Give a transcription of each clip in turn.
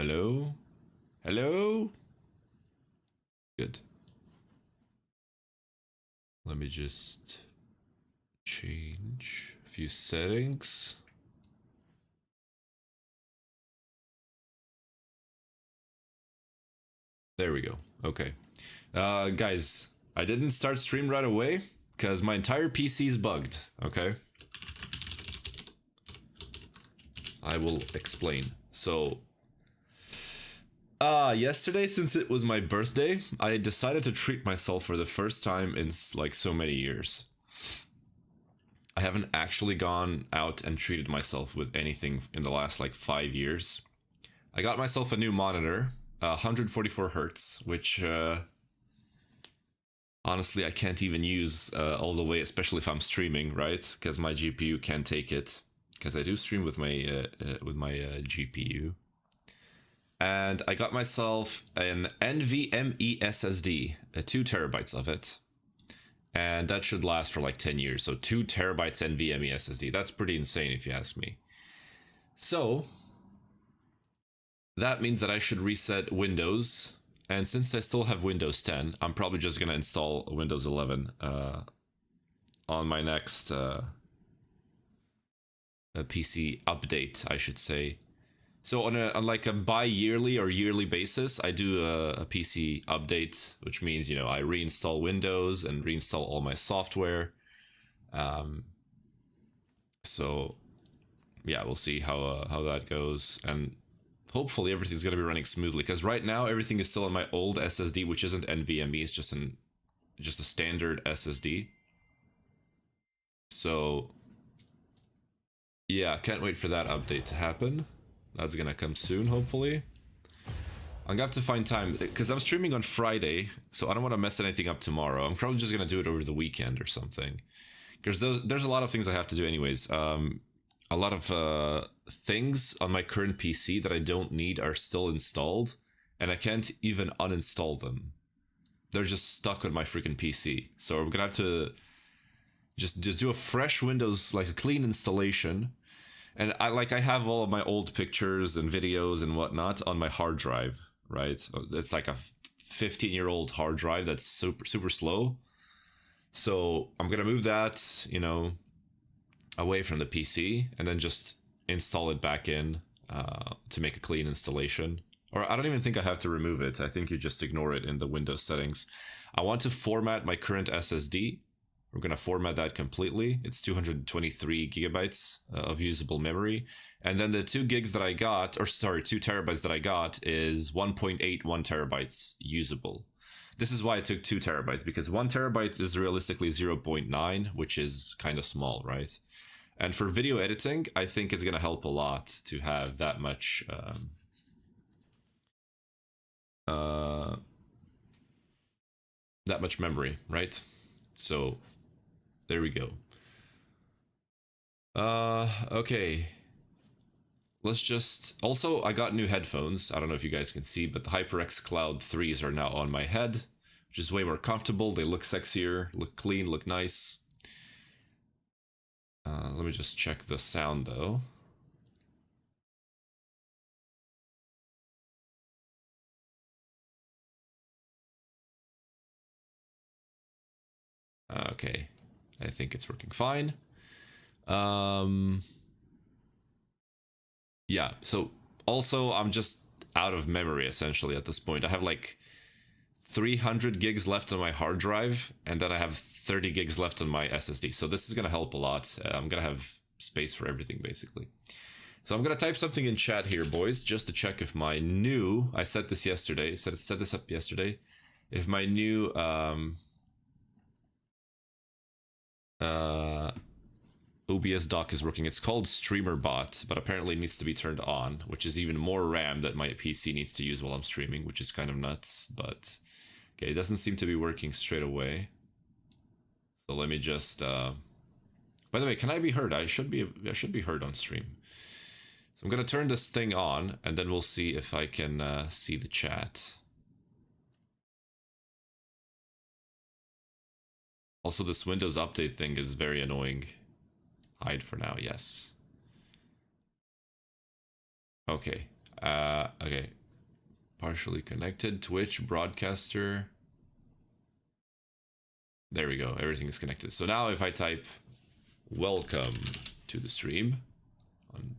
Hello? Hello? Good. Let me just change a few settings. There we go. Okay. Guys, I didn't start stream right away because my entire PC is bugged, okay? I will explain. So, yesterday, since it was my birthday, I decided to treat myself for the first time in like so many years. I haven't actually gone out and treated myself with anything in the last like 5 years. I got myself a new monitor, 144 hertz, which honestly I can't even use all the way, especially if I'm streaming, right? Because my GPU can't take it. Because I do stream with my GPU. And I got myself an NVMe SSD, 2 terabytes of it. And that should last for like 10 years. So 2 terabytes NVMe SSD. That's pretty insane if you ask me. So that means that I should reset Windows. And since I still have Windows 10, I'm probably just going to install Windows 11 on my next PC update, I should say. So on like a bi-yearly or yearly basis, I do a PC update, which means, you know, I reinstall Windows and reinstall all my software. So yeah, we'll see how that goes, and hopefully everything's gonna be running smoothly. Because right now everything is still on my old SSD, which isn't NVMe, it's just a standard SSD. So yeah, can't wait for that update to happen. That's gonna come soon, hopefully. I'm gonna have to find time, because I'm streaming on Friday, so I don't want to mess anything up tomorrow. I'm probably just gonna do it over the weekend or something. Because there's a lot of things I have to do anyways. A lot of things on my current PC that I don't need are still installed, and I can't even uninstall them. They're just stuck on my freaking PC. So I'm gonna have to just do a fresh Windows, like a clean installation. And I have all of my old pictures and videos and whatnot on my hard drive, right? It's like a 15-year-old hard drive that's super slow. So I'm gonna move that, you know, away from the PC and then just install it back in to make a clean installation. Or I don't even think I have to remove it. I think you just ignore it in the Windows settings. I want to format my current SSD. We're going to format that completely. It's 223 gigabytes of usable memory. And then the 2 gigs that I got, or sorry, 2 terabytes that I got is 1.81 terabytes usable. This is why I took 2 terabytes, because 1 terabyte is realistically 0.9, which is kind of small, right? And for video editing, I think it's going to help a lot to have that much memory, right? So there we go. Okay. Let's just... Also, I got new headphones. I don't know if you guys can see, but the HyperX Cloud 3s are now on my head, which is way more comfortable. They look sexier, look clean, look nice. Let me just check the sound, though. Okay. I think it's working fine. Yeah, so also I'm just out of memory essentially at this point. I have like 300 gigs left on my hard drive, and then I have 30 gigs left on my SSD. So this is going to help a lot. I'm going to have space for everything basically. So I'm going to type something in chat here, boys, just to check if my new... I set this yesterday, set this up yesterday. If my new OBS dock is working. It's called StreamerBot, but apparently it needs to be turned on, which is even more RAM that my PC needs to use while I'm streaming, which is kind of nuts. But okay, it doesn't seem to be working straight away. So let me just by the way, can I be heard? I should be heard on stream. So I'm gonna turn this thing on, and then we'll see if I can see the chat. Also, this Windows update thing is very annoying. Hide for now, yes. Okay. Okay. Partially connected. Twitch, broadcaster. There we go. Everything is connected. So now if I type welcome to the stream on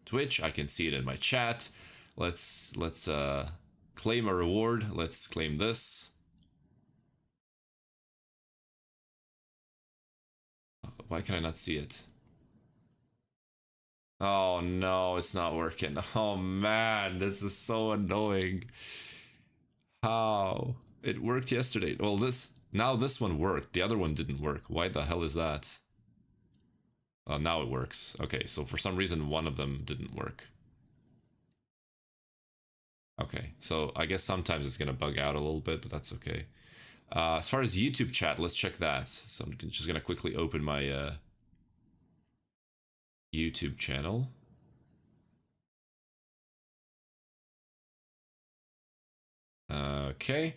Twitch, I can see it in my chat. Let's claim a reward. Let's claim this. Why can I not see it? Oh no, it's not working. Oh man, this is so annoying. How? It worked yesterday. Well, now this one worked. The other one didn't work. Why the hell is that? Oh, now it works. Okay, so for some reason one of them didn't work. Okay, so I guess sometimes it's gonna bug out a little bit, but that's okay. As far as YouTube chat, let's check that. So I'm just gonna quickly open my YouTube channel. Okay.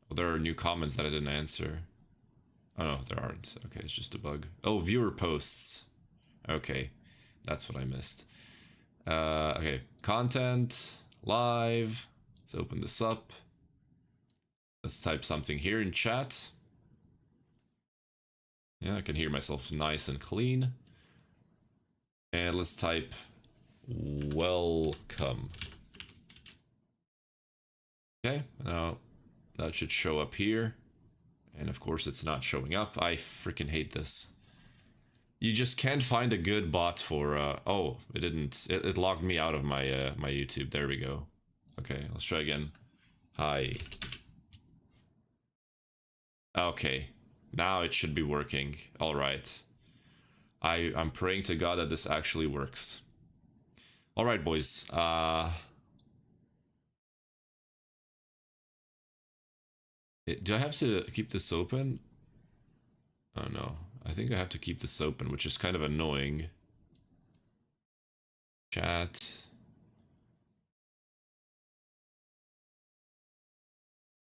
Well, there are new comments that I didn't answer. Oh no, there aren't. Okay, it's just a bug. Oh, viewer posts. Okay, that's what I missed. Okay, content, live. Let's open this up. Let's type something here in chat. Yeah, I can hear myself nice and clean. And let's type welcome. Okay, now that should show up here. And of course it's not showing up. I freaking hate this. You just can't find a good bot for, oh, it didn't, it logged me out of my, my YouTube. There we go. Okay, let's try again. Hi. Okay, now it should be working. All right. I'm praying to God that this actually works. All right, boys. Do I have to keep this open? Oh no, I think I have to keep this open, which is kind of annoying. Chat.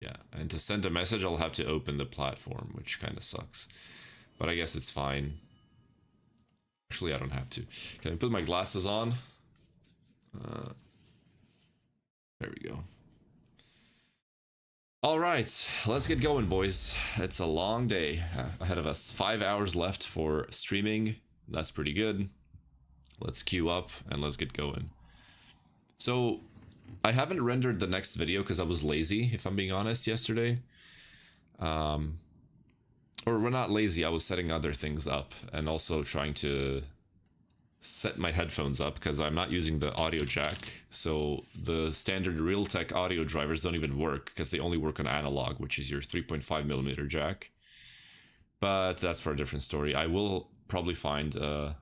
Yeah, and to send a message, I'll have to open the platform, which kind of sucks. But I guess it's fine. Actually, I don't have to. Can I put my glasses on? There we go. All right, let's get going, boys. It's a long day ahead of us. 5 hours left for streaming. That's pretty good. Let's queue up and let's get going. So, I haven't rendered the next video because I was lazy, if I'm being honest, yesterday. Or we're not lazy, I was setting other things up and also trying to set my headphones up because I'm not using the audio jack. So the standard Realtek audio drivers don't even work because they only work on analog, which is your 3.5mm jack. But that's for a different story. I will probably find a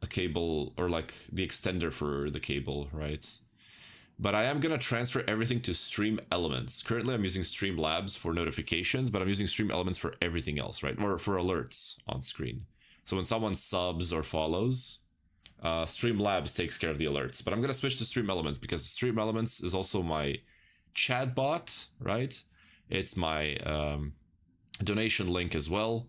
cable or like the extender for the cable, right? But I am gonna transfer everything to Stream Elements. Currently I'm using Streamlabs for notifications, but I'm using Stream Elements for everything else, right? Or for alerts on screen. So when someone subs or follows, Streamlabs takes care of the alerts. But I'm gonna switch to Stream Elements because Stream Elements is also my chat bot, right? It's my donation link as well.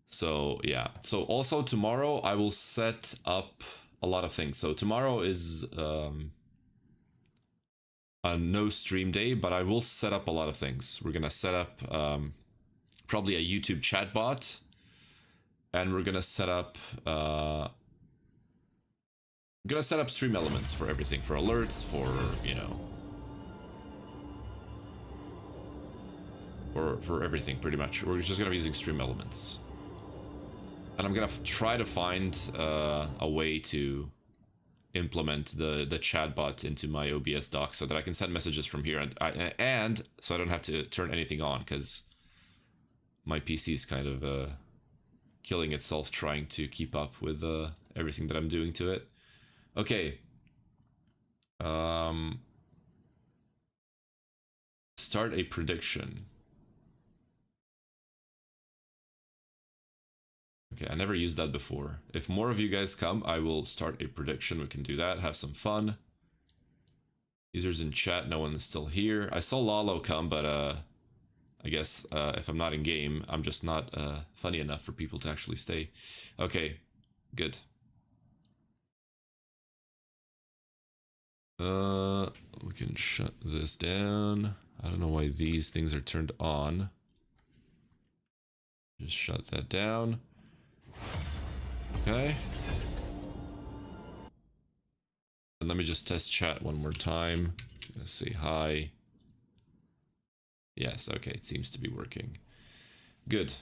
So yeah. So also tomorrow I will set up a lot of things. So tomorrow is a no stream day, but I will set up a lot of things. We're gonna set up probably a YouTube chat bot, and we're gonna set up Stream Elements for everything, for alerts, for, you know, for everything pretty much. We're just gonna be using Stream Elements, and I'm gonna try to find a way to implement the chatbot into my OBS dock so that I can send messages from here, and so I don't have to turn anything on because my PC is kind of killing itself trying to keep up with everything that I'm doing to it. Okay. Start a prediction. Okay, I never used that before. If more of you guys come, I will start a prediction. We can do that, have some fun. Users in chat, no one is still here. I saw Lalo come, but I guess if I'm not in game, I'm just not funny enough for people to actually stay. Okay, good. We can shut this down. I don't know why these things are turned on. Just shut that down. Okay. And let me just test chat one more time. I'm gonna say hi. Yes, okay, it seems to be working. Good.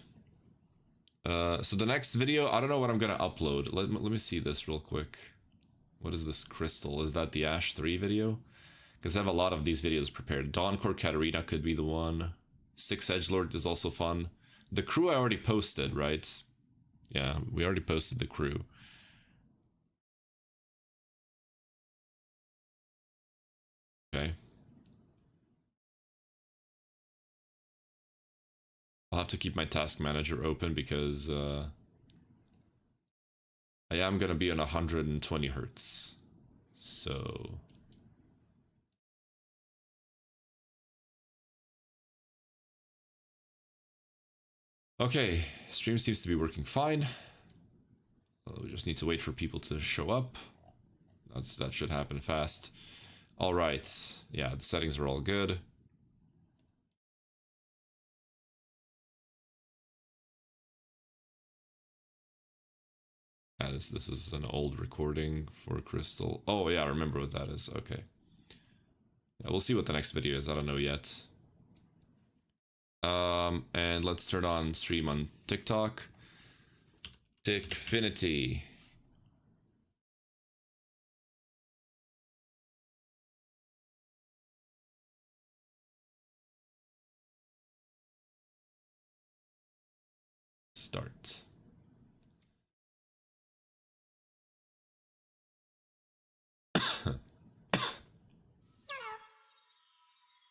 So the next video, I don't know what I'm gonna upload. Let me see this real quick. What is this crystal? Is that the Ash 3 video? Because I have a lot of these videos prepared. Dawncore Katarina could be the one. Six Edgelord is also fun. The crew I already posted, right? Yeah, we already posted the crew. Okay. I'll have to keep my task manager open because I am gonna be on 120 hertz. So okay, stream seems to be working fine. We just need to wait for people to show up. That should happen fast. All right, yeah, the settings are all good. This is an old recording for Crystal. Oh yeah, I remember what that is. Okay. Yeah, we'll see what the next video is. I don't know yet. And let's turn on stream on TikTok. Dickfinity. Start.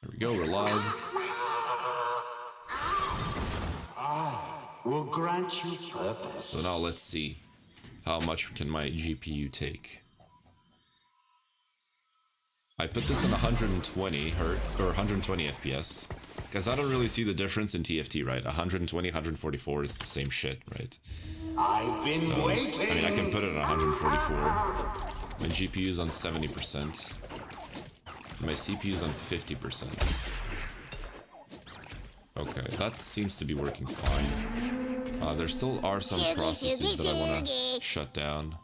There we go, we're live. Will grant you purpose. So now let's see. How much can my GPU take? I put this in 120 hertz, or 120 FPS. Because I don't really see the difference in TFT, right? 120, 144 is the same shit, right? I've been waiting. I mean, I can put it at 144. My GPU's on 70%. My CPU's on 50%. Okay, that seems to be working fine. There still are some processes that I want to shut down.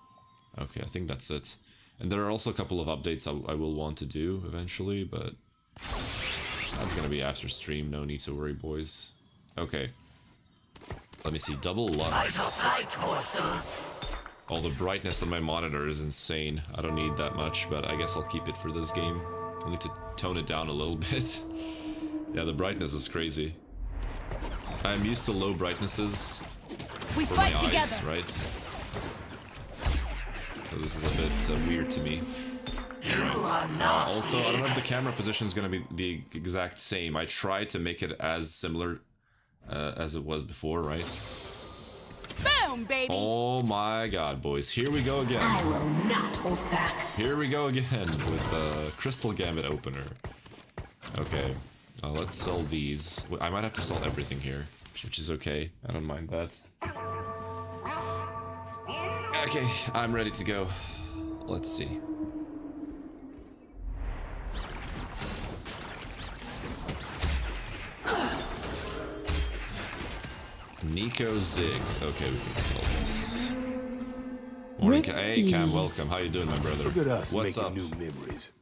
Okay, I think that's it. And there are also a couple of updates I will want to do eventually, but that's gonna be after stream, no need to worry, boys. Okay. Let me see, double lux. Oh, the brightness on my monitor is insane. I don't need that much, but I guess I'll keep it for this game. I need to tone it down a little bit. Yeah, the brightness is crazy. I'm used to low brightnesses we for fight my together. eyes, right? So this is a bit weird to me. Also, I don't know if the camera position is going to be the exact same. I tried to make it as similar as it was before, right? Boom, baby. Oh my god, boys. Here we go again. I will not hold back. Here we go again with the Crystal Gambit opener. Okay. Let's sell these. I might have to sell everything here, which is okay. I don't mind that. Okay, I'm ready to go. Let's see. Nico Ziggs. Okay, we can sell this. Morning, hey Cam, welcome. How you doing, my brother? Look at us What's making up? new memories.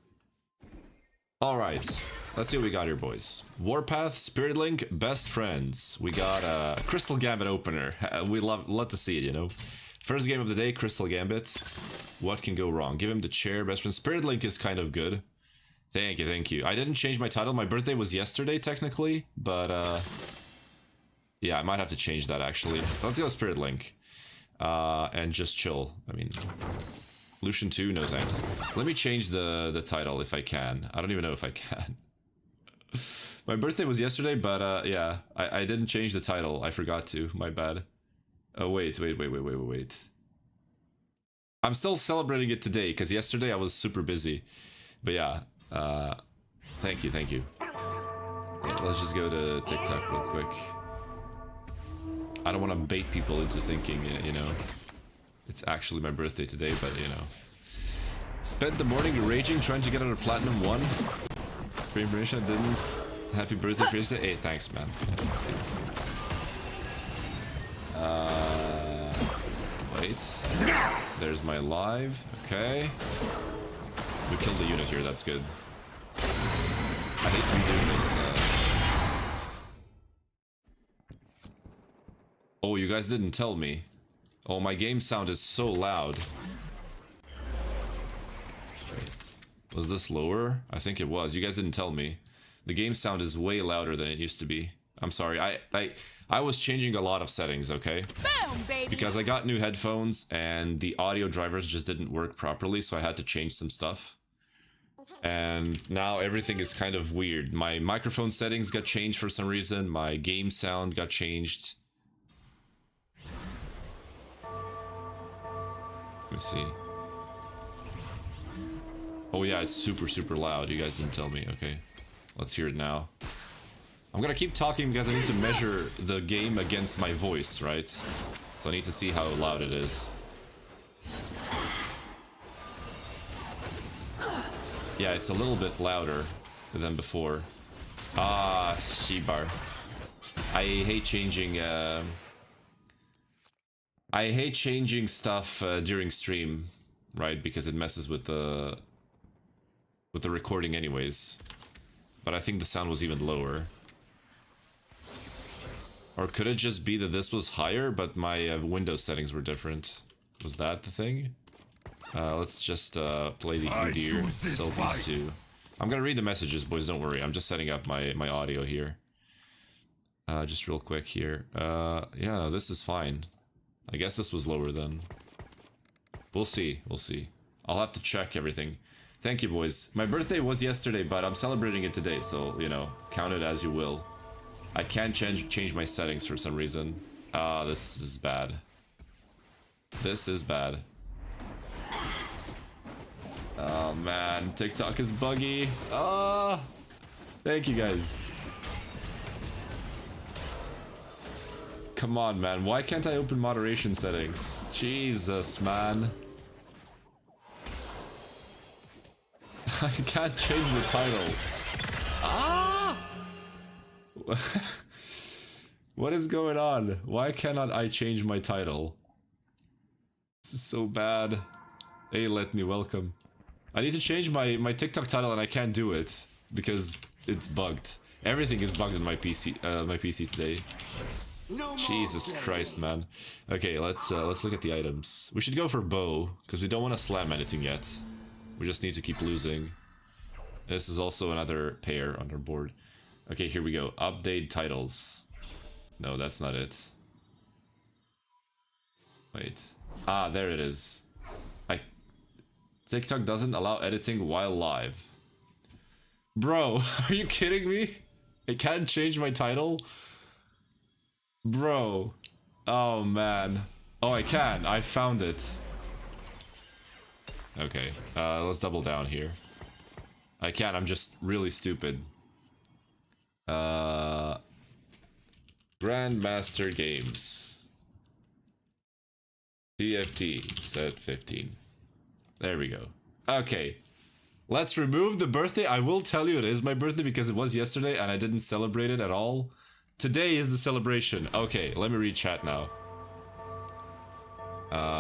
All right, let's see what we got here, boys. Warpath, Spirit Link, best friends. We got a Crystal Gambit opener. We love to see it, you know. First game of the day, Crystal Gambit. What can go wrong? Give him the chair, best friend. Spirit Link is kind of good. Thank you, thank you. I didn't change my title. My birthday was yesterday, technically, but yeah, I might have to change that actually. Let's go Spirit Link. And just chill. I mean, Lucian 2, no thanks. Let me change the title if I can. I don't even know if I can. My birthday was yesterday, but yeah, I didn't change the title. I forgot to. My bad. Oh, wait. I'm still celebrating it today, because yesterday I was super busy. But yeah, thank you. Yeah, let's just go to TikTok real quick. I don't want to bait people into thinking, you know, it's actually my birthday today, but, you know, Spent the morning raging trying to get out of Platinum 1. For information, I didn't. Happy birthday for yesterday. Hey, thanks, man. Wait. There's my live. Okay. We killed the unit here, that's good. I hate to be doing this. Oh, you guys didn't tell me. Oh, my game sound is so loud. Was this lower? I think it was. You guys didn't tell me. The game sound is way louder than it used to be. I'm sorry. I was changing a lot of settings, okay? Boom, baby. Because I got new headphones and the audio drivers just didn't work properly, so I had to change some stuff. And now everything is kind of weird. My microphone settings got changed for some reason. My game sound got changed. Let me see. Oh yeah, it's super, super loud. You guys didn't tell me. Okay. Let's hear it now. I'm gonna keep talking because I need to measure the game against my voice, right? So I need to see how loud it is. Yeah, it's a little bit louder than before. Ah, Shibar. I hate changing stuff during stream, right? Because it messes with the recording anyways. But I think the sound was even lower. Or could it just be that this was higher, but my Windows settings were different? Was that the thing? Let's just play the Udir, sell these two. I'm gonna read the messages, boys, don't worry. I'm just setting up my audio here. Just real quick here. Yeah, no, this is fine. I guess this was lower then. We'll see, we'll see. I'll have to check everything. Thank you, boys. My birthday was yesterday, but I'm celebrating it today, so, you know, count it as you will. I can't change my settings for some reason. This is bad. This is bad. Oh man, TikTok is buggy. Ah, thank you guys. Come on, man. Why can't I open moderation settings? Jesus, man. I can't change the title. Ah! What is going on? Why cannot I change my title? This is so bad. Hey, let me welcome. I need to change my TikTok title and I can't do it because it's bugged. Everything is bugged in my PC today. Jesus Christ, man. Okay, let's look at the items. We should go for bow because we don't want to slam anything yet. We just need to keep losing. This is also another pair on our board. Okay, here we go. Update titles. No, that's not it. Wait. Ah, there it is. TikTok doesn't allow editing while live. Bro, are you kidding me? I can't change my title? Bro. Oh, man. Oh, I can. I found it. Okay, let's double down here. I can't, I'm just really stupid. Grandmaster Games. TFT, set 15. There we go. Okay. Let's remove the birthday. I will tell you it is my birthday because it was yesterday and I didn't celebrate it at all. Today is the celebration. Okay, let me read chat now.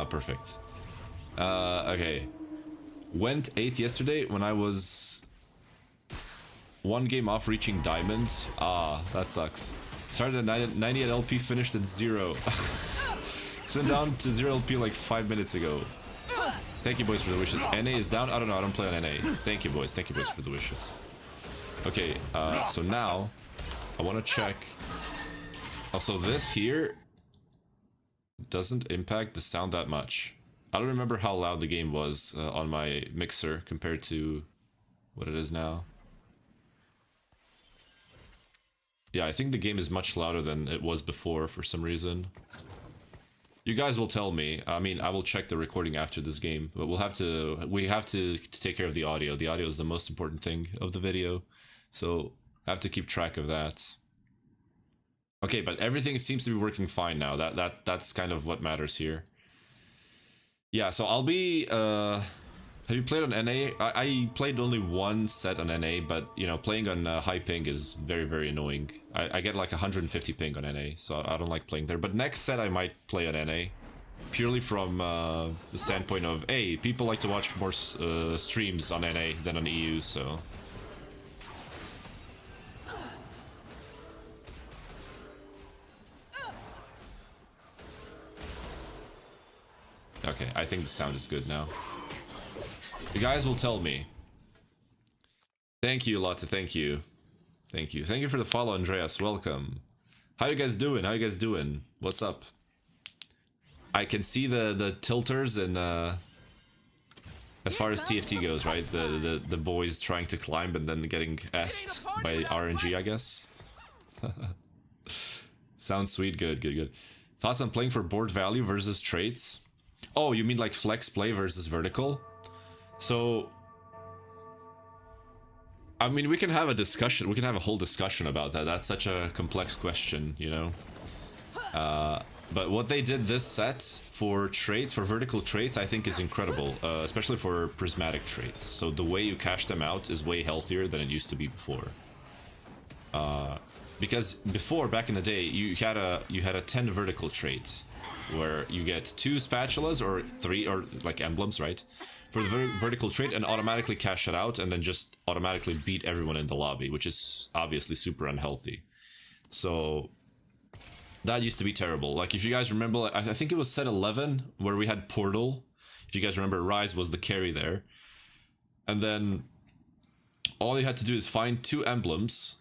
Perfect. Okay. Went 8th yesterday when I was one game off reaching diamond. Ah, that sucks. Started at 90 at LP, finished at 0. Went down to 0 LP like 5 minutes ago. Thank you, boys, for the wishes. NA is down. I don't know. I don't play on NA. Thank you, boys. Thank you, boys, for the wishes. Okay, so now I want to check. Also, this here doesn't impact the sound that much. I don't remember how loud the game was on my mixer compared to what it is now. Yeah, I think the game is much louder than it was before for some reason. You guys will tell me. I mean, I will check the recording after this game, but we have to take care of the audio. The audio is the most important thing of the video, so I have to keep track of that. Okay, but everything seems to be working fine now. That's kind of what matters here. Yeah, so I'll be Have you played on NA? I played only one set on NA, but you know, playing on high ping is very, very annoying. I get like 150 ping on NA, so I don't like playing there. But next set I might play on NA, purely from the standpoint of, hey, people like to watch more streams on NA than on EU, so. Okay, I think the sound is good now. You guys will tell me. Thank you, Lotte. Thank you. Thank you. Thank you for the follow, Andreas. Welcome. How you guys doing? How you guys doing? What's up? I can see the tilters and as far as TFT goes, right? The boys trying to climb and then getting S by RNG, I guess. Sounds sweet. Good, good, good. Thoughts on playing for board value versus traits? Oh, you mean like flex play versus vertical? So, I mean, we can have a discussion. We can have a whole discussion about that. That's such a complex question, you know? But what they did this set for traits, for vertical traits, I think is incredible, especially for prismatic traits. So the way you cash them out is way healthier than it used to be before. Because before, back in the day, you had a 10 vertical trait, where you get 2 spatulas or 3 or like emblems, right? For the vertical trait and automatically cash it out and then just automatically beat everyone in the lobby, which is obviously super unhealthy. So that used to be terrible. Like if you guys remember, I think it was set 11 where we had Portal. If you guys remember, Rise was the carry there. And then all you had to do is find 2 emblems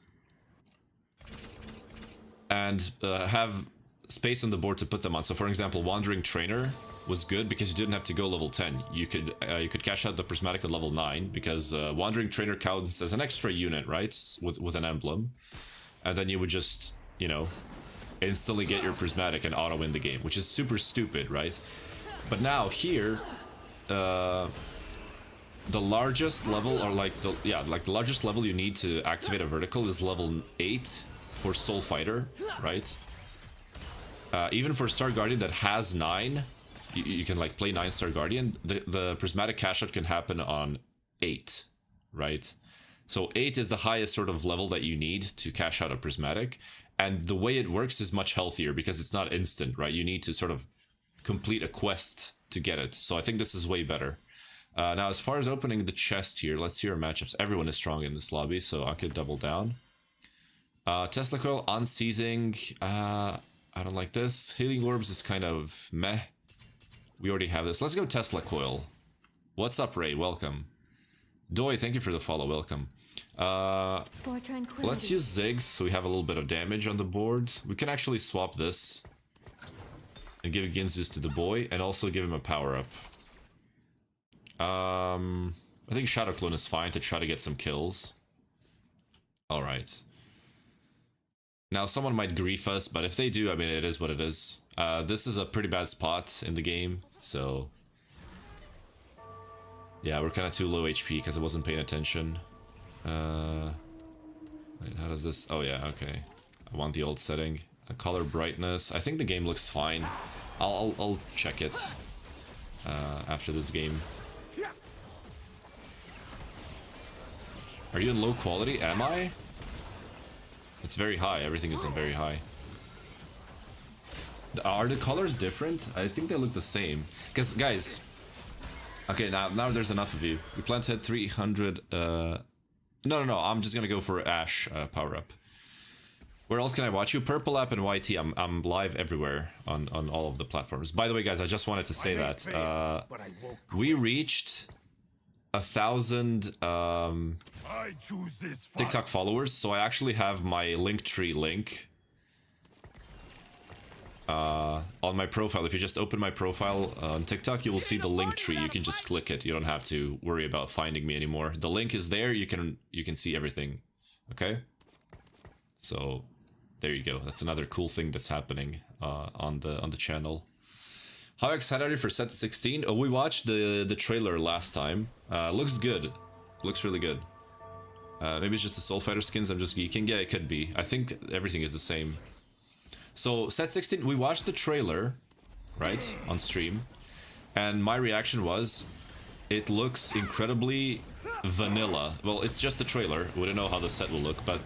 and have space on the board to put them on. So for example, Wandering Trainer was good because you didn't have to go level 10. You could cash out the prismatic at level 9 because Wandering Trainer counts as an extra unit, right? With an emblem. And then you would just, you know, instantly get your prismatic and auto win the game, which is super stupid, right? But now here, the largest level, or like the largest level you need to activate a vertical is level 8 for Soul Fighter, right? Even for Star Guardian that has 9, you can like play 9 Star Guardian. The prismatic cash out can happen on 8, right? So 8 is the highest sort of level that you need to cash out a prismatic, and the way it works is much healthier because it's not instant, right? You need to sort of complete a quest to get it. So I think this is way better. Now, as far as opening the chest here, let's see our matchups. Everyone is strong in this lobby, so I could double down. Tesla Coil, Unseizing. I don't like this. Healing Orbs is kind of meh. We already have this. Let's go Tesla Coil. What's up, Ray? Welcome. Doi, thank you for the follow. Welcome. Let's use Ziggs so we have a little bit of damage on the board. We can actually swap this and give Ginzus to the boy and also give him a power-up. I think Shadow Clone is fine to try to get some kills. Alright. Now, someone might grief us, but if they do, I mean, it is what it is. This is a pretty bad spot in the game, so... yeah, we're kind of too low HP because I wasn't paying attention. Wait, how does this... oh yeah, okay. I want the old setting. Color brightness. I think the game looks fine. I'll check it after this game. Are you in low quality? Am I? It's very high. Everything is in very high. Are the colors different? I think they look the same. Because, guys... okay, now there's enough of you. We plan to hit 300... No, I'm just gonna go for Ash power-up. Where else can I watch you? Purple App and YT. I'm live everywhere on all of the platforms. By the way, guys, I just wanted to say that we reached 1,000 TikTok followers, so I actually have my Linktree link on my profile. If you just open my profile on TikTok, you will see the Linktree. You can just click it. You don't have to worry about finding me anymore. The link is there. You can see everything. Okay, so there you go. That's another cool thing that's happening on the channel. How excited are you for set 16? Oh, we watched the trailer last time. Looks good. Looks really good. Maybe it's just the Soul Fighter skins. I'm just geeking. Yeah, it could be. I think everything is the same. So set 16, we watched the trailer, right, on stream, and my reaction was, it looks incredibly vanilla. Well, it's just a trailer. We don't know how the set will look, but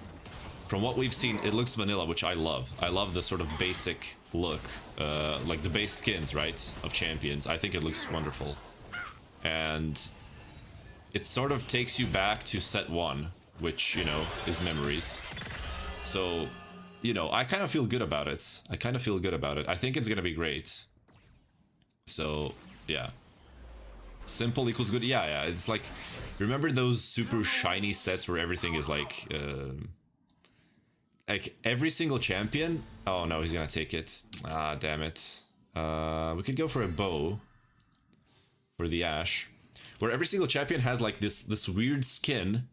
from what we've seen, it looks vanilla, which I love. I love the sort of basic look, like the base skins, right, of champions. I think it looks wonderful. And it sort of takes you back to set 1, which, you know, is memories. So, you know, I kind of feel good about it. I kind of feel good about it. I think it's gonna be great. So, yeah. Simple equals good. Yeah, it's like, remember those super shiny sets where everything is like every single champion. Oh no, he's gonna take it. Ah, damn it. We could go for a bow for the Ashe, where every single champion has like this weird skin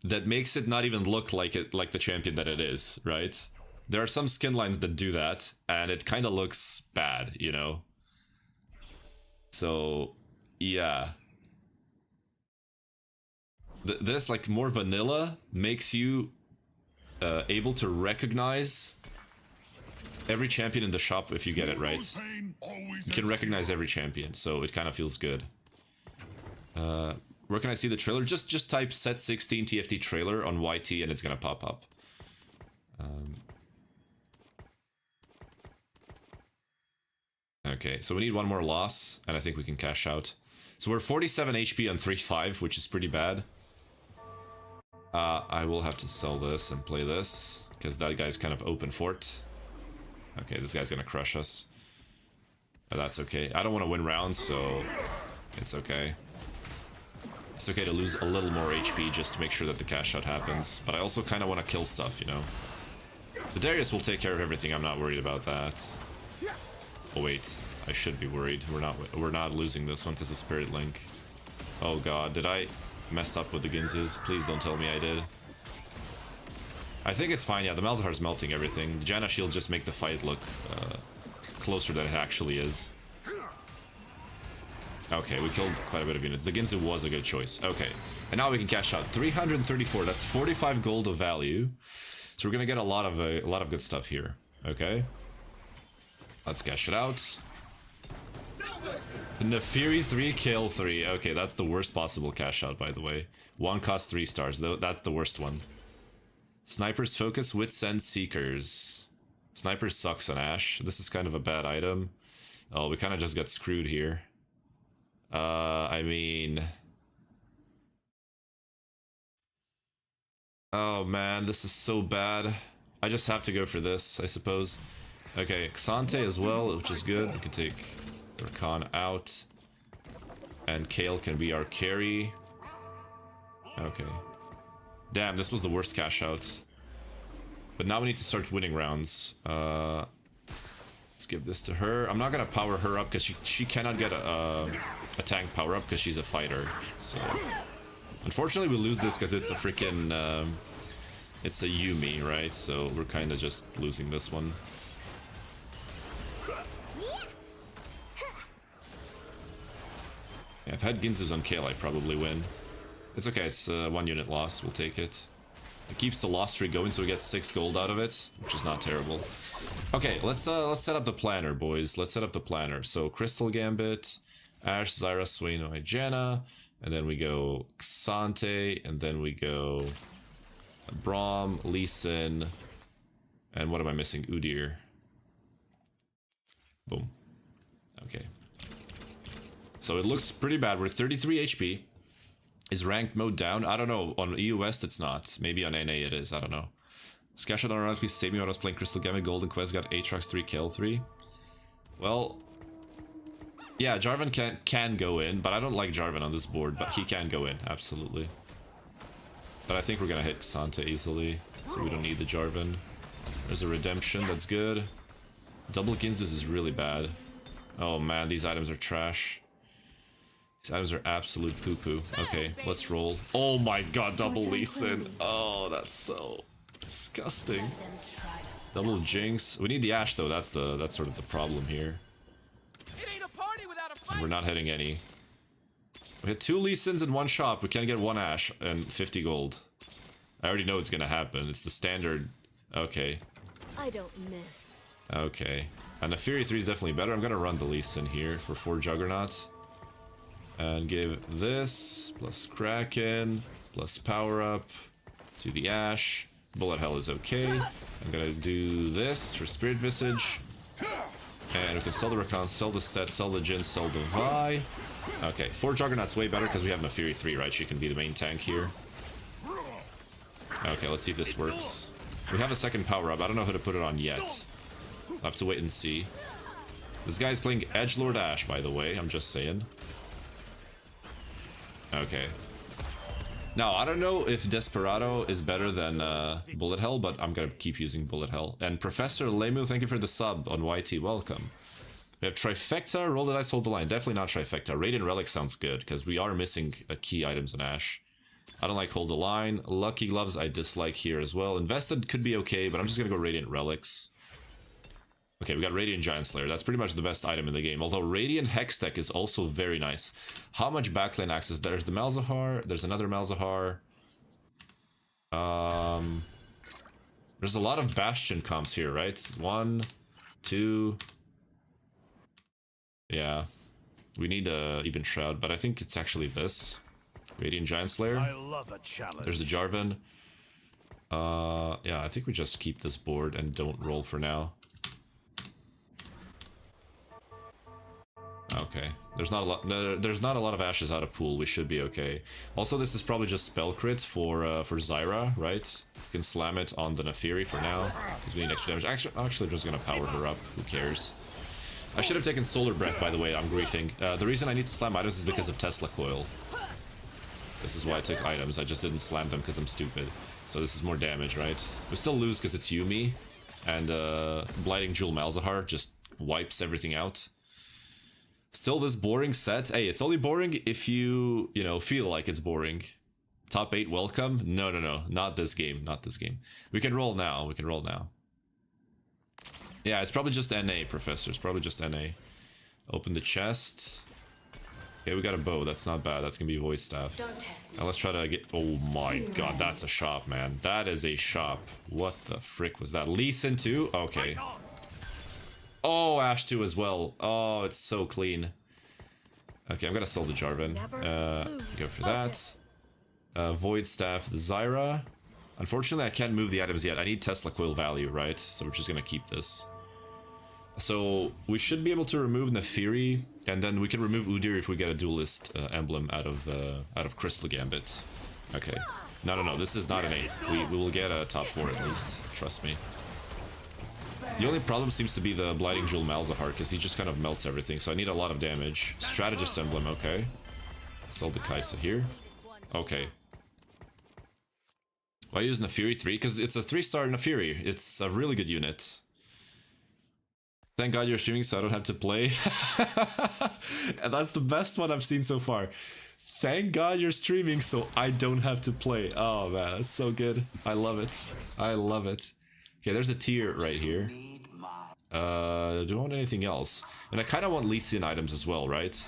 that makes it not even look like the champion that it is, right? There are some skin lines that do that, and it kind of looks bad, you know. So yeah, this like more vanilla makes you able to recognize every champion in the shop if you get it right. You can recognize every champion, so it kind of feels good. Where can I see the trailer? Just type set 16 TFT trailer on YT and it's gonna pop up. Okay, so we need one more loss, and I think we can cash out. So we're 47 HP on 3-5, which is pretty bad. I will have to sell this and play this, because that guy's kind of open fort. Okay, this guy's gonna crush us. But that's okay. I don't want to win rounds, so it's okay. It's okay to lose a little more HP just to make sure that the cash out happens. But I also kind of want to kill stuff, you know. The Darius will take care of everything. I'm not worried about that. Oh wait, I should be worried. We're not losing this one because of Spirit Link. Oh god, did I mess up with the Ginzus? Please don't tell me I did. I think it's fine. Yeah, the Malzahar's melting everything. The Janna shields just make the fight look closer than it actually is. Okay, we killed quite a bit of units. The Ginzu was a good choice. Okay, and now we can cash out 334. That's 45 gold of value. So we're gonna get a lot of good stuff here. Okay, let's cash it out. Nefiri 3, kill 3. Okay, that's the worst possible cash out, by the way. One cost 3 stars, though. That's the worst one. Snipers focus, wits and seekers. Snipers sucks on Ashe. This is kind of a bad item. Oh, we kind of just got screwed here. I mean... Oh man, this is so bad. I just have to go for this, I suppose. Okay, Xante as well, which is good. We can take Rakan out. And Kale can be our carry. Okay. Damn, this was the worst cash out. But now we need to start winning rounds. Let's give this to her. I'm not gonna power her up because she cannot get a tank power up because she's a fighter. So unfortunately we lose this because it's a freaking it's a Yumi, right? So we're kind of just losing this one. Yeah, if I had Ginzus on Kale, I'd probably win. It's okay, it's 1 unit loss, we'll take it. It keeps the loss tree going, so we get 6 gold out of it, which is not terrible. Okay, let's set up the planner, boys. Let's set up the planner. So Crystal Gambit, Ashe, Zyra, Swain, Janna, and then we go Xante, and then we go Braum, Lee Sin, and what am I missing? Udyr. Boom. Okay. So it looks pretty bad. We're 33 HP. Is ranked mode down? I don't know. On EU West, it's not. Maybe on NA it is. I don't know. Skashot ironically saved me when I was playing Crystal Gambit. Golden Quest got Aatrox 3, Kill 3. Well, yeah, Jarvan can go in, but I don't like Jarvan on this board, but he can go in, absolutely. But I think we're gonna hit Xante easily, so we don't need the Jarvan. There's a redemption, that's good. Double Ginzus is really bad. Oh man, these items are trash. These items are absolute poo-poo. Okay, let's roll. Oh my god, double Lee Sin. Oh, that's so disgusting. Double Jinx. We need the Ashe though, that's sort of the problem here. And we're not hitting any. We had 2 Lee Sins in one shop. We can't get 1 Ashe and 50 gold. I already know it's gonna happen. It's the standard. Okay. I don't miss. Okay. And the Fury 3 is definitely better. I'm gonna run the Lee Sin here for 4 Juggernauts. And give this, plus Kraken, plus power up to the Ash. Bullet Hell is okay. I'm gonna do this for Spirit Visage. And we can sell the Recon, sell the Set, sell the Jin, sell the Vi. Okay, 4 Juggernaut's way better because we have a Fury 3, right? She can be the main tank here. Okay, let's see if this works. We have a second power up. I don't know who to put it on yet. I'll have to wait and see. This guy's playing Edgelord Ash, by the way. I'm just saying. Okay. Now, I don't know if Desperado is better than Bullet Hell, but I'm gonna keep using Bullet Hell. And Professor Lemu, thank you for the sub on YT. Welcome. We have Trifecta, Roll the Dice, Hold the Line. Definitely not Trifecta. Radiant Relic sounds good, because we are missing key items in Ash. I don't like Hold the Line. Lucky Gloves I dislike here as well. Invested could be okay, but I'm just gonna go Radiant Relics. Okay, we got Radiant Giant Slayer. That's pretty much the best item in the game. Although Radiant Hextech is also very nice. How much backline access? There's the Malzahar. There's another Malzahar. There's a lot of Bastion comps here, right? 1, 2. Yeah. We need even Shroud, but I think it's actually this. Radiant Giant Slayer. I love a challenge. There's the Jarvan. Yeah, I think we just keep this board and don't roll for now. Okay, there's not a lot of ashes out of pool. We should be okay. Also, this is probably just spell crit for Zyra, right? You can slam it on the Nefiri for now because we need extra damage. Actually, I'm just gonna power her up. Who cares? I should have taken Solar Breath, by the way. I'm griefing. The reason I need to slam items is because of Tesla Coil. This is why I took items. I just didn't slam them because I'm stupid. So this is more damage, right? We still lose because it's Yumi, and Blighting Jewel Malzahar just wipes everything out. Still this boring set. Hey, it's only boring if you feel like it's boring. Top 8, welcome. No, not this game. Not this game. We can roll now. We can roll now. Yeah, it's probably just NA, Professor. It's probably just NA. Open the chest. Okay, we got a bow. That's not bad. That's gonna be Void Staff. Now let's try to get... Oh my god, that's a shop, man. That is a shop. What the frick was that? Lee Sin 2? Okay. Oh, Ash 2 as well. Oh, it's so clean. Okay, I'm gonna sell the Jarvan. Go for that. Void Staff, the Zyra. Unfortunately, I can't move the items yet. I need Tesla Coil value, right? So we're just gonna keep this. So we should be able to remove Nefiri, and then we can remove Udyr if we get a duelist emblem out of Crystal Gambit. Okay. No. This is not an 8. We will get a top 4 at least. Trust me. The only problem seems to be the Blighting Jewel Malzahar, because he just kind of melts everything, so I need a lot of damage. Strategist emblem, okay. Sell the Kaisa here. Okay. Why use Nefiri 3? Because it's a 3-star Nefiri. It's a really good unit. Thank God you're streaming so I don't have to play. And that's the best one I've seen so far. Thank God you're streaming so I don't have to play. Oh man, that's so good. I love it. I love it. Okay, there's a tier right here. Do I want anything else? And I kind of want Lee Sin items as well, right?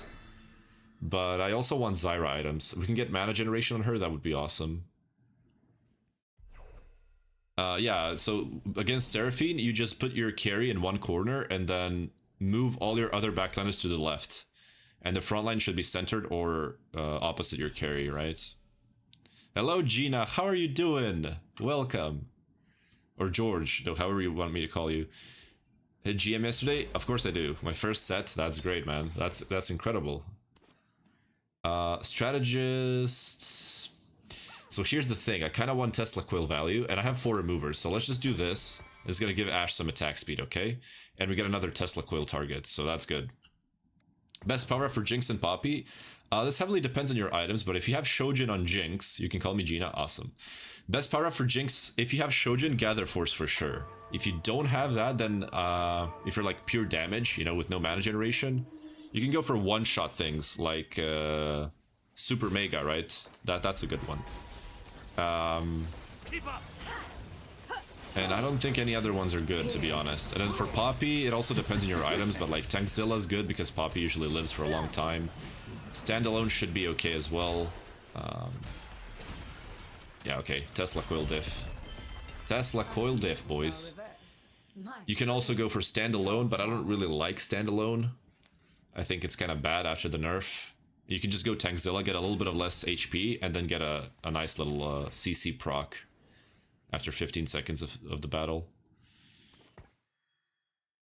But I also want Zyra items. If we can get mana generation on her, that would be awesome. Yeah, so against Seraphine, you just put your carry in one corner and then move all your other backliners to the left. And the front line should be centered or opposite your carry, right? Hello, Gina. How are you doing? Welcome. Or George, no, however you want me to call you. Hit GM yesterday? Of course I do. My first set. That's great, man. That's incredible. Strategists. So here's the thing. I kind of want Tesla Coil value, and I have 4 removers. So let's just do this. It's going to give Ash some attack speed, okay? And we get another Tesla Coil target, so that's good. Best power up for Jinx and Poppy. This heavily depends on your items, but if you have Shojin on Jinx, you can call me Gina. Awesome. Best power up for Jinx, if you have Shojin, Gather Force for sure. If you don't have that, then if you're like pure damage, with no mana generation, you can go for one-shot things like Super Mega, right? That's a good one. And I don't think any other ones are good, to be honest. And then for Poppy, it also depends on your items, but like Tankzilla's good because Poppy usually lives for a long time. Standalone should be okay as well. Yeah, okay. Tesla Coil Diff. Tesla Coil Diff, boys. You can also go for Standalone, but I don't really like Standalone. I think it's kind of bad after the nerf. You can just go Tankzilla, get a little bit of less HP, and then get a nice little CC proc after 15 seconds of the battle.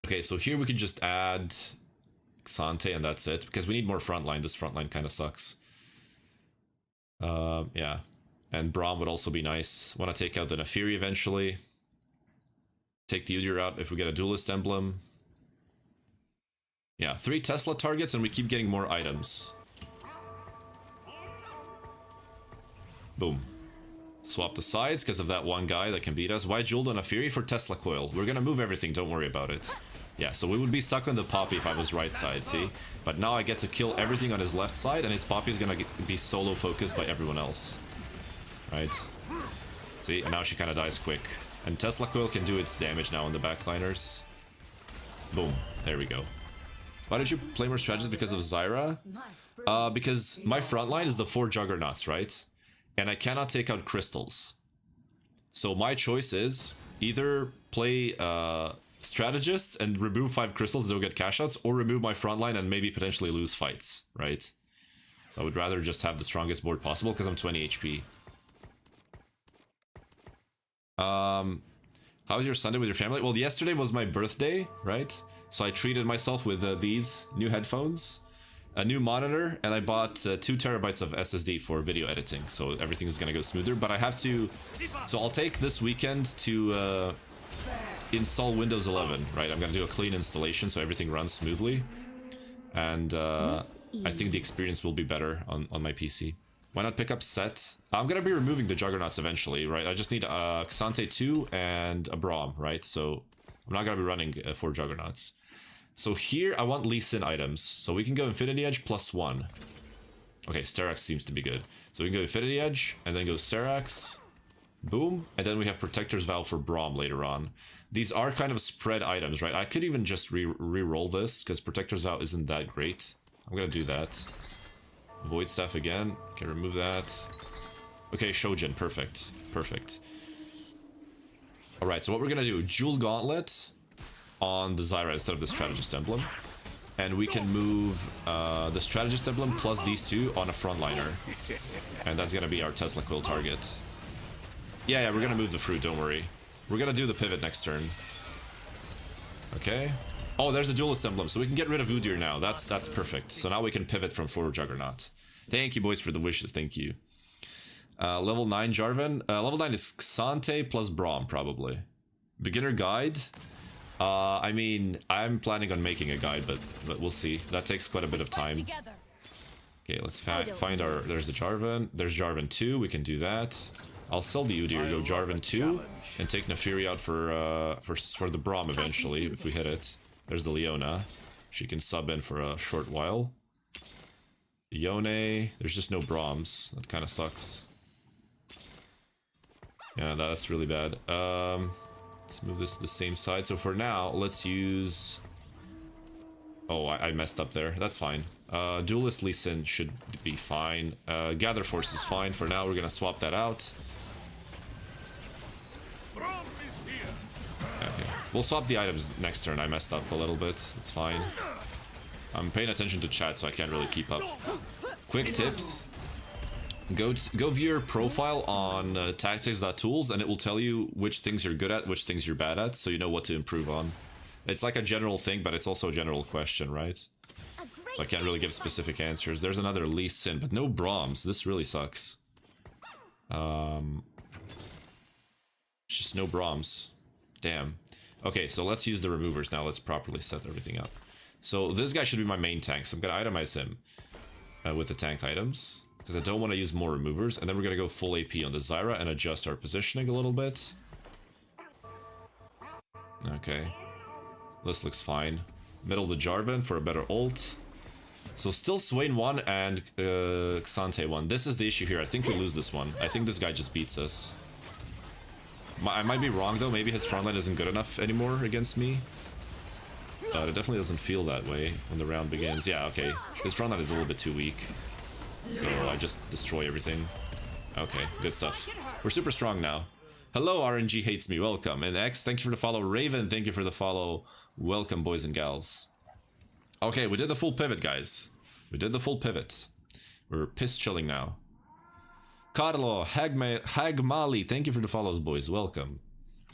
Okay, so here we can just add Xante and that's it, because we need more frontline. This frontline kind of sucks. Yeah. And Braum would also be nice. Want to take out the Nefiri eventually. Take the Udyr out if we get a Duelist Emblem. Yeah, 3 Tesla targets and we keep getting more items. Boom. Swap the sides because of that one guy that can beat us. Why Jeweled on Nefiri? For Tesla Coil. We're gonna move everything, don't worry about it. Yeah, so we would be stuck on the Poppy if I was right side, see? But now I get to kill everything on his left side and his Poppy is gonna be solo focused by everyone else. Right? See? And now she kind of dies quick. And Tesla Coil can do its damage now on the backliners. Boom. There we go. Why did you play more strategies? Because of Zyra? Because my frontline is the 4 Juggernauts, right? And I cannot take out crystals. So my choice is either play strategists and remove 5 crystals, they'll get cash outs, or remove my frontline and maybe potentially lose fights, right? So I would rather just have the strongest board possible because I'm 20 HP. How was your Sunday with your family? Well, yesterday was my birthday, right? So I treated myself with these new headphones, a new monitor, and I bought 2 terabytes of SSD for video editing. So everything is gonna go smoother, but I have to... So I'll take this weekend to install Windows 11, right? I'm gonna do a clean installation so everything runs smoothly. And I think the experience will be better on my PC. Why not pick up Set? I'm gonna be removing the Juggernauts eventually, right? I just need Xante 2 and a Braum, right? So I'm not gonna be running 4 Juggernauts. So here I want Lee Sin items. So we can go Infinity Edge +1. Okay, Sterak's seems to be good. So we can go Infinity Edge and then go Sterak's. Boom. And then we have Protector's Vow for Braum later on. These are kind of spread items, right? I could even just re-roll this because Protector's Vow isn't that great. I'm gonna do that. Void Staff again. Okay, remove that. Okay, Shojin. Perfect. Perfect. Alright, so what we're gonna do, Jewel Gauntlet on the Zyra instead of the Strategist Emblem. And we can move the Strategist Emblem plus these 2 on a frontliner. And that's gonna be our Tesla Quill target. Yeah, we're gonna move the fruit, don't worry. We're gonna do the pivot next turn. Okay. Oh, there's the Duelist Emblem, so we can get rid of Udyr now. That's perfect. So now we can pivot from 4 Juggernaut. Thank you, boys, for the wishes. Thank you. Level 9 Jarvan. Level 9 is Xante plus Braum, probably. Beginner guide. I mean, I'm planning on making a guide, but we'll see. That takes quite a bit of time. Okay, let's find our... There's the Jarvan. There's Jarvan 2. We can do that. I'll sell the Udyr, go Jarvan 2, and take Nefiri out for the Braum eventually, if we hit it. There's the Leona. She can sub in for a short while. Yone. There's just no Brahms. That kind of sucks. Yeah, that's really bad. Let's move this to the same side. So for now, let's use... Oh, I messed up there. That's fine. Duelist Lee Sin should be fine. Gather Force is fine. For now, we're gonna swap that out. Okay. We'll swap the items next turn. I messed up a little bit. It's fine. I'm paying attention to chat, so I can't really keep up. Quick tips. Go view your profile on tactics.tools, and it will tell you which things you're good at, which things you're bad at, so you know what to improve on. It's like a general thing, but it's also a general question, right? So I can't really give specific answers. There's another Lee Sin, but no Brahms. This really sucks. Just no Brahms. Damn. Okay, so let's use the removers now. Let's properly set everything up. So this guy should be my main tank, so I'm gonna itemize him with the tank items, because I don't want to use more removers. And then we're gonna go full AP on the Zyra and adjust our positioning a little bit. Okay. This looks fine. Middle the Jarvan for a better ult. So still Swain 1 and Xante 1. This is the issue here. I think we lose this one. I think this guy just beats us. I might be wrong though. Maybe his frontline isn't good enough anymore against me. But it definitely doesn't feel that way when the round begins. Yeah, okay. His frontline is a little bit too weak. So I just destroy everything. Okay, good stuff. We're super strong now. Hello, RNG hates me. Welcome. And X, thank you for the follow. Raven, thank you for the follow. Welcome, boys and gals. Okay, we did the full pivot, guys. We did the full pivot. We're piss chilling now. Carlo, Hagmali, thank you for the follows, boys. Welcome.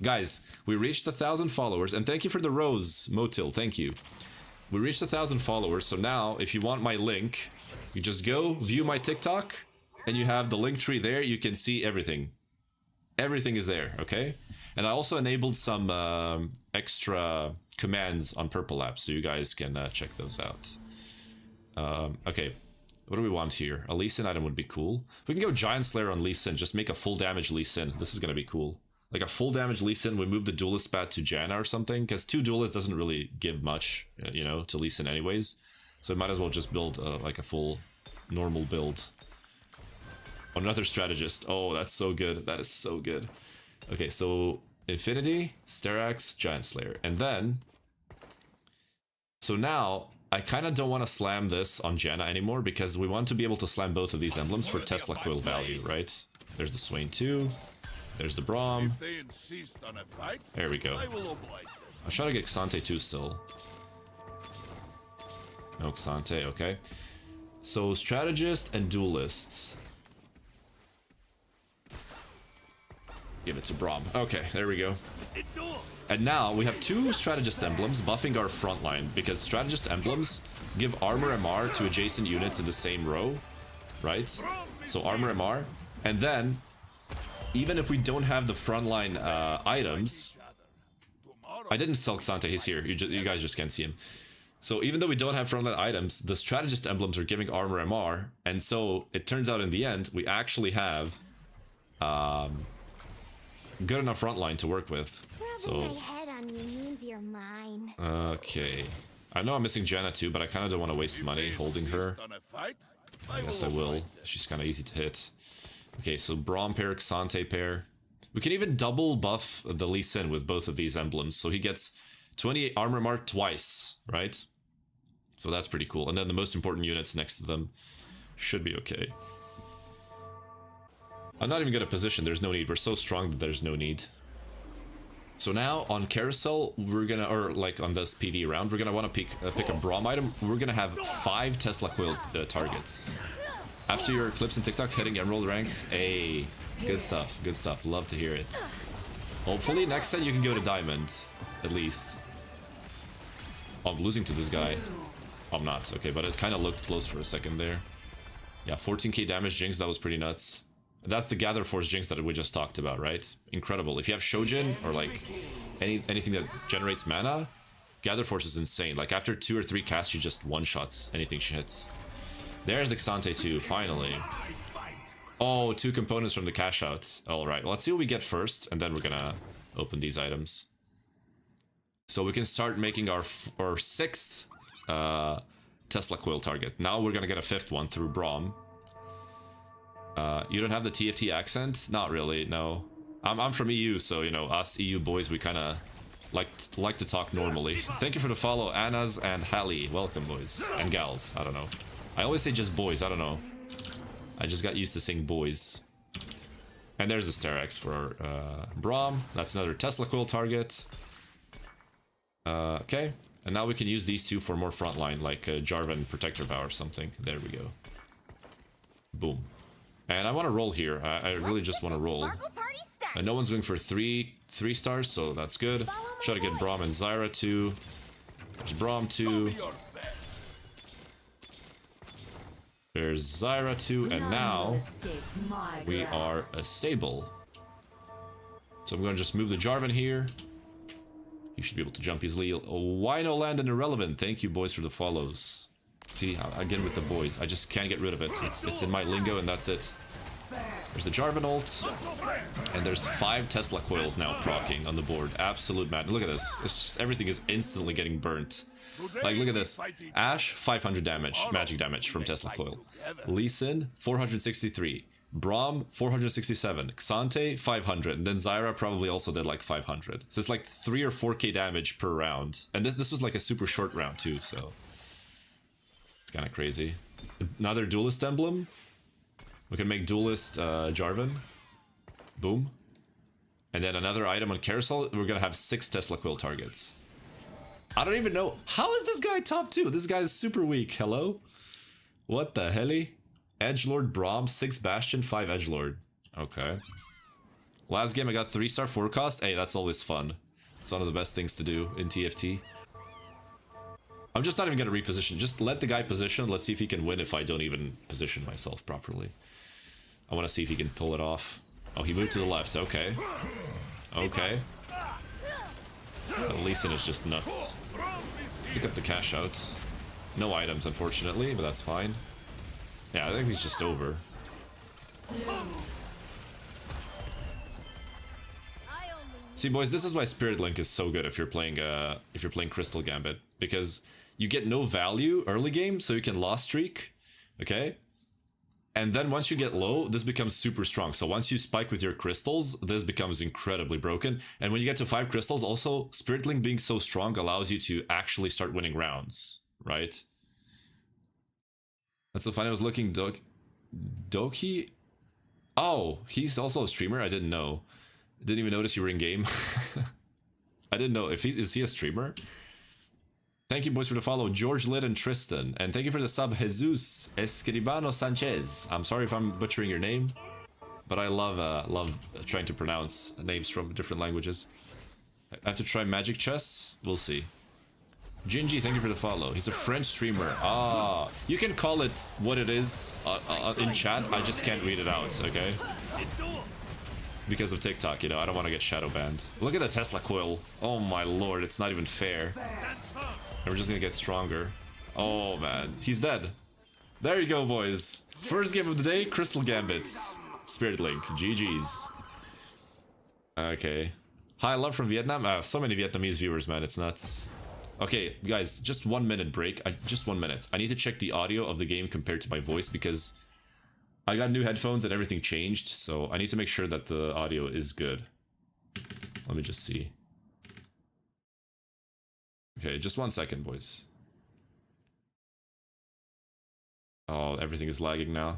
Guys, we reached 1,000 followers, and thank you for the rose, Motil, thank you. We reached 1,000 followers, so now, if you want my link, you just go, view my TikTok, and you have the link tree there, you can see everything. Everything is there, okay? And I also enabled some extra commands on Purple Lab, so you guys can check those out. Okay, what do we want here? A Lee Sin item would be cool. We can go Giant Slayer on Lee Sin, just make a full damage Lee Sin. This is gonna be cool. Like a full damage Lee Sin, we move the Duelist Bat to Janna or something, because 2 Duelists doesn't really give much, you know, to Lee Sin anyways. So we might as well just build like a full normal build. Another strategist. Oh, that's so good. That is so good. Okay, so Infinity, Sterax, Giant Slayer. And then... So now, I kind of don't want to slam this on Janna anymore, because we want to be able to slam both of these emblems for Tesla Coil value, right? There's the Swain 2. There's the Braum. There we go. I'm trying to get Xante 2 still. No Xante, okay. So, Strategist and Duelist. Give it to Braum. Okay, there we go. And now we have 2 Strategist emblems buffing our front line, because Strategist emblems give armor MR to adjacent units in the same row, right? So armor MR, and then even if we don't have the frontline items, I didn't sell Xante, he's here. You guys just can't see him. So even though we don't have frontline items, the Strategist emblems are giving armor MR, and so it turns out in the end we actually have good enough frontline to work with. So okay, I know I'm missing Janna too, but I kind of don't want to waste money holding her. I guess I will. She's kind of easy to hit. Okay, so Braum pair, Xante pair. We can even double buff the Lee Sin with both of these emblems, so he gets 28 armor mark twice, right? So that's pretty cool. And then the most important units next to them should be okay. I'm not even gonna position, there's no need. We're so strong that there's no need. So now on Carousel, we're gonna, or like on this PV round, we're gonna want to pick a Braum item. We're gonna have 5 Tesla Coil targets. After your clips in TikTok hitting Emerald ranks, hey, good stuff, good stuff. Love to hear it. Hopefully next time you can go to Diamond, at least. Oh, I'm losing to this guy. Oh, I'm not, okay, but it kind of looked close for a second there. Yeah, 14k damage Jinx, that was pretty nuts. That's the Gather Force Jinx that we just talked about, right? Incredible. If you have Shojin or like anything that generates mana, Gather Force is insane. Like after 2 or 3 casts, she just one-shots anything she hits. There's the Xante 2, finally. Oh, 2 components from the cash outs. Alright, let's see what we get first, and then we're gonna open these items. So we can start making our 6th Tesla Coil target. Now we're gonna get a 5th one through Braum. You don't have the TFT accent? Not really, no. I'm from EU, so, you know, us EU boys, we kind of like to talk normally. Thank you for the follow, Annas and Hallie. Welcome, boys. And gals, I don't know. I always say just boys, I don't know. I just got used to saying boys. And there's the Sterax for Braum. That's another Tesla Coil target. Okay. And now we can use these 2 for more frontline, like Jarvan Protector Vow or something. There we go. Boom. And I want to roll here. I really just want to roll. And no one's going for 3 stars, so that's good. Try to get Braum and Zyra too. There's Braum 2. There's Zyra 2, and now we are stable. So I'm going to just move the Jarvan here. You should be able to jump easily. Wino Land and Irrelevant. Thank you, boys, for the follows. See, again with the boys. I just can't get rid of it. It's in my lingo, and that's it. There's the Jarvan ult. And there's 5 Tesla Coils now proccing on the board. Absolute mad. Look at this. It's just everything is instantly getting burnt. Like, look at this. Ashe, 500 damage, magic damage from Tesla Coil. Lee Sin, 463. Braum, 467. Xante, 500. And then Zyra probably also did like 500. So it's like 3 or 4k damage per round. And this was like a super short round too, so... It's kind of crazy. Another Duelist emblem. We can make Duelist Jarvan. Boom. And then another item on Carousel. We're gonna have 6 Tesla Coil targets. I don't even know. How is this guy top 2? This guy is super weak. Hello? What the helly? Edgelord Braum, 6 Bastion, 5 Edgelord. Okay. Last game I got 3-star forecast. Hey, that's always fun. It's one of the best things to do in TFT. I'm just not even gonna reposition. Just let the guy position. Let's see if he can win if I don't even position myself properly. I want to see if he can pull it off. Oh, he moved to the left. Okay. Okay. At least it is just nuts. Pick up the cash out. No items, unfortunately, but that's fine. Yeah, I think he's just over. See, boys, this is why Spirit Link is so good if you're playing Crystal Gambit, because you get no value early game, so you can loss streak, okay? And then once you get low, this becomes super strong. So once you spike with your crystals, this becomes incredibly broken. And when you get to 5 crystals, also, Spirit Link being so strong allows you to actually start winning rounds, right? That's so funny. I was looking, Doki? Oh, he's also a streamer? I didn't know. Didn't even notice you were in game. I didn't know. Is he a streamer? Thank you, boys, for the follow. George Litt and Tristan. And thank you for the sub, Jesus Escribano Sanchez. I'm sorry if I'm butchering your name, but I love trying to pronounce names from different languages. I have to try Magic Chess. We'll see. Gingy, thank you for the follow. He's a French streamer. Ah, you can call it what it is in chat. I just can't read it out, okay? Because of TikTok, you know, I don't want to get shadow banned. Look at the Tesla coil. Oh my lord, it's not even fair. And we're just gonna get stronger. Oh man, he's dead. There you go, boys. First game of the day, Crystal Gambits. Spirit Link, GG's. Okay. Hi, love from Vietnam. So many Vietnamese viewers, man, it's nuts. Okay, guys, just 1 minute break. Just 1 minute. I need to check the audio of the game compared to my voice because I got new headphones and everything changed, so I need to make sure that the audio is good. Let me just see. Okay, just 1 second, boys. Oh, everything is lagging now.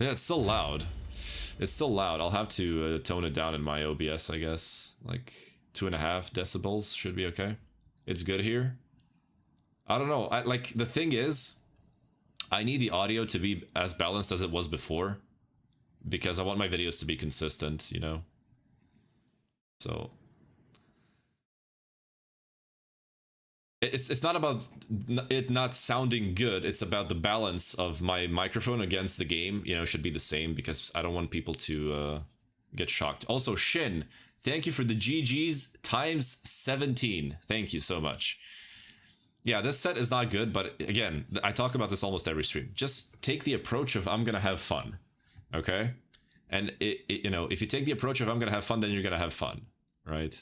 Yeah, it's still loud. It's still loud. I'll have to tone it down in my OBS, I guess. Like 2.5 decibels should be okay. It's good here. I don't know. Like the thing is, I need the audio to be as balanced as it was before because I want my videos to be consistent, you know? So it's not about it not sounding good. It's about the balance of my microphone against the game, you know, should be the same because I don't want people to get shocked. Also, Shin, thank you for the GGs times 17. Thank you so much. Yeah, this set is not good, but again, I talk about this almost every stream. Just take the approach of I'm gonna have fun, okay? And you know, if you take the approach of I'm gonna have fun, then you're gonna have fun, right?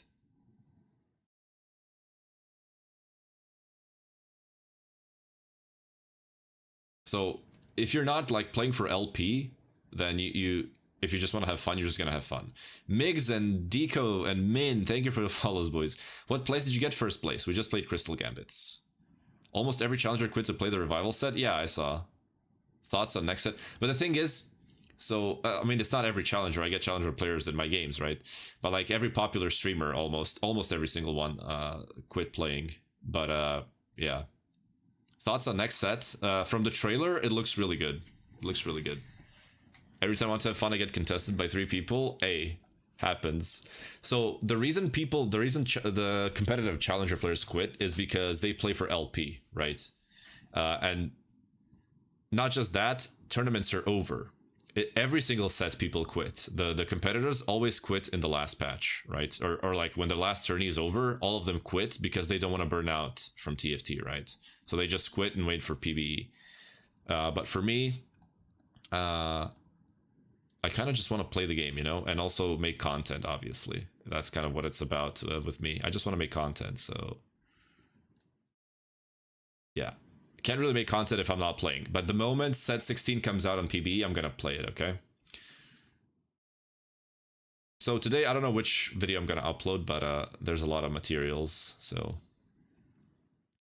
So if you're not like playing for LP, then if you just want to have fun, you're just gonna have fun. Migs and Deco and Min, thank you for the follows, boys. What place did you get first place? We just played Crystal Gambits. Almost every challenger quit to play the revival set. Yeah, I saw. Thoughts on next set? But the thing is, so I mean, it's not every challenger. I get challenger players in my games, right? But like every popular streamer, almost every single one quit playing. But yeah. Thoughts on next set? From the trailer, it looks really good. It looks really good. Every time I want to have fun, I get contested by 3 people. Hey, happens. So the reason the competitive challenger players quit is because they play for LP, right? And not just that, tournaments are over. Every single set people quit. The competitors always quit in the last patch, right? Or like when the last tourney is over, all of them quit because they don't want to burn out from TFT, right? So they just quit and wait for PBE. But for me, I kind of just want to play the game, you know, and also make content, obviously. That's kind of what it's about with me. I just want to make content, so yeah. Can't really make content if I'm not playing, but the moment set 16 comes out on PBE, I'm gonna play it, okay? So today, I don't know which video I'm gonna upload, but there's a lot of materials, so...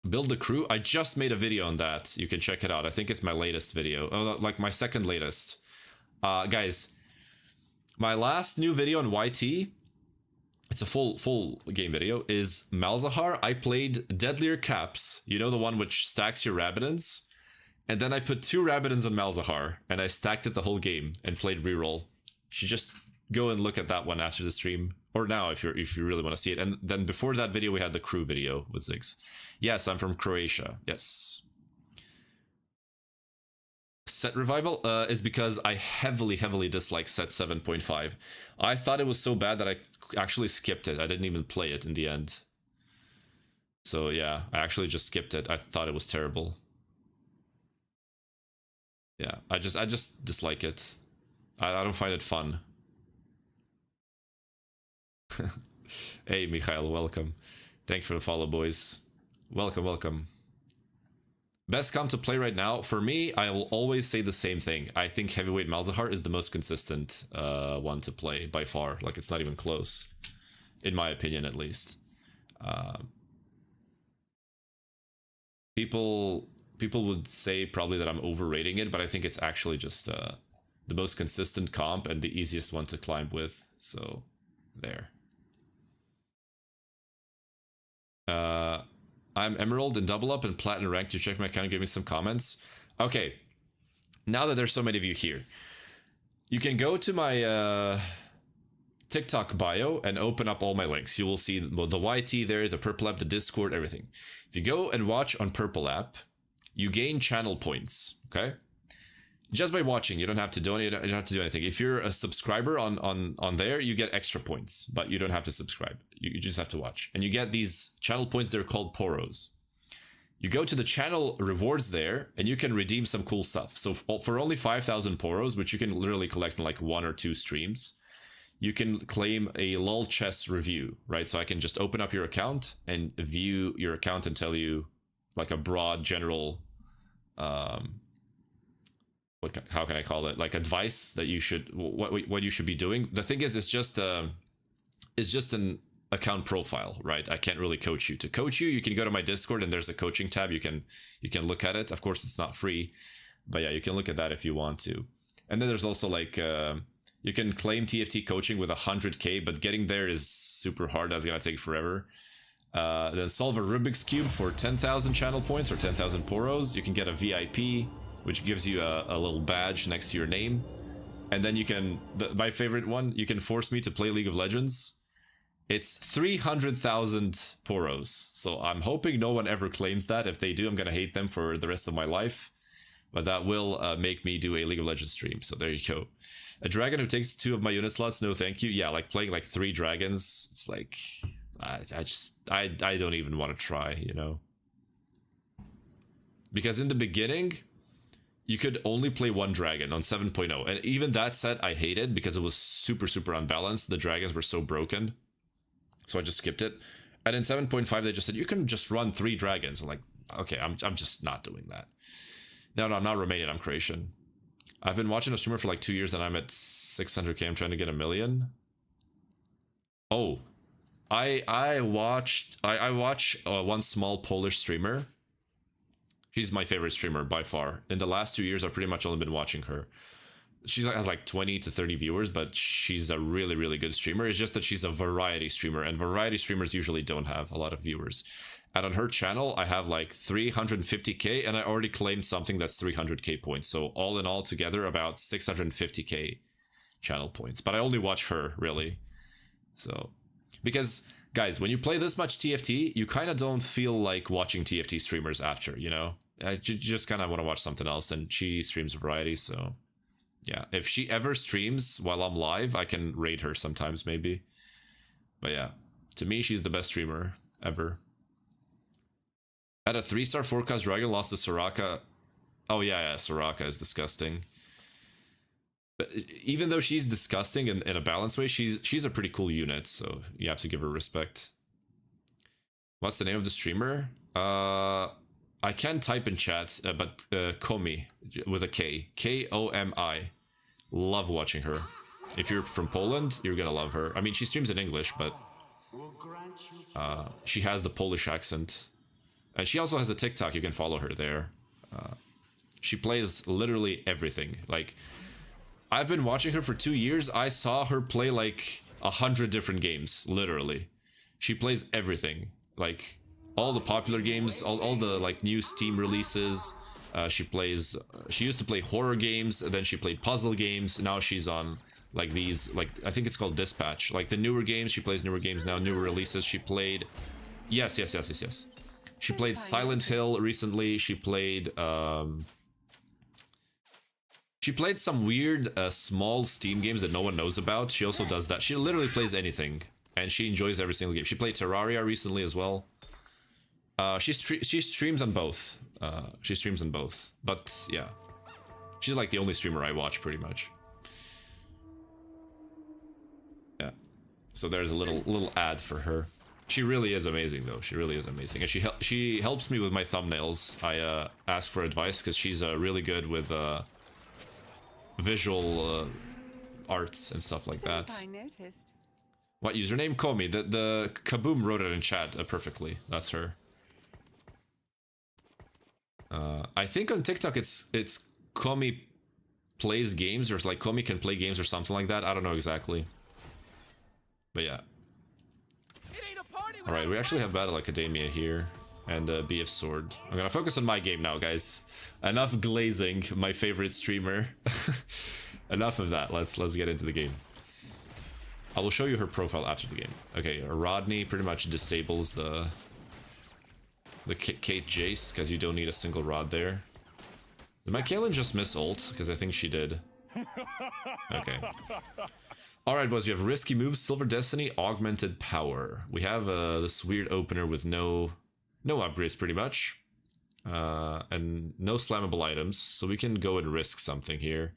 Build the crew? I just made a video on that. You can check it out. I think it's my latest video. Oh, like my second latest. Guys, my last new video on YT it's a full game video, is Malzahar. I played Deadlier Caps, you know, the one which stacks your Rabadons, and then I put 2 Rabadons on Malzahar, and I stacked it the whole game and played reroll. You should just go and look at that one after the stream, or now if you really want to see it. And then before that video, we had the crew video with Ziggs. Yes, I'm from Croatia. Yes. Set revival is because I heavily dislike set 7.5. I thought it was so bad that I actually skipped it. I didn't even play it in the end. So yeah, I actually just skipped it. I thought it was terrible. Yeah, I just dislike it. I don't find it fun. Hey Mikhail, welcome. Thank you for the follow, boys. Welcome. Best comp to play right now? For me, I will always say the same thing. I think Heavyweight Malzahar is the most consistent one to play by far. Like, it's not even close. In my opinion, at least. People would say probably that I'm overrating it, but I think it's actually just the most consistent comp and the easiest one to climb with. So, there. I'm Emerald and Double Up and Platinum Ranked. You check my account and give me some comments. Okay, now that there's so many of you here, you can go to my TikTok bio and open up all my links. You will see the YT there, the Purple App, the Discord, everything. If you go and watch on Purple App, you gain channel points, okay? Just by watching, you don't have to do you don't have to do anything. If you're a subscriber on there, you get extra points, but you don't have to subscribe. You just have to watch. And you get these channel points, they're called Poros. You go to the channel rewards there, and you can redeem some cool stuff. So for only 5,000 Poros, which you can literally collect in like 1 or 2 streams, you can claim a LOL chess review, right? So I can just open up your account and view your account and tell you like a broad general how can I call it, like advice that you should what you should be doing. The thing is, it's just an account profile, right? I can't really coach you. To coach you, you can go to my Discord and there's a coaching tab. You can look at it. Of course, it's not free, but yeah, you can look at that if you want to. And then there's also like you can claim TFT coaching with 100k, but getting there is super hard. That's gonna take forever. Then solve a Rubik's Cube for 10,000 channel points or 10,000 Poros. You can get a VIP, which gives you a little badge next to your name. And then you can, my favorite one, you can force me to play League of Legends. It's 300,000 Poros. So I'm hoping no one ever claims that. If they do, I'm going to hate them for the rest of my life. But that will make me do a League of Legends stream. So there you go. A dragon who takes 2 of my unit slots, no thank you. Yeah, like playing like 3 dragons. It's like, I don't even want to try, you know. Because in the beginning, you could only play 1 dragon on 7.0. And even that set I hated because it was super unbalanced. The dragons were so broken. So I just skipped it. And in 7.5, they just said, you can just run 3 dragons. I'm like, okay, I'm just not doing that. No, I'm not Romanian, I'm Croatian. I've been watching a streamer for like 2 years and I'm at 600k. I'm trying to get 1 million. Oh, I watch one small Polish streamer. She's my favorite streamer by far. In the last 2 years, I've pretty much only been watching her. She has like 20 to 30 viewers, but she's a really good streamer. It's just that she's a variety streamer, and variety streamers usually don't have a lot of viewers. And on her channel, I have like 350k, and I already claimed something that's 300k points. So all in all together, about 650k channel points. But I only watch her, really. So, because guys, when you play this much TFT, you kind of don't feel like watching TFT streamers after, you know? You just kind of want to watch something else, and she streams variety, so yeah. If she ever streams while I'm live, I can raid her sometimes, maybe. But yeah, to me, she's the best streamer ever. At a 3-star forecast, Dragon lost to Soraka. Oh yeah, Soraka is disgusting. But even though she's disgusting in a balanced way, she's a pretty cool unit, so you have to give her respect. What's the name of the streamer? I can type in chat, but Komi with a K. Komi. Love watching her. If you're from Poland, you're gonna love her. I mean, she streams in English, but she has the Polish accent. And she also has a TikTok, you can follow her there. She plays literally everything. Like, I've been watching her for 2 years. I saw her play like 100 different games, literally. She plays everything, like all the popular games, all the like new Steam releases. She plays. She used to play horror games, then she played puzzle games. Now she's on like these, like I think it's called Dispatch, like the newer games. She plays newer games now, newer releases. She played, yes. She played Silent Hill recently. She played some weird small Steam games that no one knows about. She also does that. She literally plays anything, and she enjoys every single game. She played Terraria recently as well. She streams on both. She streams on both. But yeah, she's like the only streamer I watch pretty much. Yeah. So there's a little ad for her. She really is amazing though. She really is amazing, and she helps me with my thumbnails. I ask for advice because she's really good with visual arts and stuff like that. I noticed. What username? Komi. The Kaboom wrote it in chat perfectly. That's her. I think on TikTok it's Komi plays games, or it's like Komi can play games or something like that. I don't know exactly. But yeah. Alright, we actually have Battle Academia here and BF Sword. I'm gonna focus on my game now, guys. Enough glazing, my favorite streamer. Enough of that. Let's get into the game. I will show you her profile after the game. Okay, Rodney pretty much disables the Kate Jace because you don't need a single rod there. Did my Kaylin just miss ult? Because I think she did. Okay. Alright, boys, we have Risky Moves, Silver Destiny, Augmented Power. We have this weird opener with no upgrades, pretty much. And no slammable items, so we can go and risk something here.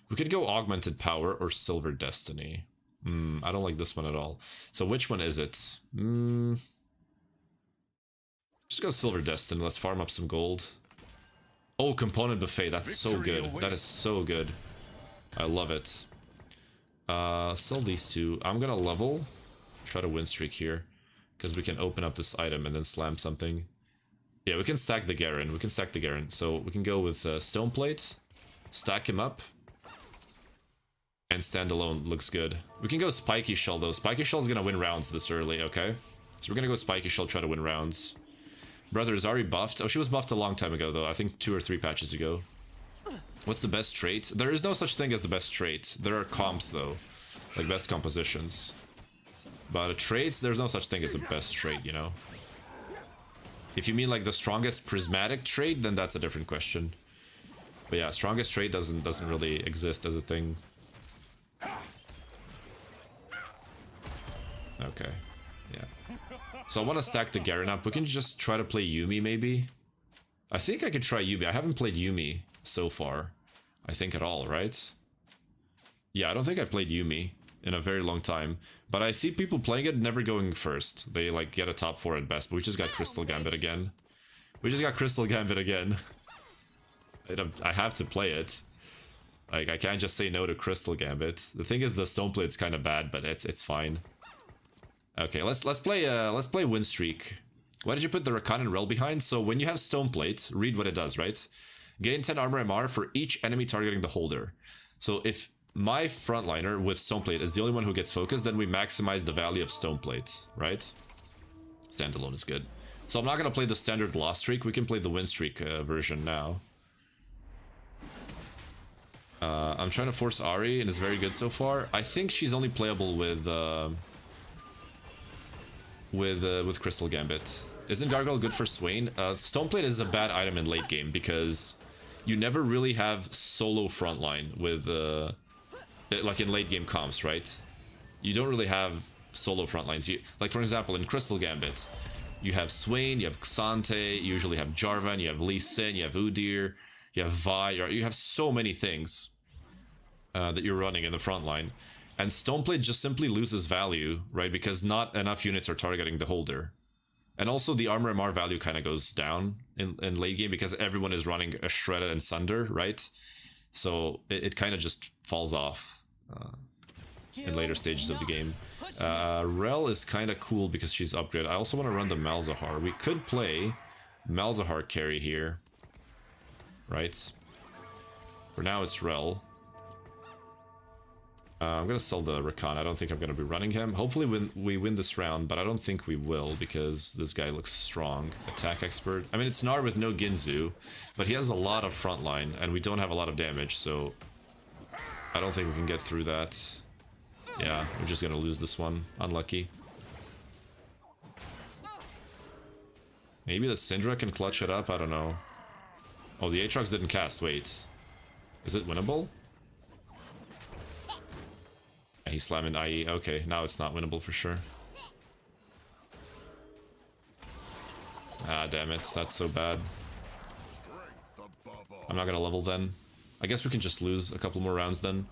We could go Augmented Power or Silver Destiny. I don't like this one at all. So which one is it? Just go Silver Destiny, let's farm up some gold. Oh, Component Buffet, that's so good. That is so good. I love it. Sell these two. I'm gonna level. Try to win streak here. Because we can open up this item and then slam something. Yeah, we can stack the Garen. We can stack the Garen. So we can go with Stone Plate. Stack him up. And standalone looks good. We can go Spiky Shell though. Spiky Shell's gonna win rounds this early, okay? So we're gonna go Spiky Shell, try to win rounds. Brother, is Ari buffed? Oh, she was buffed a long time ago though. I think 2 or 3 patches ago. What's the best trait? There is no such thing as the best trait. There are comps though. Like best compositions. But traits, there's no such thing as a best trait, you know? If you mean like the strongest prismatic trait, then that's a different question. But yeah, strongest trait doesn't really exist as a thing. Okay, yeah. So I want to stack the Garen up. We can just try to play Yuumi maybe. I think I could try Yuumi. I haven't played Yuumi so far. I think at all, right? Yeah, I don't think I played Yuumi in a very long time. But I see people playing it never going first. They like get a top 4 at best. But we just got Crystal Gambit again. We just got Crystal Gambit again. I have to play it. Like I can't just say no to Crystal Gambit. The thing is the Stoneplate's kind of bad, but it's fine. Okay, let's play Win Streak. Why did you put the Rakan and Rel behind? So when you have Stoneplate, read what it does, right? Gain 10 armor MR for each enemy targeting the holder. So if my frontliner with Stoneplate is the only one who gets focused, then we maximize the value of Stoneplate, right? Standalone is good. So I'm not going to play the standard loss streak. We can play the win streak version now. I'm trying to force Ahri, and it's very good so far. I think she's only playable with Crystal Gambit. Isn't Gargoyle good for Swain? Stoneplate is a bad item in late game because you never really have solo frontline with like in late game comps, right? You don't really have solo frontlines. Like for example, in Crystal Gambit, you have Swain, you have Xante, you usually have Jarvan, you have Lee Sin, you have Udyr, you have Vi, you have so many things that you're running in the front line. And Stoneplate just simply loses value, right? Because not enough units are targeting the holder. And also the armor MR value kind of goes down in late game because everyone is running a Shredder and Sunder, right? So it kind of just falls off in later stages of the game. Rel is kind of cool because she's upgraded. I also want to run the Malzahar. We could play Malzahar carry here, right? For now it's Rel. I'm gonna sell the Rakan. I don't think I'm gonna be running him. Hopefully we win this round, but I don't think we will because this guy looks strong. Attack expert. I mean, it's Gnar with no Ginzu, but he has a lot of frontline, and we don't have a lot of damage, so I don't think we can get through that. Yeah, we're just gonna lose this one. Unlucky. Maybe the Syndra can clutch it up. I don't know. Oh, the Aatrox didn't cast. Wait. Is it winnable? He's slamming IE. Okay, now it's not winnable for sure. Ah, damn it. That's so bad. I'm not gonna level then. I guess we can just lose a couple more rounds then.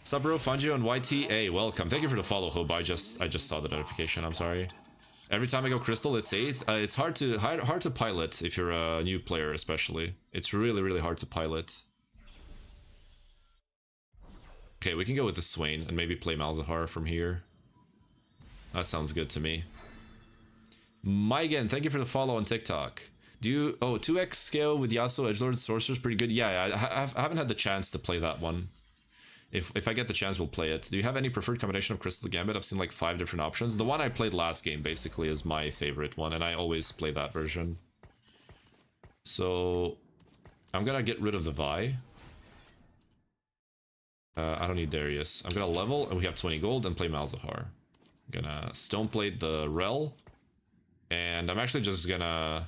Sup bro, Fangio and YT. Hey, welcome. Thank you for the follow, Hope. I just saw the notification. I'm sorry. Every time I go Crystal, it's 8th. It's hard to pilot if you're a new player, especially. It's really hard to pilot. Okay, we can go with the Swain and maybe play Malzahar from here. That sounds good to me. Mygen, thank you for the follow on TikTok. Do you... Oh, 2x scale with Yasuo, Edgelord, Sorcerer's pretty good. Yeah, I haven't had the chance to play that one. If I get the chance, we'll play it. Do you have any preferred combination of Crystal Gambit? I've seen like 5 different options. The one I played last game, basically, is my favorite one, and I always play that version. So... I'm gonna get rid of the Vi. I don't need Darius. I'm gonna level, and we have 20 gold, and play Malzahar. I'm gonna Stoneplate the Rel. And I'm actually just gonna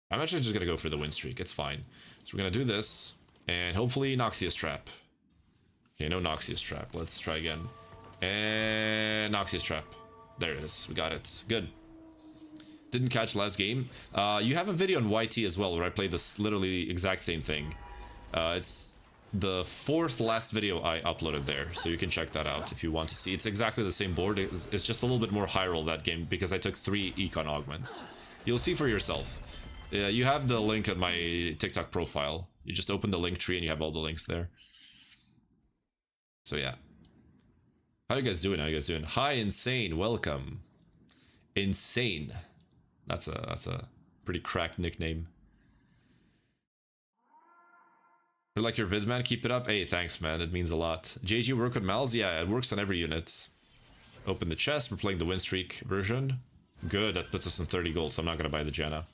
go for the win streak. It's fine. So we're gonna do this, and hopefully Noxious Trap. Okay, no Noxious Trap. Let's try again. And Noxious Trap. There it is. We got it. Good. Didn't catch last game. You have a video on YT as well where I played this literally exact same thing. It's the 4th last video I uploaded there, so you can check that out if you want to see. It's exactly the same board. It's just a little bit more high roll that game because I took 3 econ augments. You'll see for yourself. You have the link at my TikTok profile. You just open the link tree and you have all the links there. So yeah. How you guys doing? How you guys doing? Hi, Insane. Welcome. Insane. That's a pretty cracked nickname. I like your vids, man. Keep it up. Hey, thanks, man. It means a lot. JG work on Malz? Yeah, it works on every unit. Open the chest. We're playing the win streak version. Good. That puts us in 30 gold, so I'm not going to buy the Janna.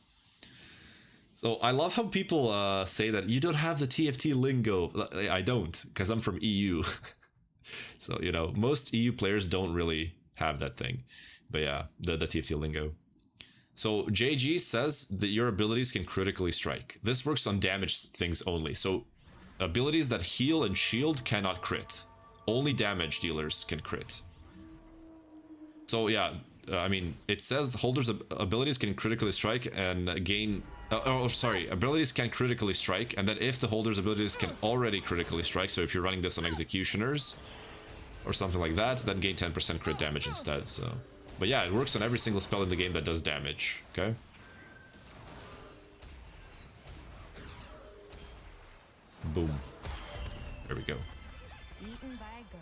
So I love how people say that you don't have the TFT lingo. I don't, because I'm from EU. So, you know, most EU players don't really have that thing. But yeah, the TFT lingo. So JG says that your abilities can critically strike. This works on damaged things only. So abilities that heal and shield cannot crit. Only damage dealers can crit. So yeah, I mean, it says holders' abilities can critically strike and gain... abilities can critically strike, and then if the holder's abilities can already critically strike, so if you're running this on executioners or something like that, then gain 10% crit damage instead, so... But yeah, it works on every single spell in the game that does damage, okay? Boom. There we go. Eaten by a girl.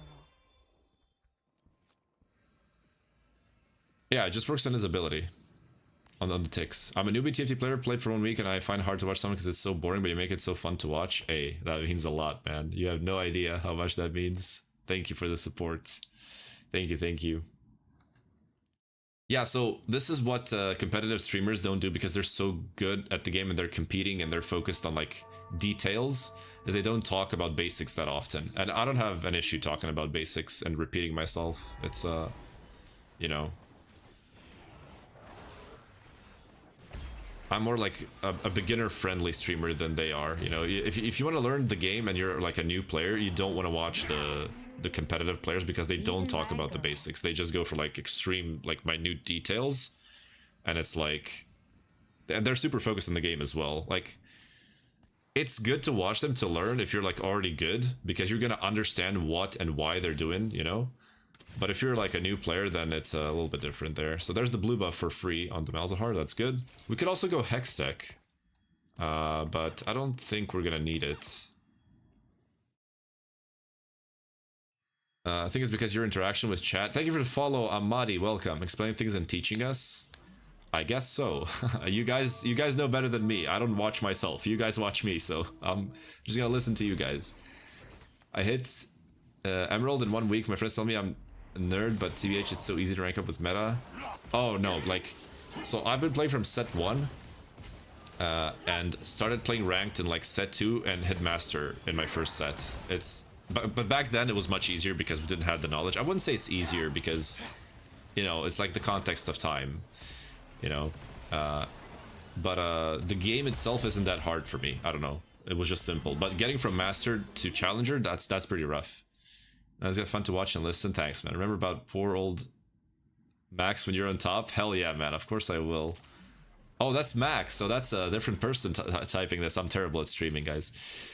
Yeah, it just works on his ability. On the ticks. I'm a newbie TFT player, played for 1 week, and I find it hard to watch something because it's so boring, but you make it so fun to watch. Hey, that means a lot, man. You have no idea how much that means. Thank you for the support. Thank you, thank you. Yeah, so this is what competitive streamers don't do because they're so good at the game and they're competing and they're focused on like details that they don't talk about basics that often. And I don't have an issue talking about basics and repeating myself. It's you know, I'm more like a beginner-friendly streamer than they are. You know, if you want to learn the game and you're like a new player, you don't want to watch the competitive players because they don't talk about the basics. They just go for like extreme, like minute details, and it's like, and they're super focused on the game as well. Like, it's good to watch them to learn if you're like already good because you're gonna understand what and why they're doing, you know. But if you're like a new player, then it's a little bit different there. So there's the blue buff for free on the Malzahar. That's good. We could also go Hex Tech, but I don't think we're gonna need it. I think it's because your interaction with chat. Thank you for the follow, Amadi. Welcome. Explaining things and teaching us. I guess so. You guys know better than me. I don't watch myself. You guys watch me, so I'm just gonna listen to you guys. I hit Emerald in 1 week. My friends tell me I'm a nerd, but TBH, it's so easy to rank up with meta. Oh no, like, so I've been playing from set 1 and started playing ranked in like set 2 and hit master in my first set. But back then it was much easier because we didn't have the knowledge. I wouldn't say it's easier because, you know, it's like the context of time, you know. But the game itself isn't that hard for me. I don't know. It was just simple. But getting from master to challenger, that's pretty rough. That was fun to watch and listen. Thanks, man. Remember about poor old Max when you're on top? Hell yeah, man. Of course I will. Oh, that's Max. So that's a different person typing this. I'm terrible at streaming, guys.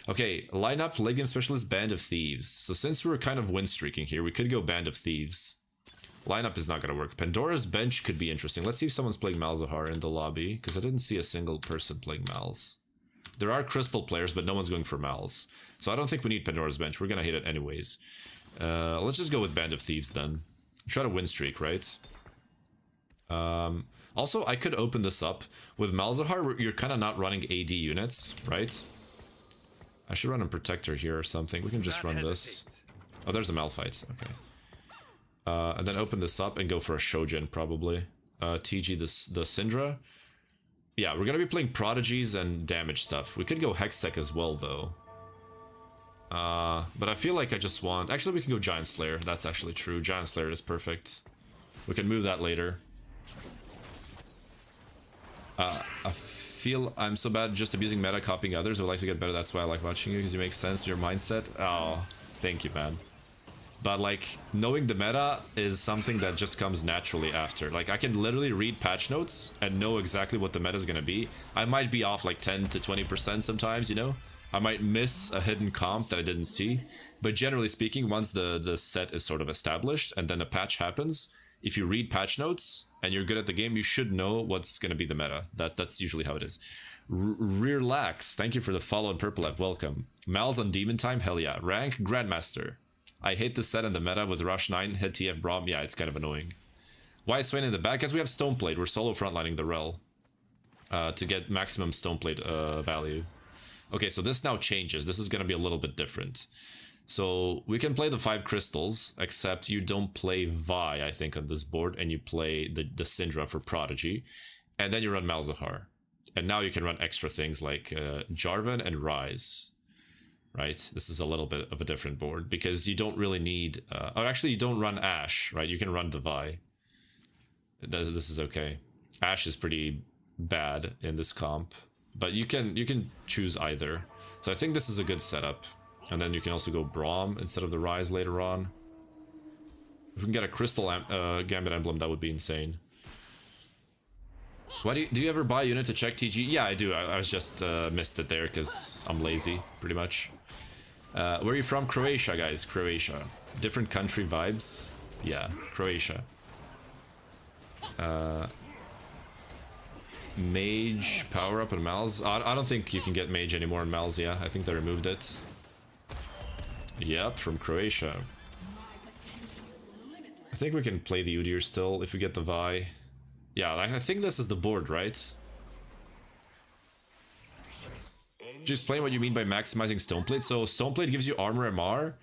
Okay, lineup, late game specialist, Band of Thieves. So since we're kind of win streaking here, we could go Band of Thieves. Lineup is not going to work. Pandora's Bench could be interesting. Let's see if someone's playing Malzahar in the lobby, because I didn't see a single person playing Malz. There are Crystal players, but no one's going for Malz. So I don't think we need Pandora's Bench. We're going to hit it anyways. Let's just go with Band of Thieves then. Try to win streak, right? Also, I could open this up. With Malzahar, you're kind of not running AD units, right? I should run a Protector here or something. We can just run this. Oh, there's a Malphite. Okay. And then open this up and go for a Shojin, probably. TG the Syndra. Yeah, we're gonna be playing Prodigies and damage stuff. We could go Hextech as well, though. But I feel like I just want... Actually, we can go Giant Slayer. That's actually true. Giant Slayer is perfect. We can move that later. I feel I'm so bad just abusing meta, copying others. I would like to get better. That's why I like watching you, because you make sense. Your mindset. Oh, thank you, man. But like, knowing the meta is something that just comes naturally after. Like, I can literally read patch notes and know exactly what the meta is going to be. I might be off like 10 to 20% sometimes, you know? I might miss a hidden comp that I didn't see. But generally speaking, once the set is sort of established and then a patch happens, if you read patch notes and you're good at the game, you should know what's going to be the meta. That's usually how it is. Relax. Thank you for the follow on Purple App. Welcome. Mal's on Demon Time. Hell yeah. Rank Grandmaster. I hate the set and the meta with Rush 9, hit TF Braum. Yeah, it's kind of annoying. Why is Swain in the back? Because we have Stoneplate. We're solo frontlining the Rel to get maximum Stoneplate value. Okay, so this now changes. This is going to be a little bit different. So we can play the 5 crystals, except you don't play Vi, I think, on this board, and you play the Syndra for Prodigy, and then you run Malzahar. And now you can run extra things like Jarvan and Rise. Right, this is a little bit of a different board because you don't really need or actually you don't run Ashe, right? You can run the Vi. This is okay. Ashe is pretty bad in this comp, but you can choose either. So I think this is a good setup. And then you can also go Braum instead of the Rise later on. If we can get a Crystal Gambit Emblem, that would be insane. Why do you ever buy a unit to check TG? Yeah, I do. I was just missed it there because I'm lazy, pretty much. Where are you from? Croatia, guys. Croatia. Different country vibes. Yeah, Croatia. Mage power up in Malz. I don't think you can get Mage anymore in Malz. Yeah, I think they removed it. Yep, from Croatia. I think we can play the Udyr still if we get the Vi. Yeah, I think this is the board, right? Just explain what you mean by maximizing Stoneplate. So Stoneplate gives you armor MR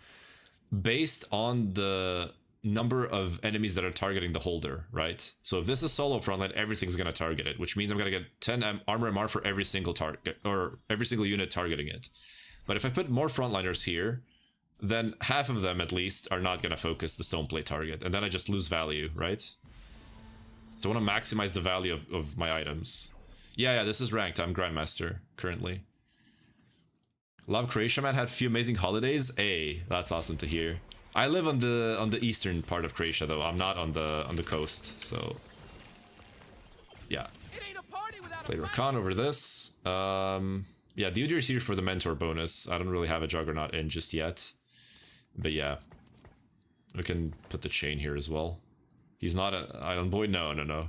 based on the number of enemies that are targeting the holder, right? So if this is solo frontline, everything's gonna target it, which means I'm gonna get 10 armor MR for every single target or every single unit targeting it. But if I put more frontliners here, then half of them at least are not gonna focus the Stoneplate target, and then I just lose value, right? So I want to maximize the value of my items. Yeah, this is ranked. I'm Grandmaster currently. Love Croatia, man. Had a few amazing holidays. Hey, that's awesome to hear. I live on the eastern part of Croatia though. I'm not on the coast, so yeah. Play Rakan over this. Yeah, the Udyr is here for the mentor bonus. I don't really have a Juggernaut in just yet, but yeah, we can put the chain here as well. He's not an island boy? No.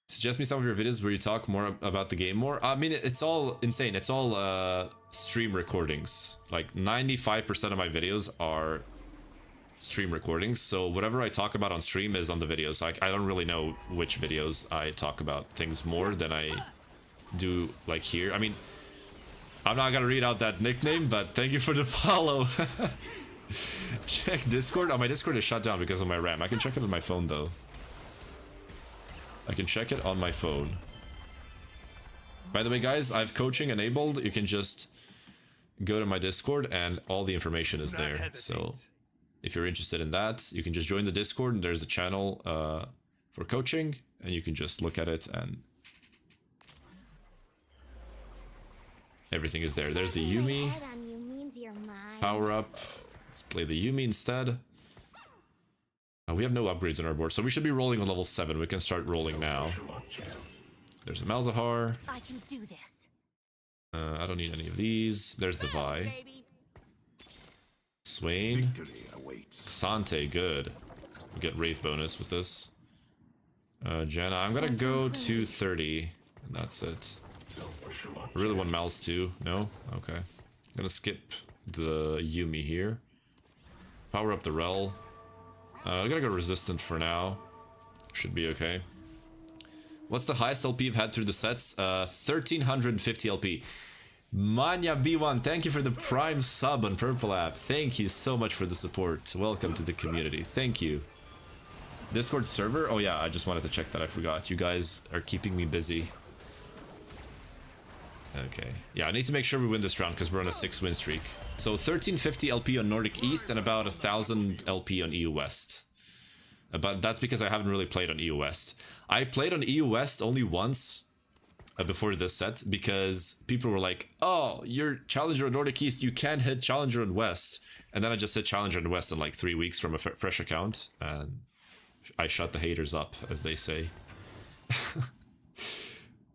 Suggest me some of your videos where you talk more about the game more. I mean, it's all insane. It's all stream recordings. Like 95% of my videos are stream recordings. So whatever I talk about on stream is on the videos. I don't really know which videos I talk about things more than I do like here. I mean, I'm not gonna read out that nickname, but thank you for the follow. Check Discord. Oh, my Discord is shut down because of my RAM. I can check it on my phone though. I can check it on my phone. By the way, guys, I have coaching enabled. You can just go to my Discord and all the information is there. So if you're interested in that, you can just join the Discord and there's a channel for coaching and you can just look at it and everything is there. There's the Yumi. Power up. Let's play the Yumi instead. We have no upgrades on our board, so we should be rolling on level 7. We can start rolling now. There's a Malzahar. I can do this. I don't need any of these. There's the Vi. Swain. Sante, good. We get Wraith bonus with this. Janna, I'm gonna go to 30. And that's it. I really want Malz too. No? Okay. I'm gonna skip the Yumi here. Power up the Rel. I'm gonna go resistant for now. Should be okay. What's the highest LP you've had through the sets? 1350 LP. Manya B1, thank you for the prime sub on Purple app. Thank you so much for the support. Welcome to the community. Thank you. Discord server? Oh yeah, I just wanted to check that. I forgot. You guys are keeping me busy. Okay. Yeah, I need to make sure we win this round because we're on a 6-win streak. So 1350 LP on Nordic East and about 1000 LP on EU West. But that's because I haven't really played on EU West. I played on EU West only once before this set because people were like, oh, you're Challenger on Nordic East, you can't hit Challenger on West. And then I just hit Challenger on West in like 3 weeks from a fresh account. And I shut the haters up, as they say.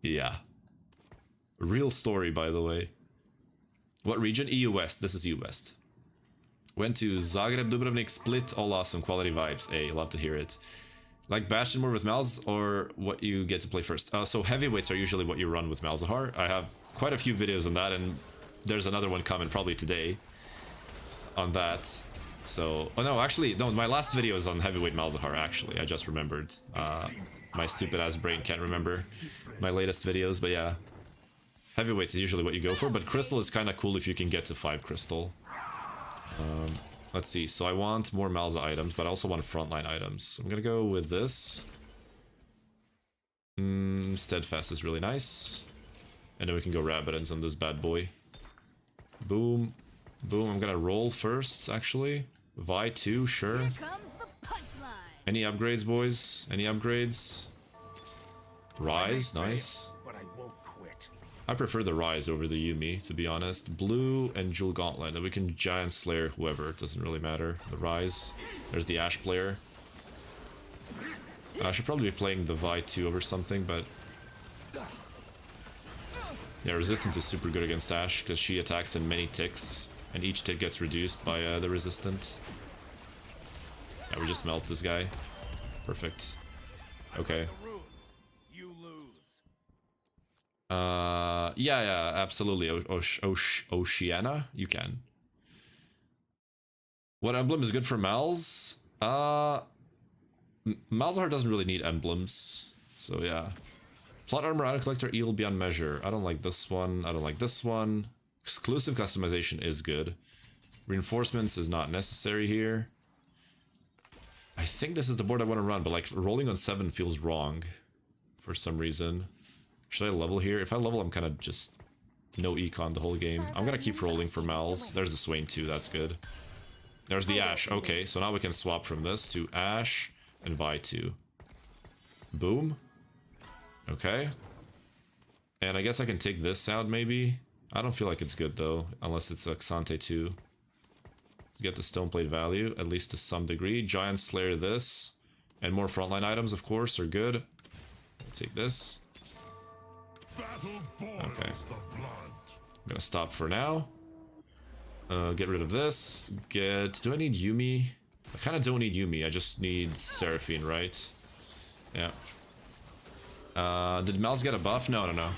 Yeah. Real story, by the way. What region? EU West. This is EU West. Went to Zagreb, Dubrovnik, Split. All awesome. Quality vibes. Hey, love to hear it. Like Bastion more with Malz or what you get to play first? So heavyweights are usually what you run with Malzahar. I have quite a few videos on that, and there's another one coming probably today on that. So, oh no, actually, no, my last video is on heavyweight Malzahar, actually. I just remembered. My stupid ass brain can't remember my latest videos, but yeah. Heavyweights is usually what you go for, but Crystal is kind of cool if you can get to 5 Crystal. Let's see, so I want more Malza items, but I also want frontline items. So I'm gonna go with this. Steadfast is really nice. And then we can go Rabidons on this bad boy. Boom. Boom, I'm gonna roll first, actually. Vi 2, sure. Any upgrades, boys? Any upgrades? Rise, nice. I prefer the Rise over the Yumi, to be honest. Blue and Jewel Gauntlet. And we can Giant Slayer whoever, it doesn't really matter. The Rise. There's the Ashe player. I should probably be playing the Vi 2 over something, but... yeah, Resistant is super good against Ashe, because she attacks in many ticks. And each tick gets reduced by the Resistant. Yeah, we just melt this guy. Perfect. Okay. Yeah, absolutely. Oceana? You can. What emblem is good for Malz? Malzahar doesn't really need emblems. So yeah. Plot armor, item collector, eel beyond measure. I don't like this one. I don't like this one. Exclusive customization is good. Reinforcements is not necessary here. I think this is the board I want to run, but like rolling on 7 feels wrong for some reason. Should I level here? If I level, I'm kind of just no econ the whole game. I'm gonna keep rolling for Malz. There's the Swain too, that's good. There's the Ashe. Okay, so now we can swap from this to Ashe and Vi 2. Boom. Okay. And I guess I can take this out maybe. I don't feel like it's good though, unless it's a Xante 2. Get the Stoneplate value, at least to some degree. Giant Slayer this. And more frontline items, of course, are good. Take this. Okay. I'm gonna stop for now. Get rid of this. Do I need Yumi? I kind of don't need Yumi. I just need Seraphine, right? Yeah. Did Malz get a buff? No.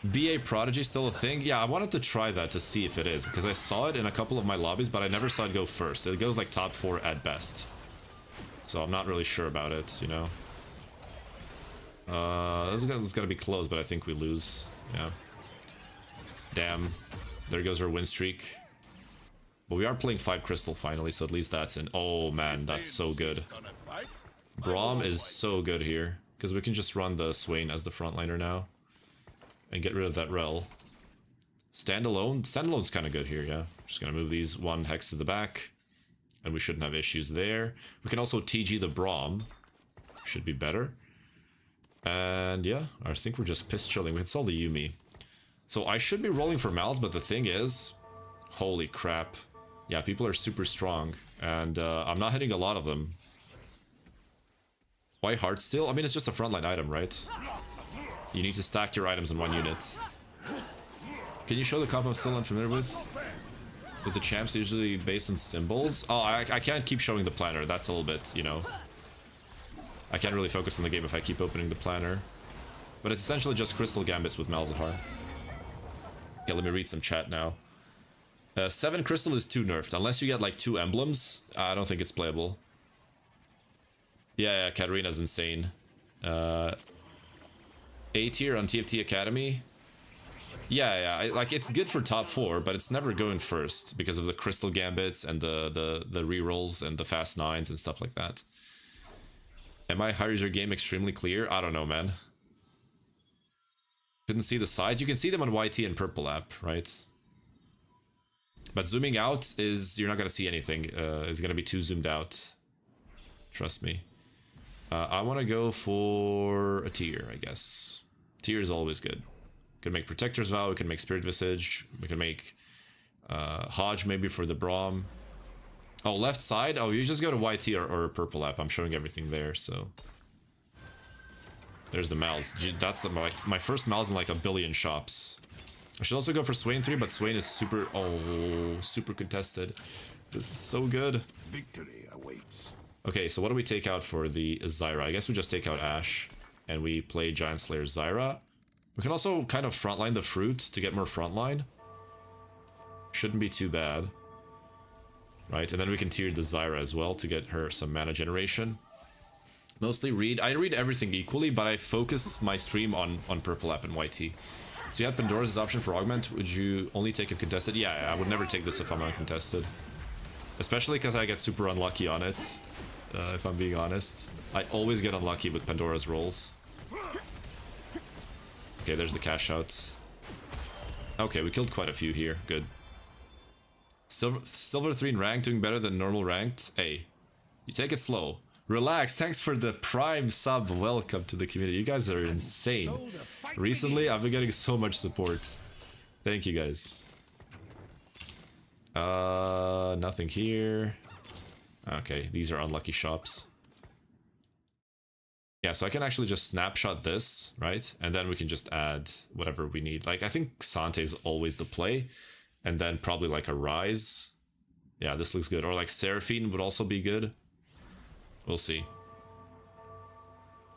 BA Prodigy still a thing? Yeah, I wanted to try that to see if it is, because I saw it in a couple of my lobbies, but I never saw it go first. It goes like top 4 at best. So I'm not really sure about it, you know? This is gonna be close, but I think we lose. Yeah. Damn. There goes our win streak. But we are playing 5 crystal finally, so at least that's in. Oh man, that's so good. Braum is so good here. Because we can just run the Swain as the frontliner now. And get rid of that rel. Standalone? Standalone's kind of good here, yeah. Just gonna move these 1 hex to the back. And we shouldn't have issues there. We can also TG the Braum. Should be better. And yeah, I think we're just piss chilling. We can sell the Yuumi. So I should be rolling for Mals, but the thing is... Holy crap. Yeah, people are super strong. And I'm not hitting a lot of them. Why Heartsteel? I mean, it's just a frontline item, right? You need to stack your items in 1 unit. Can you show the comp I'm still unfamiliar with? With the champs usually based on symbols? Oh, I can't keep showing the planner. That's a little bit, you know. I can't really focus on the game if I keep opening the planner. But it's essentially just Crystal Gambits with Malzahar. Okay, let me read some chat now. 7 Crystal is too nerfed. Unless you get like 2 emblems, I don't think it's playable. Yeah, Katarina's insane. A tier on TFT Academy. Yeah, like it's good for top 4, but it's never going first because of the Crystal Gambits and the rerolls and the fast 9s and stuff like that. Am I high user game extremely clear? I don't know, man. Couldn't see the sides. You can see them on YT and Purple app, right? But zooming out is you're not gonna see anything. It's gonna be too zoomed out. Trust me. I want to go for a tier, I guess. Tier is always good. We can make Protector's Vow, we can make Spirit Visage, we can make Hodge maybe for the Braum. Oh, left side? Oh, you just go to YT or Purple app. I'm showing everything there, so... There's the Mals. That's my first Mals in like a billion shops. I should also go for Swain 3, but Swain is super... Oh, super contested. This is so good. Victory awaits. Okay, so what do we take out for the Zyra? I guess we just take out Ashe, and we play Giant Slayer Zyra. We can also kind of frontline the Fruit to get more frontline. Shouldn't be too bad. Right, and then we can tier the Zyra as well to get her some mana generation. Mostly read. I read everything equally, but I focus my stream on Purple app and YT. So you had Pandora's option for Augment. Would you only take if contested? Yeah, I would never take this if I'm uncontested. Especially because I get super unlucky on it. If I'm being honest. I always get unlucky with Pandora's rolls. Okay, there's the cash out. Okay, we killed quite a few here. Good. Silver 3 in rank, doing better than normal ranked. Hey, you take it slow. Relax, thanks for the prime sub. Welcome to the community. You guys are insane. Recently, I've been getting so much support. Thank you guys. Nothing here. Okay, these are unlucky shops. Yeah, so I can actually just snapshot this, right? And then we can just add whatever we need. Like, I think Sante is always the play. And then probably like a Rise. Yeah, this looks good. Or like Seraphine would also be good. We'll see.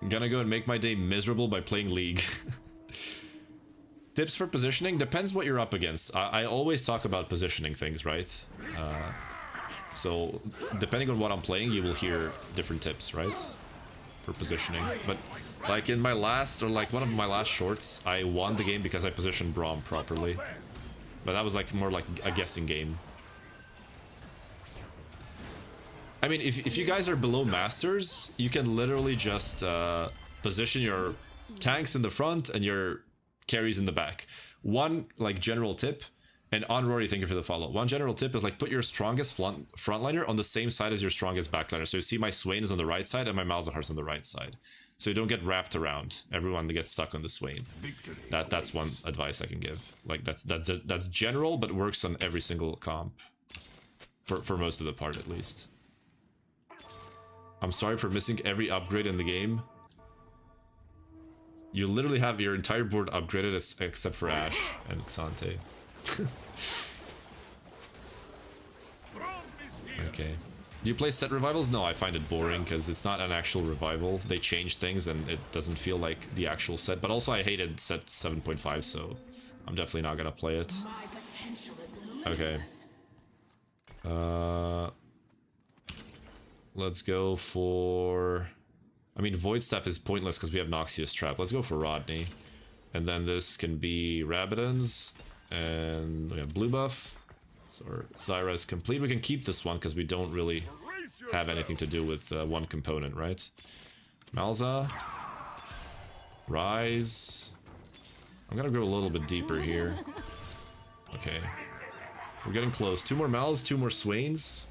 I'm gonna go and make my day miserable by playing League. Tips for positioning? Depends what you're up against. I always talk about positioning things, right? So, depending on what I'm playing, you will hear different tips, right? For positioning. But, like in my last, or like one of my last shorts, I won the game because I positioned Braum properly. But that was like more like a guessing game. I mean, if you guys are below Masters, you can literally just position your tanks in the front and your carries in the back. One, like, general tip, and on Rory, thank you for the follow. One general tip is, like, put your strongest frontliner on the same side as your strongest backliner. So you see my Swain is on the right side and my Malzahar's on the right side. So you don't get wrapped around. Everyone gets stuck on the Swain. That's one advice I can give. Like, that's general, but works on every single comp. For most of the part, at least. I'm sorry for missing every upgrade in the game. You literally have your entire board upgraded except for Ashe and Xante. Okay. Do you play set revivals? No, I find it boring because it's not an actual revival. They change things and it doesn't feel like the actual set. But also I hated set 7.5, so I'm definitely not gonna play it. Okay. Let's go for... I mean, Void Staff is pointless because we have Noxious Trap. Let's go for Rodney. And then this can be Rabadon's. And we have blue buff. So our Zyra is complete. We can keep this one because we don't really have anything to do with one component, right? Malza. Rise. I'm gonna go a little bit deeper here. Okay. We're getting close. 2 more Mals, 2 more Swains.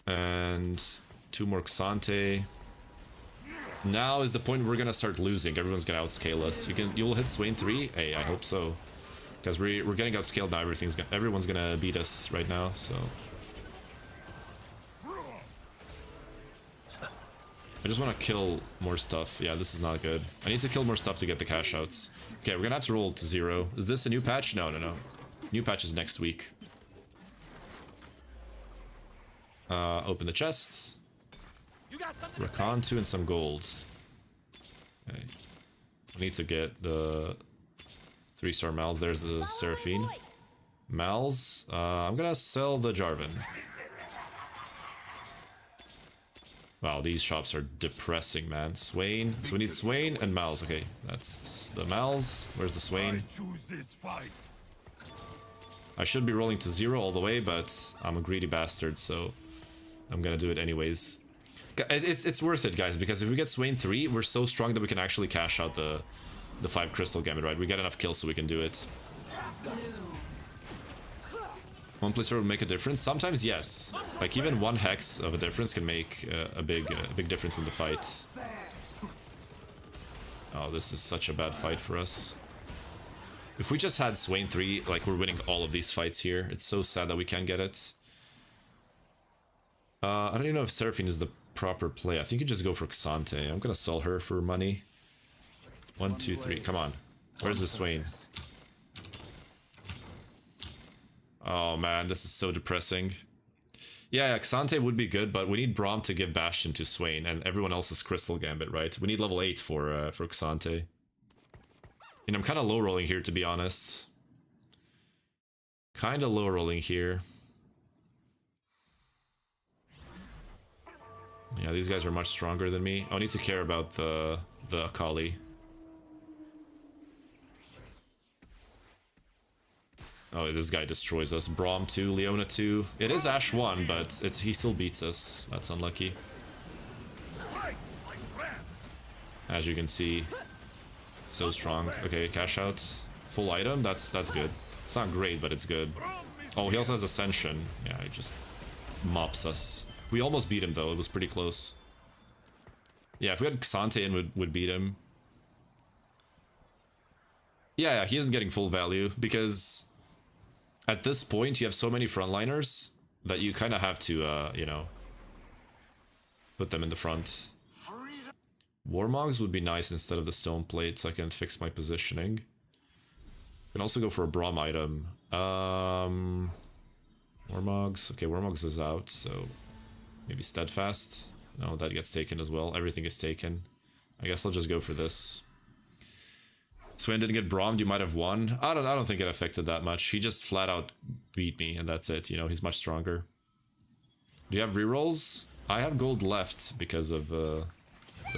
And 2 more Xante. Now is the point where we're gonna start losing. Everyone's gonna outscale us. You'll hit Swain 3? Hey, I hope so. Because we're getting outscaled now. Everyone's gonna beat us right now, so. I just want to kill more stuff. Yeah, this is not good. I need to kill more stuff to get the cash outs. Okay, we're gonna have to roll to 0. Is this a new patch? No. New patch is next week. Open the chests. Rakan 2 and some gold. Okay. I need to get the 3-star Mals. There's the Seraphine. Mals. I'm gonna sell the Jarvan. Wow, these shops are depressing, man. Swain. So we need Swain and Mals. Okay, that's the Mals. Where's the Swain? I should be rolling to 0 all the way, but I'm a greedy bastard, so I'm gonna do it anyways. It's worth it, guys, because if we get Swain 3, we're so strong that we can actually cash out the 5 crystal gambit, right? We get enough kills so we can do it. One placer will make a difference. Sometimes, yes. Like even 1 hex of a difference can make a big difference in the fight. Oh, this is such a bad fight for us. If we just had Swain 3, like we're winning all of these fights here. It's so sad that we can't get it. I don't even know if Seraphine is the proper play. I think you just go for Xante. I'm gonna sell her for money. 1, 2, 3. Come on. Where's the Swain? Oh man, this is so depressing. Yeah, Xante would be good, but we need Braum to give Bastion to Swain, and everyone else is Crystal Gambit, right? We need level 8 for Xante. And I'm kind of low rolling here, to be honest. Kind of low rolling here. Yeah, these guys are much stronger than me. I need to care about the Akali. Oh, this guy destroys us. Braum 2, Leona 2. It is Ashe 1, but he still beats us. That's unlucky. As you can see, so strong. Okay, cash out. Full item. That's good. It's not great, but it's good. Oh, he also has Ascension. Yeah, he just mops us. We almost beat him, though. It was pretty close. Yeah, if we had Xante in, would beat him. Yeah, he isn't getting full value, because at this point, you have so many frontliners that you kind of have to, you know, put them in the front. Warmogs would be nice instead of the stone plate, so I can fix my positioning. I can also go for a Braum item. Warmogs. Okay, Warmogs is out, so maybe Steadfast. No, that gets taken as well. Everything is taken. I guess I'll just go for this. Swain didn't get Brahmed, you might have won. I don't think it affected that much. He just flat out beat me, and that's it. You know, he's much stronger. Do you have rerolls? I have gold left because of the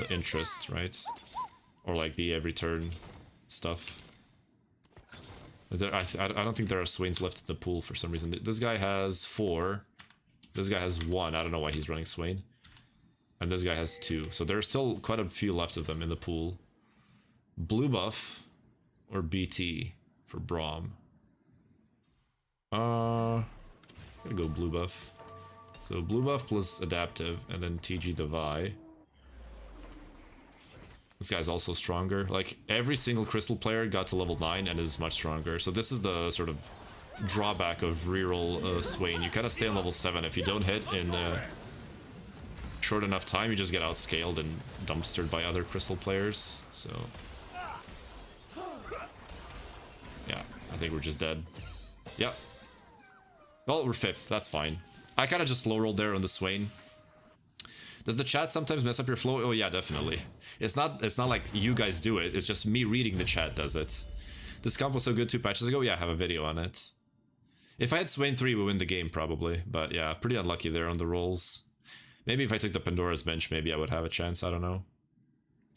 interest, right? Or like the every turn stuff. I don't think there are Swains left in the pool for some reason. This guy has 4. This guy has 1. I don't know why he's running Swain. And this guy has 2. So there's still quite a few left of them in the pool. Blue buff or BT for Braum. I'm gonna go blue buff. So blue buff plus adaptive and then TG Devi. This guy's also stronger. Like every single crystal player got to level 9 and is much stronger. So this is the sort of drawback of reroll Swain. You kind of stay on level 7. If you don't hit in short enough time, you just get outscaled and dumpstered by other crystal players. So yeah, I think we're just dead. Yep. Well, we're 5th. That's fine. I kind of just low rolled there on the Swain. Does the chat sometimes mess up your flow? Oh yeah, definitely. It's not like you guys do it. It's just me reading the chat does it. This comp was so good 2 patches ago. Yeah, I have a video on it. If I had Swain 3, we win the game probably. But yeah, pretty unlucky there on the rolls. Maybe if I took the Pandora's bench, maybe I would have a chance. I don't know.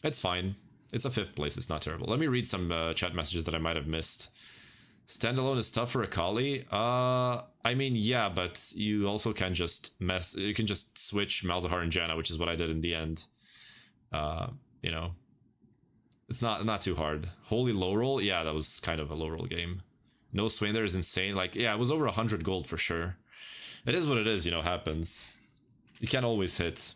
It's fine. It's a 5th place. It's not terrible. Let me read some chat messages that I might have missed. Standalone is tough for Akali. I mean, yeah, but you also can just you can just switch Malzahar and Janna, which is what I did in the end. You know, it's not too hard. Holy low roll, yeah, that was kind of a low roll game. No Swain there is insane. Like, yeah, it was over 100 gold for sure. It is what it is, you know, happens. You can't always hit.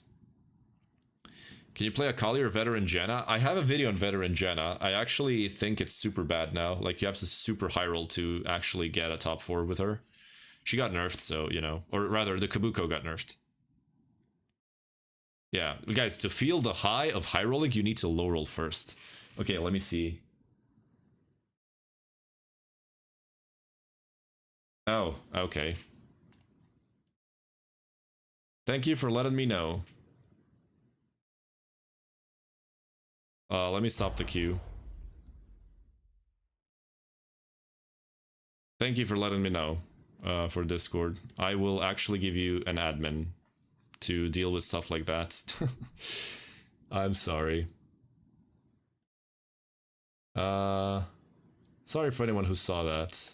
Can you play Akali or Veteran Janna? I have a video on Veteran Janna. I actually think it's super bad now. Like, you have to super high roll to actually get a top 4 with her. She got nerfed, so, you know. Or rather, the Kabuko got nerfed. Yeah, guys, to feel the high of high rolling, you need to low roll first. Okay, let me see. Oh, okay. Thank you for letting me know. Let me stop the queue. Thank you for letting me know for Discord. I will actually give you an admin to deal with stuff like that. I'm sorry. Sorry for anyone who saw that.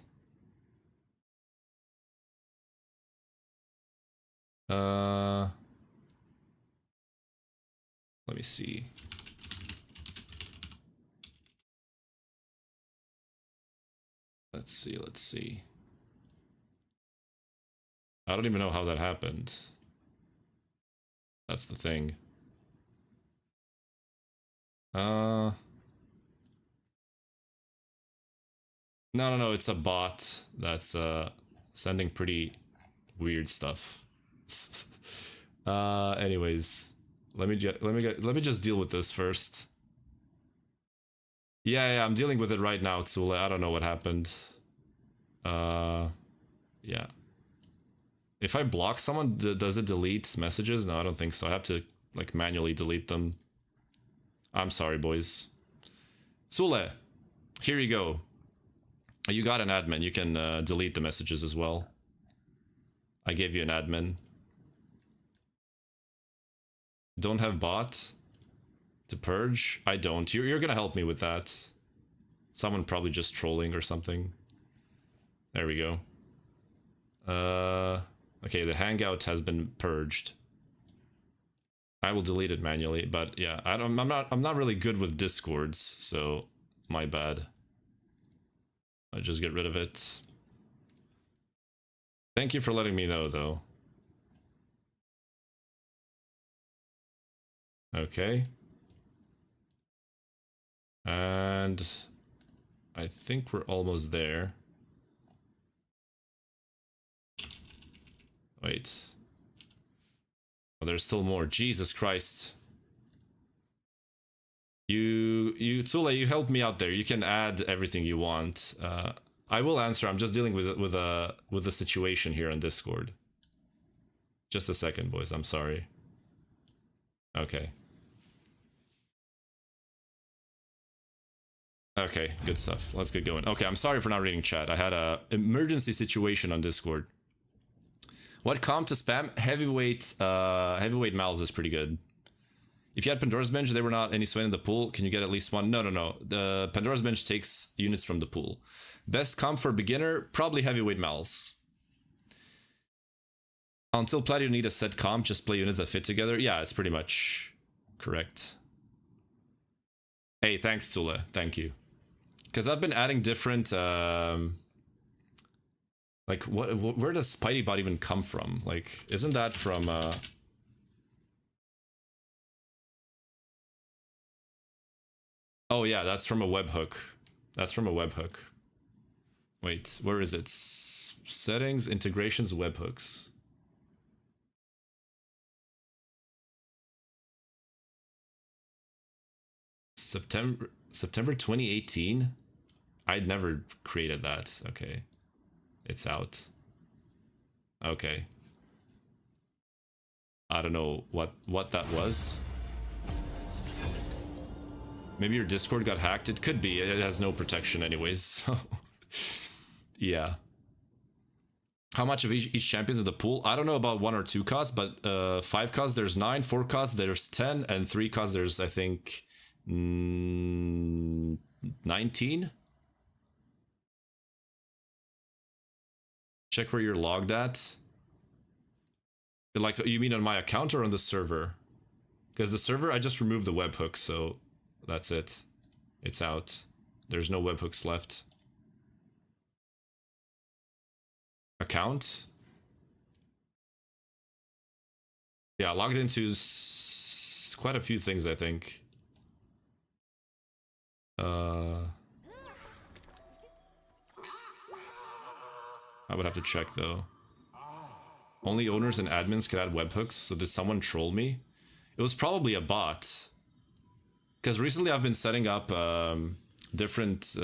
Let me see. Let's see. I don't even know how that happened. That's the thing. No, it's a bot that's sending pretty weird stuff. Anyways, let me just deal with this first. Yeah, I'm dealing with it right now, Tsule. I don't know what happened. Yeah. If I block someone, does it delete messages? No, I don't think so. I have to, like, manually delete them. I'm sorry, boys. Tsule, here you go. You got an admin. You can delete the messages as well. I gave you an admin. Don't have bot to purge? I don't. You're gonna help me with that. Someone probably just trolling or something. There we go. Okay, the hangout has been purged. I will delete it manually, but yeah, I'm not really good with Discords, so my bad. I'll just get rid of it. Thank you for letting me know, though. Okay. And I think we're almost there. Wait. Oh, there's still more. Jesus Christ. Tsule, you helped me out there. You can add everything you want. I will answer. I'm just dealing with the situation here on Discord. Just a second, boys. I'm sorry. Okay. Okay, good stuff. Let's get going. Okay, I'm sorry for not reading chat. I had a emergency situation on Discord. What comp to spam? Heavyweight Mal's is pretty good. If you had Pandora's Bench, there were not any Swain in the pool. Can you get at least one? No. The Pandora's Bench takes units from the pool. Best comp for beginner? Probably Heavyweight Mal's. Until Plat, you need a set comp. Just play units that fit together. Yeah, it's pretty much correct. Hey, thanks, Tsule. Thank you. Because I've been adding different... like, where does Spidey Bot even come from? Like, isn't that from... Oh yeah, that's from a webhook. That's from a webhook. Wait, where is it? Settings, integrations, webhooks. September 2018? I'd never created that. Okay. It's out. Okay. I don't know what that was. Maybe your Discord got hacked. It could be. It has no protection anyways, so... yeah. How much of each champion's in the pool? I don't know about 1 or 2 costs, but 5 costs there's 9, 4 costs there's 10, and 3 costs there's, I think, 19? Check where you're logged at. Like, you mean on my account or on the server? Because the server, I just removed the webhook, so that's it. It's out. There's no webhooks left. Account? Yeah, I logged into quite a few things, I think. I would have to check though. Only owners and admins could add webhooks, so did someone troll me? It was probably a bot. Because recently I've been setting up different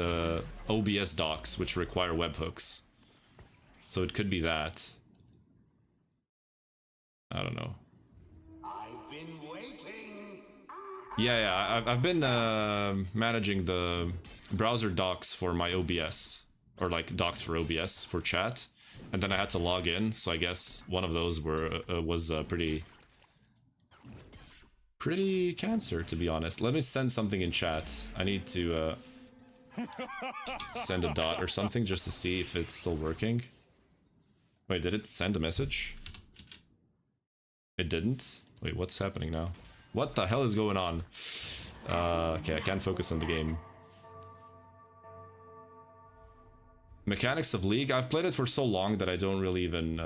OBS docs which require webhooks. So it could be that. I don't know. I've been waiting. Yeah, I've been managing the browser docs for my OBS. Or like docs for OBS for chat. And then I had to log in, so I guess one of those was pretty cancer, to be honest. Let me send something in chat. I need to send a dot or something just to see if it's still working. Wait, did it send a message? It didn't? Wait, what's happening now? What the hell is going on? Okay, I can't focus on the game. Mechanics of League. I've played it for so long that I don't really even...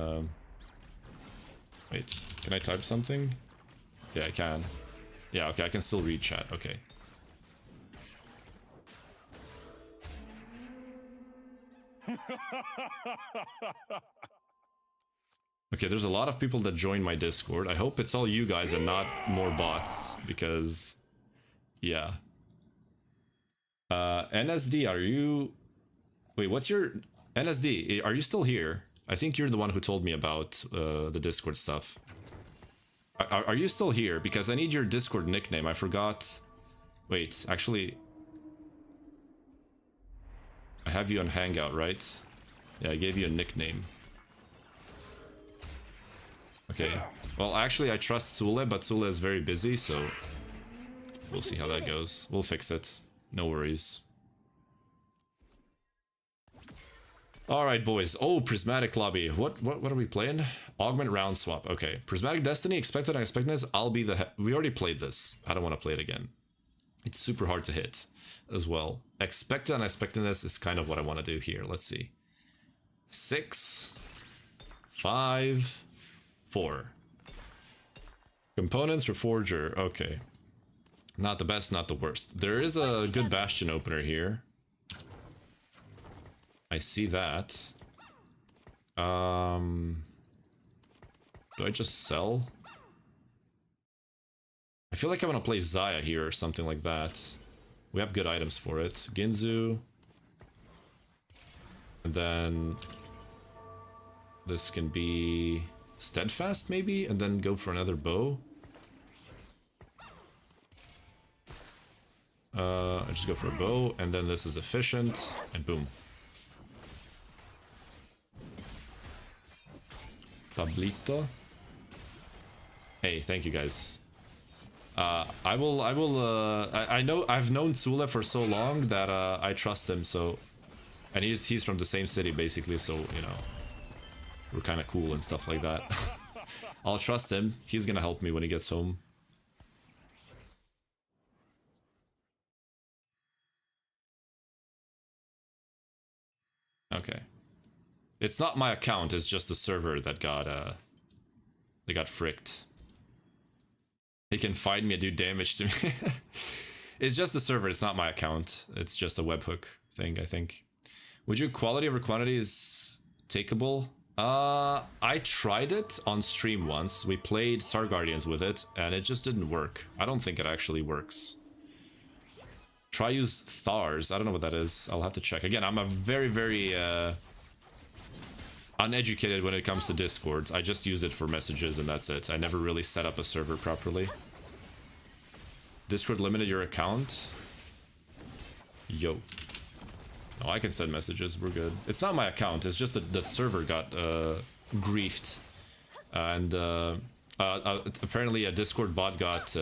Wait, can I type something? Okay, I can. Yeah, okay, I can still read chat. Okay. Okay, there's a lot of people that join my Discord. I hope it's all you guys and not more bots, because... Yeah. NSD, are you... Wait, what's your... NSD, are you still here? I think you're the one who told me about the Discord stuff. Are you still here? Because I need your Discord nickname. I forgot... Wait, actually... I have you on Hangout, right? Yeah, I gave you a nickname. Okay. Well, actually, I trust Tsule, but Tsule is very busy, so... We'll see how that goes. We'll fix it. No worries. Alright, boys. Oh, Prismatic Lobby. What are we playing? Augment Round Swap. Okay. Prismatic Destiny, Expected Unexpectedness. I'll be the... We already played this. I don't want to play it again. It's super hard to hit as well. Expected Unexpectedness is kind of what I want to do here. Let's see. 6, 5, 4. Components for Forger. Okay. Not the best, not the worst. There is a good Bastion opener here. I see that. Do I just sell? I feel like I want to play Zaya here or something like that. We have good items for it. Ginzu. And then... This can be... Steadfast, maybe? And then go for another bow. I just go for a bow, and then this is efficient, and boom. Pablito. Hey, thank you guys. I know I've known Tsule for so long that I trust him, so... And he's from the same city, basically, so, you know... We're kind of cool and stuff like that. I'll trust him. He's gonna help me when he gets home. Okay. It's not my account, it's just the server that got, they got fricked. He can find me and do damage to me. It's just the server, it's not my account. It's just a webhook thing, I think. Would you quality over quantity is takeable? I tried it on stream once. We played Star Guardians with it, and it just didn't work. I don't think it actually works. Try use Thars. I don't know what that is. I'll have to check. Again, I'm a very, very uneducated when it comes to Discords. I just use it for messages and that's it. I never really set up a server properly. Discord limited your account? Yo. Oh, I can send messages. We're good. It's not my account. It's just that the server got griefed. And apparently a Discord bot got...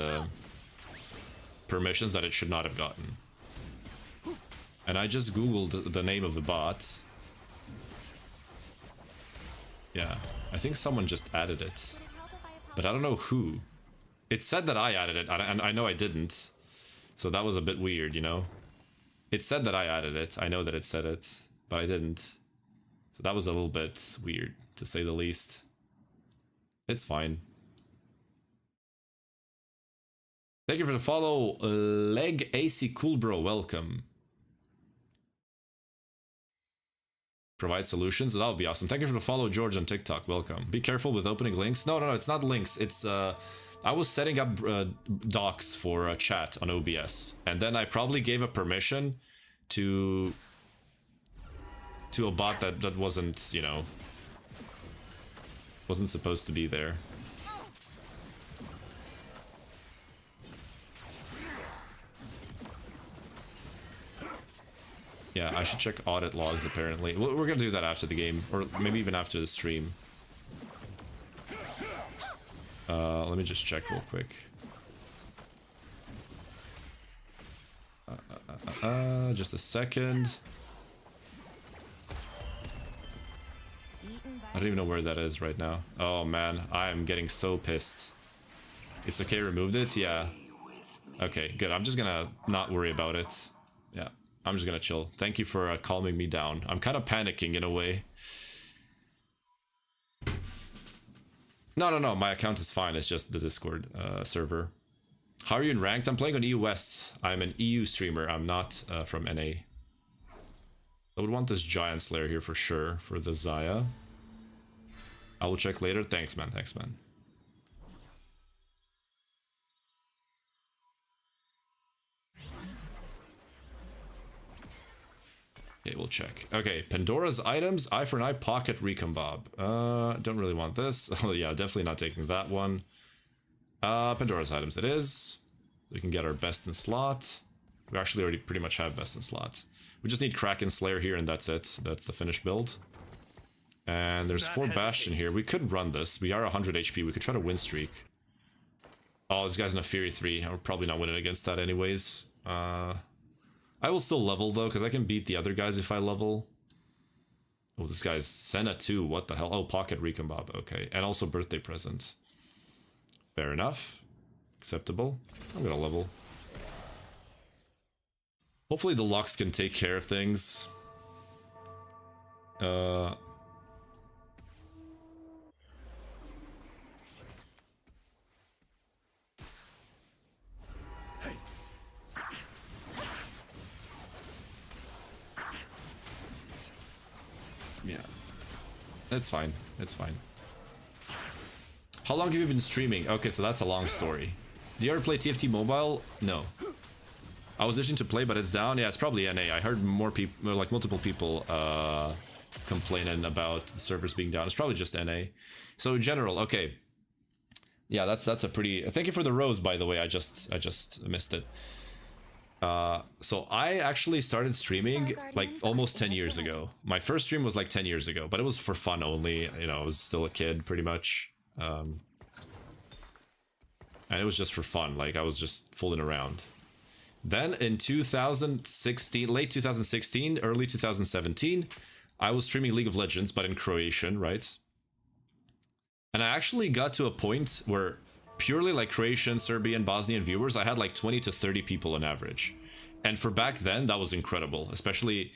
permissions that it should not have gotten. And I just googled the name of the bot. Yeah, I think someone just added it. But I don't know who. It said that I added it, and I know I didn't. So that was a bit weird, you know? It said that I added it. I know that it said it, but I didn't. So that was a little bit weird, to say the least. It's fine. Thank you for the follow, Leg AC Cool Bro, welcome. Provide solutions, that would be awesome. Thank you for the follow, George, on TikTok, welcome. Be careful with opening links. No, it's not links. It's, I was setting up docs for chat on OBS, and then I probably gave a permission to a bot that wasn't, you know, wasn't supposed to be there. Yeah, I should check audit logs apparently. We're gonna do that after the game, or maybe even after the stream. Let me just check real quick. Just a second. I don't even know where that is right now. Oh man, I am getting so pissed. It's okay, removed it? Yeah. Okay, good. I'm just gonna not worry about it. Yeah, I'm just gonna chill. Thank you for calming me down. I'm kind of panicking in a way. No, my account is fine. It's just the Discord server. How are you in ranked? I'm playing on EU West. I'm an EU streamer. I'm not from NA. I would want this Giant Slayer here for sure, for the Zaya. I will check later. Thanks, man. Thanks, man. Okay, we'll check. Okay, Pandora's items. Eye for an eye, pocket recon bob. Don't really want this. Oh yeah, definitely not taking that one. Pandora's items it is. We can get our best in slot. We actually already pretty much have best in slot. We just need Kraken Slayer here and that's it. That's the finished build. And there's 4 Bastion here. We could run this. We are 100 HP. We could try to win streak. Oh, this guy's in a Fury 3. We're probably not winning against that anyways. I will still level though, because I can beat the other guys if I level. Oh, this guy's Senna 2. What the hell? Oh, pocket recon bob. Okay. And also birthday present. Fair enough. Acceptable. I'm gonna level. Hopefully the Lux can take care of things. Yeah. It's fine. It's fine. How long have you been streaming? Okay, so that's a long story. Do you ever play TFT Mobile? No. I was itching to play, but it's down. Yeah, it's probably NA. I heard more people, like multiple people, complaining about the servers being down. It's probably just NA. So in general, okay. Yeah, that's a pretty. Thank you for the rose, by the way. I just missed it. So I actually started streaming like almost 10 years ago. My first stream was like 10 years ago, but it was for fun only. You know, I was still a kid, pretty much. And it was just for fun. Like I was just fooling around. Then in 2016, late 2016, early 2017, I was streaming League of Legends, but in Croatian, right? And I actually got to a point where purely like Croatian, Serbian, Bosnian viewers, I had like 20 to 30 people on average. And for back then, that was incredible, especially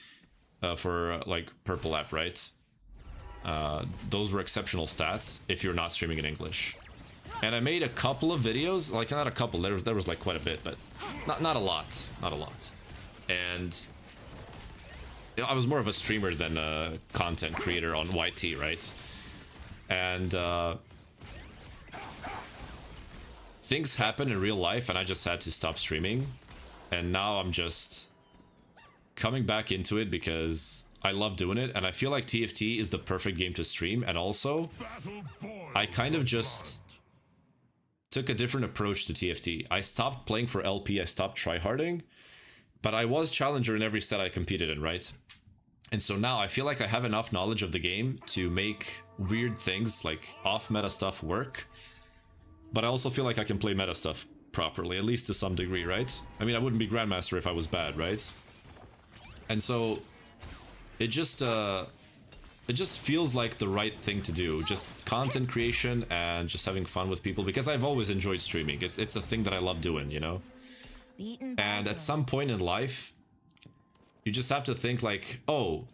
for like Purple App, right? Those were exceptional stats if you're not streaming in English. And I made a couple of videos, like not a couple, there was like quite a bit, but not a lot, not a lot. And you know, I was more of a streamer than a content creator on YT, right? And things happen in real life and I just had to stop streaming. And now I'm just coming back into it because I love doing it. And I feel like TFT is the perfect game to stream. And also, I kind of just took a different approach to TFT. I stopped playing for LP, I stopped tryharding, but I was challenger in every set I competed in, right? And so now I feel like I have enough knowledge of the game to make weird things like off-meta stuff work, but I also feel like I can play meta stuff properly, at least to some degree, right? I mean, I wouldn't be Grandmaster if I was bad, right? And so it just feels like the right thing to do. Just content creation and just having fun with people, because I've always enjoyed streaming. It's a thing that I love doing, you know? And at some point in life, you just have to think like, oh,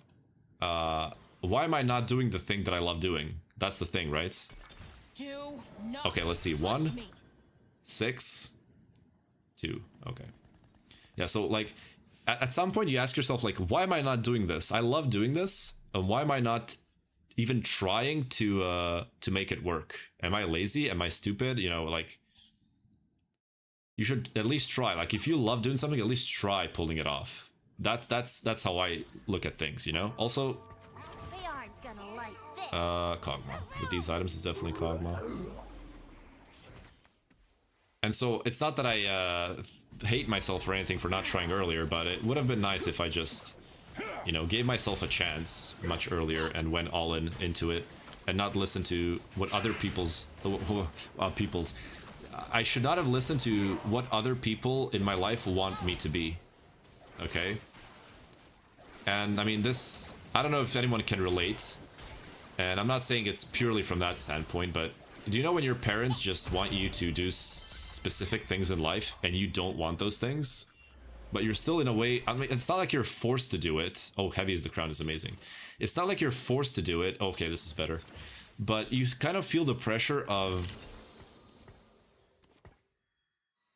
why am I not doing the thing that I love doing? That's the thing, right? Okay, let's see. 1, 6, 2. Okay. Yeah, so like at some point you ask yourself like, why am I not doing this? I love doing this, and why am I not even trying to make it work? Am I lazy? Am I stupid? You know, like, you should at least try. Like, if you love doing something, at least try pulling it off. That's how I look at things, you know? Also, They aren't gonna like this. Kog'Maw. With these items, it's definitely Kog'Maw. And so, it's not that I hate myself for anything for not trying earlier, but it would have been nice if I just, you know, gave myself a chance much earlier and went all into it, and not listen to what other I should not have listened to what other people in my life want me to be. Okay? And I mean, this, I don't know if anyone can relate, and I'm not saying it's purely from that standpoint, but do you know when your parents just want you to do specific things in life and you don't want those things, but you're still in a way, I mean, it's not like you're forced to do it. Oh, Heavy as the Crown is amazing. It's not like you're forced to do it. Okay, this is better. But you kind of feel the pressure of...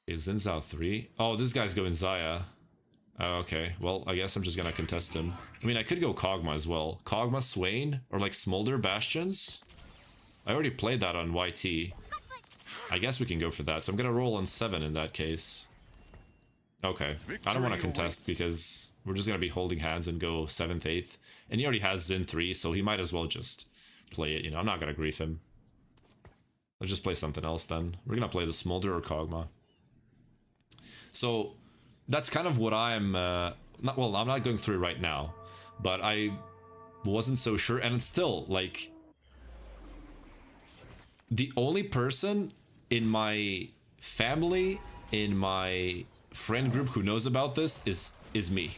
Is Xin Zhao 3? Oh, this guy's going Xayah. Oh, okay, well, I guess I'm just gonna contest him. I mean, I could go Kog'Maw as well. Kog'Maw, Swain, or like Smolder, Bastions? I already played that on YT. I guess we can go for that, so I'm gonna roll on 7 in that case. Okay, I don't want to contest because we're just gonna be holding hands and go 7th, 8th. And he already has Xin 3, so he might as well just play it, you know? I'm not gonna grief him. Let's just play something else then. We're gonna play the Smolder or Kog'Maw. So... that's kind of what I'm, well, I'm not going through right now, but I wasn't so sure, and it's still, like, the only person in my family, in my friend group who knows about this is me.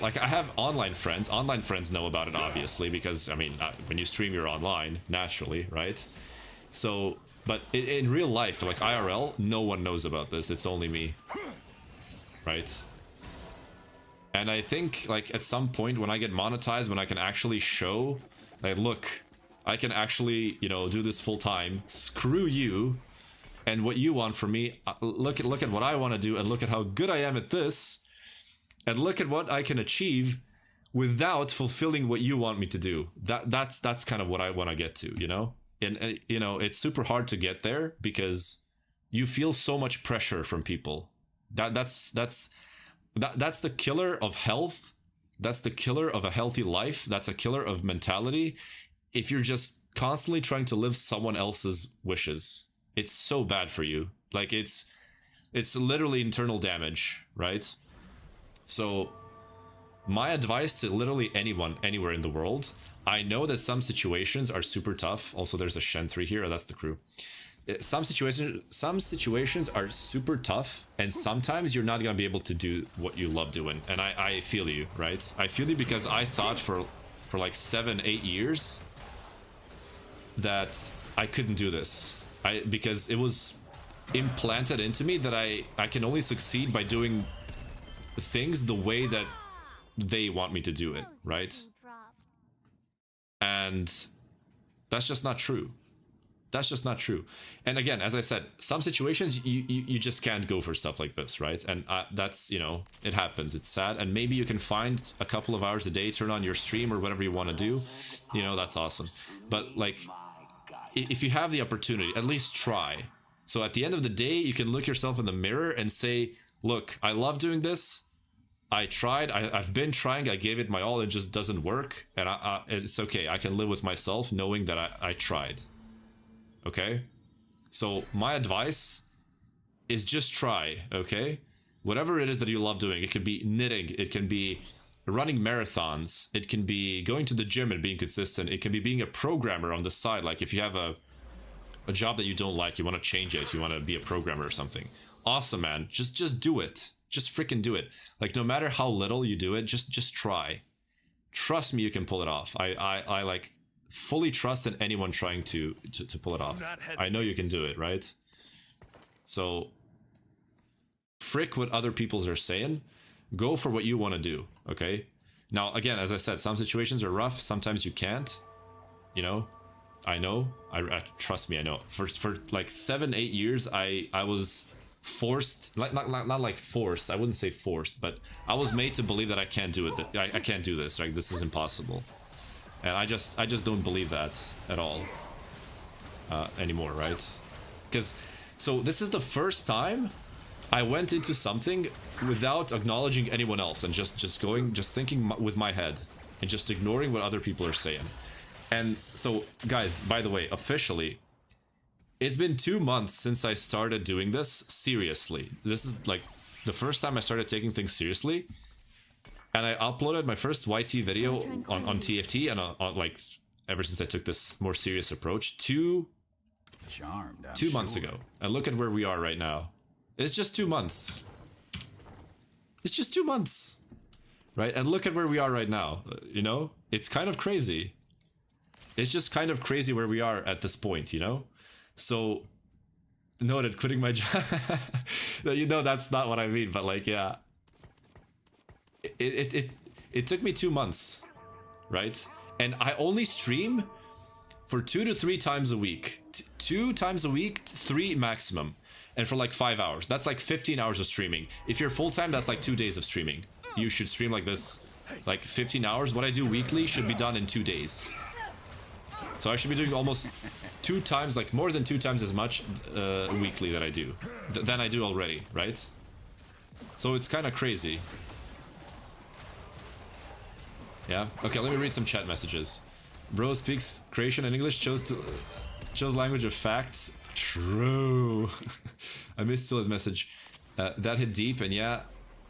Like, I have online friends. Online friends know about it, obviously, because, I mean, when you stream, you're online, naturally, right? So... but in real life, like IRL, no one knows about this. It's only me. Right? And I think, like, at some point when I get monetized, when I can actually show, like, look, I can actually, you know, do this full time. Screw you. And what you want from me, look at what I want to do, and look at how good I am at this. And look at what I can achieve without fulfilling what you want me to do. That's kind of what I want to get to, you know? And you know, it's super hard to get there because you feel so much pressure from people. That's the killer of health. That's the killer of a healthy life. That's a killer of mentality. If you're just constantly trying to live someone else's wishes, it's so bad for you. Like, it's literally internal damage, right? So my advice to literally anyone anywhere in the world, I know that some situations are super tough. Also, there's a Shen 3 here. Oh, that's the crew. Some situations are super tough, and sometimes you're not gonna be able to do what you love doing. And I feel you, right? I feel you because I thought for like 7-8 years that I couldn't do this. Because it was implanted into me that I can only succeed by doing things the way that they want me to do it, right? And that's just not true. That's just not true. And again, as I said, some situations you just can't go for stuff like this, right? And that's, you know, it happens. It's sad. And maybe you can find a couple of hours a day, turn on your stream or whatever you want to do. You know, that's awesome. But like, if you have the opportunity, at least try. So at the end of the day, you can look yourself in the mirror and say, look, I love doing this. I tried, I've been trying, I gave it my all, it just doesn't work. And it's okay, I can live with myself knowing that I tried. Okay? So my advice is just try, okay? Whatever it is that you love doing, it could be knitting, it can be running marathons, it can be going to the gym and being consistent, it can be being a programmer on the side. Like if you have a a job that you don't like, you want to change it, you want to be a programmer or something. Awesome, man. Just do it. Just freaking do it. Like, no matter how little you do it, just try. Trust me, you can pull it off. I like fully trust in anyone trying to pull it off. I know you can do it, right? So frick what other people are saying. Go for what you want to do, okay? Now, again, as I said, some situations are rough. Sometimes you can't, you know? I know. I trust me, I know. For like 7-8 years, I was forced, like not like forced. I wouldn't say forced, but I was made to believe that I can't do it. That I can't do this. Right? This is impossible. And I just don't believe that at all anymore, right? Because so this is the first time I went into something without acknowledging anyone else and just thinking with my head and just ignoring what other people are saying. And so, guys, by the way, officially, it's been 2 months since I started doing this seriously. This is like the first time I started taking things seriously. And I uploaded my first YT video on TFT and on like ever since I took this more serious approach two months ago. And look at where we are right now. It's just 2 months. It's just 2 months. Right? And look at where we are right now. You know? It's kind of crazy. It's just kind of crazy where we are at this point, you know? So, noted, quitting my job. You know, that's not what I mean, but like, yeah. It took me 2 months, right? And I only stream for 2 to 3 times a week. 2 times a week, 3 maximum. And for like 5 hours. That's like 15 hours of streaming. If you're full-time, that's like 2 days of streaming. You should stream like this, like 15 hours. What I do weekly should be done in 2 days. So I should be doing almost 2 times, like more than 2 times as much weekly that I do. Than I do already, right? So it's kind of crazy. Yeah? Okay, let me read some chat messages. Bro speaks creation in English, chose language of facts. True. I missed Stilla's message. That hit deep, and yeah,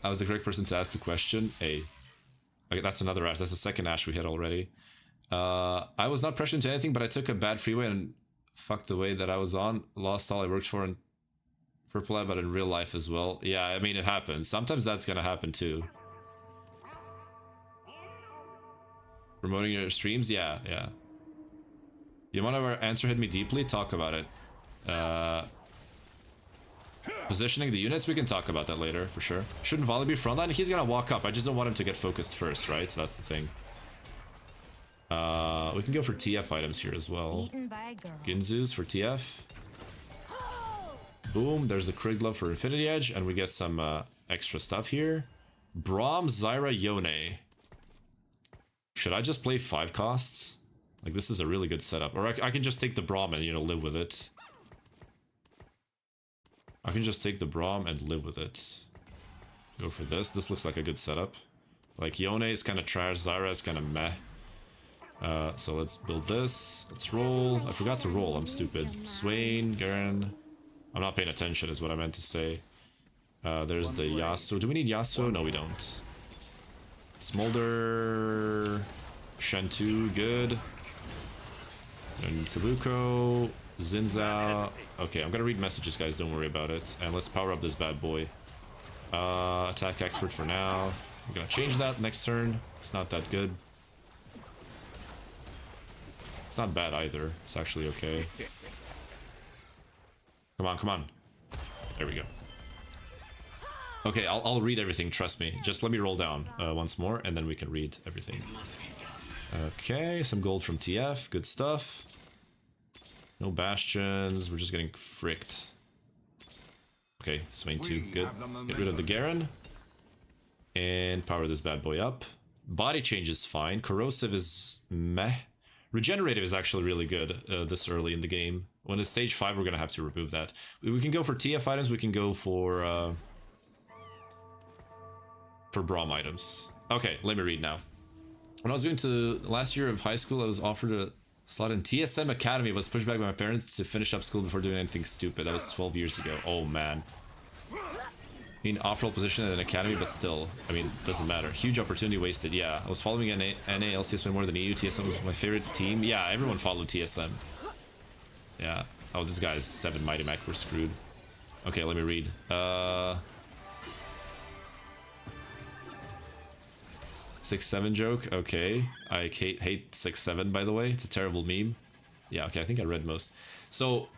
I was the correct person to ask the question. Hey. Okay, that's another ash. That's the second ash we hit already. I was not pressured into anything, but I took a bad freeway and fucked the way that I was on. Lost all I worked for in Purple Eye, but in real life as well. Yeah, I mean, it happens. Sometimes that's gonna happen too. Promoting your streams? Yeah, yeah. You want to answer hit me deeply? Talk about it. Positioning the units? We can talk about that later, for sure. Shouldn't Volley be frontline? He's gonna walk up. I just don't want him to get focused first, right? That's the thing. We can go for TF items here as well. Ginzu's for TF. Boom, there's the Crit Glove for Infinity Edge, and we get some extra stuff here. Braum, Zyra, Yone. Should I just play 5 costs? Like, this is a really good setup. Or I can just take the Braum and, you know, live with it. I can just take the Braum and live with it. Go for this. This looks like a good setup. Like, Yone is kind of trash. Zyra is kind of meh. So let's build this. Let's roll. I forgot to roll. I'm stupid. Swain, Garen. I'm not paying attention is what I meant to say. There's the Yasuo. Do we need Yasuo? No, we don't. Smolder. Shantu, good. And Kabuko. Zinzao. Okay, I'm gonna read messages, guys. Don't worry about it. And let's power up this bad boy. Attack expert for now. I'm gonna change that next turn. It's not that good. It's not bad either. It's actually okay. Come on, come on. There we go. Okay, I'll read everything, trust me. Just let me roll down once more, and then we can read everything. Okay, some gold from TF. Good stuff. No bastions. We're just getting fricked. Okay, Swain 2. Good. Get rid of the Garen. And power this bad boy up. Body change is fine. Corrosive is meh. Regenerative is actually really good this early in the game. When it's stage 5, we're gonna have to remove that. We can go for TF items. We can go for Braum items. Okay, let me read now. When I was going to last year of high school, I was offered a slot in TSM Academy, but was pushed back by my parents to finish up school before doing anything stupid. That was 12 years ago. Oh man. I mean, off-roll position in an academy, but still, I mean, doesn't matter. Huge opportunity wasted, yeah. I was following NA, LCS more than EU. TSM was my favorite team. Yeah, everyone followed TSM. Yeah. Oh, this guy's 7 Mighty Mac. We're screwed. Okay, let me read. 6-7 joke. Okay. I hate 6-7, by the way. It's a terrible meme. Yeah, okay, I think I read most. So,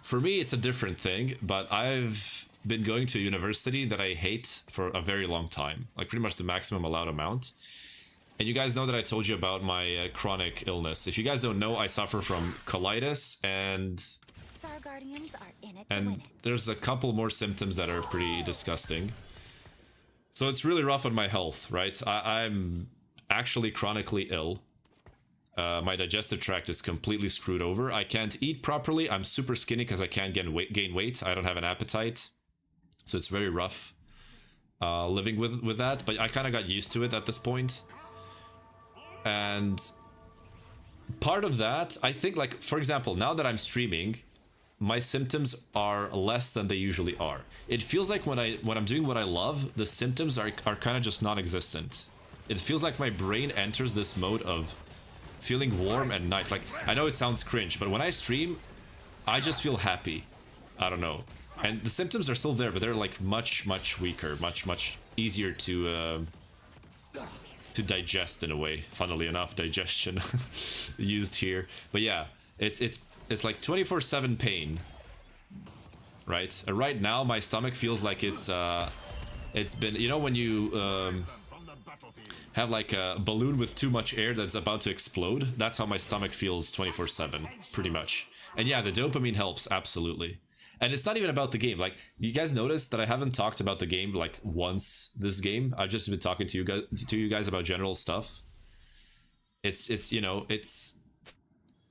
for me, it's a different thing, but I've been going to a university that I hate for a very long time. Like, pretty much the maximum allowed amount. And you guys know that I told you about my chronic illness. If you guys don't know, I suffer from colitis and Star Guardians are in it to win it. there's a couple more symptoms that are pretty disgusting. So it's really rough on my health, right? I'm actually chronically ill. My digestive tract is completely screwed over. I can't eat properly. I'm super skinny because I can't gain weight. I don't have an appetite. So it's very rough living with that. But I kind of got used to it at this point. And part of that, I think, like, for example, now that I'm streaming, my symptoms are less than they usually are. It feels like when I'm doing what I love, the symptoms are kind of just non-existent. It feels like my brain enters this mode of feeling warm and nice. Like, I know it sounds cringe, but when I stream, I just feel happy. I don't know. And the symptoms are still there, but they're like much weaker, much easier to digest in a way. Funnily enough, digestion used here. But yeah, it's like 24/7 pain, right? Right now, my stomach feels like it's been, you know, when you have like a balloon with too much air that's about to explode. That's how my stomach feels 24/7, pretty much. And yeah, the dopamine helps, absolutely. And it's not even about the game. Like, you guys notice that I haven't talked about the game like once this game. I've just been talking to you guys about general stuff. It's you know, it's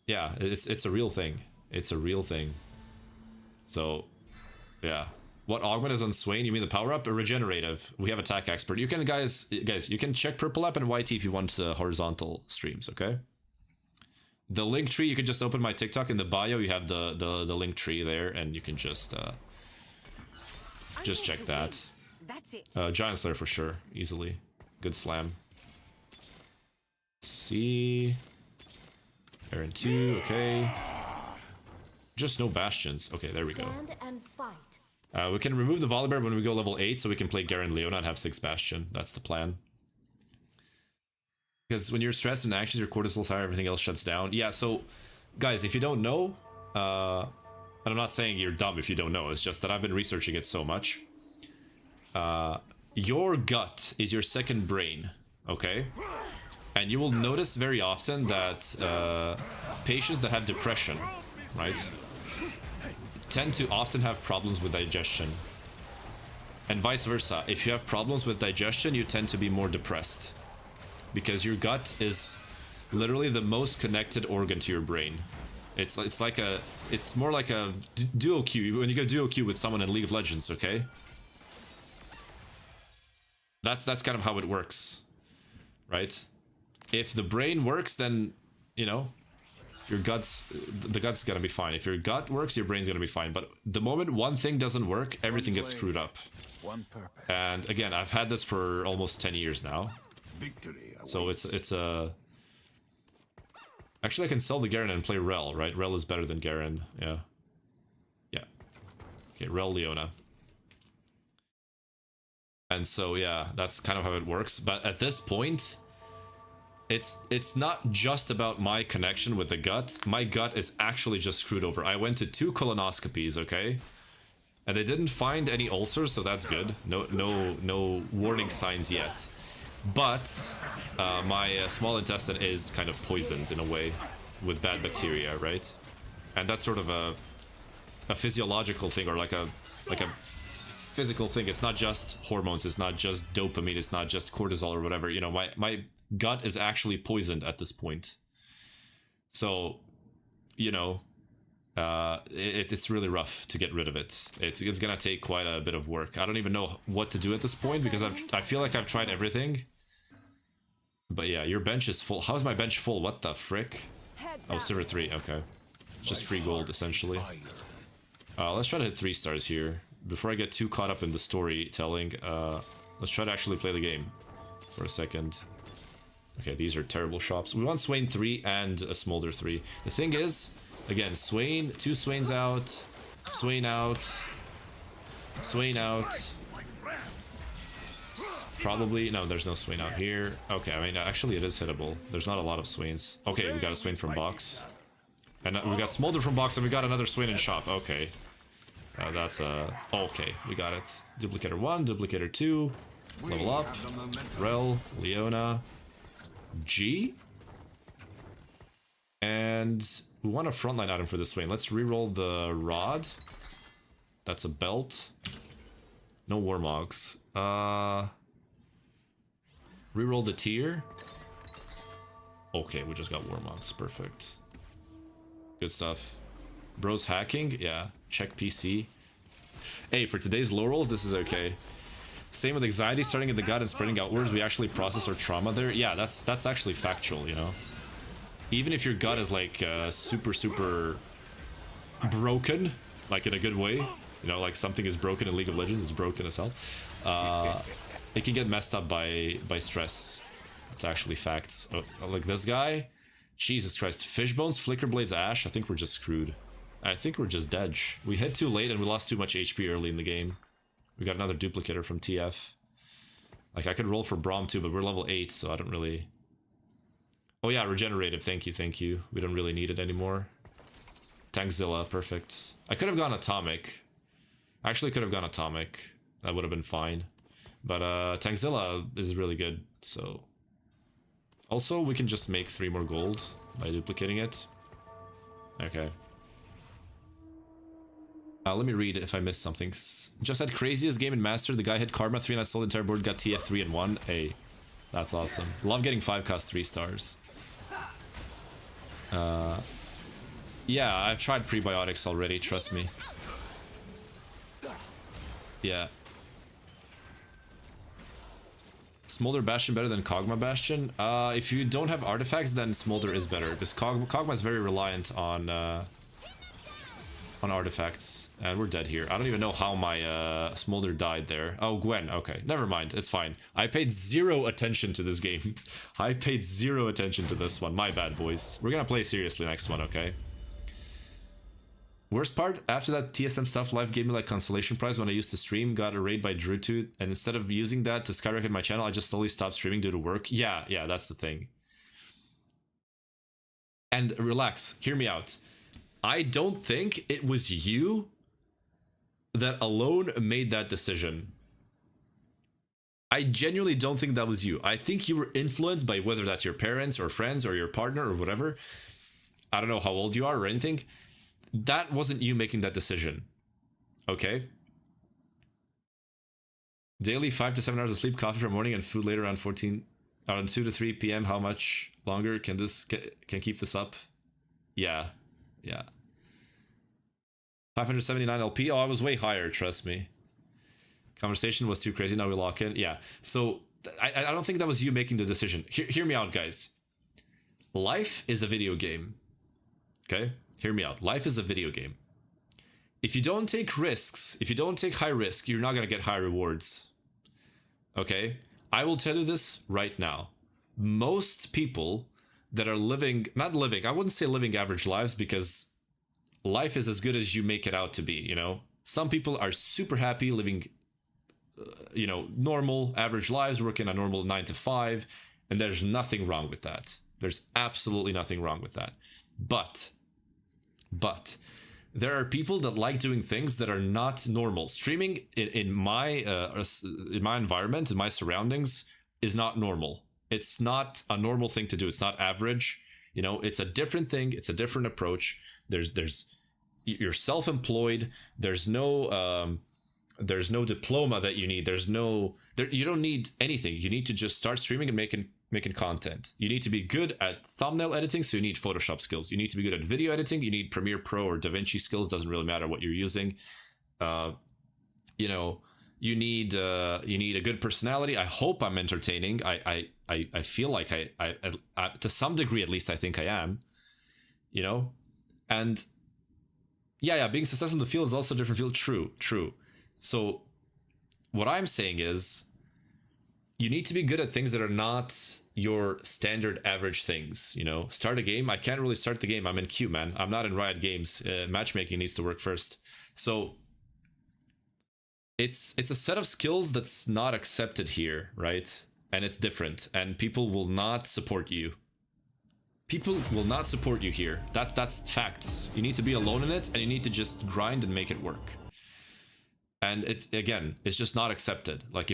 a real thing. It's a real thing. So, yeah. What augment is on Swain? You mean the power up or regenerative? We have attack expert. You can guys, you can check purple up and YT if you want horizontal streams, okay? The link tree, you can just open my TikTok in the bio. You have the link tree there, and you can just check that. That's it. Giant Slayer for sure, easily. Good slam. See, Aaron 2, okay. Just no bastions. Okay, there we go. Stand and fight. We can remove the Volibear when we go level 8, so we can play Garen Leona and have 6 bastion. That's the plan. Because when you're stressed and anxious, your cortisol's higher, everything else shuts down. Yeah, so, guys, if you don't know, and I'm not saying you're dumb if you don't know, it's just that I've been researching it so much. Your gut is your second brain, okay? And you will notice very often that patients that have depression, right, tend to often have problems with digestion. And vice versa. If you have problems with digestion, you tend to be more depressed. Because your gut is literally the most connected organ to your brain. It's more like a duo queue. When you go duo queue with someone in League of Legends, okay? That's kind of how it works, right? If the brain works, then, you know, the gut's gonna be fine. If your gut works, your brain's gonna be fine. But the moment one thing doesn't work, everything gets screwed up. One purpose. And again, I've had this for almost 10 years now. Victory. So it's a... Actually, I can sell the Garen and play Rel, right? Rel is better than Garen, yeah. Yeah. Okay, Rel Leona. And so, yeah, that's kind of how it works. But at this point, it's not just about my connection with the gut. My gut is actually just screwed over. I went to 2 colonoscopies, okay? And they didn't find any ulcers, so that's good. No warning signs yet. But my small intestine is kind of poisoned in a way with bad bacteria, right? And that's sort of a physiological thing, or like a physical thing. It's not just hormones, it's not just dopamine, it's not just cortisol or whatever. You know, my gut is actually poisoned at this point. So, you know, it's really rough to get rid of it. It's gonna take quite a bit of work. I don't even know what to do at this point because I feel like I've tried everything. But yeah, your bench is full. How's my bench full? What the frick? Oh, silver 3. Okay, just free gold essentially. Let's try to hit 3 stars here before I get too caught up in the storytelling. Let's try to actually play the game for a second. Okay, these are terrible shops. We want Swain 3 and a Smolder 3. The thing is, Again, Swain, 2 Swains out, Swain out, Swain out. Probably, no, there's no Swain out here. Okay, I mean, actually it is hittable. There's not a lot of Swains. Okay, we got a Swain from box. And we got Smolder from box, and we got another Swain in shop. Okay. That's, okay, we got it. Duplicator 1, Duplicator 2. Level up. Rel, Leona. G. And we want a frontline item for this Swain. Let's reroll the Rod. That's a belt. No Warmogs. Reroll the tier. Okay, we just got Warmogs. Perfect. Good stuff. Bro's hacking? Yeah. Check PC. Hey, for today's low rolls, this is okay. Same with anxiety, starting at the gut and spreading outwards. We actually process our trauma there. Yeah, that's actually factual, you know? Even if your gut is like super broken, like in a good way, you know, like something is broken in League of Legends, it's broken as hell. It can get messed up by stress. It's actually facts. Oh, like this guy, Jesus Christ. Fishbones, Flicker Blades, Ash. I think we're just screwed. I think we're just dead. We hit too late and we lost too much HP early in the game. We got another duplicator from TF. Like I could roll for Braum too, but we're level 8, so I don't really... Oh yeah, regenerative. Thank you. We don't really need it anymore. Tankzilla, perfect. I could have gone Atomic. Actually could have gone Atomic. That would have been fine. But Tankzilla is really good, so... Also, we can just make 3 more gold by duplicating it. Okay. Let me read if I missed something. Just had craziest game in Master. The guy had Karma 3 and I sold the entire board, got TF 3 and 1. Hey, that's awesome. Love getting 5 cost 3 stars. Yeah, I've tried prebiotics already, trust me. Yeah. Smolder Bastion better than Kog'Maw Bastion? If you don't have artifacts, then Smolder is better, because Kog'Maw is very reliant on artifacts, and we're dead here. I don't even know how my Smolder died there. Oh, Gwen. Okay, never mind. It's fine. I paid 0 attention to this game. I paid 0 attention to this one. My bad, boys. We're gonna play seriously next one, okay? Worst part, after that TSM stuff, live gave me like consolation prize when I used to stream, got a raid by Drewtooth, and instead of using that to skyrocket my channel, I just slowly stopped streaming due to work. Yeah, that's the thing. And relax, hear me out. I don't think it was you that alone made that decision. I genuinely don't think that was you. I think you were influenced by whether that's your parents or friends or your partner or whatever. I don't know how old you are or anything. That wasn't you making that decision. Okay? Daily 5 to 7 hours of sleep, coffee for morning, and food later around 2 to 3 p.m. How much longer can this can keep this up? Yeah. 579 LP. Oh, I was way higher, trust me. Conversation was too crazy. Now we lock in. Yeah. So I don't think that was you making the decision. Hear me out, guys. Life is a video game. Okay? Hear me out. Life is a video game. If you don't take risks, if you don't take high risk, you're not going to get high rewards. Okay? I will tell you this right now. Most people that are living, not living, I wouldn't say living average lives, because life is as good as you make it out to be, you know? Some people are super happy living, you know, normal average lives, working a normal 9 to 5, and there's nothing wrong with that. There's absolutely nothing wrong with that. But there are people that like doing things that are not normal. Streaming in my environment, in my surroundings, is not normal. It's not a normal thing to do. It's not average. You know, it's a different thing. It's a different approach. You're self-employed. There's no diploma that you need. You don't need anything. You need to just start streaming and making content. You need to be good at thumbnail editing, so you need Photoshop skills. You need to be good at video editing. You need Premiere Pro or DaVinci skills. Doesn't really matter what you're using. You know, you need a good personality. I hope I'm entertaining. I feel like I to some degree at least I think I am. You know, and yeah, being successful in the field is also a different field. True. So what I'm saying is, you need to be good at things that are not your standard average things, you know. Start a game. I can't really start the game. I'm in queue, man. I'm not in Riot Games. Matchmaking needs to work first. So it's a set of skills that's not accepted here, right? And it's different, and people will not support you. People will not support you here. That's facts. You need to be alone in it, and you need to just grind and make it work. And it's just not accepted. Like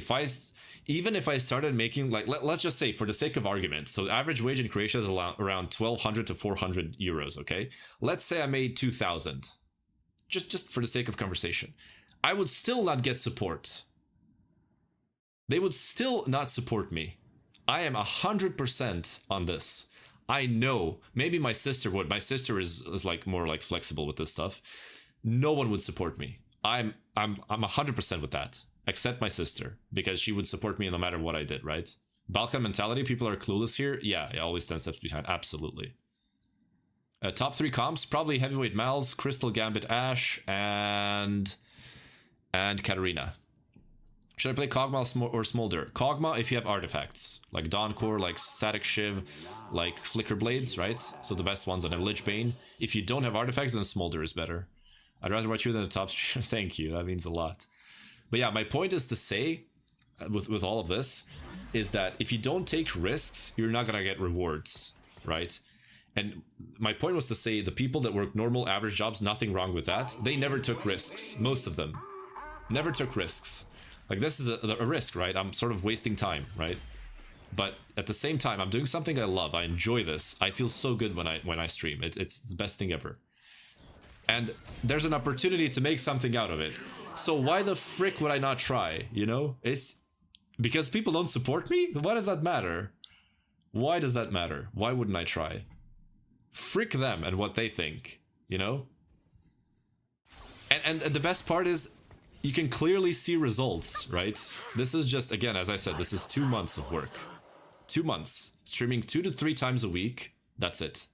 even if I started making, like, let's just say for the sake of argument, so average wage in Croatia is around 1,200 to 400 euros, okay? Let's say I made 2,000, just for the sake of conversation. I would still not get support. They would still not support me. I am 100% on this. I know, maybe my sister would. My sister is like more like flexible with this stuff. No one would support me. I'm 100% with that, except my sister, because she would support me no matter what I did, right? Balkan mentality, people are clueless here. Yeah, always 10 steps behind, absolutely. Top 3 comps, probably Heavyweight Mal's, Crystal Gambit Ashe, and Katarina. Should I play Kog'Maw or Smolder? Kog'Maw if you have artifacts, like Dawn Core, like Static Shiv, like Flicker Blades, right? So the best ones on a Lich Bane. If you don't have artifacts, then Smolder is better. I'd rather watch you than a top streamer. Thank you, that means a lot. But yeah, my point is to say, with all of this, is that if you don't take risks, you're not gonna get rewards, right? And my point was to say the people that work normal, average jobs, nothing wrong with that. They never took risks, most of them. Never took risks. Like, this is a risk, right? I'm sort of wasting time, right? But at the same time, I'm doing something I love. I enjoy this. I feel so good when I stream. It's the best thing ever. And there's an opportunity to make something out of it. So why the frick would I not try, you know? It's because people don't support me? Why does that matter? Why does that matter? Why wouldn't I try? Frick them and what they think, you know? And the best part is, you can clearly see results, right? This is just, again, as I said, this is 2 months of work. 2 months. Streaming 2 to 3 times a week. That's it.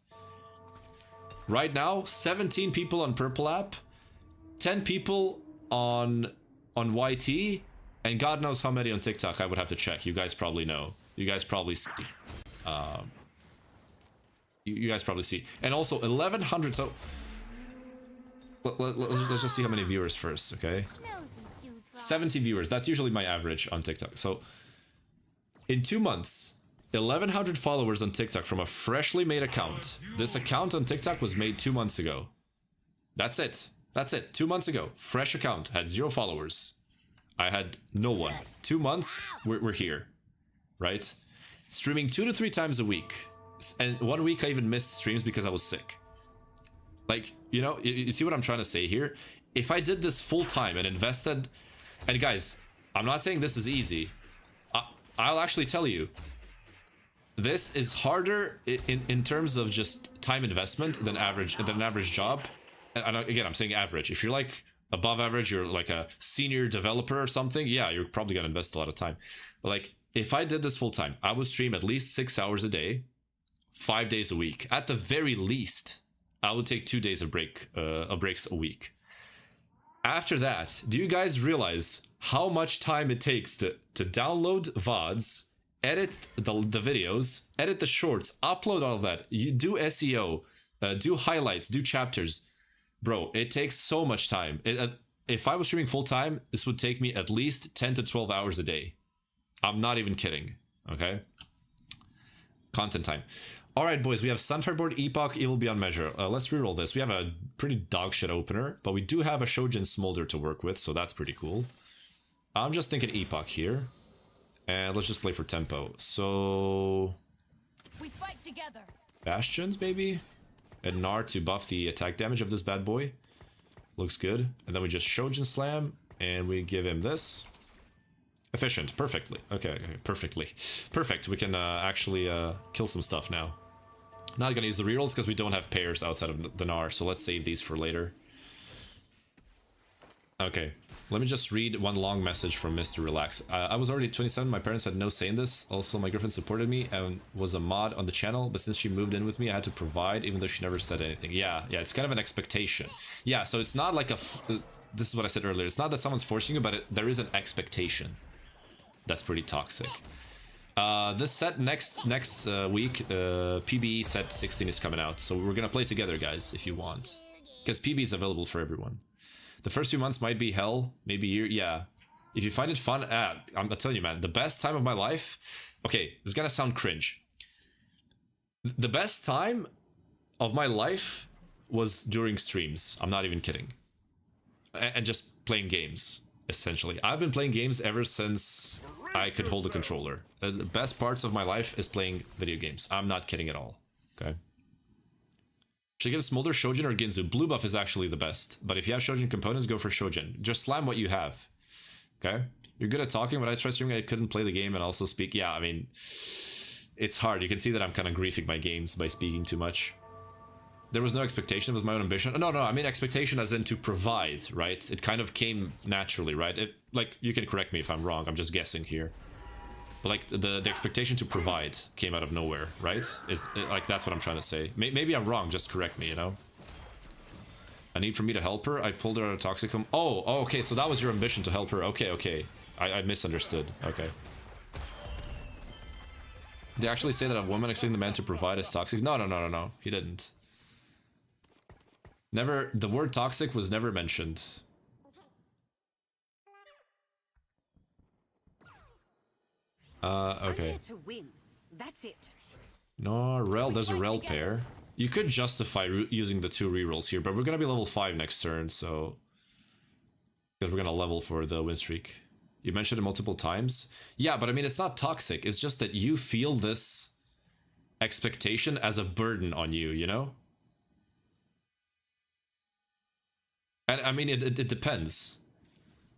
Right now, 17 people on Purple App, 10 people on YT, and God knows how many on TikTok. I would have to check. You guys probably know. You guys probably see. You guys probably see. And also, 1,100, so... Let's just see how many viewers first, okay? 70 viewers, that's usually my average on TikTok. So, in 2 months, 1,100 followers on TikTok from a freshly made account. This account on TikTok was made 2 months ago. That's it. That's it. 2 months ago. Fresh account. Had 0 followers. I had no one. 2 months, we're here. Right? Streaming 2 to 3 times a week. And 1 week I even missed streams because I was sick. Like, you know, you see what I'm trying to say here? If I did this full time and invested... And guys, I'm not saying this is easy. I'll actually tell you. This is harder in terms of just time investment than an average job. And again, I'm saying average. If you're like above average, you're like a senior developer or something, yeah, you're probably gonna invest a lot of time. But like, if I did this full time, I would stream at least 6 hours a day, 5 days a week. At the very least, I would take 2 days of breaks a week. After that, do you guys realize how much time it takes to download VODs, edit the videos, edit the shorts, upload all of that, you do SEO, do highlights, do chapters? Bro, it takes so much time. If I was streaming full time, this would take me at least 10 to 12 hours a day. I'm not even kidding, okay? Content time. All right, boys, we have Sunfire board, Epoch, Evil Beyond Measure. Let's reroll this. We have a pretty dog shit opener, but we do have a Shojin Smolder to work with, so that's pretty cool. I'm just thinking Epoch here. And let's just play for tempo. So... We fight together. Bastions, maybe? And Gnar to buff the attack damage of this bad boy. Looks good. And then we just Shojin Slam, and we give him this. Efficient, perfectly. Okay, perfectly. Perfect, we can actually kill some stuff now. Not gonna use the rerolls because we don't have pairs outside of the Gnar, so let's save these for later. Okay, let me just read one long message from Mr. Relax. I was already 27, my parents had no say in this. Also, my girlfriend supported me and was a mod on the channel, but since she moved in with me, I had to provide, even though she never said anything. Yeah, it's kind of an expectation. Yeah, so it's not like this is what I said earlier. It's not that someone's forcing you, but there is an expectation. That's pretty toxic. This set next week, PBE set 16 is coming out, so we're gonna play together, guys, if you want, because PB is available for everyone. The first few months might be hell, maybe year, yeah. If you find it fun, I'm telling you, man, the best time of my life. Okay, this is gonna sound cringe. The best time of my life was during streams. I'm not even kidding. And just playing games, essentially. I've been playing games ever since I could hold a controller. The best parts of my life is playing video games. I'm not kidding at all. Okay. Should I get a Smolder, Shojin, or Ginzu? Blue buff is actually the best. But if you have Shojin components, go for Shojin. Just slam what you have. Okay? You're good at talking. When I tried streaming, I couldn't play the game and also speak. Yeah, I mean, it's hard. You can see that I'm kind of griefing my games by speaking too much. There was no expectation. It was my own ambition. No, I mean expectation as in to provide, right? It kind of came naturally, right? Like, you can correct me if I'm wrong. I'm just guessing here. But like the expectation to provide came out of nowhere, right? Like, that's what I'm trying to say. Maybe I'm wrong. Just correct me, you know? A need for me to help her? I pulled her out of Toxicum. Oh, okay. So that was your ambition to help her. Okay. I misunderstood. Okay. They actually say that a woman expecting the man to provide is toxic? No. He didn't. Never, the word toxic was never mentioned. Okay. To win. That's it. No, Rel, there's a Rel pair. You could justify using the 2 rerolls here, but we're gonna be level 5 next turn, so... Because we're gonna level for the win streak. You mentioned it multiple times. Yeah, but I mean, it's not toxic. It's just that you feel this expectation as a burden on you, you know? And I mean, it depends,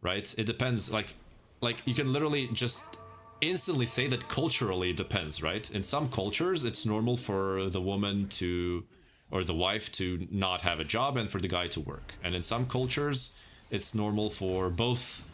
right? It depends, like you can literally just instantly say that culturally it depends, right? In some cultures, it's normal for the woman to, or the wife to not have a job and for the guy to work. And in some cultures, it's normal for both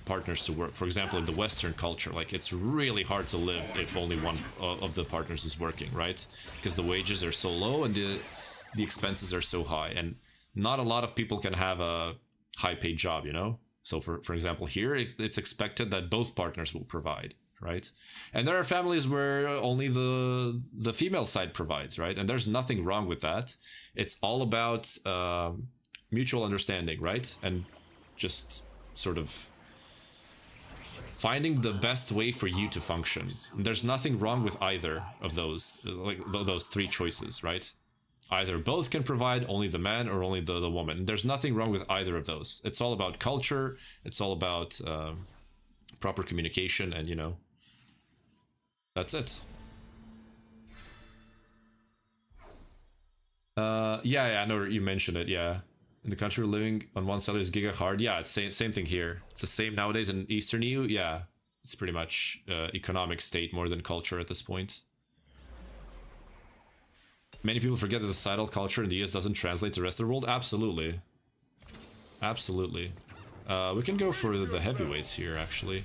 partners to work. For example, in the Western culture, like, it's really hard to live if only one of the partners is working, right? Because the wages are so low and the expenses are so high. And not a lot of people can have a high-paid job, you know? So, for example, here, it's expected that both partners will provide, right? And there are families where only the female side provides, right? And there's nothing wrong with that. It's all about mutual understanding, right? And just sort of finding the best way for you to function. And there's nothing wrong with either of those, like those 3 choices, right? Either both can provide, only the man or only the woman. There's nothing wrong with either of those. It's all about culture. It's all about proper communication, and, you know, that's it. Yeah, I know you mentioned it, yeah. In the country, living on one salary is giga hard. Yeah, it's same thing here. It's the same nowadays in Eastern EU. Yeah, it's pretty much economic state more than culture at this point. Many people forget that the societal culture in the US doesn't translate to the rest of the world. Absolutely. Absolutely. We can go for the heavyweights here, actually.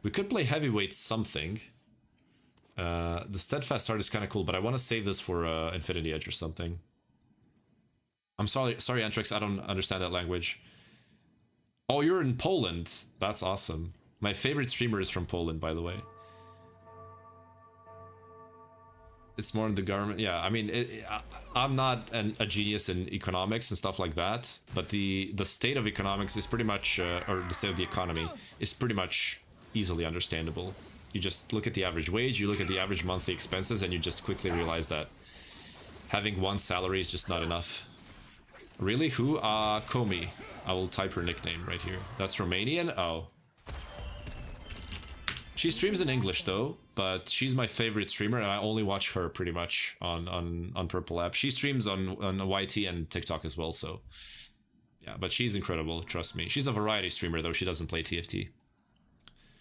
We could play heavyweight something. The steadfast heart is kind of cool, but I want to save this for Infinity Edge or something. I'm sorry, Antrix, I don't understand that language. Oh, you're in Poland. That's awesome. My favorite streamer is from Poland, by the way. It's more in the government. Yeah, I mean, I'm not a genius in economics and stuff like that, but the state of economics is pretty much, or the state of the economy is pretty much easily understandable. You just look at the average wage, you look at the average monthly expenses, and you just quickly realize that having one salary is just not enough. Really? Who? Komi. I will type her nickname right here. That's Romanian? Oh. She streams in English though, but she's my favorite streamer, and I only watch her pretty much on Purple App. She streams on YT and TikTok as well, so yeah, but she's incredible, trust me. She's a variety streamer though, she doesn't play TFT.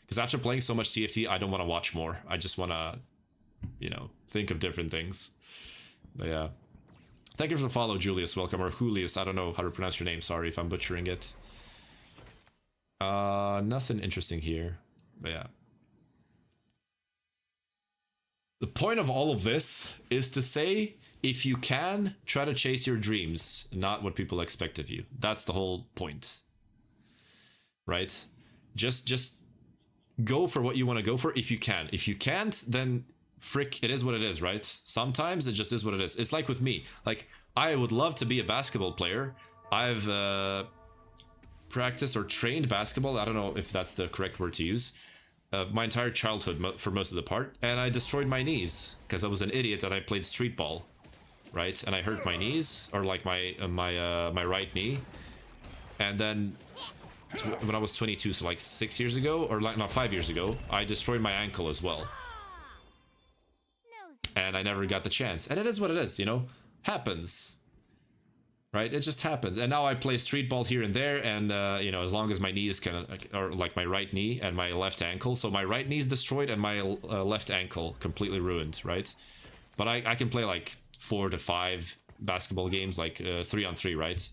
Because after playing so much TFT, I don't want to watch more. I just want to, you know, think of different things. But yeah. Thank you for the follow, Julius. Welcome. Or Julius, I don't know how to pronounce your name. Sorry if I'm butchering it. Nothing interesting here. But yeah. The point of all of this is to say, if you can, try to chase your dreams, not what people expect of you. That's the whole point. Right? Just go for what you want to go for if you can. If you can't, then frick, it is what it is, right? Sometimes it just is what it is. It's like with me. Like, I would love to be a basketball player. I've practiced or trained basketball. I don't know if that's the correct word to use. My entire childhood for most of the part. And I destroyed my knees because I was an idiot and I played street ball. Right? And I hurt my knees, or like my right knee. And then when I was 22, so like 6 years ago, or like, not 5 years ago, I destroyed my ankle as well. And I never got the chance. And it is what it is, you know? Happens. Right? It just happens. And now I play street ball here and there, and, you know, as long as my knees can, or like my right knee and my left ankle. So my right knee is destroyed and my left ankle completely ruined, right? But I can play like 4 to 5 basketball games, like 3-on-3, right?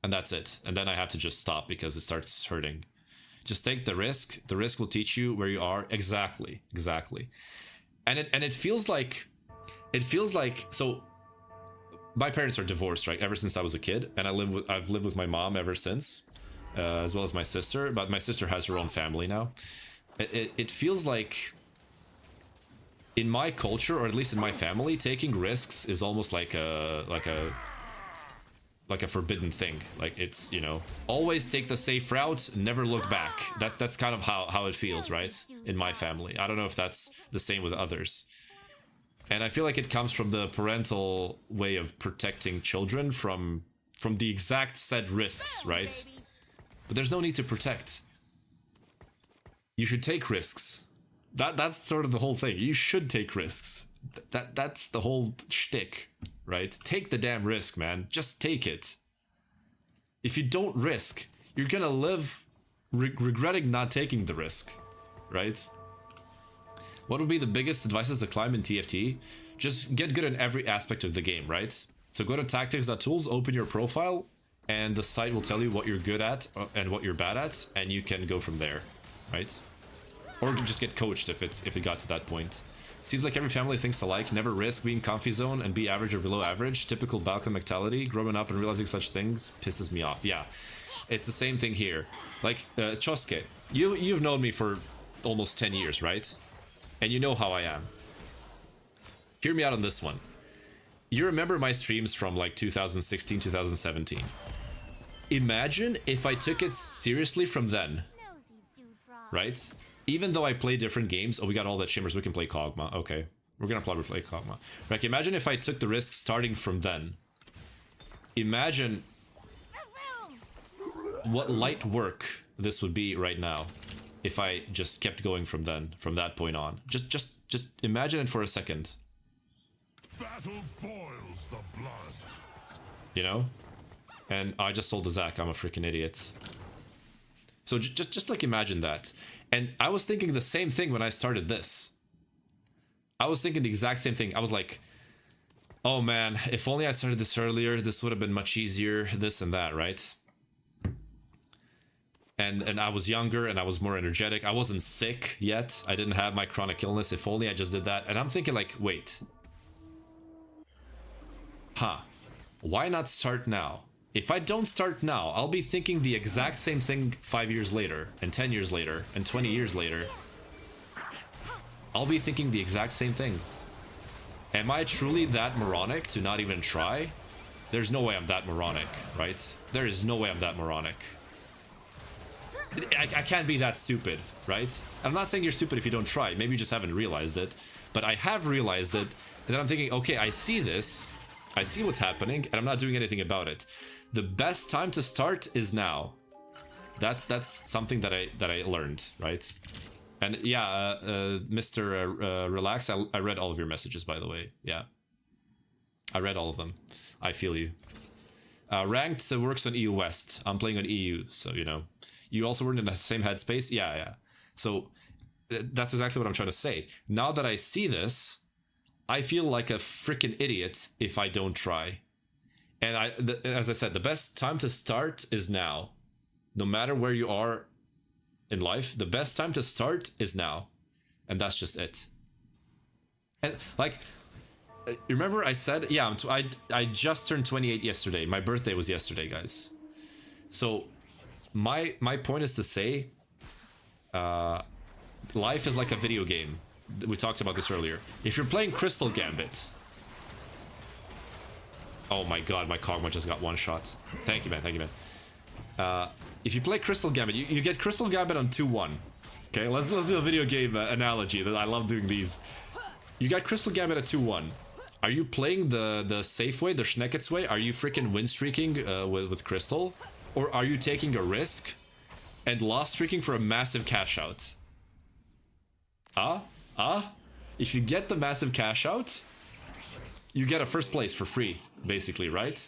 And that's it. And then I have to just stop because it starts hurting. Just take the risk. The risk will teach you where you are. Exactly. And it feels like, so my parents are divorced, right? Ever since I was a kid, and I've lived with my mom ever since, as well as my sister. But my sister has her own family now. It feels like, in my culture, or at least in my family, taking risks is almost like a forbidden thing. Like, it's, you know, always take the safe route, never look back. That's kind of how it feels, right? In my family. I don't know if that's the same with others. And I feel like it comes from the parental way of protecting children from the exact said risks, right? But there's no need to protect. You should take risks. That's sort of the whole thing. You should take risks. That's the whole shtick, right? Take the damn risk, man. Just take it. If you don't risk, you're gonna live regretting not taking the risk, right? What would be the biggest advices to climb in TFT? Just get good in every aspect of the game, right? So go to tactics.tools, open your profile, and the site will tell you what you're good at and what you're bad at, and you can go from there, right? Or you can just get coached if it got to that point. Seems like every family thinks alike. Never risk being comfy zone and be average or below average. Typical Balkan mentality. Growing up and realizing such things pisses me off. Yeah, it's the same thing here. Like, Chosuke, you've known me for almost 10 years, right? And you know how I am. Hear me out on this one. You remember my streams from like 2016, 2017. Imagine if I took it seriously from then. Right? Even though I play different games. Oh, we got all that shimmers. We can play Kog'Maw. Okay. We're gonna probably play Kog'Maw. Like, imagine if I took the risk starting from then. Imagine what light work this would be right now if I just kept going from then, from that point on. Just imagine it for a second. Battle boils the blood. You know? And I just sold to Zach. I'm a freaking idiot. So just like imagine that. And I was thinking the same thing when I started this. I was thinking the exact same thing. I was like, oh man, if only I started this earlier, this would have been much easier, this and that, right? And I was younger and I was more energetic. I wasn't sick yet. I didn't have my chronic illness. If only I just did that. And I'm thinking like, wait. Why not start now? If I don't start now, I'll be thinking the exact same thing 5 years later, and 10 years later, and 20 years later. I'll be thinking the exact same thing. Am I truly that moronic to not even try? There's no way I'm that moronic, right? There is no way I'm that moronic. I can't be that stupid, right? I'm not saying you're stupid if you don't try. Maybe you just haven't realized it. But I have realized it, and then I'm thinking, okay, I see this. I see what's happening, and I'm not doing anything about it. The best time to start is now. That's something that I learned, right? And yeah, Mr. Relax, I read all of your messages, by the way. Yeah, I read all of them. I feel you. Ranked works on EU West. I'm playing on EU, so you know. You also weren't in the same headspace. Yeah. So that's exactly what I'm trying to say. Now that I see this, I feel like a freaking idiot if I don't try. And as I said, the best time to start is now. No matter where you are in life, the best time to start is now. And that's just it. And like, remember I said, yeah, I just turned 28 yesterday. My birthday was yesterday, guys. So my point is to say, Life is like a video game. We talked about this earlier. If you're playing Crystal Gambit... Oh my god, my Kog'Maw just got one shot. Thank you, man. Thank you, man. If you play Crystal Gambit, you get Crystal Gambit on 2-1. Okay, let's do a video game analogy. I love doing these. You got Crystal Gambit at 2-1. Are you playing the safe way, the Schnecket's way? Are you freaking win streaking with Crystal? Or are you taking a risk and loss streaking for a massive cash out? If you get the massive cash out, you get a first place for free, basically, right?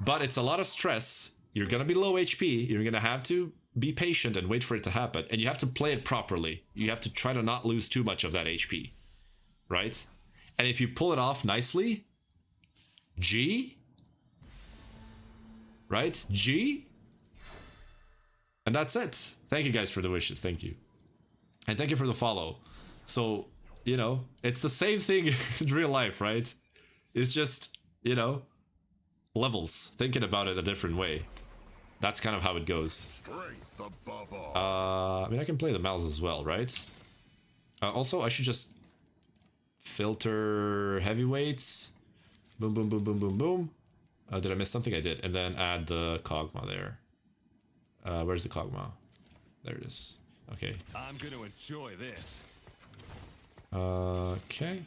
But it's a lot of stress. You're gonna be low HP. You're gonna have to be patient and wait for it to happen. And you have to play it properly. You have to try to not lose too much of that HP, right? And if you pull it off nicely, G, right? G, and that's it. Thank you guys for the wishes. Thank you. And thank you for the follow. So, you know, it's the same thing in real life, right? It's just, you know, levels. Thinking about it a different way. That's kind of how it goes. Strength above all. I mean, I can play the Mals as well, right? Also, I should just filter heavyweights. Boom, boom, boom, boom, boom, boom. Did I miss something? I did. And then add the Kog'Maw there. Where's the Kog'Maw? There it is. Okay. I'm gonna enjoy this. Okay.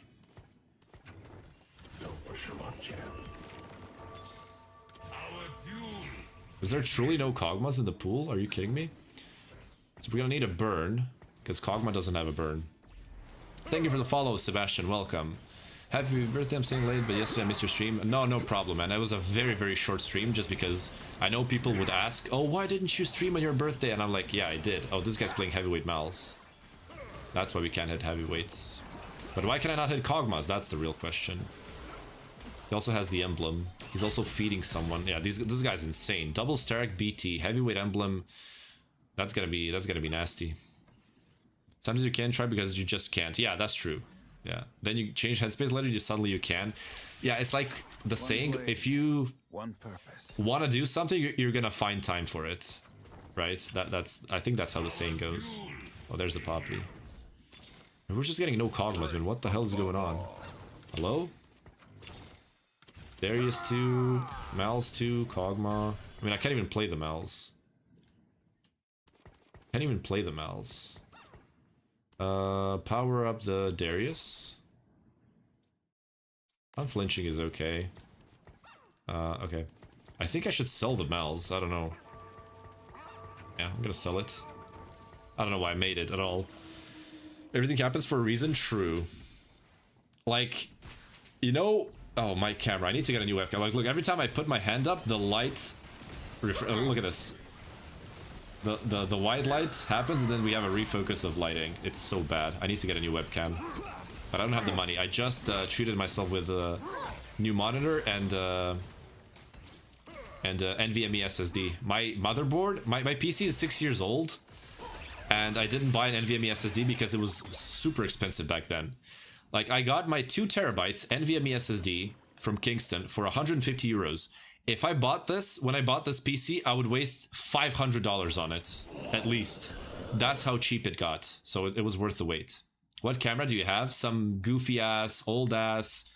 Is there truly no Kog'Maws in the pool? Are you kidding me? So we're gonna need a burn, because Kog'Maw doesn't have a burn. Thank you for the follow, Sebastian. Welcome. Happy birthday. I'm staying late, but yesterday I missed your stream. No problem, man. It was a very, very short stream just because I know people would ask, oh, why didn't you stream on your birthday? And I'm like, yeah, I did. Oh, this guy's playing heavyweight Mals. That's why we can't hit heavyweights. But why can I not hit Kog'Maws? That's the real question. He also has the emblem. He's also feeding someone. Yeah, this guy's insane. Double Starak BT, heavyweight emblem. That's gonna be nasty. Sometimes you can't try because you just can't. Yeah, that's true. Yeah. Then you change headspace later, suddenly you can. Yeah, it's like the saying, if you want to do something, you're gonna find time for it. Right? I think that's how the saying goes. Oh, there's the Poppy. We're just getting no Kog'Maws, man. What the hell is going on? Hello? Darius 2, Mals 2, Kog'Maw. I mean, I can't even play the Mals. Can't even play the Mals. Power up the Darius. Unflinching is okay. Okay. I think I should sell the Mals. I don't know. Yeah, I'm gonna sell it. I don't know why I made it at all. Everything happens for a reason. True. Like, you know... Oh, my camera. I need to get a new webcam. Like, look, every time I put my hand up, the light... look at this. The white light happens, and then we have a refocus of lighting. It's so bad. I need to get a new webcam. But I don't have the money. I just treated myself with a new monitor and NVMe SSD. My motherboard... My PC is 6 years old. And I didn't buy an NVMe SSD because it was super expensive back then. Like, I got my 2 terabytes NVMe SSD from Kingston for 150 euros. If I bought this, when I bought this PC, I would waste $500 on it, at least. That's how cheap it got, so it was worth the wait. What camera do you have? Some goofy-ass, old-ass,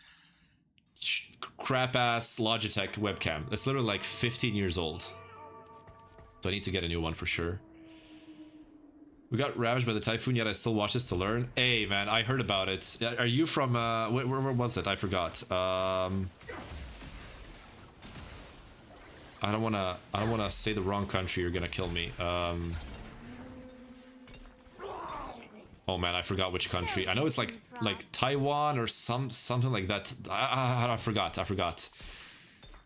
crap-ass Logitech webcam. It's literally like 15 years old. So I need to get a new one for sure. We got ravaged by the typhoon, yet I still watch this to learn. Hey, man, I heard about it. Are you from, where was it? I forgot. I don't wanna say the wrong country. You're gonna kill me. Oh man, I forgot which country. I know it's like Taiwan or something like that. I forgot.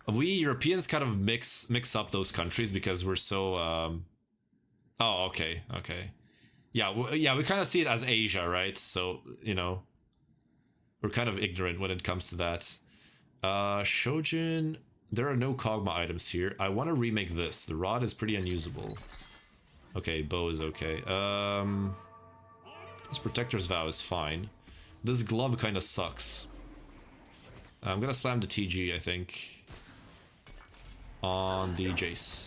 We Europeans kind of mix up those countries because we're so. Oh, okay. Yeah, we kind of see it as Asia, right? So, you know, we're kind of ignorant when it comes to that. Shojin, there are no Kog'Maw items here. I want to remake this. The rod is pretty unusable. Okay, bow is okay. This Protector's Vow is fine. This glove kind of sucks. I'm gonna slam the TG, I think, on the Jace.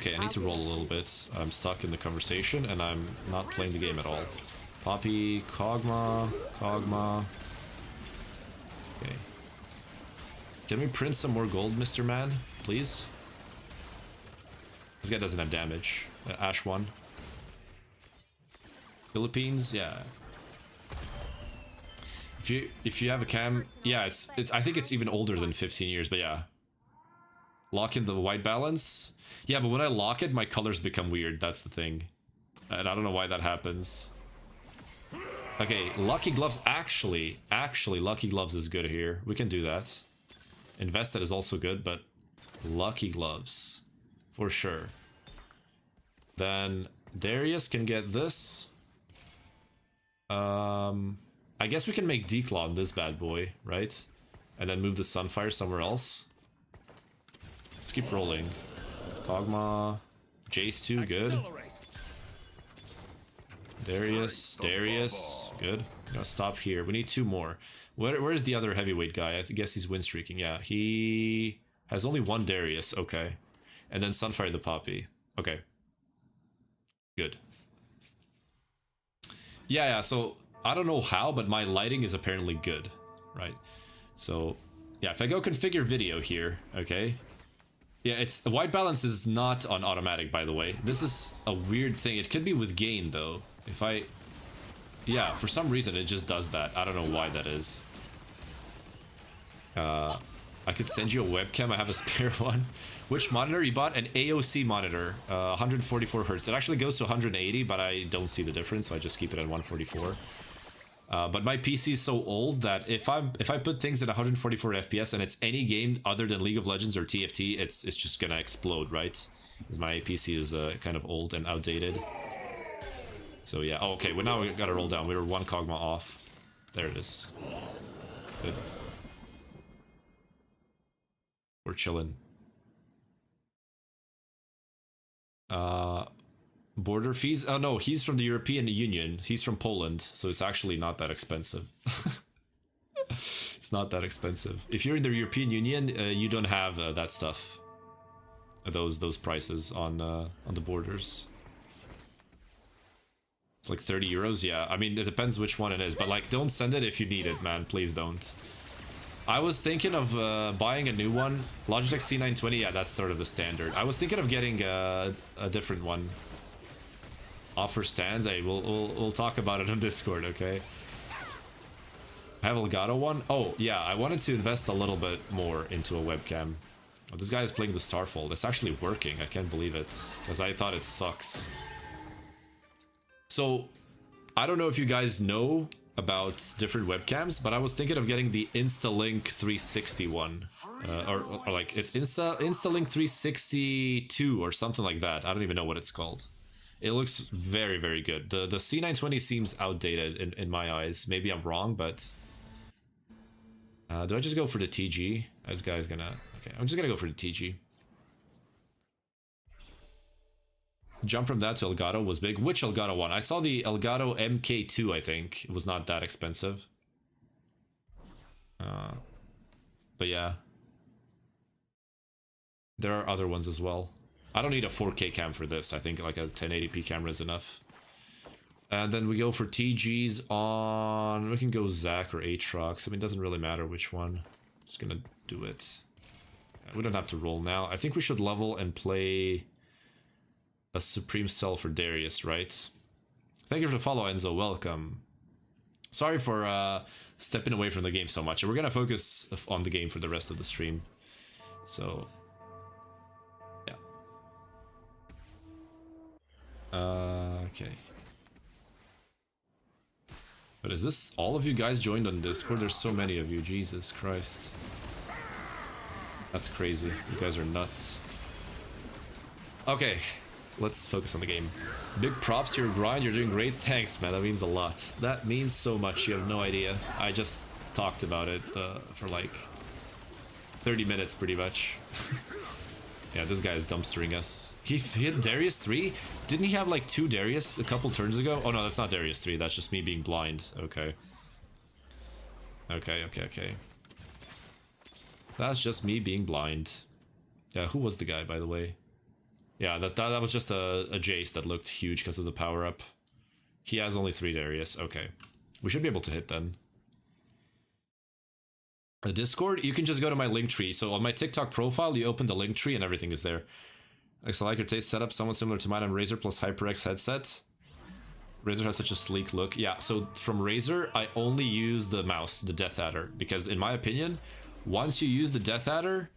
Okay, I need to roll a little bit. I'm stuck in the conversation and I'm not playing the game at all. Poppy, Kog'Maw, Kog'Maw. Okay. Can we print some more gold, Mr. Man? Please? This guy doesn't have damage. Ash 1. Philippines, yeah. If you have a cam, yeah, it's I think it's even older than 15 years, but yeah. Lock in the white balance. Yeah, but when I lock it, my colors become weird. That's the thing. And I don't know why that happens. Okay, Lucky Gloves. Actually, Lucky Gloves is good here. We can do that. Invested is also good, but Lucky Gloves. For sure. Then Darius can get this. I guess we can make Declaw on this bad boy, right? And then move the Sunfire somewhere else. Let's keep rolling. Kog'Maw. Jace 2, good. Darius, good. Gonna stop here. We need 2 more. Where's the other heavyweight guy? I guess he's win streaking. Yeah, he has only 1 Darius. Okay. And then Sunfire the Poppy. Okay. Good. Yeah, so I don't know how, but my lighting is apparently good, right? So, yeah, if I go configure video here, okay? Yeah, the white balance is not on automatic, by the way. This is a weird thing. It could be with gain, though. If I... Yeah, for some reason, it just does that. I don't know why that is. I could send you a webcam. I have a spare one. Which monitor you bought? An AOC monitor, 144 hertz. It actually goes to 180, but I don't see the difference, so I just keep it at 144. But my PC is so old that if I put things at 144 FPS and it's any game other than League of Legends or TFT, it's just gonna explode, right? Because my PC is kind of old and outdated. So yeah. Oh, okay. Well, now we gotta roll down. We were 1 Kog'Maw off. There it is. Good. We're chilling. Border fees? Oh no, he's from the European Union. He's from Poland, so it's actually not that expensive. It's not that expensive. If you're in the European Union, you don't have that stuff. Those prices on the borders. It's like 30 euros. Yeah, I mean, it depends which one it is, but like, don't send it if you need it, man. Please don't. I was thinking of buying a new one. Logitech C920, yeah, that's sort of the standard. I was thinking of getting a different one. Offer stands. Hey, we'll talk about it on Discord, okay? I have Elgato one. Oh, yeah, I wanted to invest a little bit more into a webcam. Oh, this guy is playing the Starfold. It's actually working. I can't believe it. Because I thought it sucks. So, I don't know if you guys know about different webcams, but I was thinking of getting the Instalink 360 one. Or like, it's Instalink 362 or something like that. I don't even know what it's called. It looks very, very good. The C920 seems outdated in my eyes. Maybe I'm wrong, but... do I just go for the TG? This guy's gonna... Okay, I'm just gonna go for the TG. Jump from that to Elgato was big. Which Elgato one? I saw the Elgato MK2, I think. It was not that expensive. But yeah. There are other ones as well. I don't need a 4K cam for this. I think like a 1080p camera is enough. And then we go for TGs on... We can go Zac or Aatrox. I mean, it doesn't really matter which one. Just gonna do it. We don't have to roll now. I think we should level and play a Supreme Cell for Darius, right? Thank you for the follow, Enzo. Welcome. Sorry for stepping away from the game so much. We're gonna focus on the game for the rest of the stream. So... yeah. Okay. But is this all of you guys joined on Discord? There's so many of you. Jesus Christ. That's crazy. You guys are nuts. Okay. Let's focus on the game. Big props to your grind. You're doing great. Thanks, man. That means a lot. That means so much. You have no idea. I just talked about it for like 30 minutes pretty much. Yeah, this guy is dumpstering us. He hit Darius 3? Didn't he have like 2 Darius a couple turns ago? Oh no, that's not Darius 3. That's just me being blind. Okay. Okay. That's just me being blind. Yeah, who was the guy, by the way? Yeah, that was just a Jace that looked huge because of the power up. He has only 3 Darius. Okay, we should be able to hit then. The Discord, you can just go to my link tree. So on my TikTok profile, you open the link tree and everything is there. I like your taste setup, somewhat similar to mine on Razer plus HyperX headset. Razer has such a sleek look. Yeah, so from Razer, I only use the mouse, the Death Adder, because in my opinion, once you use the Death Adder,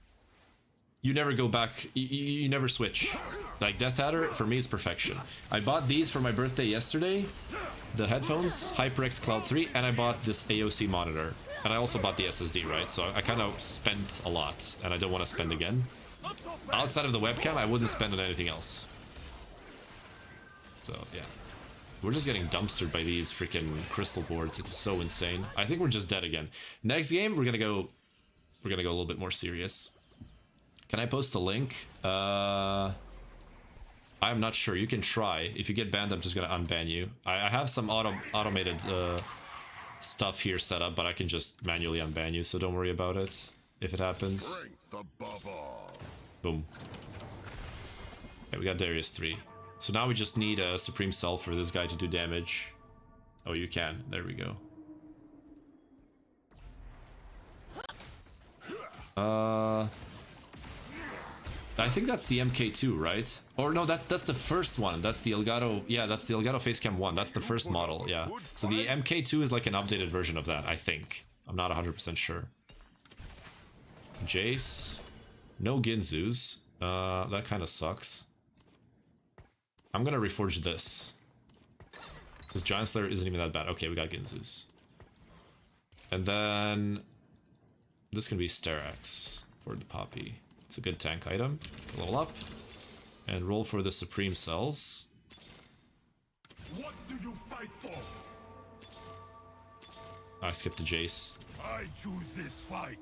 you never go back, you never switch. Like, Death Adder, for me, is perfection. I bought these for my birthday yesterday, the headphones, HyperX Cloud 3, and I bought this AOC monitor. And I also bought the SSD, right? So I kind of spent a lot, and I don't want to spend again. Outside of the webcam, I wouldn't spend on anything else. So, yeah. We're just getting dumpstered by these freaking crystal boards. It's so insane. I think we're just dead again. Next game, we're gonna go a little bit more serious. Can I post a link? I'm not sure. You can try. If you get banned, I'm just gonna unban you. I have some automated stuff here set up, but I can just manually unban you, so don't worry about it if it happens. Strength above all. Boom. Okay, we got Darius 3. So now we just need a Supreme Self for this guy to do damage. Oh, you can. There we go. I think that's the MK2, right? Or no, that's the first one. That's the Elgato. Yeah, that's the Elgato Facecam 1. That's the first model. Yeah. So the MK2 is like an updated version of that, I think. I'm not 100% sure. Jace. No Ginzus. That kind of sucks. I'm gonna reforge this. Because Giant Slayer isn't even that bad. Okay, we got Ginzus. And then... this can be Sterax for the Poppy. It's a good tank item. Level up. And roll for the Supreme Cells. What do you fight for? I skipped the Jace. I choose this fight.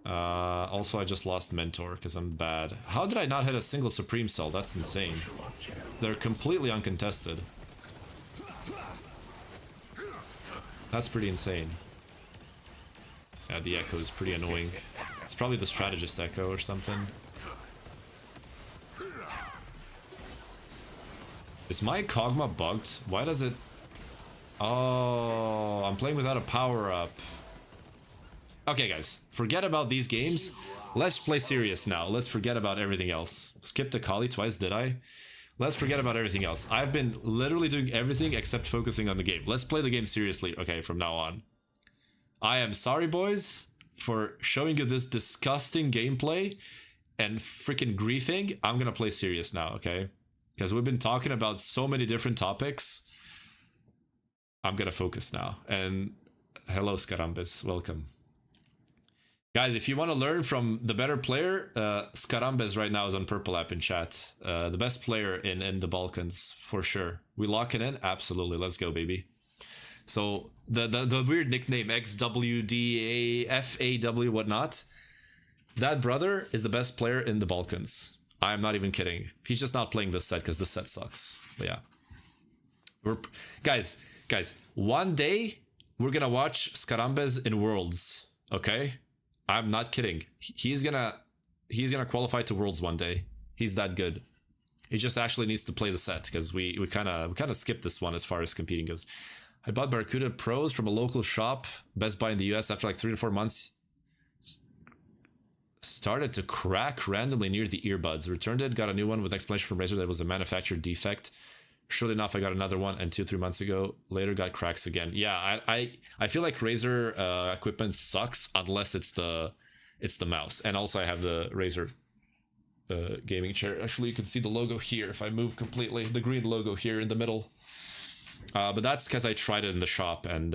Also, I just lost Mentor because I'm bad. How did I not hit a single Supreme Cell? That's insane. They're completely uncontested. That's pretty insane. Yeah, the Echo is pretty annoying. It's probably the Strategist Echo or something. Is my Kog'Maw bugged? Why does it... oh, I'm playing without a power-up. Okay, guys, forget about these games. Let's play serious now. Let's forget about everything else. Skipped a Kali twice, did I? Let's forget about everything else. I've been literally doing everything except focusing on the game. Let's play the game seriously, okay, from now on. I am sorry, boys, for showing you this disgusting gameplay and freaking griefing. I'm gonna play serious now, okay? Because we've been talking about so many different topics. I'm gonna focus now. And hello, Scarambes, welcome. Guys, if you want to learn from the better player, Scarambes right now is on Purple App in chat. The best player in the Balkans, for sure. We lock it in? Absolutely. Let's go, baby. So, the weird nickname, XWDAFAW, whatnot. That brother is the best player in the Balkans. I'm not even kidding. He's just not playing this set because this set sucks. But yeah. Guys, one day, we're gonna watch Scarambes in Worlds, okay? I'm not kidding. He's gonna qualify to Worlds one day. He's that good. He just actually needs to play the set because we kind of skipped this one as far as competing goes. I bought Barracuda Pros from a local shop, Best Buy in the US, after like 3 to 4 months. Started to crack randomly near the earbuds. Returned it, got a new one with explanation from Razer that was a manufacturer defect. Surely enough, I got another one, and 2-3 months ago, later got cracks again. Yeah, I feel like Razer equipment sucks unless it's the mouse. And also I have the Razer gaming chair. Actually, you can see the logo here if I move completely. The green logo here in the middle. But that's because I tried it in the shop, and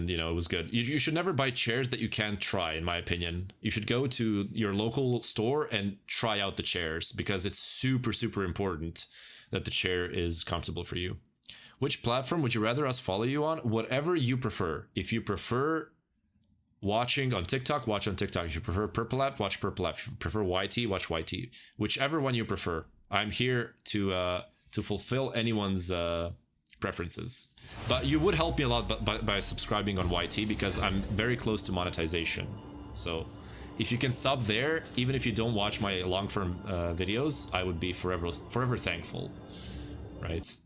you know, it was good. You should never buy chairs that you can't try, in my opinion. You should go to your local store and try out the chairs, because it's super, super important that the chair is comfortable for you. Which platform would you rather us follow you on? Whatever you prefer. If you prefer watching on TikTok, watch on TikTok. If you prefer Purple App, watch Purple App. If you prefer YT, watch YT. Whichever one you prefer. I'm here to fulfill anyone's preferences. But you would help me a lot by subscribing on YT, because I'm very close to monetization. So If you can sub there, even if you don't watch my long-form videos, I would be forever thankful, right?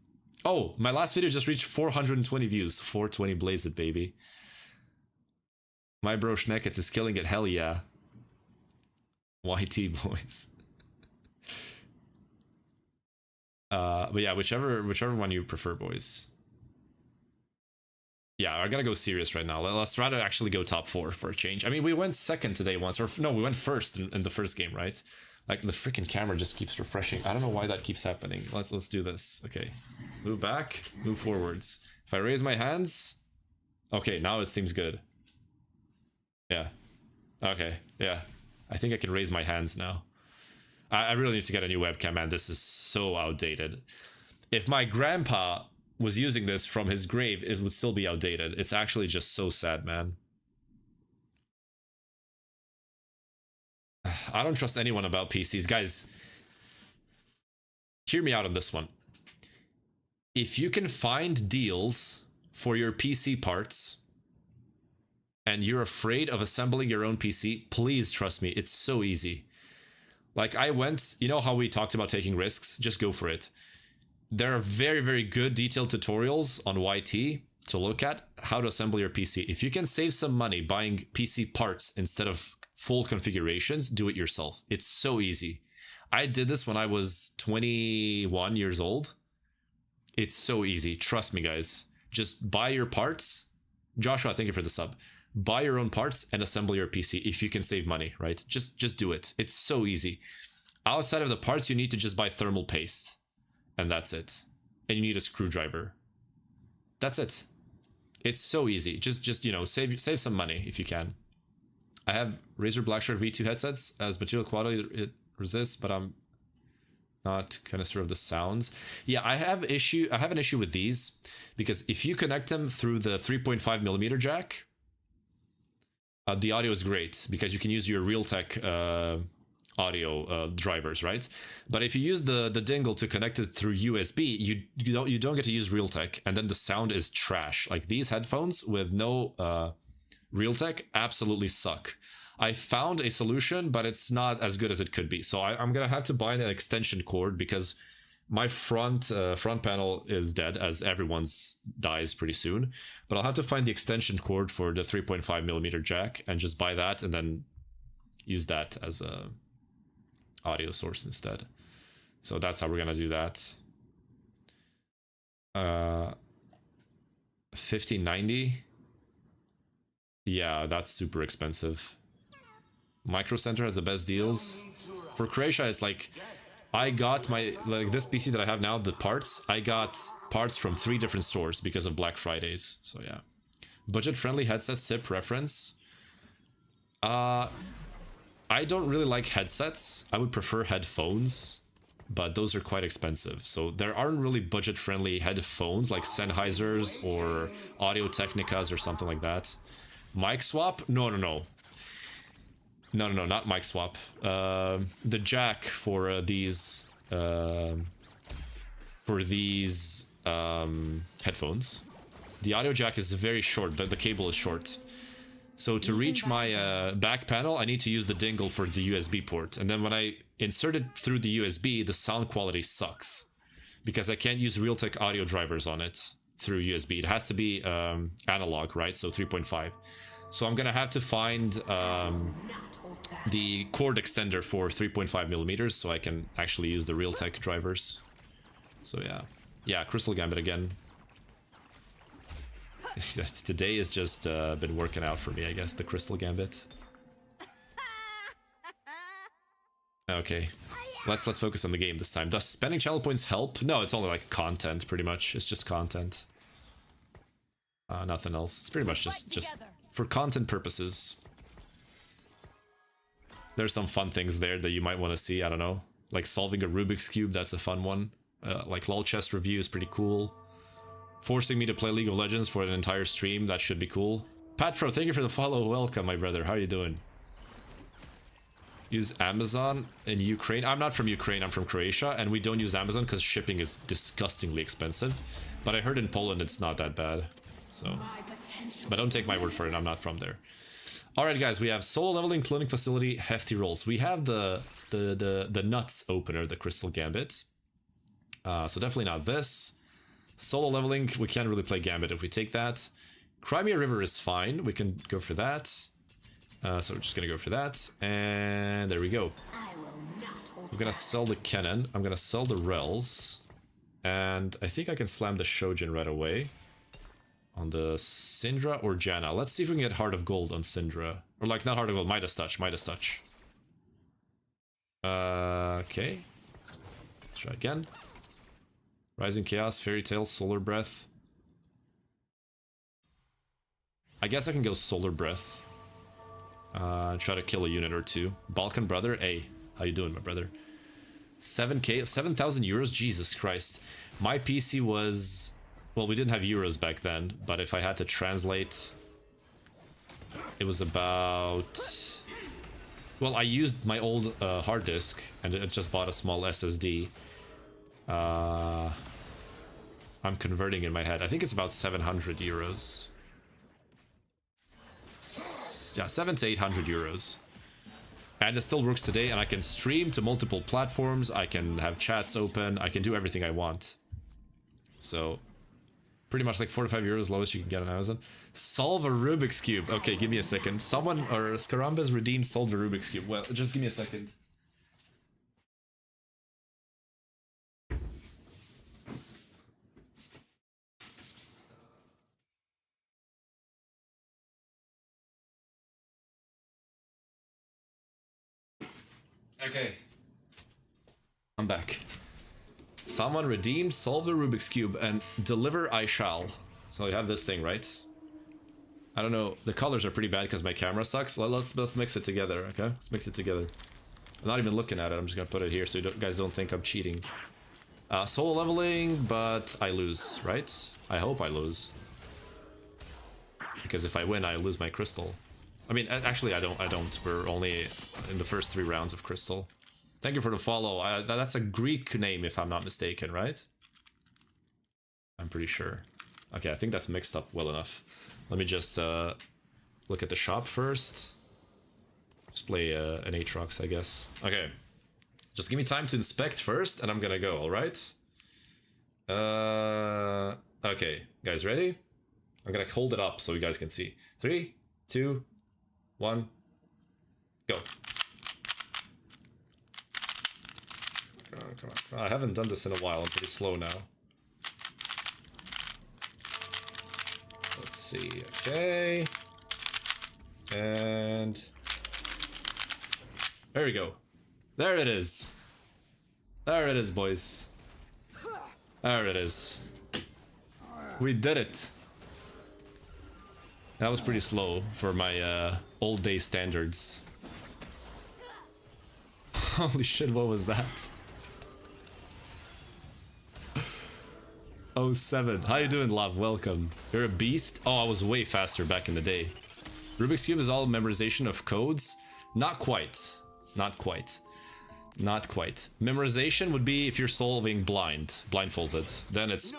Oh, my last video just reached 420 views. 420 blaze it, baby. My bro Schneckets is killing it, hell yeah. YT boys. But yeah, whichever one you prefer, boys. Yeah, I gotta go serious right now. Let's try to actually go top 4 for a change. I mean, we went second today once, or no, we went first in the first game, right? Like the freaking camera just keeps refreshing. I don't know why that keeps happening. Let's do this. Okay, move back, move forwards. If I raise my hands, okay, now it seems good. Yeah. Okay. Yeah. I think I can raise my hands now. I really need to get a new webcam, man. This is so outdated. If my grandpa was using this from his grave, it would still be outdated. It's actually just so sad, man. I don't trust anyone about PCs. Guys, hear me out on this one. If you can find deals for your PC parts and you're afraid of assembling your own PC, please trust me, it's so easy. Like I went, you know how we talked about taking risks? Just go for it. There are very good detailed tutorials on YT to look at how to assemble your PC. If you can save some money buying PC parts instead of full configurations, do it yourself. It's so easy. I did this when I was 21 years old. It's so easy. Trust me, guys. Just buy your parts. Joshua, thank you for the sub. Buy your own parts and assemble your PC if you can save money, right? Just do it. It's so easy. Outside of the parts, you need to just buy thermal paste. And that's it. And you need a screwdriver. That's it. It's so easy. Just you know, save some money if you can. I have Razer Blackshark V2 headsets as material quality it resists, but I'm not kind of sure of the sounds. Yeah, I have an issue with these because if you connect them through the 3.5mm jack, the audio is great because you can use your Realtek audio drivers, right? But if you use the dingle to connect it through USB, you don't get to use Realtek, and then the sound is trash. Like these headphones with no Realtek absolutely suck. I found a solution, but it's not as good as it could be. So I'm gonna have to buy an extension cord because my front panel is dead, as everyone's dies pretty soon. But I'll have to find the extension cord for the 3.5mm jack and just buy that and then use that as a audio source instead. So that's how we're gonna do that. 1590. Yeah, that's super expensive. Micro Center has the best deals. For Croatia, it's like I got this PC that I have now, the parts. I got parts from 3 different stores because of Black Fridays. So yeah. Budget-friendly headsets tip reference. I don't really like headsets. I would prefer headphones, but those are quite expensive. So there aren't really budget-friendly headphones like Sennheisers or Audio-Technicas or something like that. Mic swap? No, not mic swap. The jack for these headphones. The audio jack is very short. The cable is short. So to reach my back panel, I need to use the dingle for the USB port. And then when I insert it through the USB, the sound quality sucks because I can't use Realtek audio drivers on it through USB. It has to be analog, right? So 3.5. So I'm gonna have to find the cord extender for 3.5mm so I can actually use the Realtek drivers. So yeah, Crystal Gambit again. Today has just been working out for me, I guess, the Crystal Gambit. Okay, let's focus on the game this time. Does spending channel points help? No, it's only like content, pretty much. It's just content. Nothing else. It's pretty much just for content purposes. There's some fun things there that you might want to see. I don't know, like solving a Rubik's Cube. That's a fun one. Like LOL chess review is pretty cool. Forcing me to play League of Legends for an entire stream. That should be cool. Patfro, thank you for the follow. Welcome, my brother. How are you doing? Use Amazon in Ukraine. I'm not from Ukraine. I'm from Croatia, and we don't use Amazon because shipping is disgustingly expensive. But I heard in Poland it's not that bad. So, but don't take my word for it. I'm not from there. All right, guys, we have solo leveling, cloning facility, hefty rolls. We have the nuts opener, the Crystal Gambit. So definitely not this. Solo leveling, we can't really play Gambit if we take that. Crimea River is fine. We can go for that. So we're just gonna go for that. And there we go. I'm gonna sell the cannon. I'm gonna sell the Rels. And I think I can slam the Shojin right away. On the Syndra or Janna. Let's see if we can get Heart of Gold on Syndra. Or like, not Heart of Gold, Midas Touch, Midas Touch. Okay. Let's try again. Rising Chaos, Fairy Tail, Solar Breath. I guess I can go Solar Breath. Try to kill a unit or two. Balkan Brother, hey, how you doing, my brother? 7k, 7,000 euros, Jesus Christ. My PC was... Well, we didn't have euros back then, but if I had to translate, it was about... Well, I used my old hard disk, and I just bought a small SSD. I'm converting in my head. I think it's about 700 euros. Yeah, 700 to 800 euros. And it still works today, and I can stream to multiple platforms, I can have chats open, I can do everything I want. So... Pretty much like 45 euros lowest you can get on Amazon. Solve a Rubik's Cube. Okay, give me a second. Someone, or Scaramba's redeemed solved a Rubik's Cube. Well, just give me a second. Okay. I'm back. Someone redeemed, solve the Rubik's Cube, and deliver I shall. So you have this thing, right? I don't know. The colors are pretty bad because my camera sucks. Let's mix it together, okay? Let's mix it together. I'm not even looking at it. I'm just gonna put it here so you guys don't think I'm cheating. Solo leveling, but I lose, right? I hope I lose. Because if I win, I lose my crystal. I mean, actually, I don't. We're only in the first 3 rounds of crystal. Thank you for the follow. That's a Greek name, if I'm not mistaken, right? I'm pretty sure. Okay, I think that's mixed up well enough. Let me just look at the shop first. Just play an Aatrox, I guess. Okay. Just give me time to inspect first, and I'm gonna go, alright? Okay, guys, ready? I'm gonna hold it up so you guys can see. 3, 2, 1, go. Come on. I haven't done this in a while. I'm pretty slow now. Let's see. Okay. And... there we go. There it is. There it is, boys. There it is. We did it. That was pretty slow for my old day standards. Holy shit, what was that? 07. How you doing, love? Welcome. You're a beast? Oh, I was way faster back in the day. Rubik's Cube is all memorization of codes? Not quite. Not quite. Not quite. Memorization would be if you're solving blindfolded. Then it's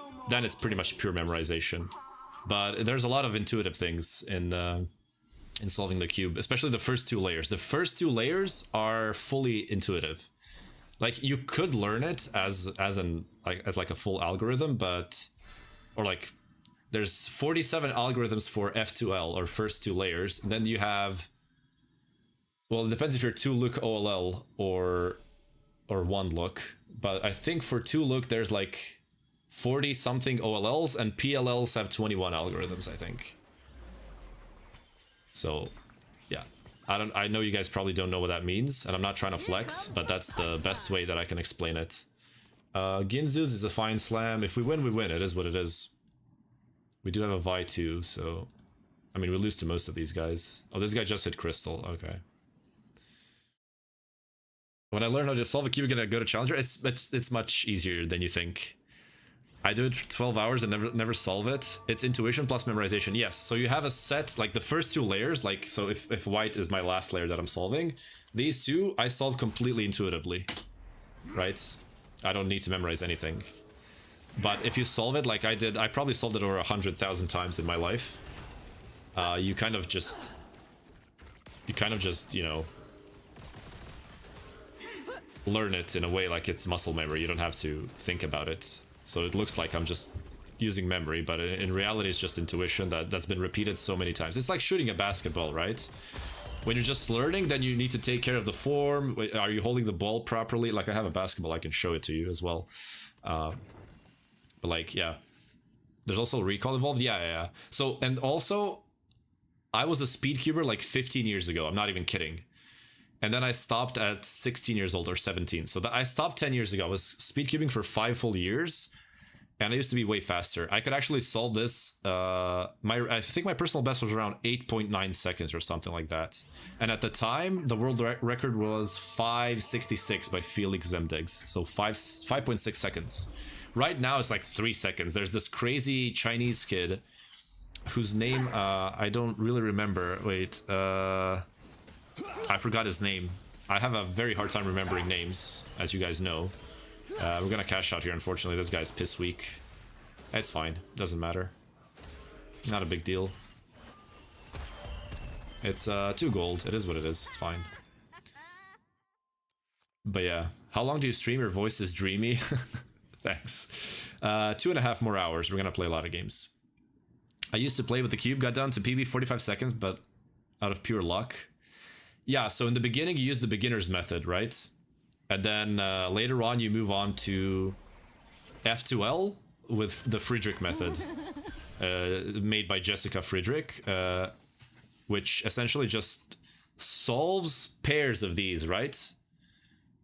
pretty much pure memorization. But there's a lot of intuitive things in solving the cube, especially the first 2 layers. The first 2 layers are fully intuitive. Like, you could learn it as like a full algorithm, but... Or like, there's 47 algorithms for F2L, or first 2 layers. And then you have... Well, it depends if you're 2-look OLL or 1-look. But I think for 2-look, there's like 40-something OLLs, and PLLs have 21 algorithms, I think. So, yeah. I know you guys probably don't know what that means, and I'm not trying to flex, but that's the best way that I can explain it. Ginzu's is a fine slam. If we win, we win. It is what it is. We do have a Vi too, so... I mean, we lose to most of these guys. Oh, this guy just hit Crystal. Okay. When I learn how to solve a cube, you're gonna go to Challenger? It's much easier than you think. I do it for 12 hours and never solve it. It's intuition plus memorization. Yes, so you have a set, like the first 2 layers, like, so if white is my last layer that I'm solving, these 2 I solve completely intuitively, right? I don't need to memorize anything. But if you solve it like I did, I probably solved it over 100,000 times in my life. You kind of just you kind of just, you know, learn it in a way like it's muscle memory. You don't have to think about it. So it looks like I'm just using memory, but in reality it's just intuition that's been repeated so many times. It's like shooting a basketball, right? When you're just learning, then you need to take care of the form. Are you holding the ball properly? Like I have a basketball, I can show it to you as well. But like, yeah. There's also recall involved. Yeah. So, and also, I was a speedcuber like 15 years ago. I'm not even kidding. And then I stopped at 16 years old or 17. So I stopped 10 years ago. I was speedcubing for 5 full years. And I used to be way faster. I could actually solve this. I think my personal best was around 8.9 seconds or something like that. And at the time, the world record was 5:66 by Felix Zemdegs. So 5.6 seconds. Right now, it's like 3 seconds. There's this crazy Chinese kid whose name I don't really remember. Wait, I forgot his name. I have a very hard time remembering names, as you guys know. We're gonna cash out here, unfortunately. This guy's piss weak. It's fine. Doesn't matter. Not a big deal. It's 2 gold. It is what it is. It's fine. But yeah. How long do you stream? Your voice is dreamy. Thanks. 2.5 more hours. We're gonna play a lot of games. I used to play with the cube. Got down to PB 45 seconds, but out of pure luck. Yeah, so in the beginning, you use the beginner's method, right? And then later on, you move on to F2L with the Friedrich method, made by Jessica Friedrich, which essentially just solves pairs of these, right?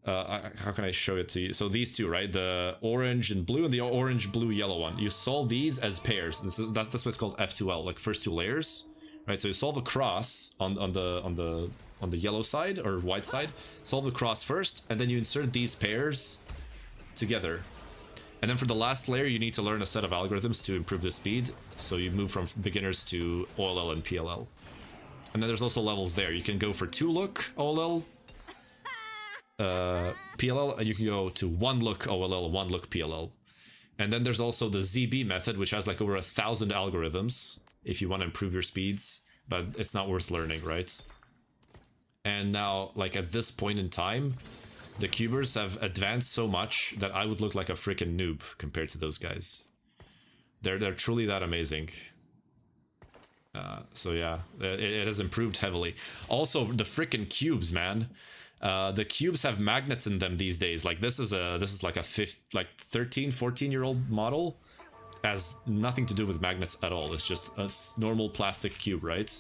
How can I show it to you? So these two, right? The orange and blue and the orange, blue, yellow one. You solve these as pairs. That's what's called F2L, like first 2 layers, right? So you solve a cross on the yellow side or white side, solve the cross first, and then you insert these pairs together. And then for the last layer, you need to learn a set of algorithms to improve the speed. So you move from beginners to OLL and PLL. And then there's also levels there. You can go for 2-look OLL, PLL, and you can go to 1-look OLL, 1-look PLL. And then there's also the ZB method, which has like over 1,000 algorithms if you want to improve your speeds, but it's not worth learning, right? And now, like at this point in time, the cubers have advanced so much that I would look like a freaking noob compared to those guys. They're truly that amazing. So yeah, it has improved heavily. Also, the freaking cubes, man. The cubes have magnets in them these days. Like this is like a 13, 14-year-old model. Has nothing to do with magnets at all. It's just a normal plastic cube, right?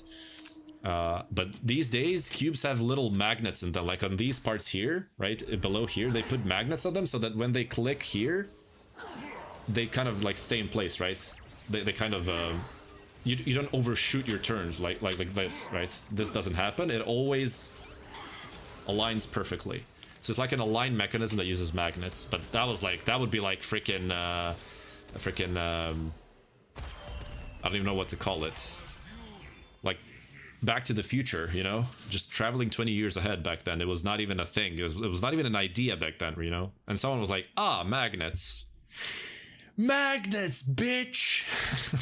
But these days, cubes have little magnets in them, like on these parts here, right? Below here, they put magnets on them so that when they click here, they kind of like stay in place, right? They kind of, you don't overshoot your turns like this, right? This doesn't happen. It always aligns perfectly. So it's like an align mechanism that uses magnets, but that would be like freaking, I don't even know what to call it. Like, Back to the Future, you know, just traveling 20 years ahead back then. It was not even a thing. It was not even an idea back then, you know. And someone was like, magnets, bitch.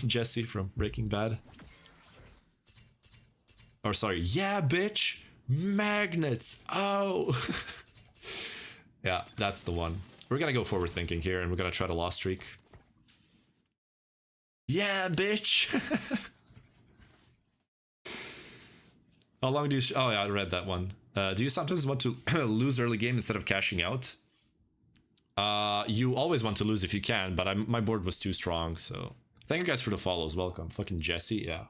Jesse from Breaking Bad. Or sorry, yeah, bitch, magnets. Oh. Yeah, that's the one. We're gonna go forward thinking here, and we're gonna try to lost streak. Yeah, bitch. How long do you... oh, yeah, I read that one. Do you sometimes want to lose early game instead of cashing out? You always want to lose if you can, but my board was too strong, so... Thank you guys for the follows. Welcome. Fucking Jesse, yeah.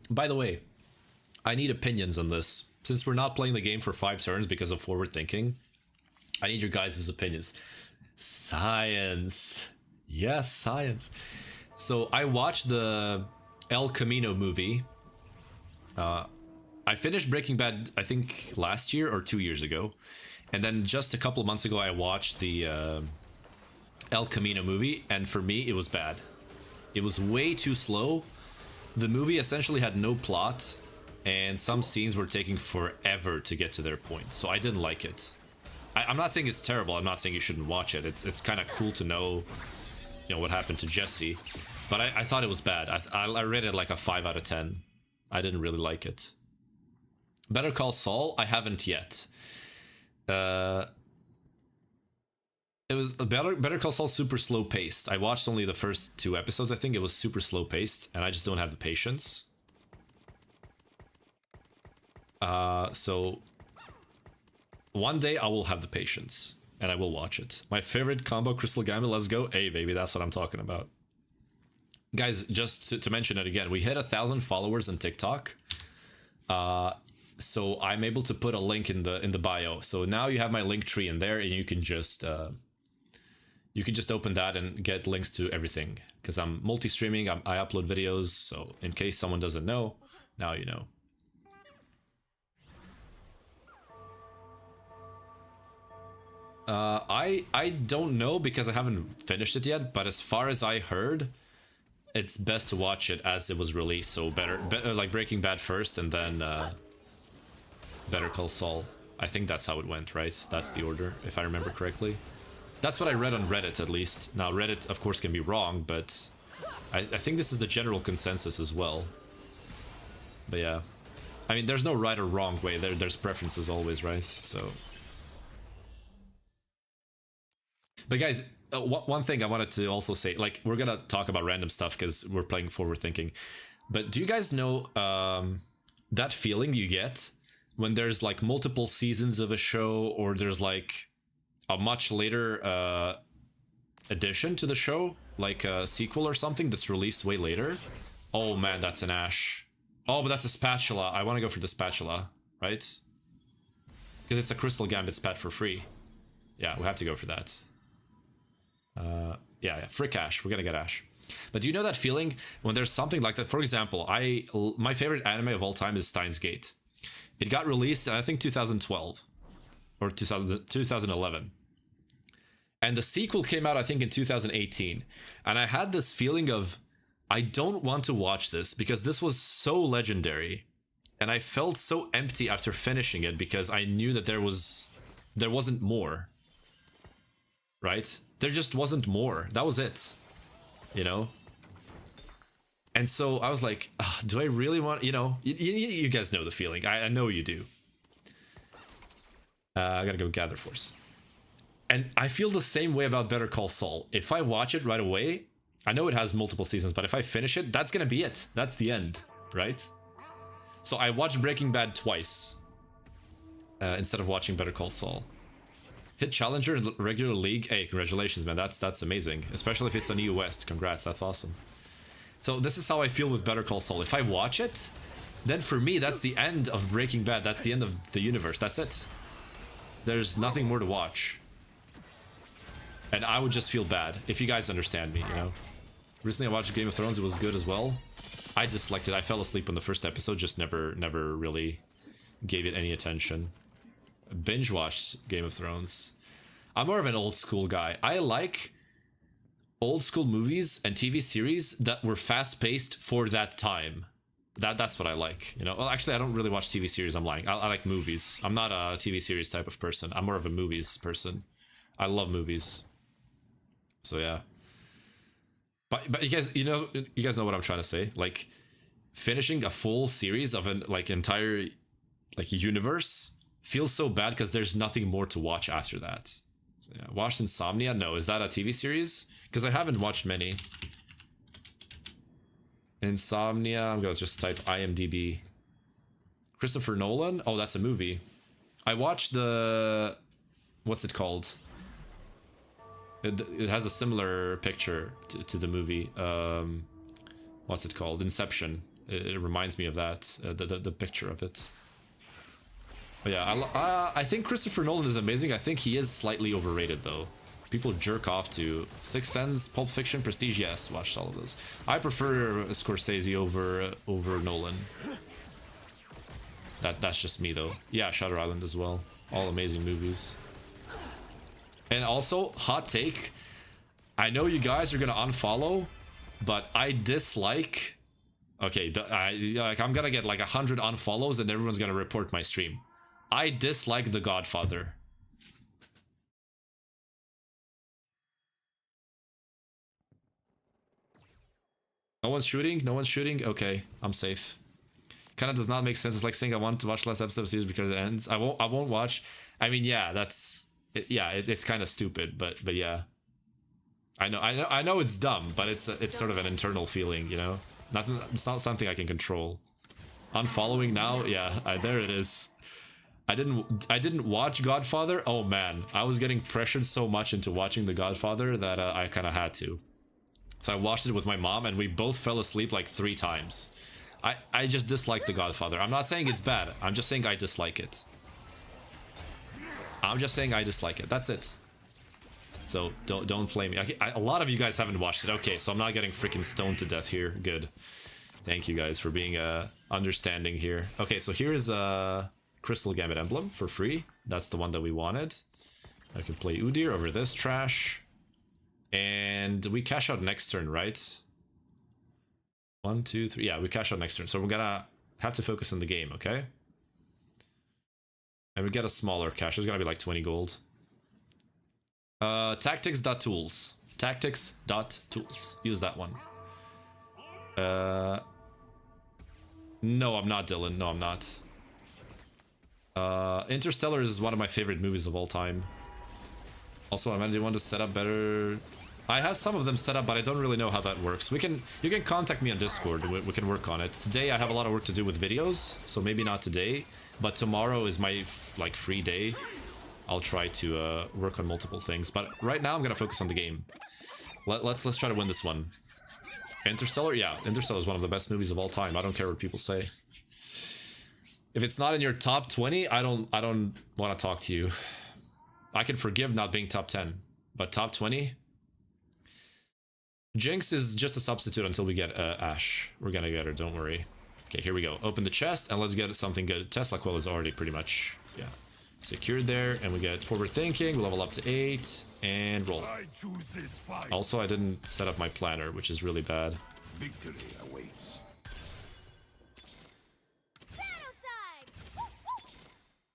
By the way, I need opinions on this. Since we're not playing the game for 5 turns because of forward thinking, I need your guys' opinions. Science. Yes, science. So I watched the El Camino movie. I finished Breaking Bad, I think, last year or 2 years ago. And then just a couple of months ago, I watched the El Camino movie. And for me, it was bad. It was way too slow. The movie essentially had no plot. And some scenes were taking forever to get to their point. So I didn't like it. I'm not saying it's terrible. I'm not saying you shouldn't watch it. It's kind of cool to know, you know, what happened to Jesse. But I thought it was bad. I rated it like a 5 out of 10. I didn't really like it. Better Call Saul, I haven't yet. It was Better Call Saul super slow paced. I watched only the first 2 episodes. I think it was super slow paced, and I just don't have the patience. So one day I will have the patience and I will watch it. My favorite combo, Crystal Gambit, let's go. Hey baby, that's what I'm talking about. Guys, just to mention it again, we hit 1,000 followers on TikTok. So I'm able to put a link in the bio. So now you have my link tree in there, and you can just open that and get links to everything. Because I'm multi-streaming, I upload videos. So in case someone doesn't know, now you know. I don't know because I haven't finished it yet. But as far as I heard, it's best to watch it as it was released. So better like Breaking Bad first, and then Better Call Saul. I think that's how it went, right? That's the order, if I remember correctly. That's what I read on Reddit, at least. Now, Reddit, of course, can be wrong, but I think this is the general consensus as well. But yeah. I mean, there's no right or wrong way. There's preferences always, right? So... But guys, one thing I wanted to also say, like, we're gonna talk about random stuff because we're playing forward thinking. But do you guys know that feeling you get when there's like multiple seasons of a show, or there's like a much later addition to the show, like a sequel or something that's released way later? Oh man, that's an Ash. Oh, but that's a spatula. I want to go for the spatula, right? Because it's a Crystal Gambit spat for free. Yeah, we have to go for that. Yeah, frick Ash. We're gonna get Ash. But do you know that feeling when there's something like that? For example, my favorite anime of all time is Steins Gate. It got released in, I think, 2012 or 2011. And the sequel came out, I think, in 2018. And I had this feeling of, I don't want to watch this because this was so legendary. And I felt so empty after finishing it because I knew that there wasn't more. Right? There just wasn't more. That was it. You know? And so I was like, do I really want, you know, you guys know the feeling. I know you do. I gotta go Gather Force. And I feel the same way about Better Call Saul. If I watch it right away, I know it has multiple seasons, but if I finish it, that's gonna be it. That's the end, right? So I watched Breaking Bad twice instead of watching Better Call Saul. Hit Challenger in regular league. Hey, congratulations, man. That's amazing. Especially if it's on EU West. Congrats, that's awesome. So this is how I feel with Better Call Saul. If I watch it, then for me, that's the end of Breaking Bad. That's the end of the universe. That's it. There's nothing more to watch. And I would just feel bad, if you guys understand me, you know? Recently I watched Game of Thrones. It was good as well. I disliked it. I fell asleep on the first episode. Just never really gave it any attention. Binge watched Game of Thrones. I'm more of an old school guy. I like old school movies and TV series that were fast paced for that time. That's what I like, you know. Well, actually, I don't really watch TV series. I'm lying. I like movies. I'm not a TV series type of person. I'm more of a movies person. I love movies. So yeah. But you guys, you guys know what I'm trying to say. Like finishing a full series of an entire universe feels so bad because there's nothing more to watch after that. So, yeah. Watched Insomnia? No. Is that a TV series? Because I haven't watched many. Insomnia. I'm gonna just type IMDb. Christopher Nolan? Oh, that's a movie. I watched the... What's it called? It has a similar picture to the movie. What's it called? Inception. It reminds me of that. The picture of it. But yeah, I think Christopher Nolan is amazing. I think he is slightly overrated though. People jerk off to Sixth Sense, Pulp Fiction, Prestige. Yes, watched all of those. I prefer Scorsese over Nolan. That's just me though. Yeah, Shutter Island as well. All amazing movies. And also, hot take. I know you guys are gonna unfollow, but I dislike. Okay, I'm gonna get like 100 unfollows, and everyone's gonna report my stream. I dislike The Godfather. No one's shooting? No one's shooting? Okay, I'm safe. Kind of does not make sense. It's like saying I want to watch last episode of the series because it ends. I won't watch. I mean, yeah, that's it's kind of stupid, but yeah. I know it's dumb, but it's sort of an internal feeling, you know. Nothing. It's not something I can control. Unfollowing now, yeah. There it is. I didn't watch Godfather. Oh man, I was getting pressured so much into watching The Godfather that I kind of had to. So I watched it with my mom, and we both fell asleep like 3 times. I just dislike The Godfather. I'm not saying it's bad. I'm just saying I dislike it. I'm just saying I dislike it. That's it. So don't flame me. A lot of you guys haven't watched it. Okay, so I'm not getting freaking stoned to death here. Good. Thank you guys for being understanding here. Okay, so here's Crystal Gambit Emblem for free. That's the one that we wanted. I can play Udyr over this trash. And we cash out next turn, right? 1, 2, 3. Yeah, we cash out next turn. So we're gonna have to focus on the game, okay? And we get a smaller cash. There's gonna be like 20 gold. Tactics.tools. Tactics.tools. Use that one. No, I'm not, Dylan. No, I'm not. Interstellar is one of my favorite movies of all time. Also, I might want to set up better. I have some of them set up, but I don't really know how that works. You can contact me on Discord. We can work on it. Today I have a lot of work to do with videos, so maybe not today. But tomorrow is my like free day. I'll try to work on multiple things. But right now I'm gonna focus on the game. Let's try to win this one. Interstellar, yeah, Interstellar is one of the best movies of all time. I don't care what people say. If it's not in your top 20, I don't want to talk to you. I can forgive not being top 10, but top 20. Jinx is just a substitute until we get Ashe. We're gonna get her, don't worry. Okay, here we go. Open the chest and let's get something good. Tesla Coil is already pretty much, yeah, secured there. And we get forward thinking, we level up to 8 and roll. I choose this fight. Also, I didn't set up my planner, which is really bad. Victory awaits.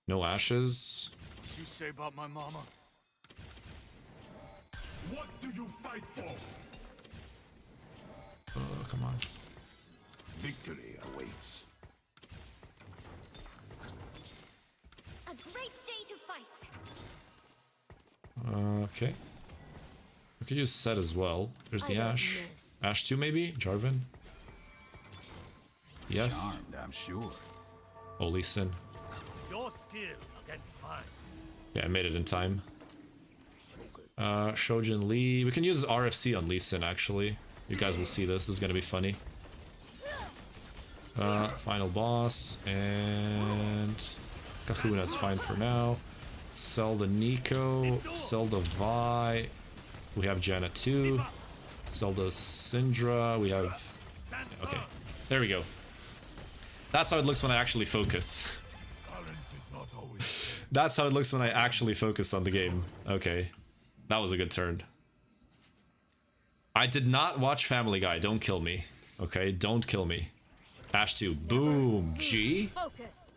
No ashes. What you say about my mama? What do you fight for? Oh, come on. Victory awaits. A great day to fight. Okay. We could use Set as well. There's the Ashe. Ashe 2 maybe? Jarvan? Yep. Charmed, I'm sure. Oh, Lee Sin. Your skill against mine. Yeah, I made it in time. Shojin Lee. We can use RFC on Lee Sin, actually. You guys will see this. This is gonna be funny. Final boss. And Kahuna's fine for now. Sell the Nico. Sell the Vi. We have Janna 2. Sell the Syndra. We have... Okay. There we go. That's how it looks when I actually focus. That's how it looks when I actually focus on the game. Okay. That was a good turn. I did not watch Family Guy. Don't kill me. Okay? Don't kill me. Ashe 2. Boom. G. Focus.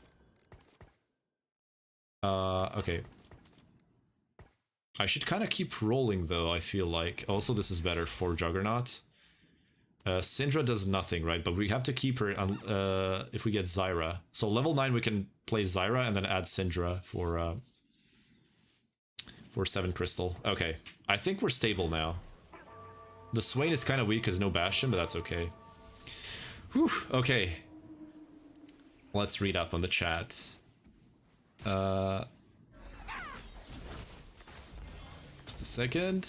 Okay. I should kind of keep rolling, though, I feel like. Also, this is better for Juggernaut. Syndra does nothing, right? But we have to keep her if we get Zyra. So level 9 we can play Zyra and then add Syndra for 7 crystal. Okay, I think we're stable now. The Swain is kind of weak because no Bastion, but that's okay. Whew, okay. Let's read up on the chat. Just a second.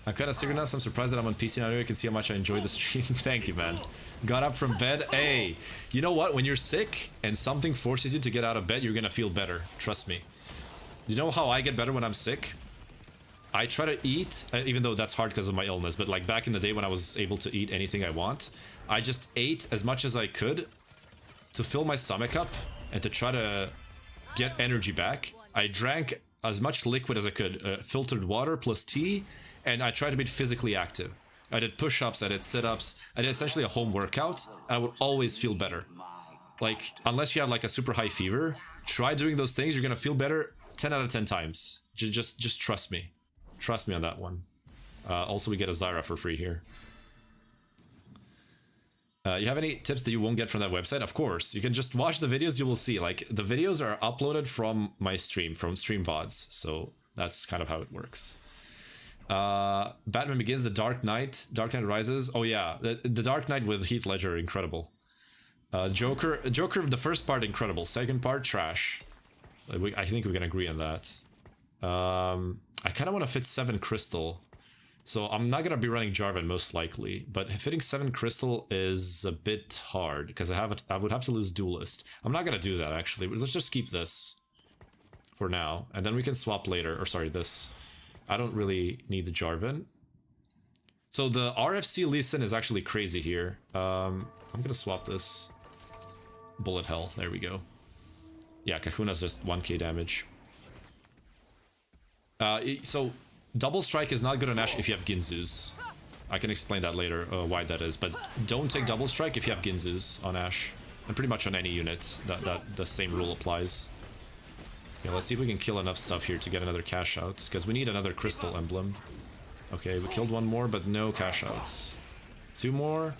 I'm kind of synchronous. I'm surprised that I'm on PC now. I can see how much I enjoy the stream. Thank you, man. Got up from bed. Hey, you know what? When you're sick and something forces you to get out of bed, you're gonna feel better. Trust me. You know how I get better when I'm sick? I try to eat, even though that's hard because of my illness, but like back in the day when I was able to eat anything I want, I just ate as much as I could to fill my stomach up and to try to get energy back. I drank as much liquid as I could, filtered water plus tea, and I tried to be physically active. I did push-ups, I did sit-ups, I did essentially a home workout, and I would always feel better. Like, unless you have like a super high fever, try doing those things, you're gonna feel better 10 out of 10 times. Just trust me. Trust me on that one. Also, we get a Zyra for free here. You have any tips that you won't get from that website? Of course, you can just watch the videos. You will see, like, the videos are uploaded from my stream, from Stream VODs. So that's kind of how it works. Batman Begins, The Dark Knight Rises. Oh yeah, the Dark Knight with Heath Ledger, incredible. Joker, the first part incredible, second part trash. I think we can agree on that. I kind of want to fit 7 crystal, so I'm not gonna be running Jarvan most likely. But fitting 7 crystal is a bit hard because I would have to lose Duelist. I'm not gonna do that actually. Let's just keep this for now, and then we can swap later. Or sorry, this. I don't really need the Jarvan. So the RFC Lee Sin is actually crazy here. I'm gonna swap this. Bullet Hell, there we go. Yeah, Kakuna's just 1k damage. So double strike is not good on Ashe if you have Ginzus. I can explain that later, why that is, but don't take double strike if you have Ginzus on Ashe. And pretty much on any unit, that the same rule applies. Yeah, let's see if we can kill enough stuff here to get another cash out, because we need another crystal emblem. Okay, we killed 1 more, but no cash outs. 2 more.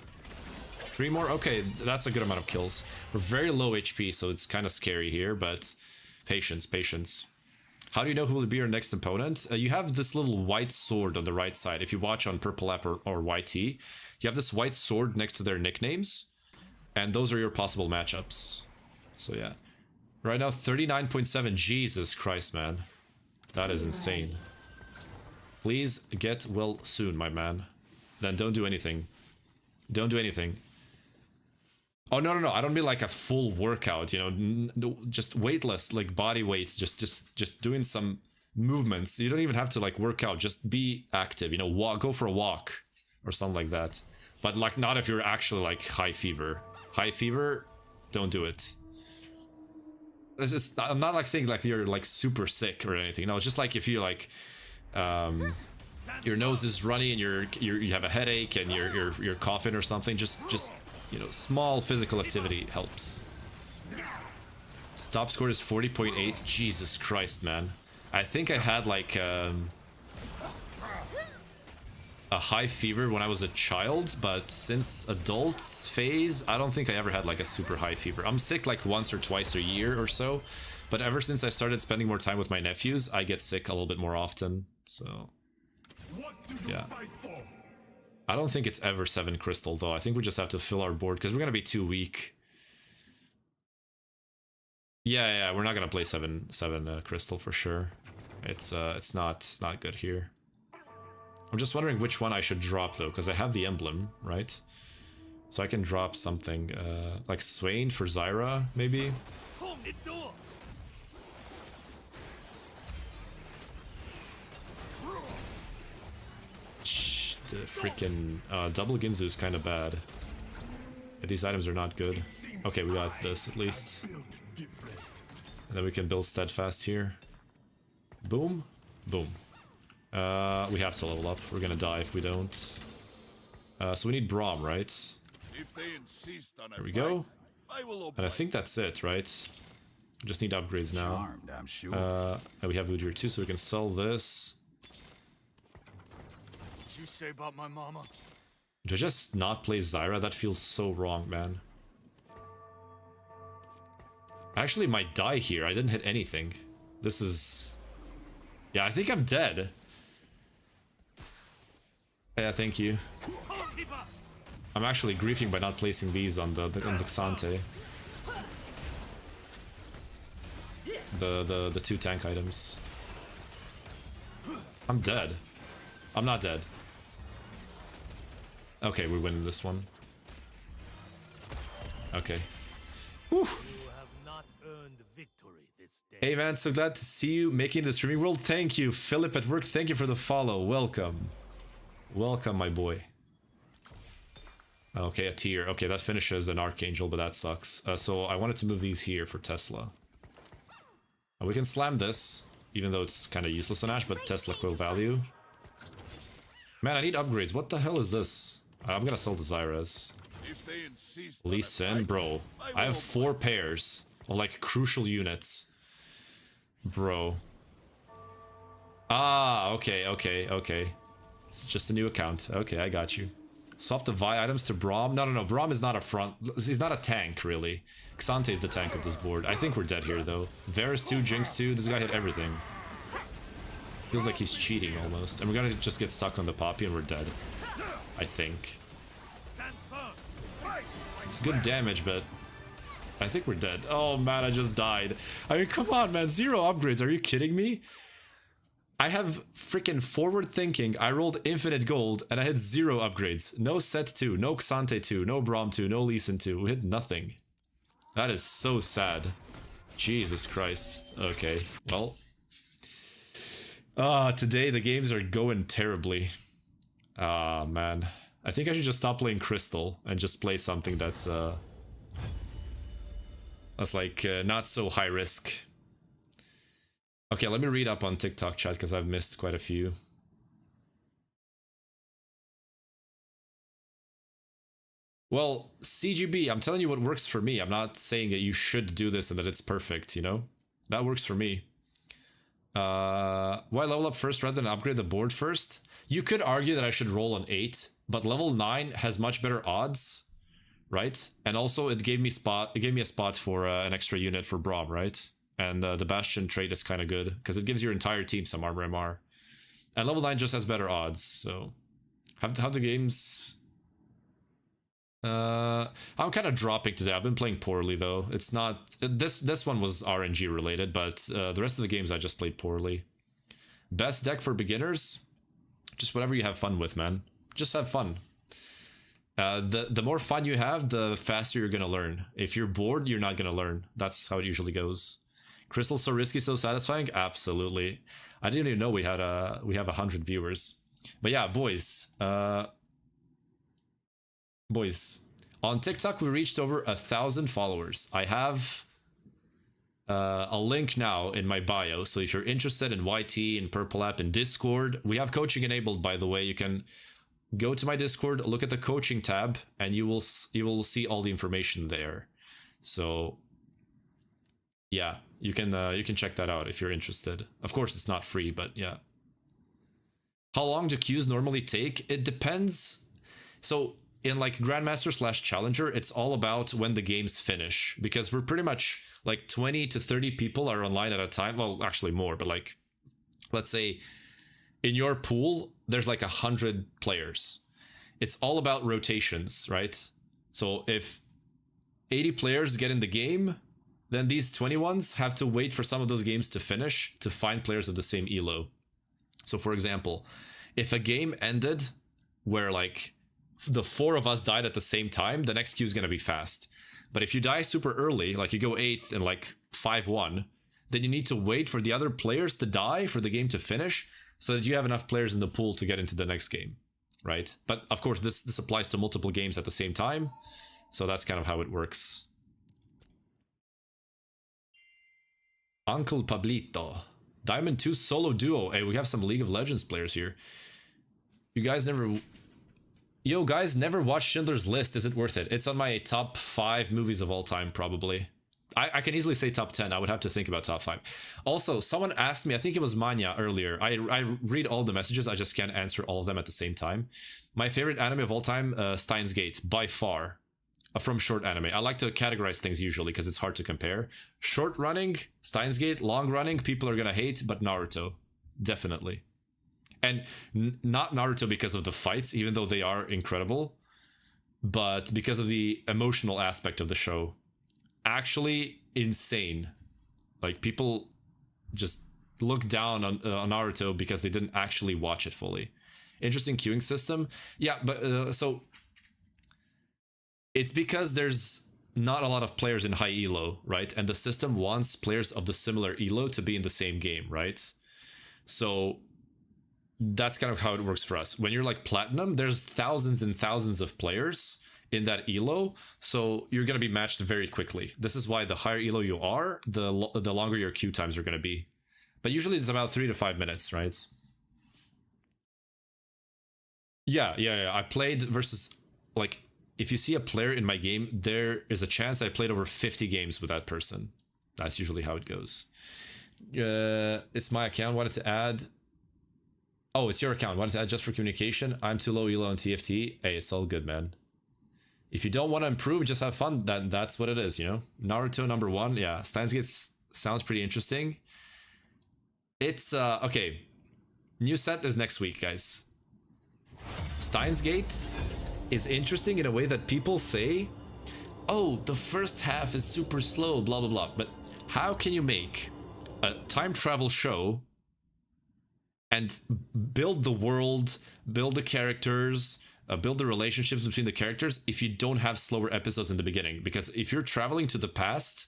3 more. Okay, that's a good amount of kills. We're very low HP, so it's kind of scary here, but patience, patience. How do you know who will be your next opponent? You have this little white sword on the right side. If you watch on Purple App or YT, you have this white sword next to their nicknames, and those are your possible matchups. So yeah. Right now, 39.7. Jesus Christ, man. That is insane. Please get well soon, my man. Then don't do anything. Don't do anything. Oh, no, no, no. I don't mean like a full workout, you know, just weightless, like body weights, just doing some movements. You don't even have to like work out. Just be active, you know, go for a walk or something like that. But like not if you're actually like high fever. High fever, don't do it. I'm not like saying like you're like super sick or anything. No, it's just like if you like your nose is runny and you have a headache and you're coughing or something, just you know, small physical activity helps. Stop score is 40.8. Jesus Christ, man. I think I had like a high fever when I was a child, but since adult phase, I don't think I ever had like a super high fever. I'm sick like once or twice a year or so, but ever since I started spending more time with my nephews, I get sick a little bit more often, so yeah. I don't think it's ever 7 crystal though. I think we just have to fill our board because we're gonna be too weak. Yeah, we're not gonna play 7 crystal for sure. It's not good here. I'm just wondering which one I should drop though, because I have the emblem, right? So I can drop something like Swain for Zyra, maybe. The freaking double Ginzu is kind of bad. Yeah, these items are not good. Okay, we got this at least. And then we can build Steadfast here. Boom. Boom. We have to level up. We're gonna die if we don't. So we need Braum, right? There we go. And I think that's it, right? We just need upgrades now. I'm sure. And we have Udyr too, so we can sell this. What you say about my mama? Do I just not play Zyra? That feels so wrong, man. I actually might die here. I didn't hit anything. This is... Yeah, I think I'm dead. Yeah, thank you. I'm actually griefing by not placing these on the Xante. The 2 tank items. I'm dead. I'm not dead. Okay, we're winning this one. Okay. Whew. Hey man, so glad to see you making the streaming world. Thank you, Philip at work. Thank you for the follow. Welcome. Welcome, my boy. Okay, a tier. Okay, that finishes an Archangel, but that sucks. So I wanted to move these here for Tesla. We can slam this, even though it's kind of useless on Ashe, but Tesla quill value. Man, I need upgrades. What the hell is this? I'm gonna sell the Zyras. Lee Sin, bro. I have 4 pairs of like crucial units. Bro. Ah, okay. It's just a new account. Okay, I got you. Swap the Vi items to Braum. No. Braum is not a front. He's not a tank, really. Xante is the tank of this board. I think we're dead here, though. Varus 2, Jinx 2. This guy hit everything. Feels like he's cheating, almost. And we're gonna just get stuck on the Poppy and we're dead. I think. It's good damage, but I think we're dead. Oh, man, I just died. I mean, come on, man. 0 upgrades. Are you kidding me? I have freaking forward thinking. I rolled infinite gold and I had 0 upgrades. No Set 2, no Xante 2, no Braum 2, no Lee Sin 2. We hit nothing. That is so sad. Jesus Christ. Okay, well. Today the games are going terribly. Man. I think I should just stop playing Crystal and just play something that's like not so high risk. Okay, let me read up on TikTok chat because I've missed quite a few. Well, CGB, I'm telling you what works for me. I'm not saying that you should do this and that it's perfect, you know? That works for me. Why level up first rather than upgrade the board first? You could argue that I should roll an 8, but level 9 has much better odds, right? And also it gave me a spot for an extra unit for Braum, right? And the Bastion trait is kind of good because it gives your entire team some armor MR. And level 9 just has better odds, so how the games. I'm kind of dropping today. I've been playing poorly though. It's not this one was RNG related, but the rest of the games I just played poorly. Best deck for beginners? Just whatever you have fun with, man. Just have fun. The more fun you have, the faster you're gonna learn. If you're bored, you're not gonna learn. That's how it usually goes. Crystal so risky, so satisfying? Absolutely. I didn't even know we have 100 viewers. But yeah, boys. Boys, on TikTok we reached over 1,000 followers. I have a link now in my bio, so if you're interested in YT and Purple App and Discord, we have coaching enabled, by the way. You can go to my Discord, look at the coaching tab, and you will see all the information there. So yeah, you can check that out if you're interested. Of course, it's not free, but yeah. How long do queues normally take? It depends. So in like Grandmaster / Challenger, it's all about when the games finish, because we're pretty much like 20 to 30 people are online at a time. Well, actually more, but like, let's say in your pool, there's like 100 players. It's all about rotations, right? So if 80 players get in the game, then these 21s have to wait for some of those games to finish to find players of the same elo. So for example, if a game ended where like the 4 of us died at the same time, the next queue is going to be fast. But if you die super early, like you go 8th and like 5-1, then you need to wait for the other players to die for the game to finish so that you have enough players in the pool to get into the next game, right? But of course, this applies to multiple games at the same time. So that's kind of how it works. Uncle Pablito. Diamond 2 solo duo. Hey, we have some League of Legends players here. You guys never... Yo, guys, never watched Schindler's List. Is it worth it? It's on my top 5 movies of all time, probably. I can easily say top 10. I would have to think about top 5. Also, someone asked me, I think it was Manya earlier. I read all the messages. I just can't answer all of them at the same time. My favorite anime of all time, Steins Gate, by far. From short anime. I like to categorize things usually because it's hard to compare. Short running, Steins Gate. Long running, people are gonna hate, but Naruto. Definitely. And not Naruto because of the fights, even though they are incredible, but because of the emotional aspect of the show. Actually insane. Like, people just look down on Naruto because they didn't actually watch it fully. Interesting queuing system. Yeah, but so it's because there's not a lot of players in high elo, right? And the system wants players of the similar elo to be in the same game, right? So that's kind of how it works for us. When you're like platinum, there's thousands and thousands of players in that elo, so you're going to be matched very quickly. This is why the higher elo you are, the longer your queue times are going to be. But usually it's about 3 to 5 minutes, right? Yeah. I played versus, like, if you see a player in my game, there is a chance I played over 50 games with that person. That's usually how it goes. It's my account. Wanted to add Oh, it's your account. Want to adjust for communication? I'm too low elo on TFT. Hey, it's all good, man. If you don't want to improve, just have fun. That's what it is, you know? Naruto #1. Yeah, Steins Gate sounds pretty interesting. It's, okay. New set is next week, guys. Steins Gate is interesting in a way that people say, oh, the first half is super slow, blah, blah, blah. But how can you make a time travel show and build the world, build the characters, build the relationships between the characters if you don't have slower episodes in the beginning? Because if you're traveling to the past,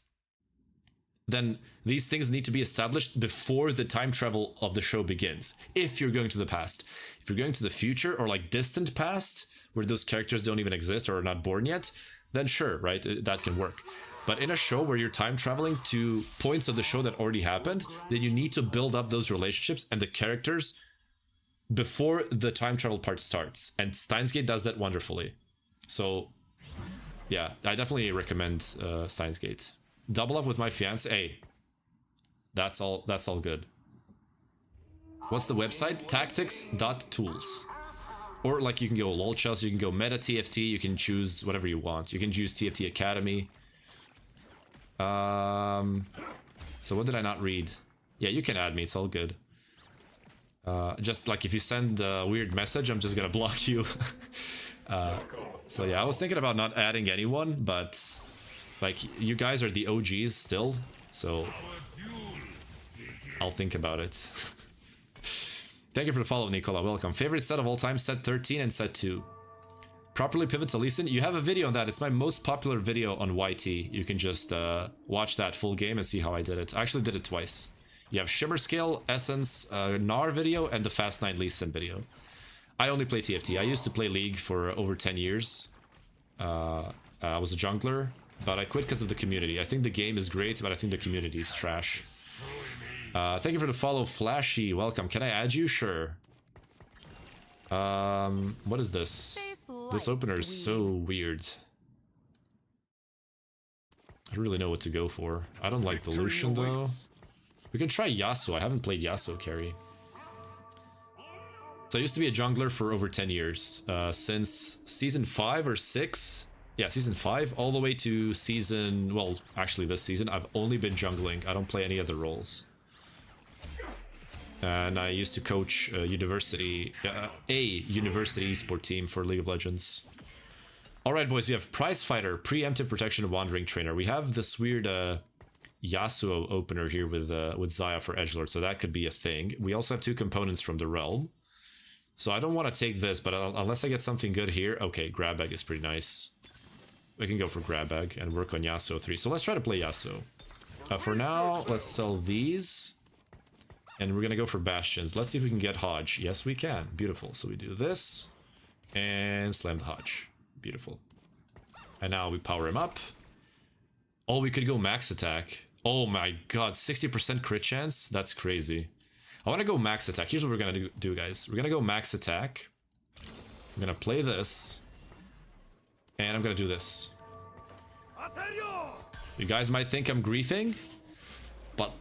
then these things need to be established before the time travel of the show begins. If you're going to the past. If you're going to the future or like distant past, where those characters don't even exist or are not born yet, then sure, right? That can work. But in a show where you're time traveling to points of the show that already happened, then you need to build up those relationships and the characters before the time travel part starts. And Steins Gate does that wonderfully. So yeah, I definitely recommend Steins Gate. Double up with my fiance. Hey, that's all good. What's the website? Tactics.tools. Or like you can go LOL Chelsea, you can go Meta TFT, you can choose whatever you want. You can choose TFT Academy. So what did I not read? Yeah, you can add me, it's all good. Just like if you send a weird message, I'm just gonna block you. So yeah, I was thinking about not adding anyone, but like you guys are the OGs still, so I'll think about it. Thank you for the follow, Nicola. Welcome. Favorite set of all time, set 13 and set 2. Properly pivot to Lee Sin. You have a video on that. It's my most popular video on YT. You can just watch that full game and see how I did it. I actually did it twice. You have Shimmer Scale, Essence, Gnar video, and the Fast 9 Lee Sin video. I only play TFT. I used to play League for over 10 years. I was a jungler, but I quit because of the community. I think the game is great, but I think the community is trash. Thank you for the follow, Flashy. Welcome. Can I add you? Sure. What is this? This opener is so weird. I don't really know what to go for. I don't like the Lucian though. We can try Yasuo. I haven't played Yasuo carry. So I used to be a jungler for over 10 years. Since season 5 or 6. Yeah, season 5 all the way to season... Well, actually this season I've only been jungling. I don't play any other roles. And I used to coach a university esport team for League of Legends. Alright boys, we have Prize Fighter, Preemptive Protection, Wandering Trainer. We have this weird Yasuo opener here with Xayah for Edgelord, so that could be a thing. We also have 2 components from the Realm. So I don't want to take this, but unless I get something good here... Okay, Grab Bag is pretty nice. We can go for Grab Bag and work on Yasuo 3. So let's try to play Yasuo. For now, let's sell these. And we're gonna go for Bastions. Let's see if we can get Hodge. Yes, we can. Beautiful. So we do this. And slam the Hodge. Beautiful. And now we power him up. Oh, we could go max attack. Oh my god, 60% crit chance? That's crazy. I want to go max attack. Here's what we're gonna do, guys. We're gonna go max attack. I'm gonna play this. And I'm gonna do this. You guys might think I'm griefing. But...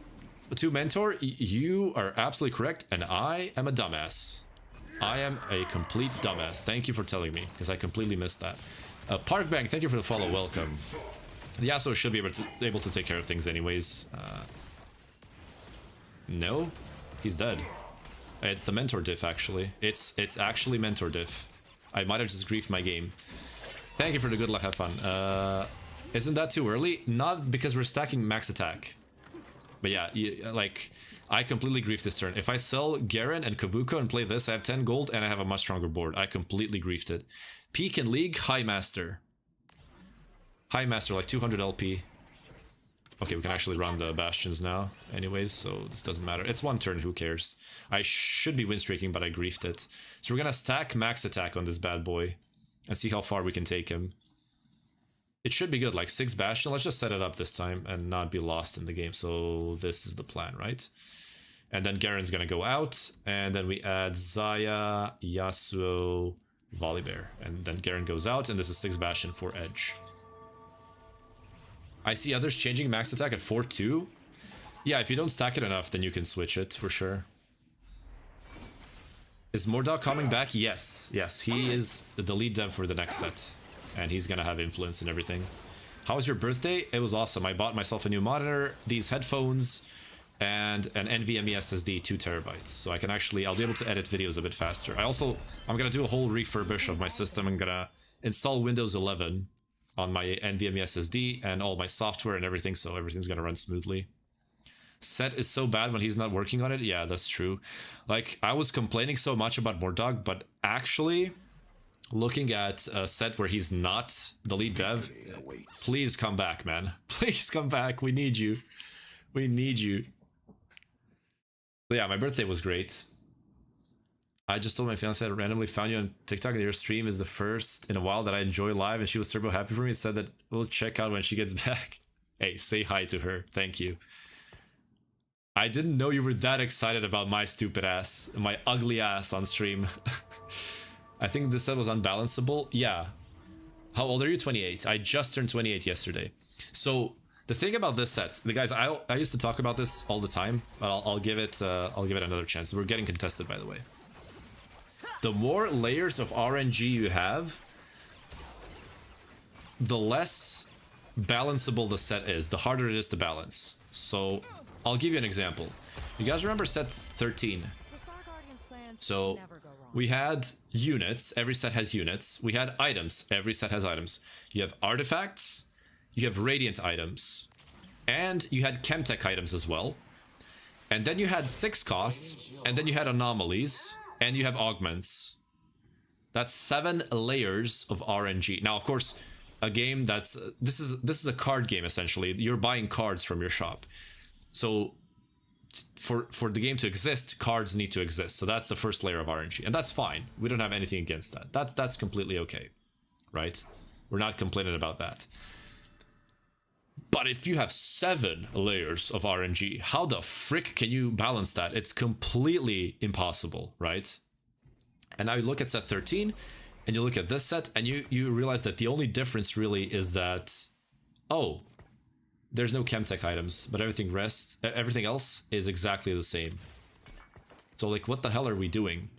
To Mentor, you are absolutely correct, and I am a dumbass. I am a complete dumbass. Thank you for telling me, because I completely missed that. Parkbank, thank you for the follow. Welcome. Yasuo should be able to take care of things anyways. No, he's dead. It's the Mentor diff, actually. It's actually Mentor diff. I might have just griefed my game. Thank you for the good luck. Have fun. Isn't that too early? Not because we're stacking max attack. But yeah, like, I completely griefed this turn. If I sell Garen and Kabuko and play this, I have 10 gold and I have a much stronger board. I completely griefed it. Peak in League, High Master. High Master, like 200 LP. Okay, we can actually run the Bastions now anyways, so this doesn't matter. It's one turn, who cares? I should be win streaking, but I griefed it. So we're gonna stack max attack on this bad boy and see how far we can take him. It should be good, like 6 Bastion. Let's just set it up this time and not be lost in the game. So this is the plan, right? And then Garen's gonna go out, and then we add Xayah, Yasuo, Volibear. And then Garen goes out, and this is 6 Bastion for Edge. I see others changing max attack at 4-2. Yeah, if you don't stack it enough, then you can switch it, for sure. Is Mordog coming back? Yes. Yes, he is the lead dev for the next set. And he's gonna have influence and everything. How was your birthday? It was awesome. I bought myself a new monitor, these headphones, and an NVMe SSD 2 terabytes. So I can actually, I'll be able to edit videos a bit faster. I'm gonna do a whole refurbish of my system. I'm gonna install Windows 11 on my NVMe SSD and all my software and everything, so everything's gonna run smoothly. Set is so bad when he's not working on it. Yeah, that's true. Like, I was complaining so much about Mordog, but actually looking at a set where he's not the lead dev, please come back, man. Please come back. We need you. We need you. So yeah, my birthday was great. I just told my fiance I randomly found you on TikTok and your stream is the first in a while that I enjoy live, and she was turbo happy for me and said that we'll check out when she gets back. Hey, say hi to her. Thank you. I didn't know you were that excited about my stupid ass, my ugly ass on stream. I think this set was unbalanceable. Yeah. How old are you? 28. I just turned 28 yesterday. So the thing about this set, the guys, I used to talk about this all the time, but I'll give it another chance. We're getting contested, by the way. The more layers of RNG you have, the less balanceable the set is, the harder it is to balance. So I'll give you an example. You guys remember set 13? So we had units, every set has units. We had items, every set has items. You have artifacts, you have radiant items, and you had chemtech items as well. And then you had 6 costs, and then you had anomalies, and you have augments. That's 7 layers of RNG. Now, of course, a game that's this is a card game essentially. You're buying cards from your shop. So for the game to exist, cards need to exist. So that's the first layer of RNG, and that's fine. We don't have anything against that. That's completely okay, right? We're not complaining about that. But if you have 7 layers of RNG, how the frick can you balance that? It's completely impossible, right? And now you look at set 13, and you look at this set, and you realize that the only difference really is that, oh, there's no chemtech items, but everything else is exactly the same. So like, what the hell are we doing,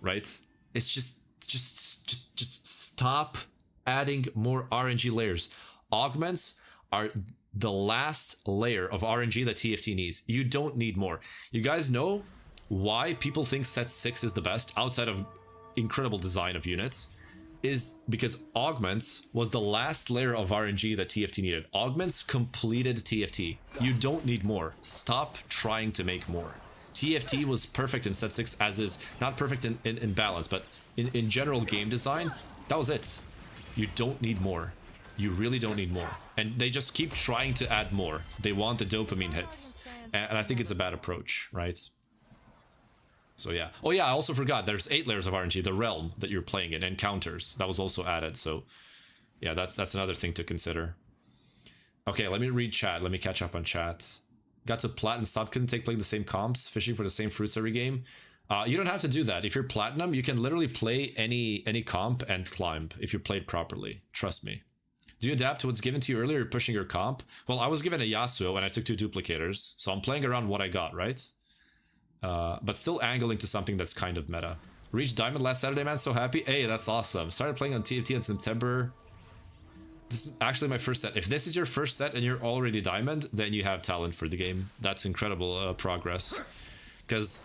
right? It's just stop adding more RNG layers. Augments are the last layer of RNG that TFT needs. You don't need more. You guys know why people think set 6 is the best outside of incredible design of units, is because augments was the last layer of RNG that TFT needed. Augments completed TFT. You don't need more. Stop trying to make more. TFT was perfect in set 6 as is. Not perfect in balance, but in general game design, that was it. You don't need more. You really don't need more. And they just keep trying to add more. They want the dopamine hits. And I think it's a bad approach, right? So yeah. Oh yeah, I also forgot there's 8 layers of RNG, the realm that you're playing in, encounters. That was also added. So yeah, that's another thing to consider. Okay, let me read chat. Let me catch up on chat. Got to plat and stop, couldn't take playing the same comps, fishing for the same fruits every game. You don't have to do that. If you're platinum, you can literally play any comp and climb if you played properly. Trust me. Do you adapt to what's given to you earlier, pushing your comp? Well, I was given a Yasuo and I took 2 duplicators, so I'm playing around what I got, right? But still angling to something that's kind of meta. Reached Diamond last Saturday, man, so happy. Hey, that's awesome. Started playing on TFT in September. This is actually my first set. If this is your first set and you're already Diamond, then you have talent for the game. That's incredible progress. Because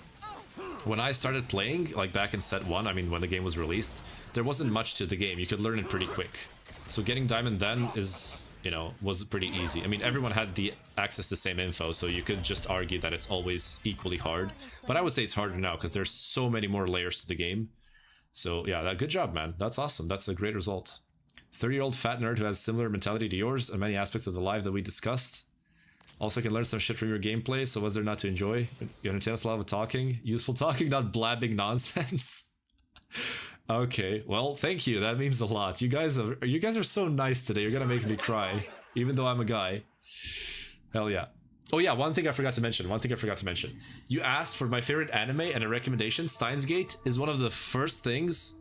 when I started playing, like back in set 1, I mean when the game was released, there wasn't much to the game. You could learn it pretty quick. So getting Diamond then is, you know, was pretty easy. I mean, everyone had the access to the same info, so you could just argue that it's always equally hard. But I would say it's harder now because there's so many more layers to the game. So yeah, good job, man. That's awesome. That's a great result. 30-year-old fat nerd who has similar mentality to yours and many aspects of the life that we discussed. Also can learn some shit from your gameplay, so was there not to enjoy? You entertain us a lot with talking. Useful talking, not blabbing nonsense. Okay, well, thank you. That means a lot. You guys are so nice today. You're gonna make me cry, even though I'm a guy. Hell yeah. Oh yeah, one thing I forgot to mention. You asked for my favorite anime and a recommendation. Steins Gate is one of the first things,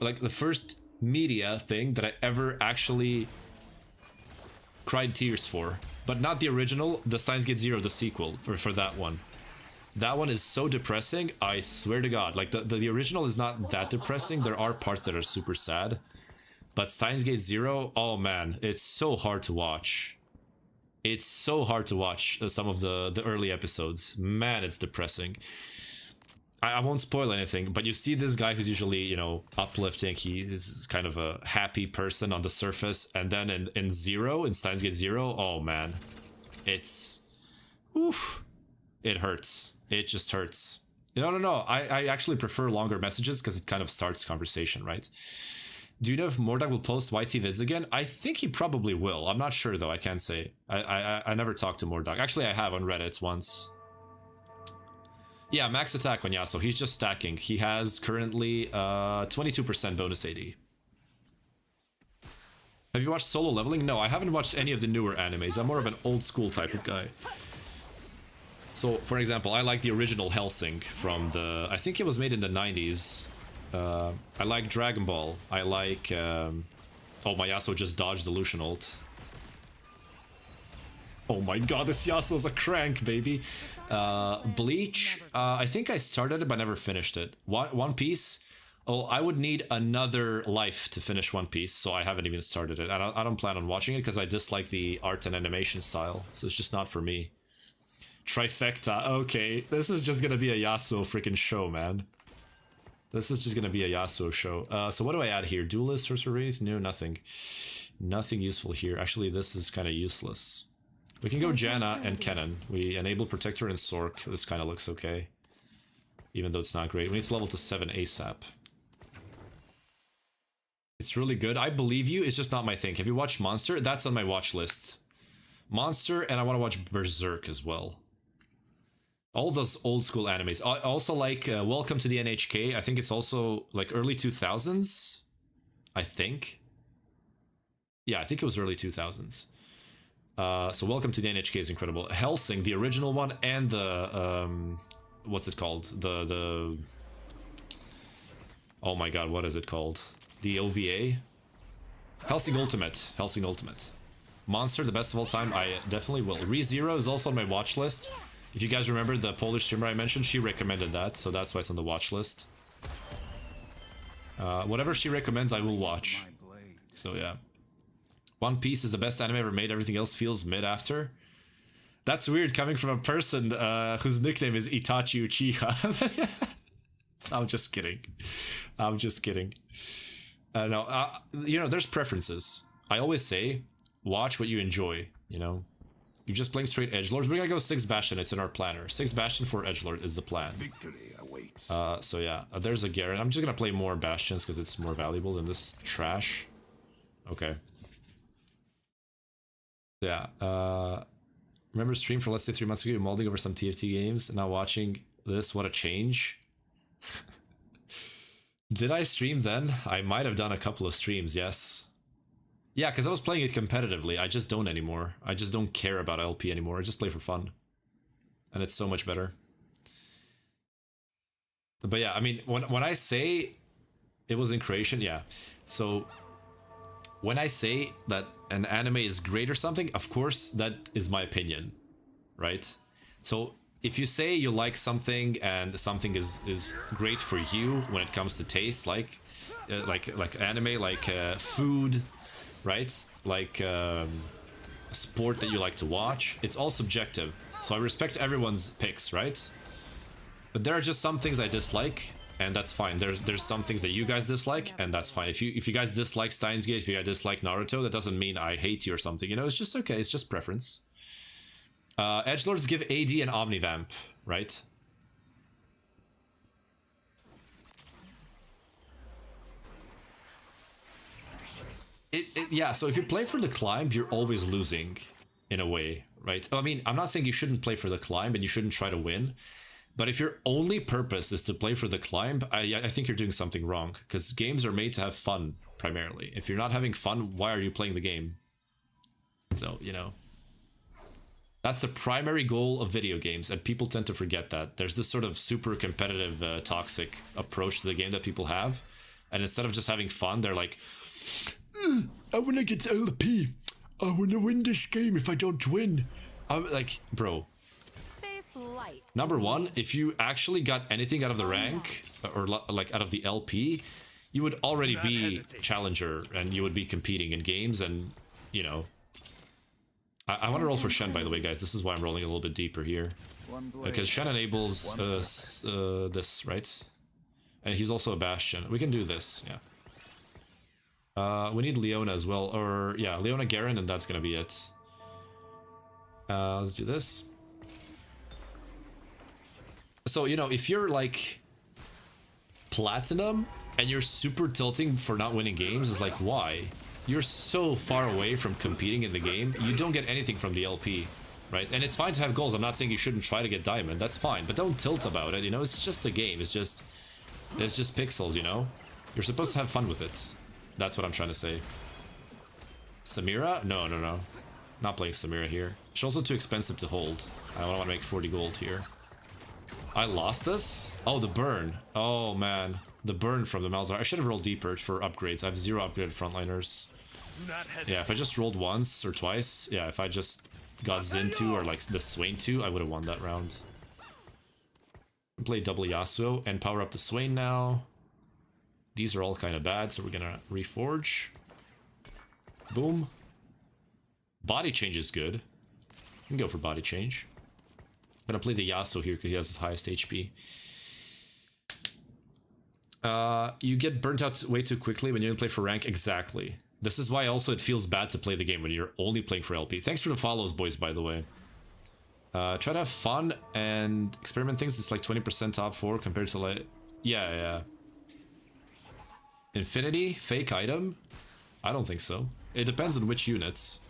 like the first media thing that I ever actually cried tears for. But not the original, the Steins Gate Zero, the sequel, for that one. That one is so depressing, I swear to God. Like, the original is not that depressing. There are parts that are super sad. But Steins Gate Zero, oh man, it's so hard to watch. It's so hard to watch some of the early episodes. Man, it's depressing. I won't spoil anything, but you see this guy who's usually, you know, uplifting. He is kind of a happy person on the surface. And then in Zero, in Steins Gate Zero, oh man. It's... oof. It hurts. It just hurts. No. I actually prefer longer messages because it kind of starts conversation, right? Do you know if Mordag will post YT vids again? I think he probably will. I'm not sure though. I can't say. I never talked to Mordag. Actually, I have on Reddit once. Yeah, max attack on Yasuo. He's just stacking. He has currently 22% bonus AD. Have you watched Solo Leveling? No, I haven't watched any of the newer animes. I'm more of an old school type of guy. So, for example, I like the original Hellsing from the... I think it was made in the 90s. I like Dragon Ball. I like... oh, my Yasuo just dodged the Lucian ult. Oh my god, this Yasuo's a crank, baby. Bleach. I think I started it, but never finished it. One Piece. Oh, I would need another life to finish One Piece, so I haven't even started it. I don't plan on watching it because I dislike the art and animation style, so it's just not for me. Trifecta, okay. This is just gonna be a Yasuo freaking show, man. This is just gonna be a Yasuo show. So what do I add here? Duelist, Sorcerer Wraith? No, nothing. Nothing useful here. Actually, this is kind of useless. We can go Janna and Kennen. We enable Protector and Sork. This kind of looks okay. Even though it's not great. We need to level to 7 ASAP. It's really good. I believe you. It's just not my thing. Have you watched Monster? That's on my watch list. Monster, and I want to watch Berserk as well. All those old school animes. I also like Welcome to the NHK. I think it's also like early 2000s. I think. Yeah, I think it was early 2000s. So Welcome to the NHK is incredible. Hellsing, the original one, and the what's it called? The oh my god, what is it called? The OVA? Hellsing Ultimate. Hellsing Ultimate. Monster, the best of all time. I definitely will. ReZero is also on my watch list. If you guys remember the Polish streamer I mentioned, she recommended that, so that's why it's on the watch list. Whatever she recommends, I will watch. So yeah. One Piece is the best anime ever made. Everything else feels mid after. That's weird coming from a person whose nickname is Itachi Uchiha. I'm just kidding. I'm just kidding. No, you know, there's preferences. I always say, watch what you enjoy, you know? You're just playing straight edgelords. We're gonna go 6 Bastion, it's in our planner. 6 Bastion for edgelord is the plan. Victory awaits. So yeah, there's a Garen. I'm just gonna play more Bastions because it's more valuable than this trash. Okay. Yeah, remember stream for let's say 3 months ago, molding over some TFT games, now watching this, what a change. Did I stream then? I might have done a couple of streams, yes. Yeah, because I was playing it competitively. I just don't anymore. I just don't care about LP anymore. I just play for fun. And it's so much better. But yeah, I mean, when I say it was in creation, yeah. So when I say that an anime is great or something, of course, that is my opinion, right? So if you say you like something and something is great for you when it comes to taste, like anime, like food, right? Like a sport that you like to watch, it's all subjective. So I respect everyone's picks, right? But there are just some things I dislike, and that's fine. There's some things that you guys dislike, and that's fine. If you guys dislike Steins Gate, if you guys dislike Naruto, that doesn't mean I hate you or something. You know, it's just okay. It's just preference. Edgelords give AD and Omnivamp, right? Yeah, so if you play for the climb, you're always losing, in a way, right? I mean, I'm not saying you shouldn't play for the climb and you shouldn't try to win, but if your only purpose is to play for the climb, I think you're doing something wrong, because games are made to have fun, primarily. If you're not having fun, why are you playing the game? So, you know. That's the primary goal of video games, and people tend to forget that. There's this sort of super competitive, toxic approach to the game that people have, and instead of just having fun, they're like, I want to get LP. I want to win this game if I don't win. I'm like, bro. Space light. Number one, if you actually got anything out of the rank, or like out of the LP, you would already be challenger, and you would be competing in games, and, you know. I want to roll for Shen, by the way, guys. This is why I'm rolling a little bit deeper here. Because Shen enables this, right? And he's also a Bastion. We can do this, yeah. We need Leona as well, or, yeah, Leona Garen, and that's gonna be it. Let's do this. So, you know, if you're like Platinum and you're super tilting for not winning games, it's like, why? You're so far away from competing in the game, you don't get anything from the LP, right? And it's fine to have goals. I'm not saying you shouldn't try to get Diamond, that's fine, but don't tilt about it, you know? It's just a game, it's just pixels, you know? You're supposed to have fun with it. That's what I'm trying to say. Samira? No. Not playing Samira here. She's also too expensive to hold. I don't want to make 40 gold here. I lost this? Oh, the burn. Oh, man. The burn from the Malzahar. I should have rolled deeper for upgrades. I have 0 upgraded frontliners. Yeah, if I just rolled once or twice, yeah, if I just got Xin 2 or like the Swain 2, I would have won that round. Play double Yasuo and power up the Swain now. These are all kind of bad, so we're gonna reforge. Boom. Body change is good. You can go for body change. I'm gonna play the Yasuo here because he has his highest HP. You get burnt out way too quickly when you don't play for rank. Exactly. This is why also it feels bad to play the game when you're only playing for LP. Thanks for the follows, boys, by the way. Try to have fun and experiment things. It's like 20% top 4 compared to like... Yeah. Infinity? Fake item? I don't think so. It depends on which units.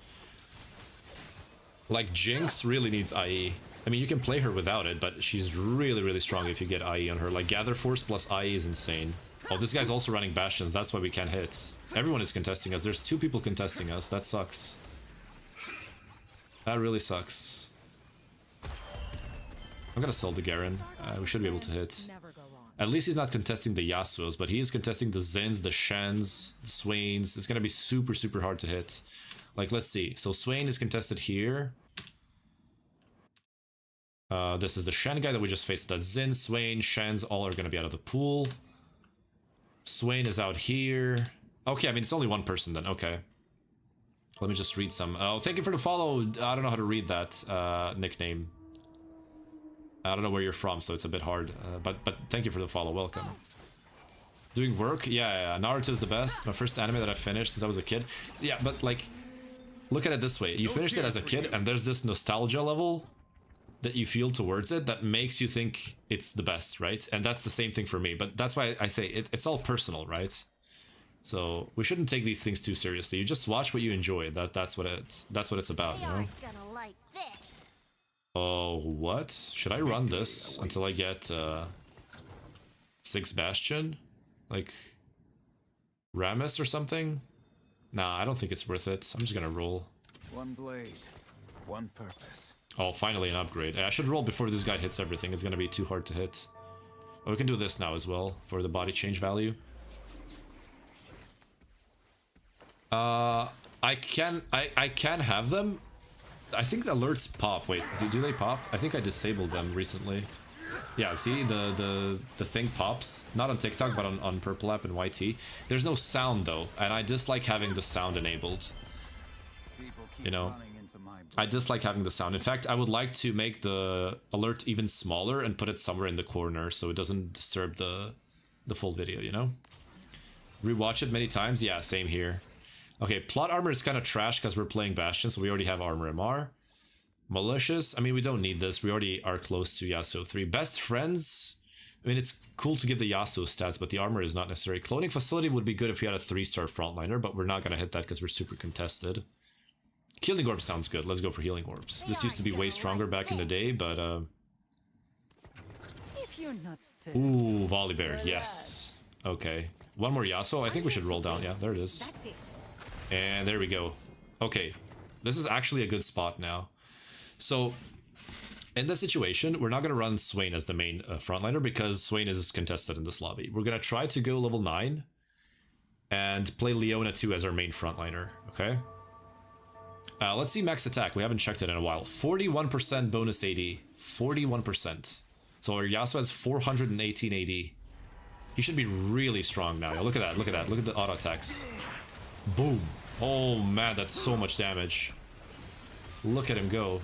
Like Jinx really needs IE. I mean, you can play her without it, but she's really, really strong if you get IE on her. Like Gather Force plus IE is insane. Oh, this guy's also running Bastions. That's why we can't hit. Everyone is contesting us. There's 2 people contesting us. That sucks. That really sucks. I'm gonna sell the Garen. We should be able to hit. At least he's not contesting the Yasuos, but he is contesting the Zins, the Shens, the Swains. It's gonna be super, super hard to hit. Like, let's see. So Swain is contested here. This is the Shen guy that we just faced. That's Zin, Swain, Shens, all are gonna be out of the pool. Swain is out here. Okay, I mean, it's only one person then. Okay. Let me just read some. Oh, thank you for the follow. I don't know how to read that nickname. I don't know where you're from, so it's a bit hard. But thank you for the follow. Welcome. Doing work? Yeah. Naruto's the best. My first anime that I finished since I was a kid. Yeah, but like, look at it this way. You finished it as a kid, and there's this nostalgia level that you feel towards it that makes you think it's the best, right? And that's the same thing for me. But that's why I say it's all personal, right? So we shouldn't take these things too seriously. You just watch what you enjoy. That's what it's about, you know? Oh, what? Should I run this until I get 6 Bastion? Like Rammus or something? Nah, I don't think it's worth it. I'm just gonna roll. One blade, one purpose. Oh, finally an upgrade. I should roll before this guy hits everything. It's gonna be too hard to hit. Oh, we can do this now as well for the body change value. I can have them. I think the alerts pop. Wait, do they pop? I think I disabled them recently. Yeah, see, the thing pops. Not on TikTok, but on Purple App and YT. There's no sound, though, and I dislike having the sound enabled. You know, I dislike having the sound. In fact, I would like to make the alert even smaller and put it somewhere in the corner so it doesn't disturb the full video, you know? Rewatch it many times? Yeah, same here. Okay, plot armor is kind of trash because we're playing Bastion, so we already have armor MR. Malicious, I mean, we don't need this. We already are close to Yasuo 3. Best friends, I mean, it's cool to give the Yasuo stats, but the armor is not necessary. Cloning facility would be good if we had a 3-star frontliner, but we're not going to hit that because we're super contested. Healing Orbs sounds good. Let's go for Healing Orbs. This used to be way stronger back in the day, but... Ooh, Volibear, yes. Okay. One more Yasuo. I think we should roll down. Yeah, there it is. And there we go. Okay. This is actually a good spot now. So, in this situation, we're not going to run Swain as the main frontliner because Swain is contested in this lobby. We're going to try to go level 9 and play Leona 2 as our main frontliner, okay? Let's see max attack. We haven't checked it in a while. 41% bonus AD. 41%. So our Yasuo has 418 AD. He should be really strong now. Yeah, look at that. Look at that. Look at the auto attacks. Boom. Oh man, that's so much damage. Look at him go.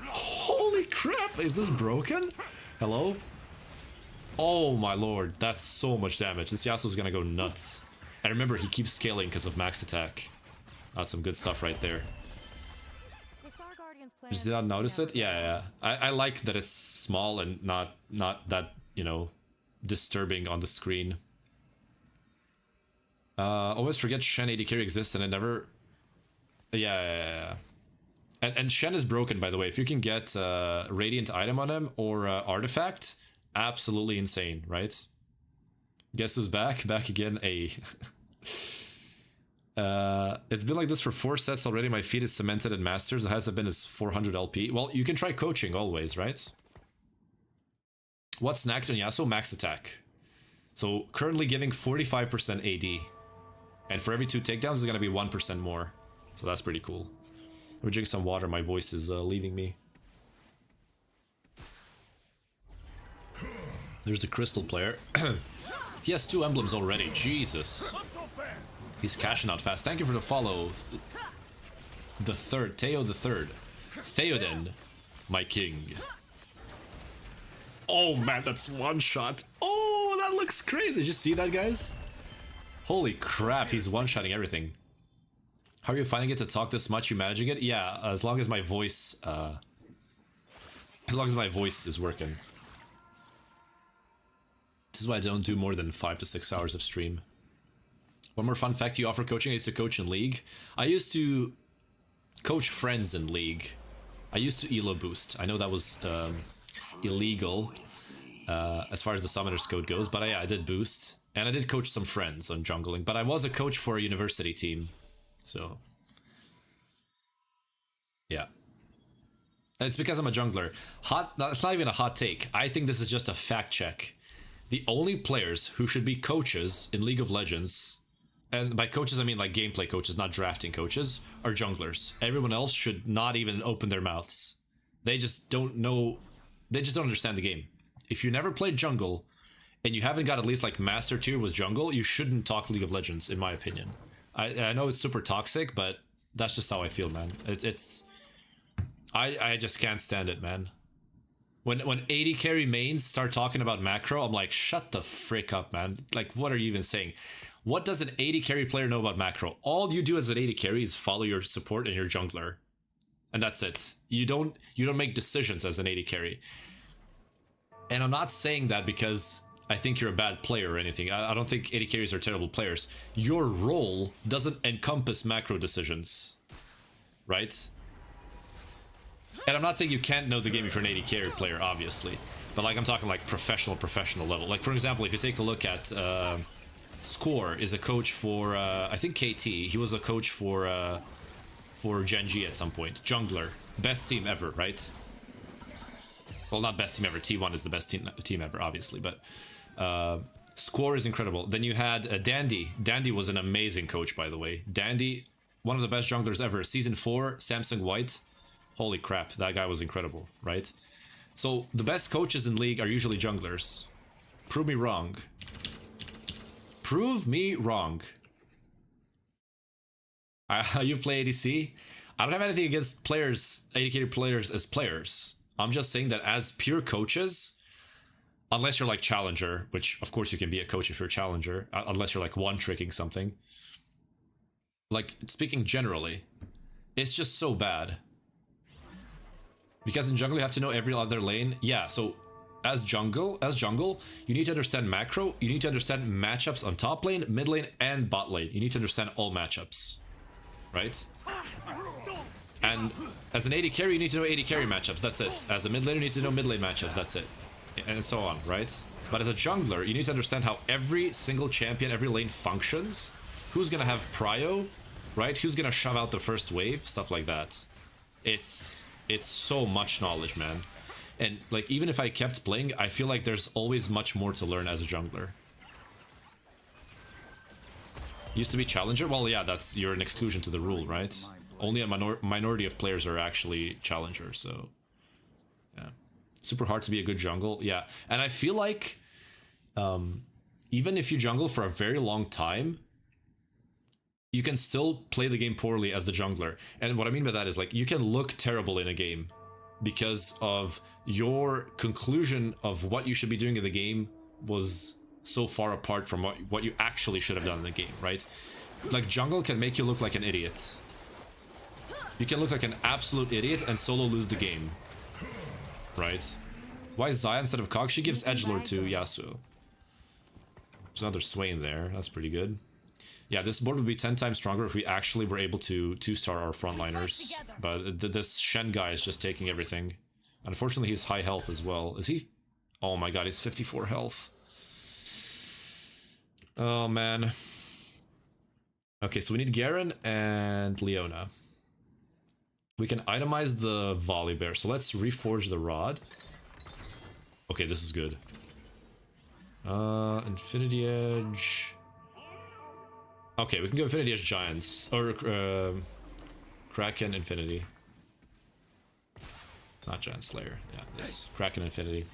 Holy crap. Is this broken? Hello? Oh my lord. That's so much damage. This Yasuo's gonna go nuts. And remember, he keeps scaling because of max attack. That's some good stuff right there. Just did not notice it? Yeah. I like that it's small and not that, you know, disturbing on the screen. Always forget Shen AD carry exists and it never... Yeah. And Shen is broken, by the way. If you can get Radiant item on him or Artifact, absolutely insane, right? Guess who's back? Back again, it's been like this for 4 sets already. My feet is cemented in Masters. It hasn't been as 400 LP. Well, you can try coaching always, right? What's next on Yasuo? Max attack. So currently giving 45% AD. And for every 2 takedowns, it's going to be 1% more. So that's pretty cool. We're drinking some water. My voice is leaving me. There's the crystal player. He has 2 emblems already. Jesus. He's cashing out fast. Thank you for the follow. The third. Teo the third. Theoden, my king. Oh man, that's one shot. Oh, that looks crazy. Did you see that, guys? Holy crap, he's one-shotting everything. How are you finding it to talk this much? You managing it? Yeah, as long as my voice is working. This is why I don't do more than 5 to 6 hours of stream. One more fun fact, you offer coaching. I used to coach in League. I used to coach friends in League. I used to elo boost. I know that was illegal as far as the summoner's code goes, but I did boost. And I did coach some friends on jungling, but I was a coach for a university team. So, yeah. It's because I'm a jungler. It's not even a hot take. I think this is just a fact check. The only players who should be coaches in League of Legends, and by coaches I mean like gameplay coaches, not drafting coaches, are junglers. Everyone else should not even open their mouths. They just don't know, they just don't understand the game. If you never played jungle, and you haven't got at least like master tier with jungle, you shouldn't talk League of Legends, in my opinion. I know it's super toxic, but that's just how I feel, man. I just can't stand it, man. When AD carry mains start talking about macro, I'm like, shut the frick up, man. Like, what are you even saying? What does an AD carry player know about macro? All you do as an AD carry is follow your support and your jungler. And that's it. You don't make decisions as an AD carry. And I'm not saying that because I think you're a bad player or anything. I don't think AD carries are terrible players. Your role doesn't encompass macro decisions, right? And I'm not saying you can't know the game if you're an AD carry player, obviously. But like, I'm talking like professional level. Like, for example, if you take a look at Score is a coach for, I think KT. He was a coach for Gen.G at some point. Jungler. Best team ever, right? Well, not best team ever. T1 is the best team ever, obviously, but Score is incredible. Then you had Dandy. Dandy was an amazing coach, by the way. Dandy, one of the best junglers ever. Season 4, Samsung White. Holy crap, that guy was incredible, right? So the best coaches in League are usually junglers. Prove me wrong. Prove me wrong. You play ADC? I don't have anything against players, AD players as players. I'm just saying that as pure coaches, unless you're like Challenger, which of course you can be a coach if you're Challenger, unless you're like one-tricking something. Like, speaking generally, it's just so bad. Because in jungle you have to know every other lane. Yeah, so as jungle, you need to understand macro, you need to understand matchups on top lane, mid lane, and bot lane. You need to understand all matchups, right? And as an AD carry, you need to know AD carry matchups, that's it. As a mid laner, you need to know mid lane matchups, that's it. And so on, right? But as a jungler, you need to understand how every single champion, every lane functions. Who's gonna have prio, right? Who's gonna shove out the first wave, stuff like that. It's so much knowledge, man. And like, even if I kept playing, I feel like there's always much more to learn as a jungler. Used to be Challenger? Well, yeah, you're an exclusion to the rule, right? Only a minority of players are actually challengers, so yeah. Super hard to be a good jungle, yeah. And I feel like even if you jungle for a very long time, you can still play the game poorly as the jungler. And what I mean by that is, like, you can look terrible in a game because of your conclusion of what you should be doing in the game was so far apart from what you actually should have done in the game, right? Like, jungle can make you look like an idiot. You can look like an absolute idiot and solo lose the game, right? Why Xayah instead of Kog? She gives edgelord to Yasuo. There's another Swain there. That's pretty good. Yeah, this board would be 10 times stronger if we actually were able to 2-star our frontliners. But this Shen guy is just taking everything. Unfortunately, he's high health as well. Is he? Oh my god, he's 54 health. Oh, man. Okay, so we need Garen and Leona. We can itemize the Volley Bear. So let's reforge the rod. Okay, this is good. Infinity Edge. Okay, we can go Infinity Edge Giants. Or Kraken Infinity. Not Giant Slayer. Yeah, this. Kraken Infinity.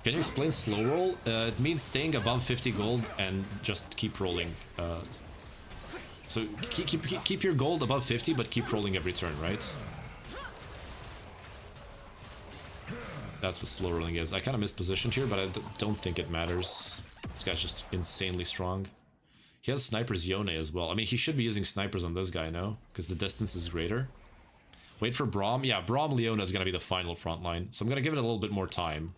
Can you explain slow roll? It means staying above 50 gold and just keep rolling. So keep your gold above 50, but keep rolling every turn, right? That's what slow rolling is. I kind of mispositioned here, but I don't think it matters. This guy's just insanely strong. He has snipers Yone as well. I mean, he should be using snipers on this guy, no? Because the distance is greater. Wait for Braum. Yeah, Braum Leona is going to be the final front line. So I'm going to give it a little bit more time.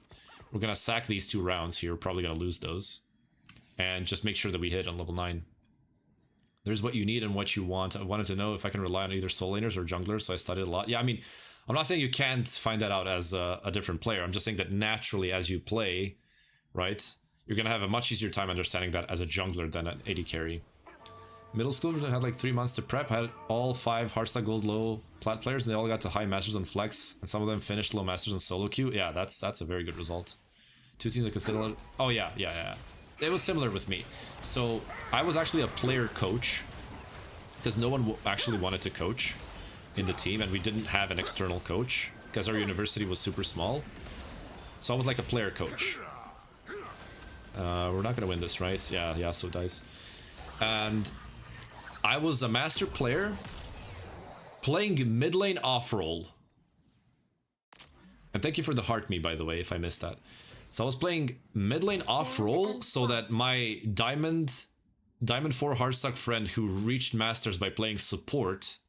We're going to sack these 2 rounds here. We're probably going to lose those. And just make sure that we hit on level 9. There's what you need and what you want. I wanted to know if I can rely on either soul laners or junglers, so I studied a lot. Yeah, I mean, I'm not saying you can't find that out as a different player. I'm just saying that naturally as you play, right, you're going to have a much easier time understanding that as a jungler than an AD carry. Middle school had like 3 months to prep, had all 5 Hearthstone Gold low plat players, and they all got to high masters on flex, and some of them finished low masters on solo queue. Yeah, that's a very good result. 2 teams that consider. Oh yeah. It was similar with me. So I was actually a player coach because no one actually wanted to coach in the team, and we didn't have an external coach because our university was super small. So I was like a player coach. We're not gonna win this, right? Yeah, Yasuo dies. And I was a master player playing mid lane off roll. And thank you for the heart me, by the way, if I missed that. So I was playing mid lane off roll so that my Diamond 4 Heartstock friend who reached Masters by playing support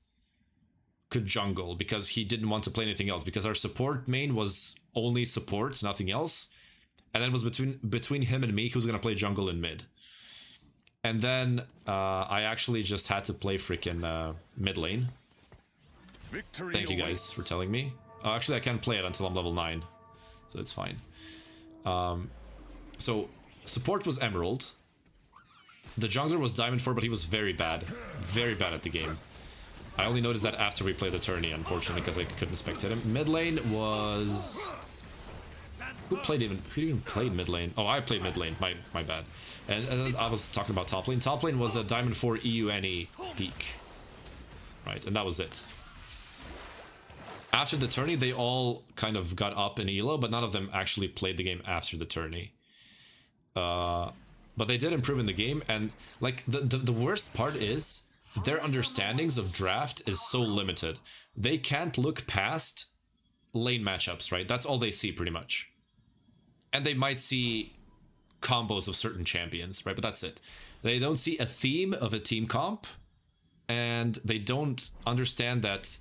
could jungle because he didn't want to play anything else, because our support main was only support, nothing else. And then it was between him and me who's gonna play jungle in mid. And then I actually just had to play freaking mid lane. Thank you guys for telling me. Oh, actually I can't play it until I'm level 9, so it's fine. So support was Emerald. The jungler was Diamond 4, but he was very bad at the game. I only noticed that after we played the tourney, unfortunately, because I couldn't spectate him. Mid lane was... Who even played mid lane? Oh, I played mid lane. My bad. And I was talking about top lane. Top lane was a Diamond 4 EUNE peak. Right, and that was it. After the tourney, they all kind of got up in elo, but none of them actually played the game after the tourney. But they did improve in the game, and like the worst part is their understandings of draft is so limited. They can't look past lane matchups, right? That's all they see pretty much. And they might see combos of certain champions, right? But that's it. They don't see a theme of a team comp, and they don't understand that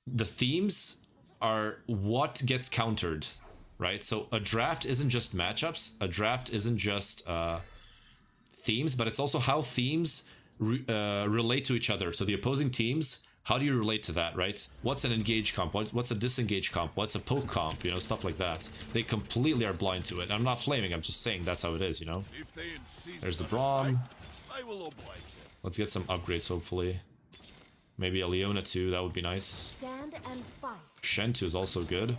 the themes are what gets countered, right? So a draft isn't just matchups, a draft isn't just themes, but it's also how themes relate to each other. So the opposing teams, how do you relate to that, right? What's an engage comp? What's a disengage comp? What's a poke comp? You know, stuff like that. They completely are blind to it. I'm not flaming, I'm just saying that's how it is, you know? There's the Braum. Let's get some upgrades, hopefully. Maybe a Leona too, that would be nice. Stand and fight. Shen 2 is also good.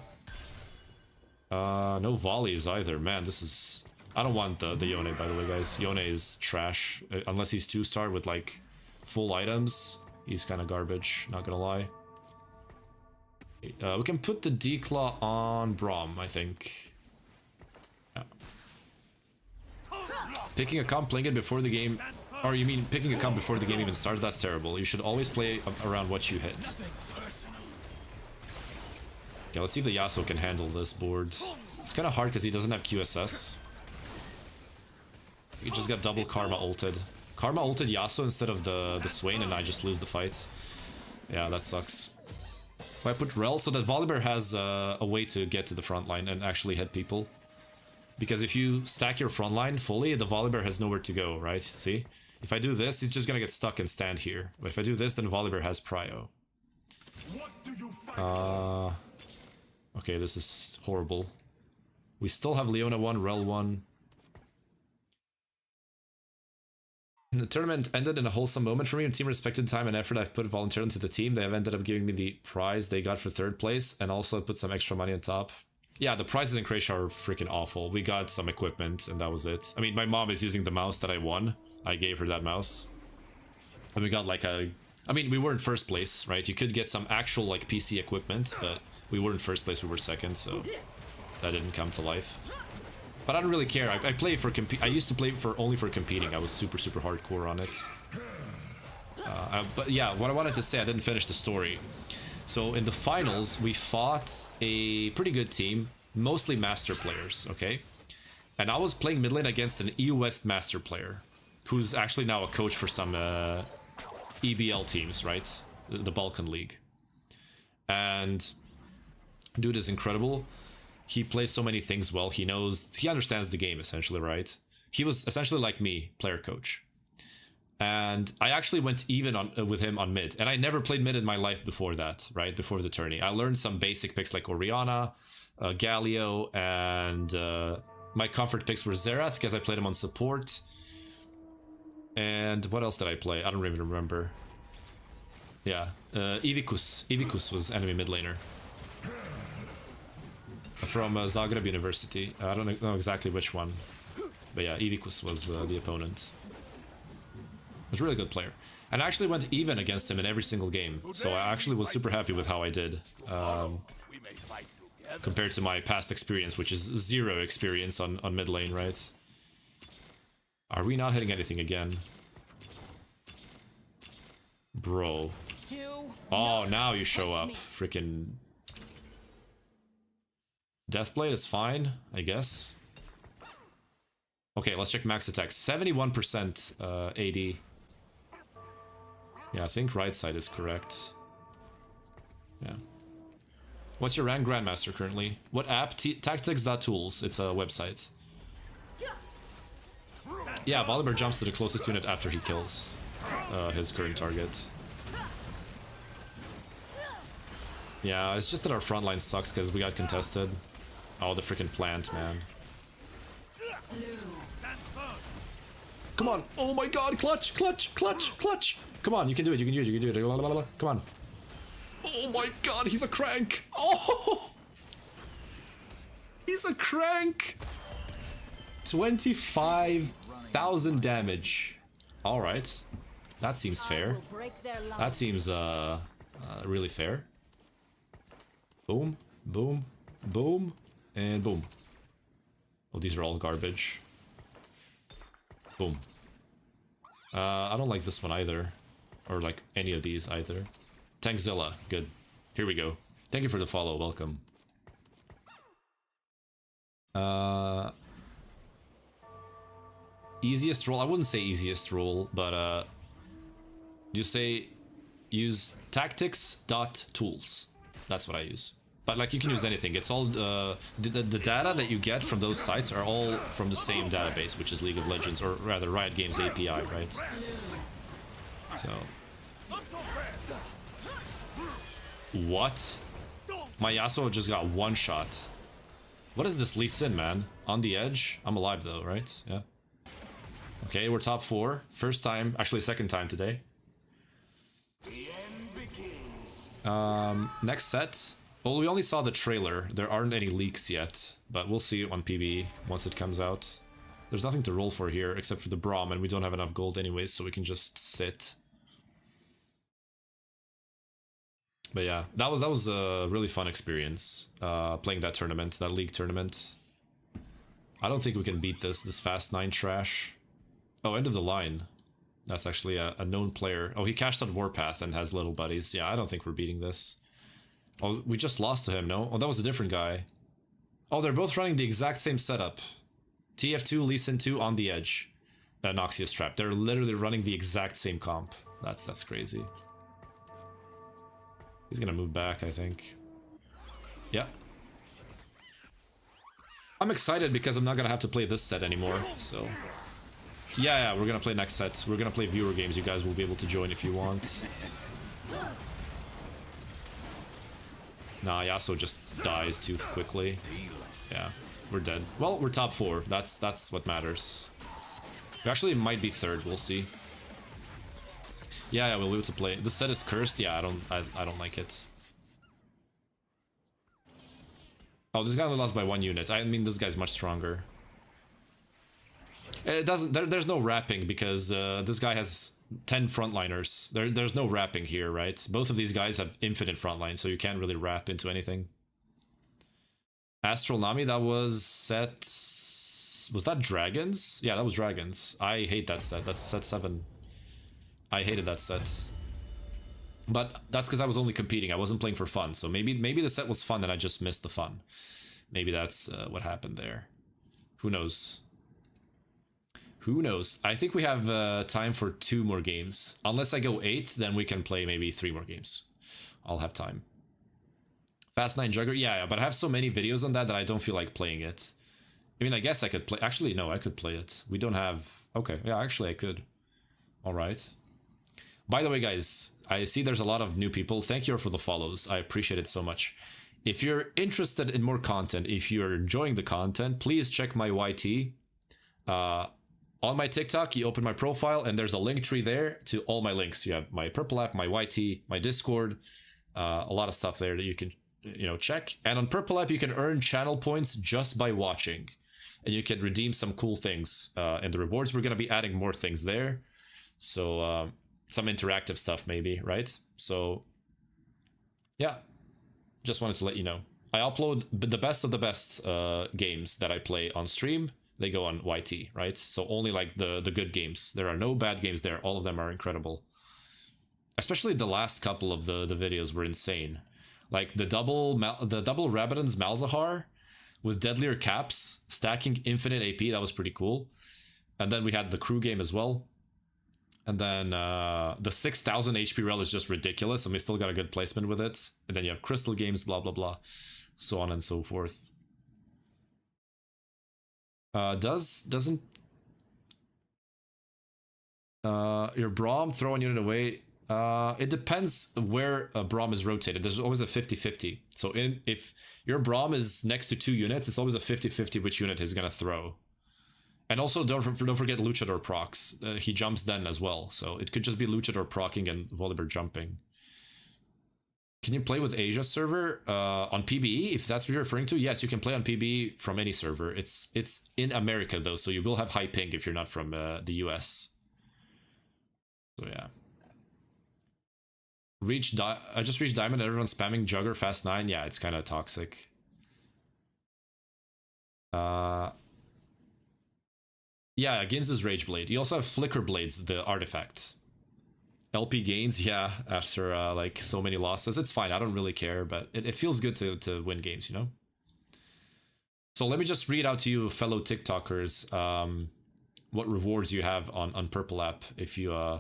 No volleys either. Man, this is... I don't want the Yone, by the way, guys. Yone is trash. Unless he's 2-star with, like, full items. He's kind of garbage, not gonna lie. We can put the D-Claw on Braum, I think. Yeah. Picking a comp, playing it before the game... Or you mean picking a comp before the game even starts? That's terrible. You should always play around what you hit. Okay, let's see if the Yasuo can handle this board. It's kind of hard because he doesn't have QSS. He just got double Karma ulted. Karma ulted Yasuo instead of the Swain, and I just lose the fight. Yeah, that sucks. If I put Rel so that Volibear has a way to get to the front line and actually hit people. Because if you stack your front line fully, the Volibear has nowhere to go, right? See? If I do this, he's just gonna get stuck and stand here. But if I do this, then Volibear has Prio. Okay, this is horrible. We still have Leona 1, Rel 1. The tournament ended in a wholesome moment for me, and team respected the time and effort I've put voluntarily into the team. They have ended up giving me the prize they got for 3rd place, and also put some extra money on top. Yeah, the prizes in Croatia are freaking awful. We got some equipment, and that was it. I mean, my mom is using the mouse that I won. I gave her that mouse. And we got like a... I mean, we were in 1st place, right? You could get some actual like PC equipment, but we were in 1st place, we were 2nd, so that didn't come to life. But I don't really care. I play for I used to play for only for competing. I was super hardcore on it. But yeah, what I wanted to say, I didn't finish the story. So in the finals, we fought a pretty good team, mostly master players, okay? And I was playing mid lane against an EU West master player, who's actually now a coach for some EBL teams, right? The Balkan League. And dude is incredible. He plays so many things well. He understands the game, essentially, right? He was essentially like me, player coach. And I actually went even with him on mid. And I never played mid in my life before that, right? Before the tourney. I learned some basic picks like Orianna, Galio, and my comfort picks were Xerath, because I played him on support. And what else did I play? I don't even remember. Yeah, Ivicus. Ivicus was enemy mid laner. From Zagreb University. I don't know exactly which one. But yeah, Ivicus was the opponent. He was a really good player. And I actually went even against him in every single game. So I actually was super happy with how I did. Compared to my past experience, which is 0 experience on mid lane, right? Are we not hitting anything again? Bro. Oh, now you show up. Freaking... Deathblade is fine, I guess. Okay, let's check max attack. 71% AD. Yeah, I think right side is correct. Yeah. What's your rank Grandmaster currently? What app? Tactics.tools. It's a website. Yeah, Volibear jumps to the closest unit after he kills his current target. Yeah, it's just that our front line sucks because we got contested. Oh, the freaking plant, man. Come on. Oh my god, clutch, clutch, clutch, clutch. Come on, you can do it, you can do it, you can do it. Come on. Oh my god, he's a crank. Oh! He's a crank. 25,000 damage. Alright. That seems fair. That seems really fair. Boom, boom, boom. And boom. Oh, these are all garbage. Boom. I don't like this one either. Or like any of these either. Tankzilla, good. Here we go. Thank you for the follow, welcome. Easiest role? I wouldn't say easiest role, but you say use tactics.tools. That's what I use. But like you can use anything. It's all the data that you get from those sites are all from the same database, which is League of Legends, or rather Riot Games API, right? So what? My Yasuo just got one shot. What is this Lee Sin, man? On the edge? I'm alive though, right? Yeah. Okay, we're top 4. First time, actually 2nd time today. Next set. Well, we only saw the trailer. There aren't any leaks yet, but we'll see on PvE once it comes out. There's nothing to roll for here except for the Braum, and we don't have enough gold anyways, so we can just sit. But yeah, that was a really fun experience, playing that tournament, that league tournament. I don't think we can beat this Fast 9 trash. Oh, end of the line. That's actually a known player. Oh, he cashed out Warpath and has little buddies. Yeah, I don't think we're beating this. Oh, we just lost to him, no? Oh, that was a different guy. Oh, they're both running the exact same setup. TF2, Lee Sin 2 on the edge. Noxious Trap. They're literally running the exact same comp. That's crazy. He's gonna move back, I think. Yeah. I'm excited because I'm not gonna have to play this set anymore, so... Yeah, we're gonna play next set. We're gonna play viewer games. You guys will be able to join if you want. Nah, Yasuo just dies too quickly. Yeah, we're dead. Well, we're top 4. That's what matters. We actually might be 3rd. We'll see. Yeah, we'll be able to play. The set is cursed. Yeah, I don't like it. Oh, this guy only lost by 1 unit. I mean, this guy's much stronger. It doesn't. There's no wrapping because this guy has 10 frontliners. There's no wrapping here, right? Both of these guys have infinite frontline, so you can't really wrap into anything. Astral Nami, that was set... Was that Dragons? Yeah, that was Dragons. I hate that set. That's set 7. I hated that set. But that's because I was only competing. I wasn't playing for fun. So maybe the set was fun and I just missed the fun. Maybe that's what happened there. Who knows? Who knows? I think we have time for 2 more games. Unless I go 8, then we can play maybe 3 more games. I'll have time. Fast 9 Jugger? Yeah, but I have so many videos on that I don't feel like playing it. I mean, I guess I could play... Actually, no, I could play it. We don't have... Okay, yeah, actually I could. Alright. By the way, guys, I see there's a lot of new people. Thank you for the follows. I appreciate it so much. If you're interested in more content, if you're enjoying the content, please check my YT. On my TikTok, you open my profile, and there's a link tree there to all my links. You have my Purple app, my YT, my Discord, a lot of stuff there that you can, check. And on Purple app, you can earn channel points just by watching. And you can redeem some cool things. And the rewards, we're going to be adding more things there. So, some interactive stuff maybe, right? So, yeah. Just wanted to let you know. I upload the best of the best games that I play on stream. They go on YT, right? So only like the good games. There are no bad games there. All of them are incredible. Especially the last couple of the videos were insane. Like the double Rabadon's Malzahar with deadlier caps, stacking infinite AP. That was pretty cool. And then we had the crew game as well. And then the 6,000 HP rel is just ridiculous, and we still got a good placement with it. And then you have crystal games, blah, blah, blah. So on and so forth. Doesn't your Braum throw one unit away? It depends where a Braum is rotated. There's always a 50-50. So if your Braum is next to 2 units, it's always a 50-50 which unit he's gonna throw. And also don't forget Luchador procs. He jumps then as well, so it could just be Luchador procking and Volibear jumping. Can you play with Asia server on PBE? If that's what you're referring to, yes, you can play on PBE from any server. It's in America though, so you will have high ping if you're not from the US. So yeah. I just reached Diamond. Everyone's spamming Jugger Fast 9. Yeah, it's kind of toxic. Yeah, Ginzu's Rage Blade. You also have Flicker Blades, the artifact. LP gains, yeah, after like so many losses. It's fine, I don't really care, but it feels good to win games, So let me just read out to you, fellow TikTokers, what rewards you have on Purple app if you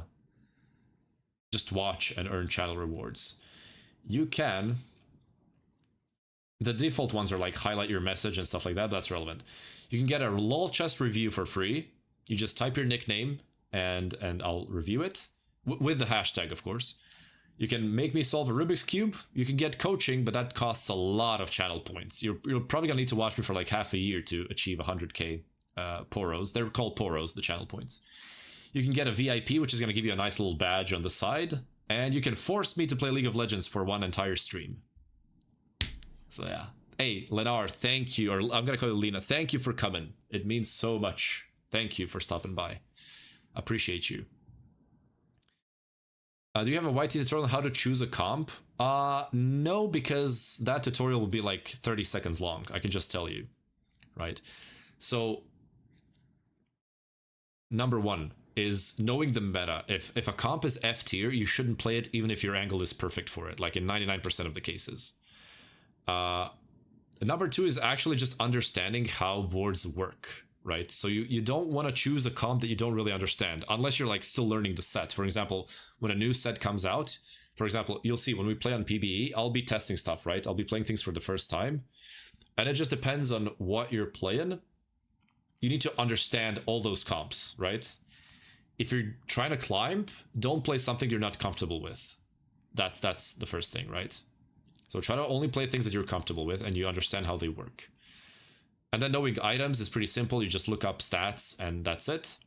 just watch and earn channel rewards. You can... The default ones are like highlight your message and stuff like that, but that's relevant. You can get a LOL chest review for free. You just type your nickname and I'll review it. With the hashtag, of course. You can make me solve a Rubik's Cube. You can get coaching, but that costs a lot of channel points. You're probably gonna need to watch me for like half a year to achieve 100k poros. They're called poros, the channel points. You can get a VIP, which is gonna give you a nice little badge on the side. And you can force me to play League of Legends for one entire stream. So yeah. Hey, Lenar, thank you. Or I'm gonna call you Lena. Thank you for coming. It means so much. Thank you for stopping by. Appreciate you. Do you have a YT tutorial on how to choose a comp? No, because that tutorial will be like 30 seconds long. I can just tell you, right? So, number one is knowing the meta. If a comp is F tier, you shouldn't play it even if your angle is perfect for it, like in 99% of the cases. Number two is actually just understanding how boards work, right? So you don't want to choose a comp that you don't really understand, unless you're like still learning the set. For example, when a new set comes out, for example, you'll see when we play on PBE, I'll be testing stuff, right? I'll be playing things for the first time. And it just depends on what you're playing. You need to understand all those comps, right? If you're trying to climb, don't play something you're not comfortable with. That's the first thing, right? So try to only play things that you're comfortable with and you understand how they work. And then knowing items is pretty simple. You just look up stats and that's it.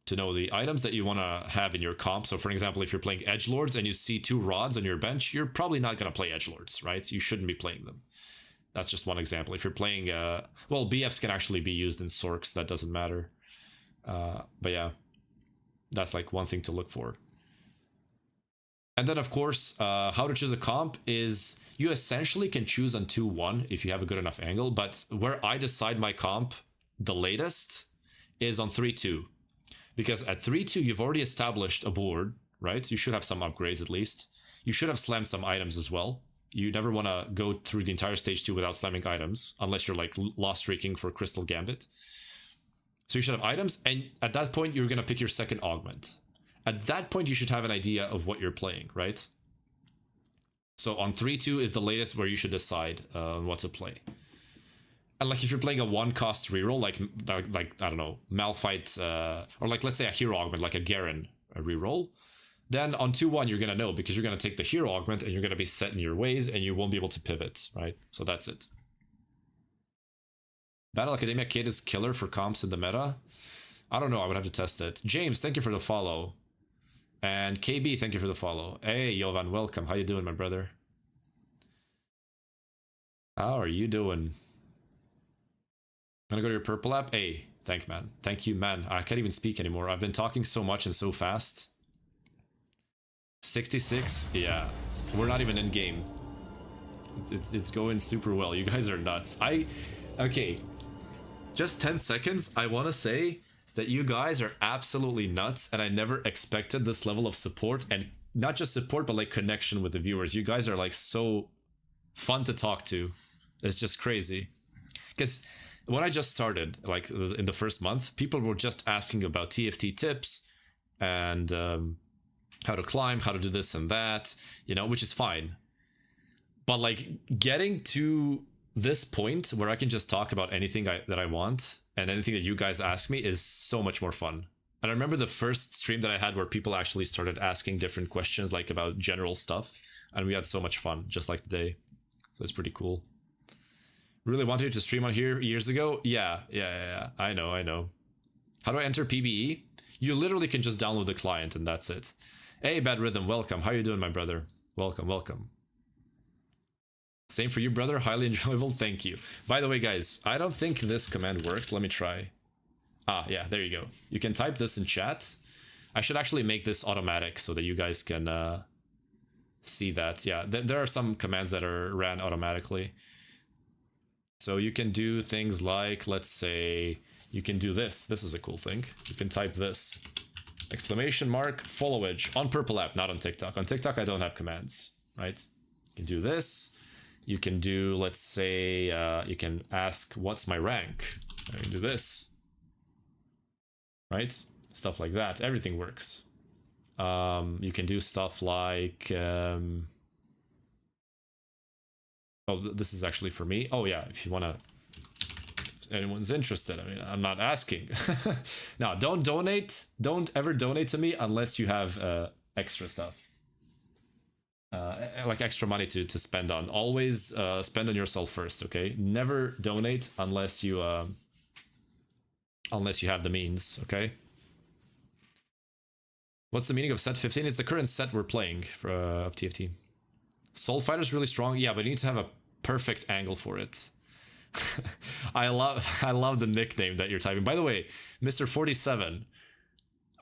To know the items that you want to have in your comp. So for example, if you're playing edgelords and you see 2 rods on your bench, you're probably not going to play edgelords, right? You shouldn't be playing them. That's just one example. If you're playing, well, BFs can actually be used in Sorks. That doesn't matter. But yeah, that's like one thing to look for. And then of course, how to choose a comp is you essentially can choose on 2-1 if you have a good enough angle. But where I decide my comp the latest is on 3-2. Because at 3-2, you've already established a board, right? You should have some upgrades at least. You should have slammed some items as well. You never want to go through the entire stage 2 without slamming items, unless you're like lost streaking for Crystal Gambit. So you should have items, and at that point, you're going to pick your second augment. At that point, you should have an idea of what you're playing, right? So on 3-2 is the latest where you should decide what to play. And like if you're playing a 1-cost reroll, like I don't know, Malphite, or like let's say a hero augment, like a Garen reroll, then on 2-1 you're gonna know because you're gonna take the hero augment and you're gonna be set in your ways and you won't be able to pivot, right? So that's it. Battle Academia Kid is killer for comps in the meta. I don't know, I would have to test it. James, thank you for the follow. And KB, thank you for the follow. Hey, Jovan, welcome. How you doing, my brother? How are you doing? Gonna go to your purple app? Hey, thank man. Thank you, man. I can't even speak anymore. I've been talking so much and so fast. 66? Yeah. We're not even in game. It's going super well. You guys are nuts. Okay. Just 10 seconds. I want to say that you guys are absolutely nuts and I never expected this level of support, and not just support but like connection with the viewers. You guys are like so fun to talk to. It's just crazy. Because when I just started, like in the first month, people were just asking about TFT tips and how to climb, how to do this and that, you know, which is fine. But like getting to this point where I can just talk about anything that I want and anything that you guys ask me is so much more fun. And I remember the first stream that I had where people actually started asking different questions like about general stuff, and we had so much fun just like today. So it's pretty cool. Really wanted to stream on here years ago? Yeah. I know. How do I enter PBE? You literally can just download the client and that's it. Hey, Bad Rhythm, welcome. How you doing, my brother? Welcome. Same for you, brother. Highly enjoyable. Thank you. By the way, guys, I don't think this command works. Let me try. Ah, yeah, there you go. You can type this in chat. I should actually make this automatic so that you guys can see that. Yeah, there are some commands that are ran automatically. So you can do things like, let's say, you can do this. This is a cool thing. You can type this. Exclamation mark, followage. On Purple app, not on TikTok. On TikTok, I don't have commands, right? You can do this. You can do, let's say, you can ask, what's my rank? I can do this. Right? Stuff like that. Everything works. You can do stuff like... Oh, this is actually for me. Oh yeah, if you want to... If anyone's interested. I mean, I'm not asking. No, don't donate. Don't ever donate to me unless you have extra stuff. Like extra money to spend on. Always spend on yourself first, okay? Never donate unless you have the means, okay? What's the meaning of set 15? It's the current set we're playing for of TFT. Soul Fighter's really strong, yeah, but you need to have a perfect angle for it. I love the nickname that you're typing. By the way, Mr. 47,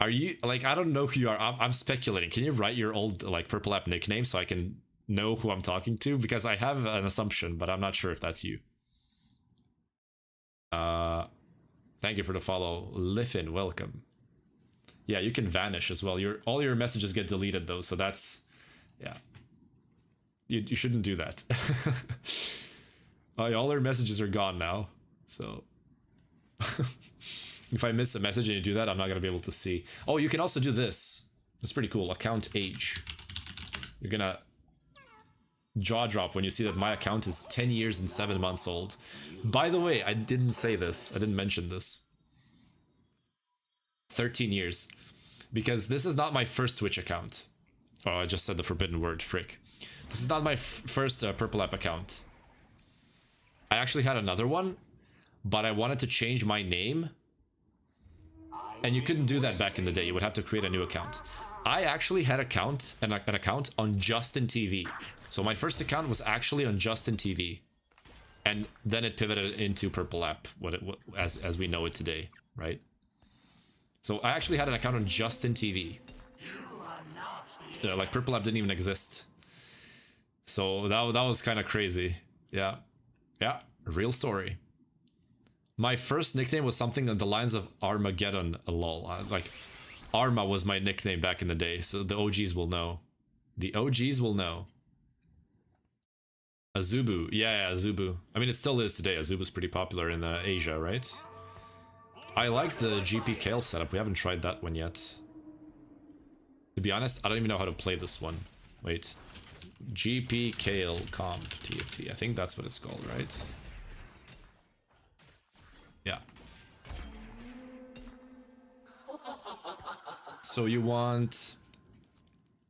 are you, like, I don't know who you are. I'm speculating. Can you write your old like Purple app nickname so I can know who I'm talking to because I have an assumption, but I'm not sure if that's you. Thank you for the follow. Liffin, welcome. Yeah, you can vanish as well. All your messages get deleted though, so that's, yeah. You shouldn't do that. All your messages are gone now, so if I miss a message and you do that, I'm not gonna be able to see. Oh, you can also do this. It's pretty cool. Account age. You're gonna jaw drop when you see that my account is 10 years and 7 months old. By the way, I didn't say this. I didn't mention this. 13 years. Because this is not my first Twitch account. Oh, I just said the forbidden word, frick. This is not my first Purple App account. I actually had another one, but I wanted to change my name. And you couldn't do that back in the day. You would have to create a new account. I actually had an account on Justin TV. So my first account was actually on Justin TV. And then it pivoted into Purple App, as we know it today, right? So I actually had an account on Justin TV. Like Purple App didn't even exist. So that was kind of crazy. Yeah. Yeah, real story. My first nickname was something on the lines of Armageddon, lol. Like, Arma was my nickname back in the day, so the OGs will know. The OGs will know. Azubu. Yeah, Azubu. I mean, it still is today. Azubu's pretty popular in Asia, right? I like the GP Kale setup. We haven't tried that one yet. To be honest, I don't even know how to play this one. Wait. GP Kale Comp TFT. I think that's what it's called, right? Yeah. So you want...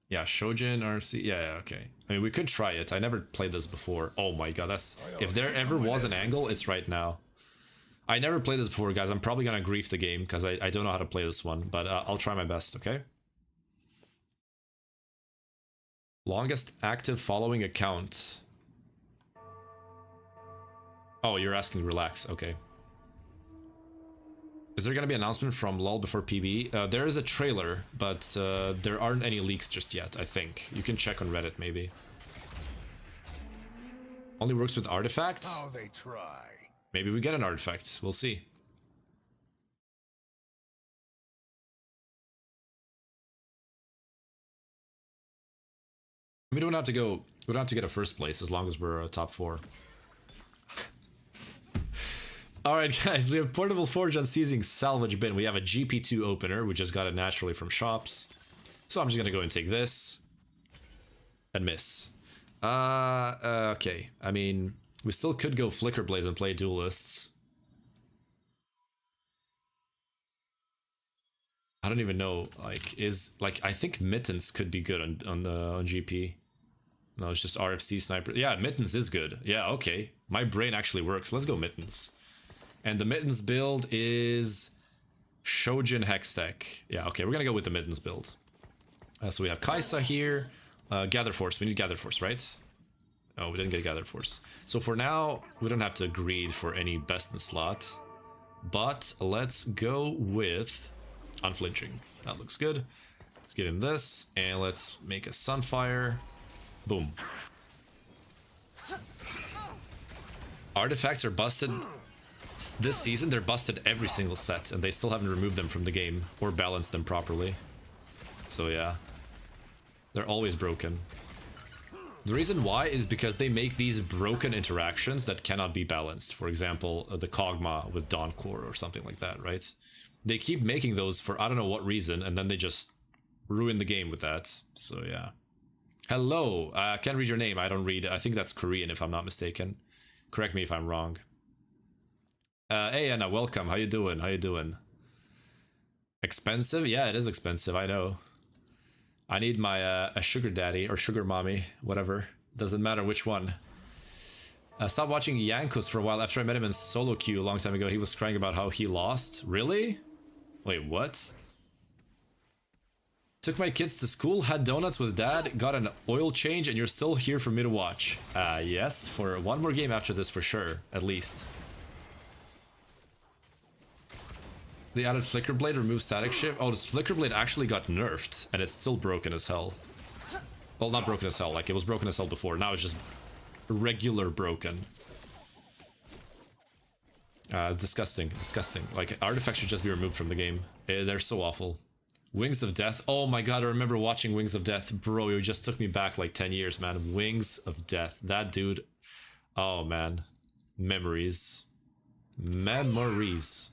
Yeah, Shojin, RC... Yeah, okay. I mean, we could try it. I never played this before. Oh my god, that's... If there ever was an angle, it's right now. I never played this before, guys. I'm probably gonna grief the game, because I don't know how to play this one. But I'll try my best, okay? Longest active following account. Oh, you're asking relax. Okay. Is there going to be an announcement from LoL before PB? There is a trailer, but there aren't any leaks just yet, I think. You can check on Reddit, maybe. Only works with artifacts? How they try. Maybe we get an artifact. We'll see. We don't have to go. We don't have to get a first place as long as we're top 4. All right, guys. We have portable forge on seizing salvage bin. We have a GP2 opener. We just got it naturally from shops. So I'm just gonna go and take this and miss. Okay. I mean, we still could go Flicker Blaze and play duelists. I don't even know. Like I think Mittens could be good on GP. No, it's just RFC sniper. Yeah, Mittens is good. Yeah, okay. My brain actually works. Let's go Mittens. And the Mittens build is Shojin Hextech. Yeah, okay, we're gonna go with the Mittens build. So we have Kaisa here. Gather Force. We need Gather Force, right? Oh, we didn't get Gather Force. So for now, we don't have to greed for any best in slot. But let's go with Unflinching. That looks good. Let's give him this. And let's make a Sunfire. Boom. Artifacts are busted this season. They're busted every single set, and they still haven't removed them from the game or balanced them properly. So yeah, they're always broken. The reason why is because they make these broken interactions that cannot be balanced. For example, the Kog'Maw with Dawn Core or something like that, right? They keep making those for I don't know what reason, and then they just ruin the game with that. So yeah. Hello, I can't read your name. I don't read. I think that's Korean if I'm not mistaken. Correct me if I'm wrong. Hey Anna, welcome. How you doing? How you doing? Expensive? Yeah, it is expensive. I know. I need my a sugar daddy or sugar mommy, whatever. Doesn't matter which one. Stopped watching Yankos for a while after I met him in solo queue a long time ago. He was crying about how he lost. Really? Wait, what? Took my kids to school, had donuts with dad, got an oil change, and you're still here for me to watch. Yes, for one more game after this for sure, at least. The added Flicker Blade removes static shift. Oh, this Flicker Blade actually got nerfed, and it's still broken as hell. Well, not broken as hell. Like, it was broken as hell before. Now it's just regular broken. It's disgusting. Disgusting. Like, artifacts should just be removed from the game. They're so awful. Wings of Death. Oh my god, I remember watching Wings of Death. Bro, it just took me back like 10 years, man. Wings of Death. That dude. Oh, man. Memories. Memories.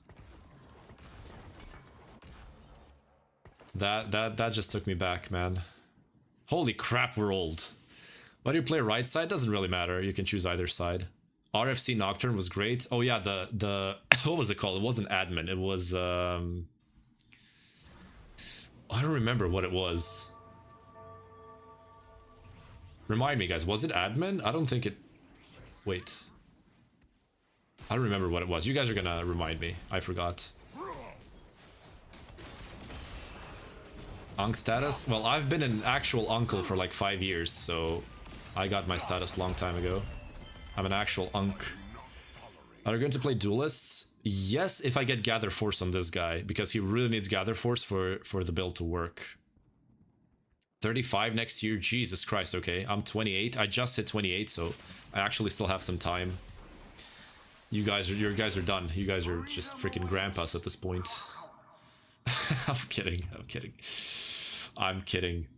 That just took me back, man. Holy crap, we're old. Why do you play right side? Doesn't really matter. You can choose either side. RFC Nocturne was great. Oh yeah, the what was it called? It wasn't admin. It was I don't remember what it was. Remind me, guys. Was it admin? I don't think it. Wait. I don't remember what it was. You guys are gonna remind me. I forgot. Unk status? Well, I've been an actual uncle for like 5 years, so I got my status a long time ago. I'm an actual unk. Are you going to play duelists? Yes, if I get Gather Force on this guy, because he really needs Gather Force for the build to work. 35 next year? Jesus Christ, okay. I'm 28. I just hit 28, so I actually still have some time. You guys are done. You guys are just freaking grandpas at this point. I'm kidding. I'm kidding. I'm kidding.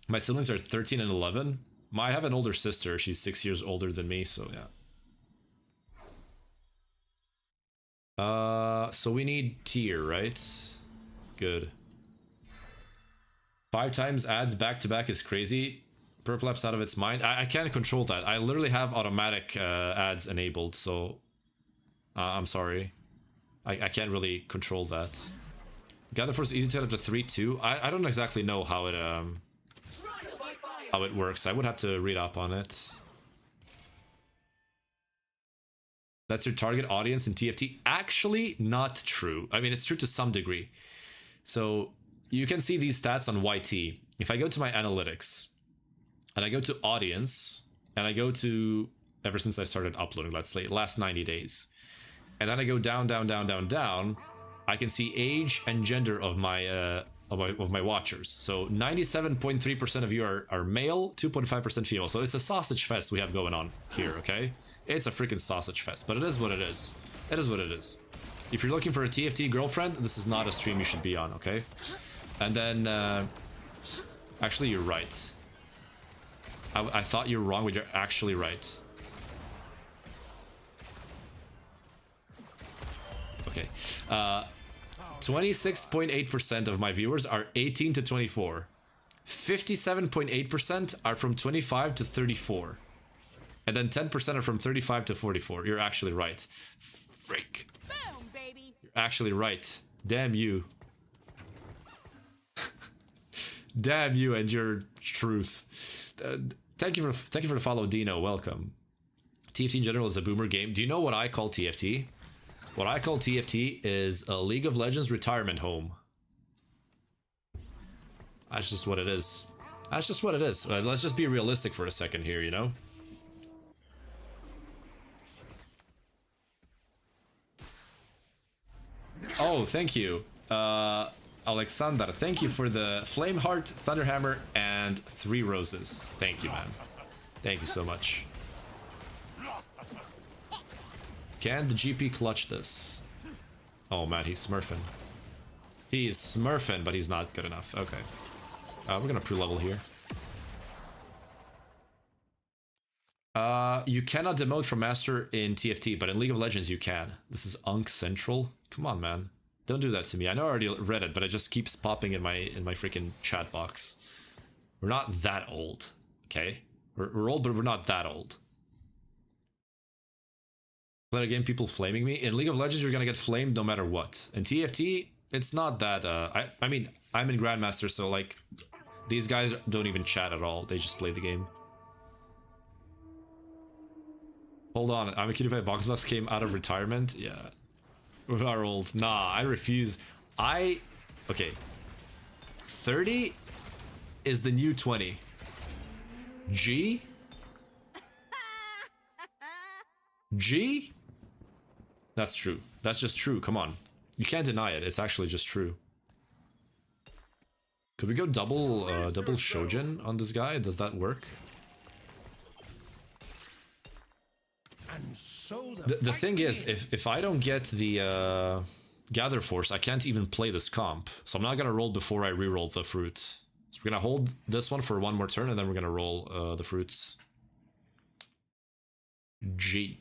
My siblings are 13 and 11. I have an older sister. She's 6 years older than me, so yeah. So we need tier, right? Good. 5 times ads back to back is crazy. Perplap's out of its mind. I can't control that. I literally have automatic ads enabled, so I'm sorry. I can't really control that. Gather Force easy to set up to 3-2. I don't exactly know how it works. I would have to read up on it. That's your target audience in TFT? Actually, not true. I mean, it's true to some degree. So you can see these stats on YT. If I go to my analytics and I go to audience and I go to ever since I started uploading, let's say last 90 days, and then I go down, I can see age and gender of my watchers. So 97.3% of you are male, 2.5% female. So it's a sausage fest we have going on here, okay? It's a freaking sausage fest, but it is what it is. It is what it is. If you're looking for a TFT girlfriend, this is not a stream you should be on, okay? And then, actually, you're right. I thought you were wrong, but you're actually right. Okay. 26.8% of my viewers are 18 to 24. 57.8% are from 25 to 34. And then 10% are from 35 to 44. You're actually right. Frick. Boom, baby. You're actually right. Damn you. Damn you and your truth. Thank you for the follow, Dino. Welcome. TFT in general is a boomer game. Do you know what I call TFT? What I call TFT is a League of Legends retirement home. That's just what it is. That's just what it is. Let's just be realistic for a second here, you know? Oh, thank you. Alexander, thank you for the Flame Heart, Thunderhammer, and 3 roses. Thank you, man. Thank you so much. Can the GP clutch this? Oh man, he's smurfing. He's smurfing, but he's not good enough. Okay. We're gonna pre-level here. You cannot demote from Master in TFT, but in League of Legends you can. This is Unk Central. Come on, man. Don't do that to me. I know I already read it, but it just keeps popping in my freaking chat box. We're not that old, okay? We're old, but we're not that old. Play a game, people flaming me. In League of Legends, you're gonna get flamed no matter what. In TFT, it's not that. I mean, I'm in Grandmaster, so like, these guys don't even chat at all. They just play the game. Hold on, I'm a Cutie Pie Box Bus came out of retirement. Yeah, we are old. Nah, I refuse. Okay. 30 is the new 20. G? G? That's true. That's just true. Come on. You can't deny it. It's actually just true. Could we go double Shojin on this guy? Does that work? The thing is, if I don't get the Gather Force, I can't even play this comp. So I'm not gonna roll before I reroll the fruits. So we're gonna hold this one for one more turn, and then we're gonna roll the fruits. G.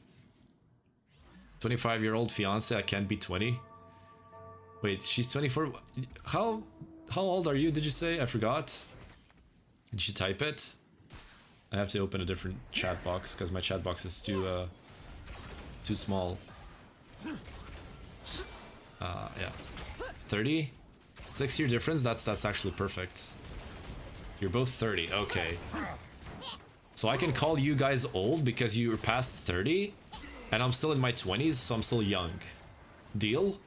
25-year-old fiance, I can't be 20. Wait, she's 24. How old are you, did you say? I forgot. Did you type it? I have to open a different chat box because my chat box is too small. Yeah. 30? 6-year difference? That's actually perfect. You're both 30. Okay. So I can call you guys old because you're past 30 and I'm still in my 20s, so I'm still young. Deal?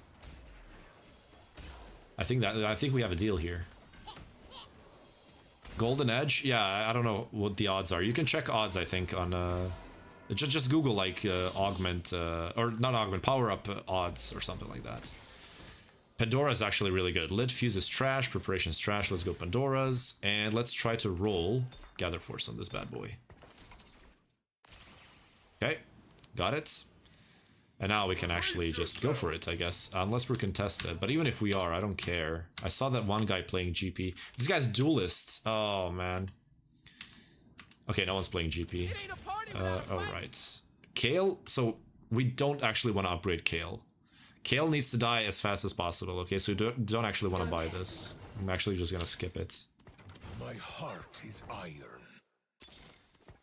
I think we have a deal here. Golden Edge? Yeah, I don't know what the odds are. You can check odds, I think, on just Google like augment or not augment, power up odds or something like that. Pandora's actually really good. Lit Fuse is trash, Preparation's trash. Let's go Pandora's, and let's try to roll Gather Force on this bad boy. Okay, got it. And now we can actually just go for it, I guess, unless we're contested. But even if we are, I don't care. I saw that one guy playing GP. This guy's duelist. Oh, man. Okay, no one's playing GP. Oh, right. Kale, so we don't actually want to upgrade Kale. Kale needs to die as fast as possible, okay? So we don't actually want to buy this. I'm actually just going to skip it. My heart is iron.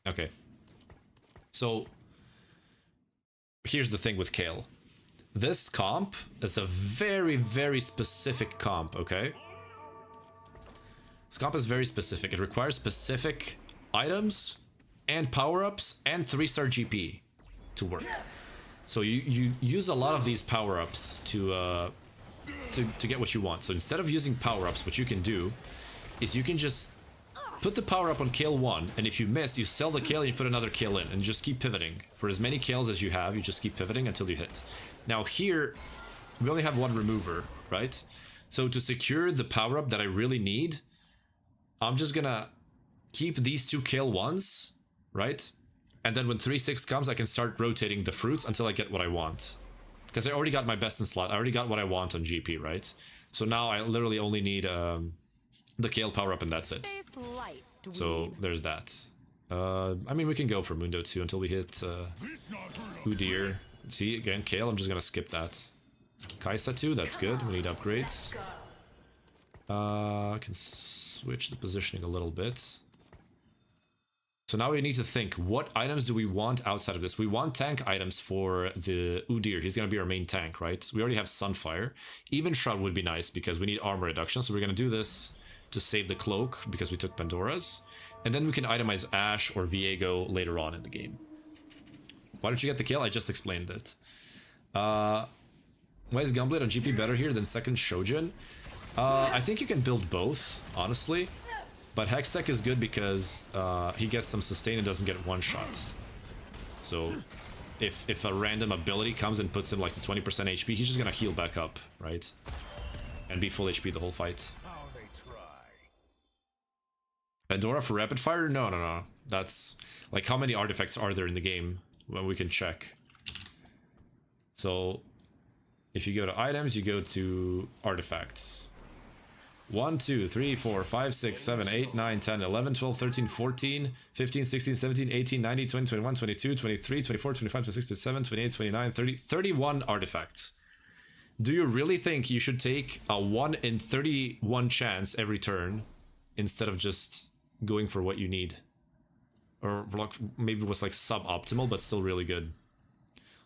Okay. So here's the thing with Kale. This comp is a very, very specific comp, okay? This comp is very specific. It requires specific items and power-ups and 3-star GP to work. So you use a lot of these power-ups to get what you want. So instead of using power-ups, what you can do is you can just put the power-up on Kale 1, and if you miss, you sell the Kale and you put another Kale in, and just keep pivoting. For as many Kales as you have, you just keep pivoting until you hit. Now here, we only have one remover, right? So to secure the power-up that I really need, I'm just gonna keep these 2 Kale 1s, right? And then when 3-6 comes, I can start rotating the fruits until I get what I want. Because I already got my best in slot. I already got what I want on GP, right? So now I literally only need the Kale power up and that's it. So there's that. I mean, we can go for Mundo too until we hit Udyr. See, again, Kale, I'm just going to skip that. Kaisa too, that's good. We need upgrades. I can switch the positioning a little bit. So now we need to think, what items do we want outside of this? We want tank items for the Udyr. He's going to be our main tank, right? We already have Sunfire. Even Shroud would be nice because we need armor reduction. So we're going to do this to save the cloak because we took Pandora's. And then we can itemize Ashe or Viego later on in the game. Why don't you get the kill? I just explained it. Why is Gunblade on GP better here than second Shojin? I think you can build both, honestly. But Hextech is good because he gets some sustain and doesn't get one shot. So if a random ability comes and puts him like to 20% HP, he's just gonna heal back up, right? And be full HP the whole fight. Pandora for rapid fire? No. That's like, how many artifacts are there in the game? Well, we can check. So if you go to items, you go to artifacts. 1, 2, 3, 4, 5, 6, 7, 8, 9, 10, 11, 12, 13, 14, 15, 16, 17, 18, 19, 20, 21, 22, 23, 24, 25, 26, 27, 28, 29, 30, 31 artifacts. Do you really think you should take a 1 in 31 chance every turn instead of just going for what you need? Or maybe it was like suboptimal, but still really good.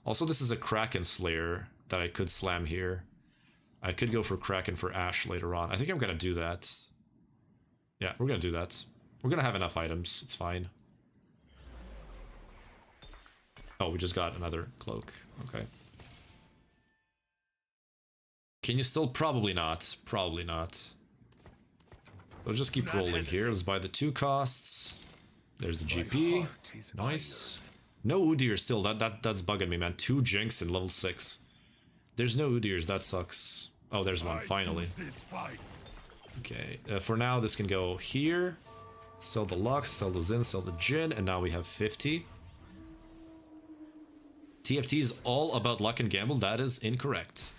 Also, this is a Kraken Slayer that I could slam here. I could go for Kraken for Ashe later on. I think I'm gonna do that. Yeah, we're gonna do that. We're gonna have enough items. It's fine. Oh, we just got another cloak. Okay. Can you still? Probably not. Probably not. We'll just keep rolling here. Let's buy the 2 costs. There's the GP. Nice. No Udyr still. That's bugging me, man. 2 Jinx in level 6. There's no Udyrs. That sucks. Oh, there's one. Finally. Okay, for now this can go here. Sell the Lux, sell the Zin, sell the Jin, and now we have 50. TFT is all about luck and gamble. That is incorrect.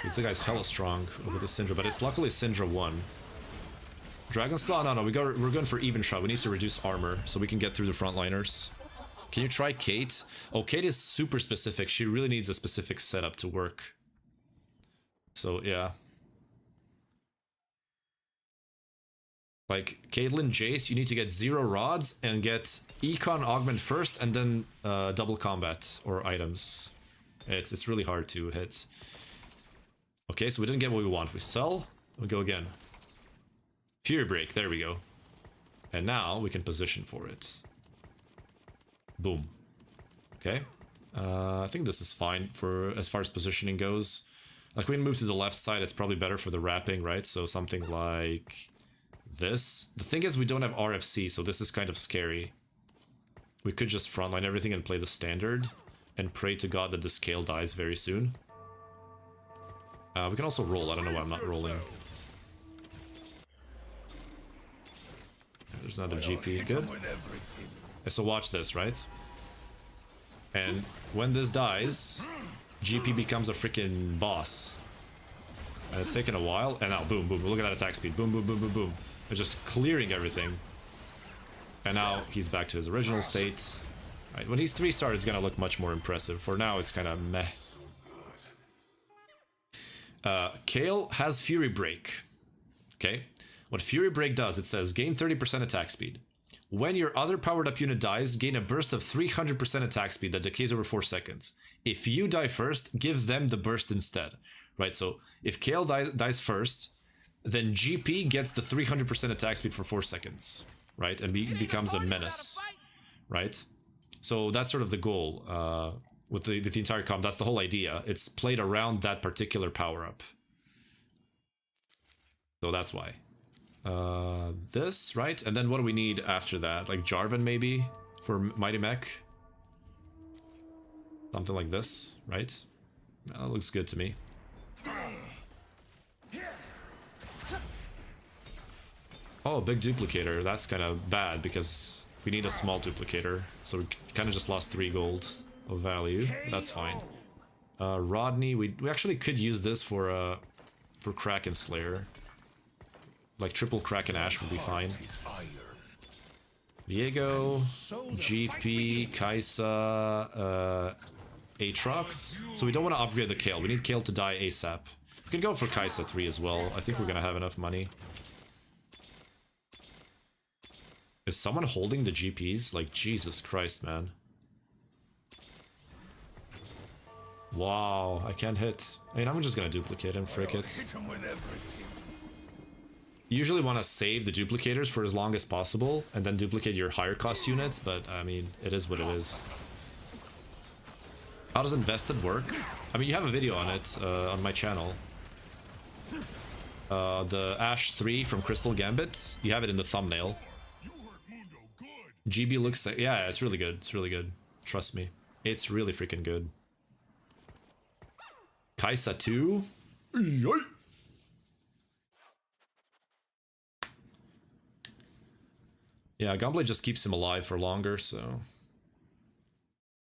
This guy's hella strong with the Syndra, but it's luckily Syndra 1. Dragon's Claw? No, we're going for even shot. We need to reduce armor so we can get through the frontliners. Can you try Kate? Oh, Kate is super specific. She really needs a specific setup to work. So, yeah. Like, Caitlyn, Jace, you need to get 0 rods and get Econ Augment first and then double combat or items. It's really hard to hit. Okay, so we didn't get what we want. We sell, we go again. Fury Break, there we go. And now we can position for it. Boom. Okay. I think this is fine for as far as positioning goes. Like, we can move to the left side, it's probably better for the wrapping, right? So something like this. The thing is, we don't have RFC, so this is kind of scary. We could just frontline everything and play the standard and pray to God that this Kale dies very soon. We can also roll. I don't know why I'm not rolling. There's another GP. Good. So watch this, right? And when this dies, GP becomes a freaking boss. And it's taken a while. And now, boom, boom. Look at that attack speed. Boom, boom, boom, boom, boom. It's just clearing everything. And now he's back to his original state. Right, when he's 3-star, it's gonna look much more impressive. For now, it's kind of meh. Kale has Fury Break. Okay, what Fury Break does, it says gain 30% attack speed. When your other powered up unit dies, gain a burst of 300% attack speed that decays over 4 seconds. If you die first, give them the burst instead. Right, so if Kale dies first, then GP gets the 300% attack speed for 4 seconds. Right, and becomes a menace. Right, so that's sort of the goal. With the entire comp, that's the whole idea. It's played around that particular power-up. So that's why. This, right? And then what do we need after that? Like Jarvan, maybe? For Mighty Mech? Something like this, right? That looks good to me. Oh, a big duplicator. That's kind of bad, because we need a small duplicator. So we kind of just lost 3 gold. Of value. That's fine. Rodney, we actually could use this for Kraken Slayer. Like triple Kraken Ash would be fine. Viego, GP, Kaisa, Aatrox. So we don't want to upgrade the Kale. We need Kale to die ASAP. We can go for Kaisa 3 as well. I think we're gonna have enough money. Is someone holding the GPs? Like, Jesus Christ, man. Wow, I can't hit. I mean, I'm just gonna duplicate him, frick it. You usually want to save the duplicators for as long as possible, and then duplicate your higher cost units, but I mean, it is what it is. How does Invested work? I mean, you have a video on it, on my channel. The Ashe 3 from Crystal Gambit, you have it in the thumbnail. GB looks like, yeah, it's really good, it's really good. Trust me, it's really freaking good. Kaisa 2. Yeah, Gunblade just keeps him alive for longer, so...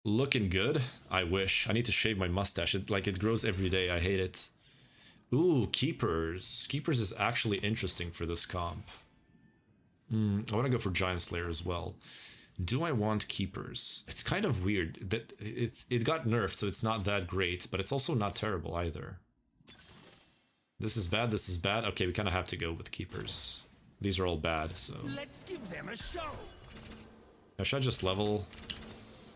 Looking good? I wish. I need to shave my mustache. It grows every day. I hate it. Ooh, Keepers. Keepers is actually interesting for this comp. I want to go for Giant Slayer as well. Do I want Keepers? It's kind of weird that it got nerfed, so it's not that great, but it's also not terrible either. This is bad, this is bad. Okay, we kind of have to go with Keepers. These are all bad, so... Let's give them a show. Now, should I just level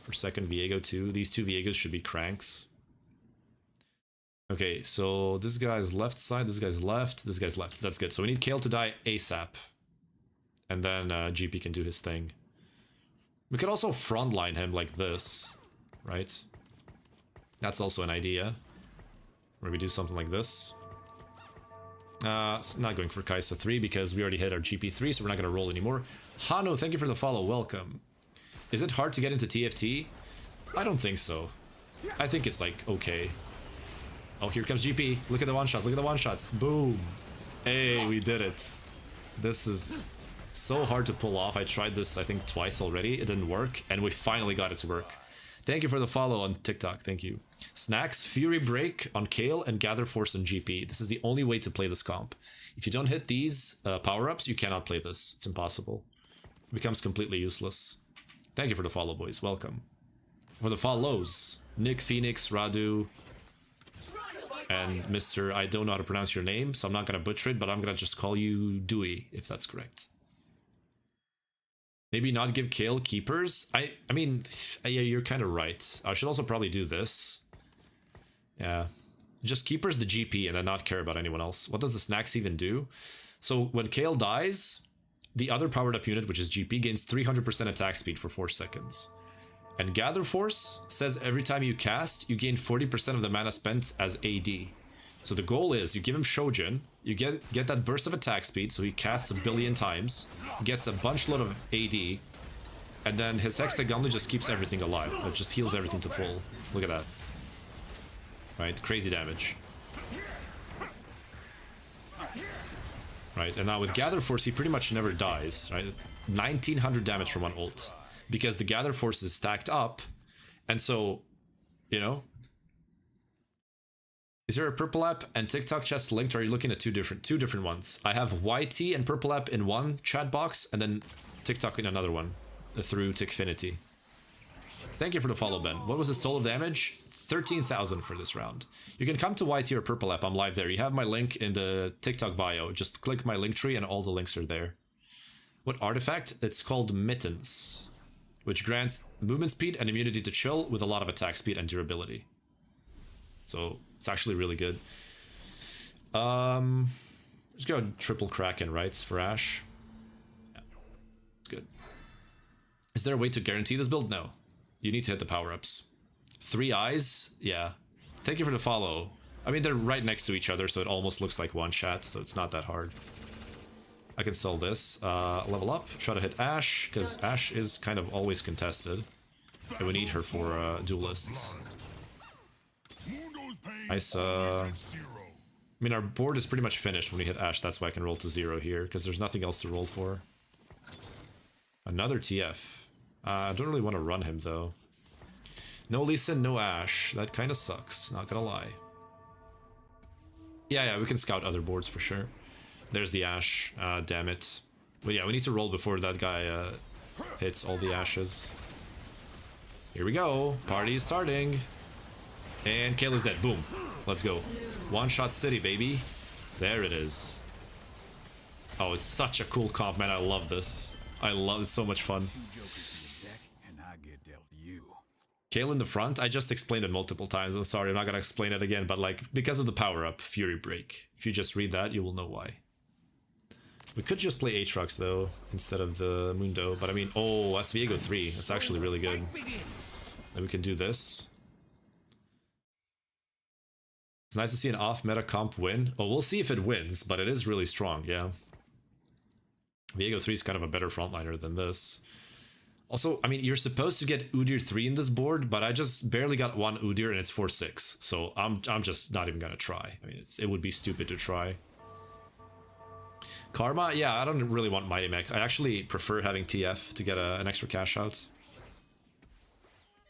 for second Viego too? These 2 Viegos should be cranks. Okay, so this guy's left side, this guy's left, this guy's left. That's good. So we need Kale to die ASAP. And then GP can do his thing. We could also frontline him like this, right? That's also an idea. Where we do something like this. Not going for Kaisa 3 because we already hit our GP3, so we're not going to roll anymore. Hano, thank you for the follow. Welcome. Is it hard to get into TFT? I don't think so. I think it's like okay. Oh, here comes GP. Look at the one shots. Look at the one shots. Boom. Hey, we did it. This is so hard to pull off. I tried this, I think, twice already. It didn't work, and we finally got it to work. Thank you for the follow on TikTok. Thank you. Snacks, Fury Break on Kale, and Gather Force on GP. This is the only way to play this comp. If you don't hit these power-ups, you cannot play this. It's impossible. It becomes completely useless. Thank you for the follow, boys. Welcome. For the follows, Nick, Phoenix, Radu, and Mr. I don't know how to pronounce your name, so I'm not going to butcher it, but I'm going to just call you Dewey, if that's correct. Maybe not give Kale keepers. I mean, yeah, you're kind of right. I should also probably do this. Yeah. Just keepers the GP and then not care about anyone else. What does the snacks even do? So when Kale dies, the other powered up unit, which is GP, gains 300% attack speed for 4 seconds. And Gather Force says every time you cast, you gain 40% of the mana spent as AD. So the goal is you give him Shojin, you get that burst of attack speed, so he casts a billion times, gets a bunch load of AD, and then his Hexagonly just keeps everything alive. It just heals everything to full. Look at that. Right, crazy damage. Right, and now with Gather Force, he pretty much never dies, right? 1900 damage from one ult. Because the Gather Force is stacked up, and so, you know. Is there a Purple app and TikTok chest linked, or are you looking at two different ones? I have YT and Purple app in one chat box, and then TikTok in another one, through Tickfinity. Thank you for the follow, Ben. What was his total damage? 13,000 for this round. You can come to YT or Purple app, I'm live there. You have my link in the TikTok bio. Just click my link tree and all the links are there. What artifact? It's called Mittens, which grants movement speed and immunity to chill with a lot of attack speed and durability. So it's actually really good. Let's go triple Kraken, right, for Ashe. Yeah, it's good. Is there a way to guarantee this build? No. You need to hit the power-ups. 3 eyes? Yeah. Thank you for the follow. I mean, they're right next to each other, so it almost looks like one shot, so it's not that hard. I can sell this. Level up. Try to hit Ashe, because Ashe is kind of always contested. And we need her for duelists. Nice. I mean, our board is pretty much finished when we hit Ashe. That's why I can roll to 0 here, because there's nothing else to roll for. Another TF. I don't really want to run him, though. No Lee Sin, no Ashe. That kind of sucks, not gonna lie. Yeah, we can scout other boards for sure. There's the Ashe. Damn it. But yeah, we need to roll before that guy hits all the Ashes. Here we go. Party is starting. And Kale is dead. Boom. Let's go. One-shot city, baby. There it is. Oh, it's such a cool comp, man. I love this. I love it. So much fun. Kale in the front. I just explained it multiple times. I'm sorry, I'm not gonna explain it again, but like, because of the power-up, Fury Break. If you just read that, you will know why. We could just play Aatrox, though, instead of the Mundo. But I mean, oh, that's Viego 3. That's actually really good. Then we can do this. It's nice to see an off-meta comp win. Oh, we'll see if it wins, but it is really strong, yeah. Viego 3 is kind of a better frontliner than this. Also, I mean, you're supposed to get Udyr 3 in this board, but I just barely got one Udyr and it's 4/6. So I'm just not even gonna try. I mean, it would be stupid to try. Karma? Yeah, I don't really want Mighty Mech. I actually prefer having TF to get an extra cash out.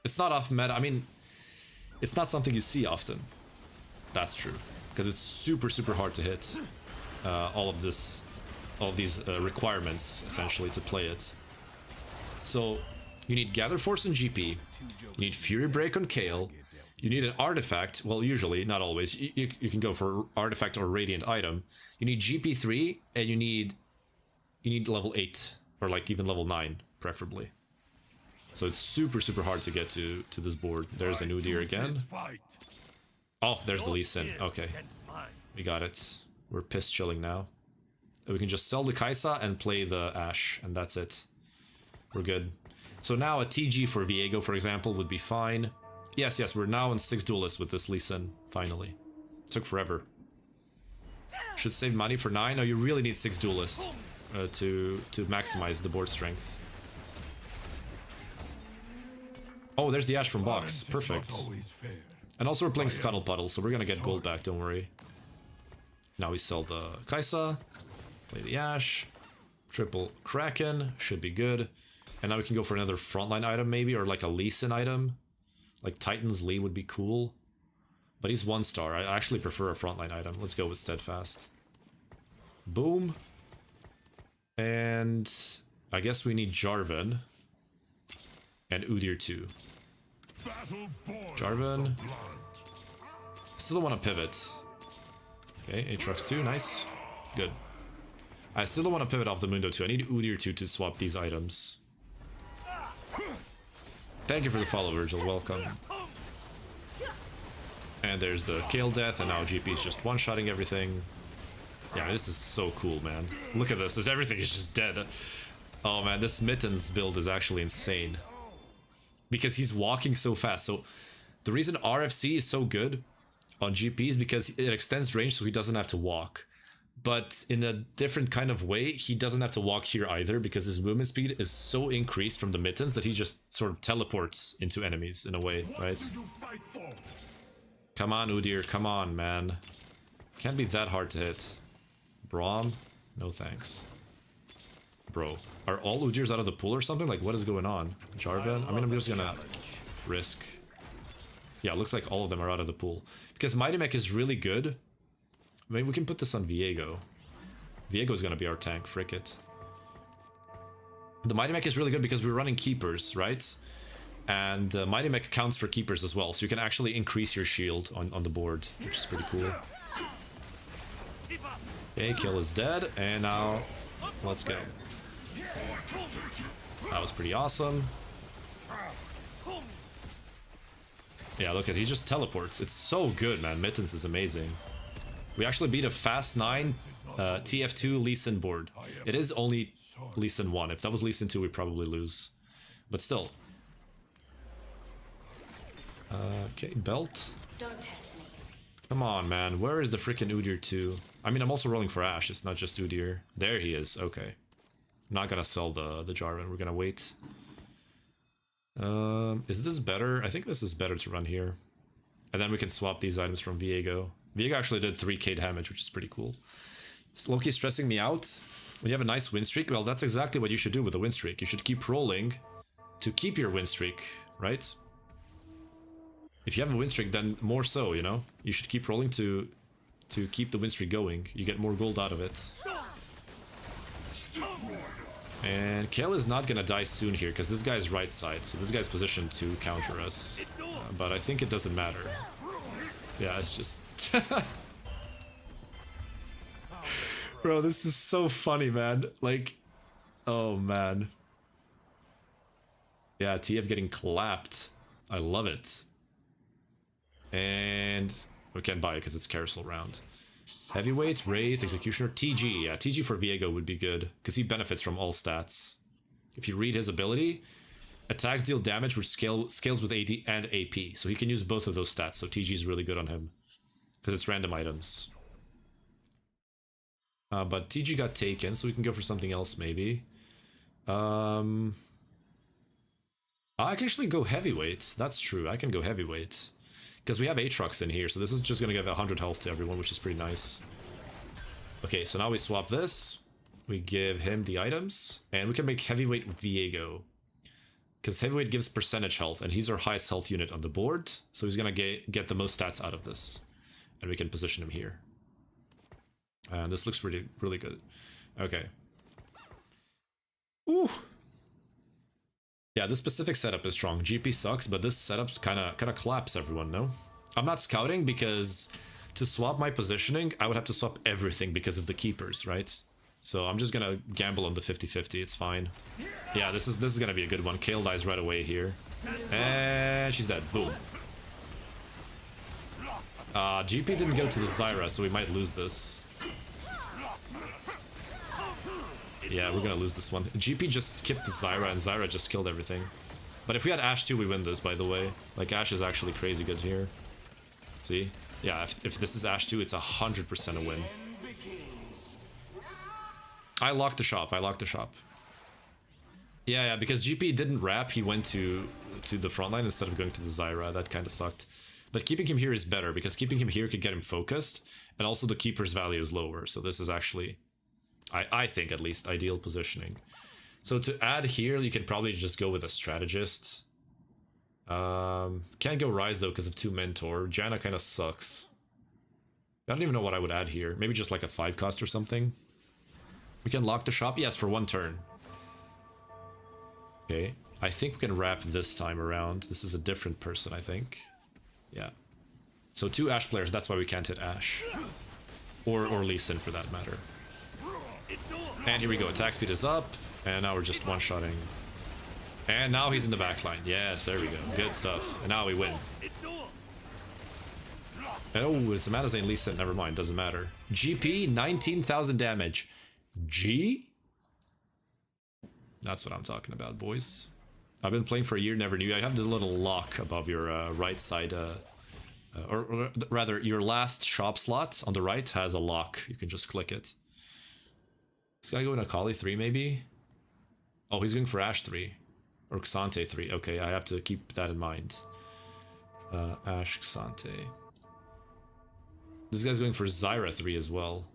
It's not off meta. I mean, it's not something you see often. That's true. Because it's super, super hard to hit all of these requirements, essentially, to play it. So, you need Gather Force on GP. You need Fury Break on Kale. You need an artifact. Well, usually, not always. You can go for artifact or radiant item. You need GP3, and you need level 8, or like even level 9, preferably. So it's super, super hard to get to this board. There's an Udyr again. Oh, there's the Lee Sin. Okay. We got it. We're piss chilling now. We can just sell the Kaisa and play the Ashe, and that's it. We're good. So now a TG for Viego, for example, would be fine. Yes, we're now on 6 duelists with this Lee Sin, finally. Took forever. Should save money for 9. No, you really need 6 duelists to maximize the board strength. Oh, there's the Ash from box. Balance is not Perfect. always fair. And also we're playing Scuttle Puddle, so we're gonna get gold back, don't worry. Now we sell the Kaisa, play the Ash, triple Kraken, should be good. And now we can go for another frontline item maybe, or like a Lee Sin item. Like Titan's Lee would be cool. But he's 1 star, I actually prefer a frontline item. Let's go with Steadfast. Boom. And I guess we need Jarvan. And Udyr too. Jarvan. Still don't want to pivot. Okay, Aatrox 2, nice. Good. I still don't want to pivot off the Mundo 2. I need Udyr 2 to swap these items. Thank you for the follow, Virgil. Welcome. And there's the Kale death, and now GP's just one-shotting everything. Yeah, this is so cool, man. Look at this. Everything is just dead. Oh man, this Mittens build is actually insane. Because he's walking so fast. So the reason RFC is so good on GP is because it extends range so he doesn't have to walk. But in a different kind of way, he doesn't have to walk here either because his movement speed is so increased from the Mittens that he just sort of teleports into enemies in a way, right? Come on, Udyr, come on, man. Can't be that hard to hit. Braum? No thanks. Bro, are all Udyrs out of the pool or something? Like, what is going on? Jarvan? I mean, I'm just gonna risk. Yeah, it looks like all of them are out of the pool. Because Mighty Mech is really good. Maybe we can put this on Viego. Viego's gonna be our tank, frick it. The Mighty Mech is really good because we're running keepers, right? And Mighty Mech counts for keepers as well, so you can actually increase your shield on the board, which is pretty cool. Okay, Kill is dead, and now let's go. That was pretty awesome. Yeah, look at, he just teleports. It's so good, man. Mittens is amazing. We actually beat a fast 9 TF2 Lee Sin board. It is only Lee Sin 1. If that was Lee Sin 2, we'd probably lose. But still. Okay, belt. Don't test me. Come on, man. Where is the freaking Udyr 2? I mean, I'm also rolling for Ashe. It's not just Udyr. There he is. Okay. I'm not gonna sell the Jarvan. We're gonna wait. Is this better? I think this is better to run here. And then we can swap these items from Viego. Viego actually did 3k damage, which is pretty cool. Is Loki stressing me out? When you have a nice win streak, well, that's exactly what you should do with a win streak. You should keep rolling to keep your win streak, right? If you have a win streak, then more so, you know? You should keep rolling to keep the win streak going. You get more gold out of it. And Kale is not gonna die soon here, because this guy's right side, so this guy's positioned to counter us. But I think it doesn't matter. Yeah, it's just... Bro, this is so funny, man. Like, oh, man. Yeah, TF getting clapped. I love it. And we can't buy it because it's carousel round. Heavyweight, Wraith, Executioner, TG. Yeah, TG for Viego would be good, because he benefits from all stats. If you read his ability, attacks deal damage which scales with AD and AP. So he can use both of those stats, so TG is really good on him. Because it's random items. But TG got taken, so we can go for something else maybe. I can actually go heavyweight. That's true, I can go heavyweight. Because we have Aatrox in here, so this is just going to give 100 health to everyone, which is pretty nice. Okay, so now we swap this. We give him the items, and we can make heavyweight with Viego. Because heavyweight gives percentage health, and he's our highest health unit on the board, so he's going to get the most stats out of this. And we can position him here. And this looks really, really good. Okay. Ooh! Yeah, this specific setup is strong. GP sucks, but this setup kind of claps everyone, no? I'm not scouting because to swap my positioning, I would have to swap everything because of the keepers, right? So I'm just gonna gamble on the 50-50, it's fine. Yeah, this is gonna be a good one. Kale dies right away here. And she's dead. Boom. GP didn't go to the Zyra, so we might lose this. Yeah, we're gonna lose this one. GP just skipped the Zyra, and Zyra just killed everything. But if we had Ashe too, we win this, by the way. Like, Ashe is actually crazy good here. See? Yeah, if this is Ashe too, it's 100% a win. I locked the shop, I locked the shop. Yeah, because GP didn't wrap, he went to to the front line instead of going to the Zyra. That kind of sucked. But keeping him here is better, because keeping him here could get him focused, and also the Keeper's value is lower. So this is actually, I think at least, ideal positioning. So to add here, you can probably just go with a Strategist. Can't go Rise though because of 2 Mentor. Janna kind of sucks. I don't even know what I would add here. Maybe just like a 5 cost or something. We can lock the shop? Yes, for 1 turn. Okay. I think we can wrap this time around. This is a different person, I think. Yeah. So 2 Ashe players, that's why we can't hit Ashe. Or Lee Sin for that matter. And here we go, attack speed is up. And now we're just one-shotting. And now he's in the back line. Yes, there we go. Good stuff. And now we win. Oh, it's a Madazane Lee Sin. Never mind, doesn't matter. GP, 19,000 damage. G? That's what I'm talking about, boys. I've been playing for a year, never knew. I have the little lock above your right side. Or rather, your last shop slot on the right has a lock. You can just click it. This guy going to Kali 3, maybe? Oh, he's going for Ashe 3. Or Xante 3. Okay, I have to keep that in mind. Ashe, Xante. This guy's going for Zyra 3 as well.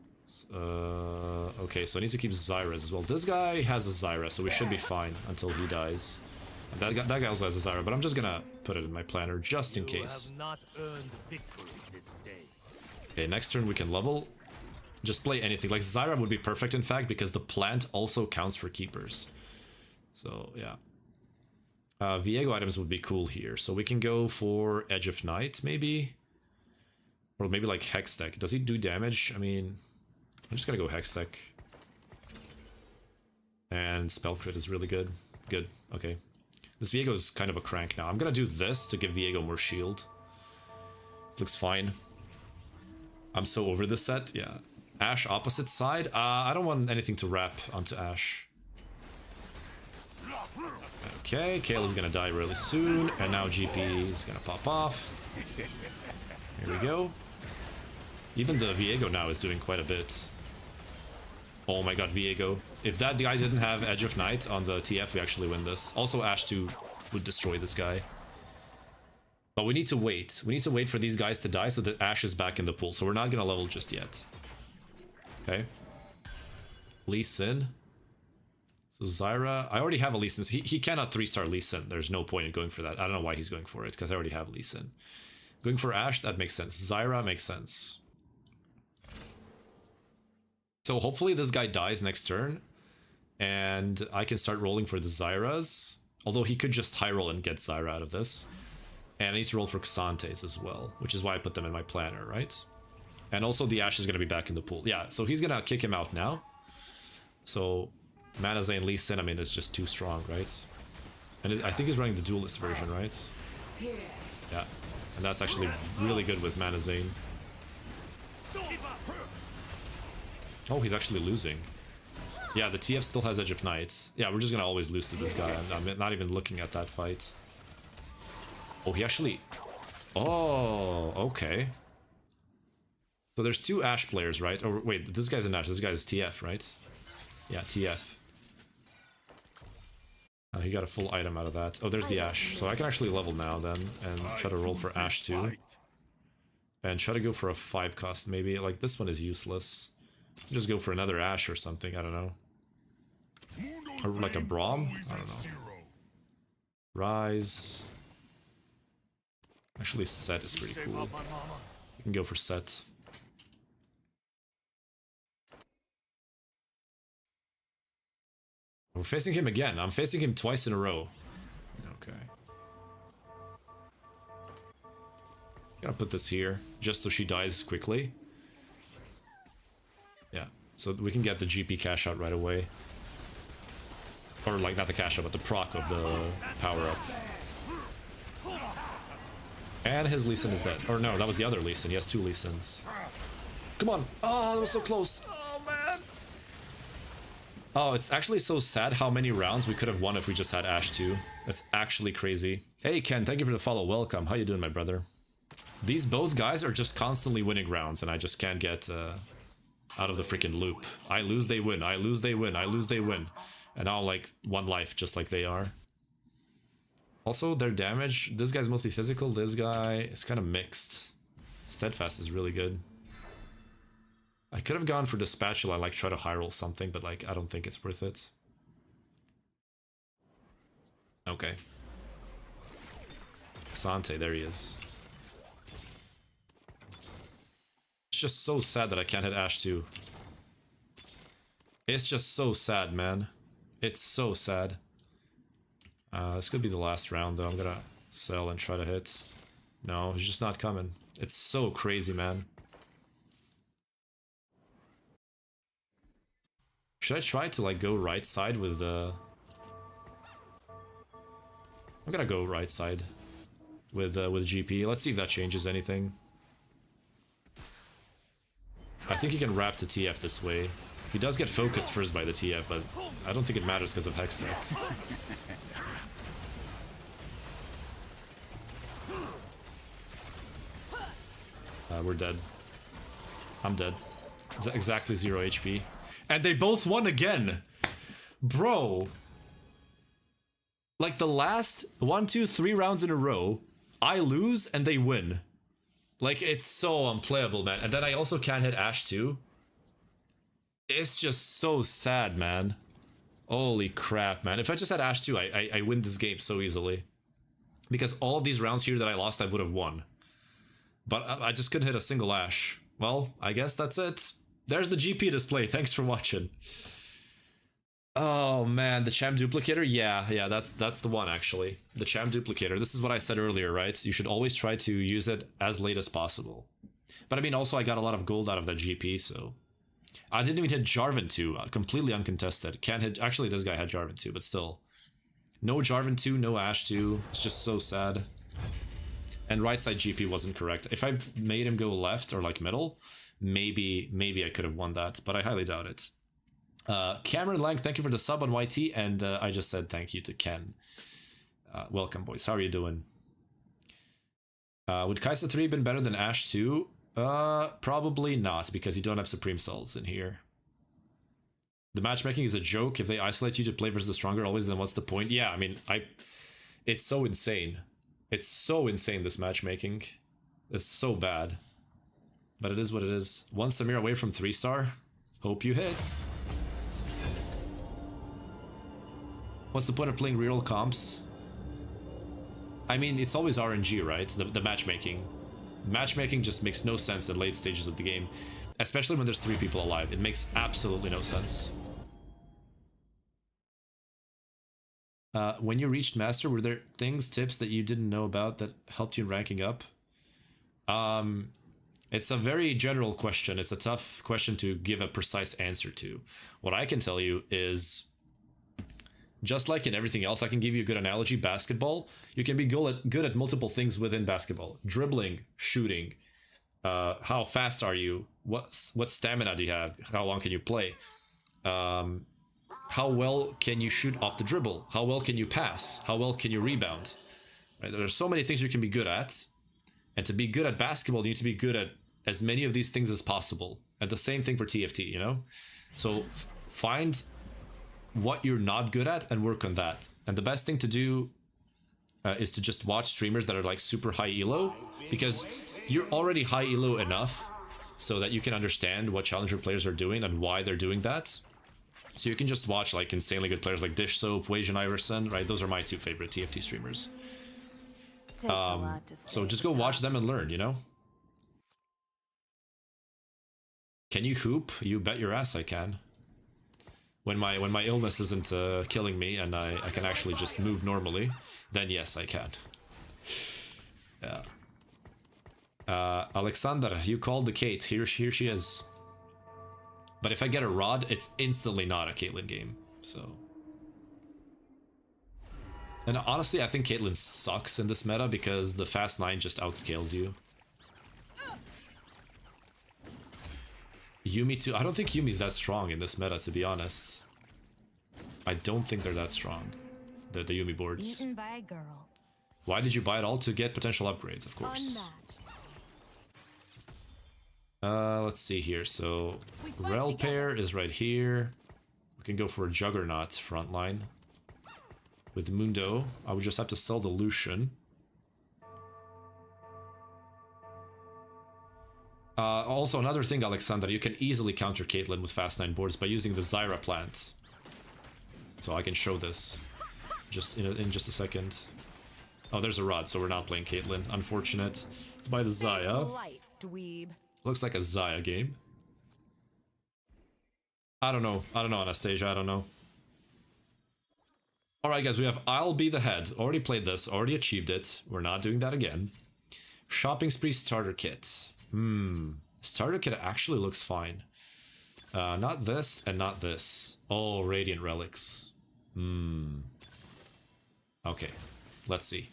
Okay, so I need to keep Zyra's as well. This guy has a Zyra, so we should be fine until he dies. And that guy also has a Zyra, but I'm just gonna put it in my planner just in case. Okay, next turn we can level. Just play anything. Like Zyra would be perfect, in fact, because the plant also counts for keepers. So, yeah. Viego items would be cool here. So we can go for Edge of Night, maybe? Or maybe like Hex Tech. Does he do damage? I mean, I'm just gonna go Hex Tech. And Spell Crit is really good. Good, okay. This Viego is kind of a crank now. I'm gonna do this to give Viego more shield. Looks fine. I'm so over this set, yeah. Ashe opposite side? I don't want anything to wrap onto Ashe. Okay, Kayle is gonna die really soon, and now GP is gonna pop off. Here we go. Even the Viego now is doing quite a bit. Oh my god, Viego. If that guy didn't have Edge of Night on the TF, we actually win this. Also, Ashe 2 would destroy this guy. But we need to wait. We need to wait for these guys to die so that Ashe is back in the pool. So we're not gonna level just yet. Okay. Lee Sin. So Zyra, I already have a Lee Sin. He cannot 3-star Lee Sin. There's no point in going for that. I don't know why he's going for it, because I already have Lee Sin. Going for Ashe, that makes sense. Zyra makes sense. So hopefully this guy dies next turn, and I can start rolling for the Zyras. Although he could just high roll and get Zyra out of this. And I need to roll for Xantes as well, which is why I put them in my planner, right? And also the Ashe is going to be back in the pool. Yeah, so he's going to kick him out now. So Madazane Lee Sin, I mean, is just too strong, right? And I think he's running the duelist version, right? Yeah, and that's actually really good with Madazane. Oh, he's actually losing. Yeah, the TF still has Edge of Night. Yeah, we're just going to always lose to this guy. I'm not even looking at that fight. Oh, he actually... Oh, okay. So there's 2 Ashe players, right? Oh, wait, this guy's an Ashe. This guy's TF, right? Yeah, TF. He got a full item out of that. Oh, there's the Ashe. So I can actually level now then and try to roll for Ashe 2. And try to go for a 5 cost maybe. Like, this one is useless. Just go for another Ashe or something, I don't know. Or like a Braum? I don't know. Rise. Actually, Set is pretty cool. You can go for Set. We're facing him again. I'm facing him twice in a row. Okay. Gotta put this here, just so she dies quickly. Yeah, so we can get the GP cash out right away. Or like, not the cash out, but the proc of the power-up. And his Lee Sin is dead. Or no, that was the other Lee Sin. He has 2 Lee Sins. Come on! Oh, that was so close! Oh, man! Oh, it's actually so sad how many rounds we could have won if we just had Ashe 2. That's actually crazy. Hey, Ken, thank you for the follow. Welcome. How you doing, my brother? These both guys are just constantly winning rounds, and I just can't get out of the freaking loop. I lose, they win. I lose, they win. I lose, they win. And now, like, 1 life, just like they are. Also, their damage, this guy's mostly physical, this guy is kind of mixed. Steadfast is really good. I could have gone for the spatula, like try to high roll something, but like I don't think it's worth it. Okay. Xante, there he is. It's just so sad that I can't hit Ash 2. It's just so sad, man. It's so sad. This could be the last round, though. I'm gonna sell and try to hit. No, he's just not coming. It's so crazy, man. Should I try to, like, go right side with the... I'm gonna go right side with GP. Let's see if that changes anything. I think he can wrap the TF this way. He does get focused first by the TF, but I don't think it matters because of Hextech. We're dead. I'm dead. Exactly 0 HP. And they both won again! Bro! Like the last 1, 2, 3 rounds in a row, I lose and they win. Like, it's so unplayable, man. And then I also can't hit Ash too. It's just so sad, man. Holy crap, man. If I just had Ash 2, I win this game so easily. Because all of these rounds here that I lost, I would have won. But I just couldn't hit a single Ash. Well, I guess that's it. There's the GP display. Thanks for watching. Oh, man. The Cham Duplicator? Yeah, that's the one, actually. The Cham Duplicator. This is what I said earlier, right? You should always try to use it as late as possible. But I mean, also, I got a lot of gold out of that GP, so... I didn't even hit Jarvan 2, completely uncontested. Can't hit... Actually, this guy had Jarvan 2, but still. No Jarvan 2, no Ash 2. It's just so sad. And right side GP wasn't correct. If I made him go left or like middle, maybe I could have won that, but I highly doubt it. Cameron Lang, thank you for the sub on YT, and I just said thank you to Ken. Welcome, boys. How are you doing? Would Kai'Sa 3 been better than Ash 2? Probably not, because you don't have Supreme Souls in here. The matchmaking is a joke. If they isolate you to play versus the stronger always, then what's the point? Yeah, I mean, it's so insane. It's so insane, this matchmaking. It's so bad. But it is what it is. One Samir away from 3-star. Hope you hit. What's the point of playing real comps? I mean, it's always RNG, right? The matchmaking. Matchmaking just makes no sense at late stages of the game. Especially when there's 3 people alive. It makes absolutely no sense. When you reached Master, were there tips that you didn't know about that helped you in ranking up? It's a very general question. It's a tough question to give a precise answer to. What I can tell you is, just like in everything else, I can give you a good analogy. Basketball, you can be good at multiple things within basketball. Dribbling, shooting, how fast are you? What stamina do you have? How long can you play? How well can you shoot off the dribble? How well can you pass? How well can you rebound? Right? There are so many things you can be good at. And to be good at basketball, you need to be good at as many of these things as possible. And the same thing for TFT, you know? So find what you're not good at and work on that. And the best thing to do is to just watch streamers that are like super high elo, because you're already high elo enough so that you can understand what challenger players are doing and why they're doing that. So you can just watch like insanely good players like Dish Soap, Wajan Iverson, right? Those are my 2 favorite TFT streamers. So just go watch them and learn, you know? Can you hoop? You bet your ass I can. When my illness isn't killing me and I can actually just move normally, then yes, I can. Yeah. Alexander, you called the Kate. Here she is. But if I get a rod, it's instantly not a Caitlyn game, so... And honestly, I think Caitlyn sucks in this meta because the Fast 9 just outscales you. Yuumi too. I don't think Yumi's that strong in this meta, to be honest. I don't think they're that strong, the Yuumi boards. Eaten by a girl. Why did you buy it all? To get potential upgrades, of course. Let's see here. So, Rel pair is right here. We can go for a Juggernaut frontline. with Mundo. I would just have to sell the Lucian. Also, another thing, Alexander, you can easily counter Caitlyn with fast 9 boards by using the Zyra plant. So I can show this just in just a second. Oh, there's a Rod, so we're not playing Caitlyn. Unfortunate. It's by the Xayah. Light, dweeb. Looks like a Xayah game. I don't know, Anastasia, I don't know. Alright guys, we have I'll Be the Head. Already played this, already achieved it. We're not doing that again. Shopping Spree starter kit. Starter kit actually looks fine. Not this and not this. Oh, Radiant Relics. Okay, let's see.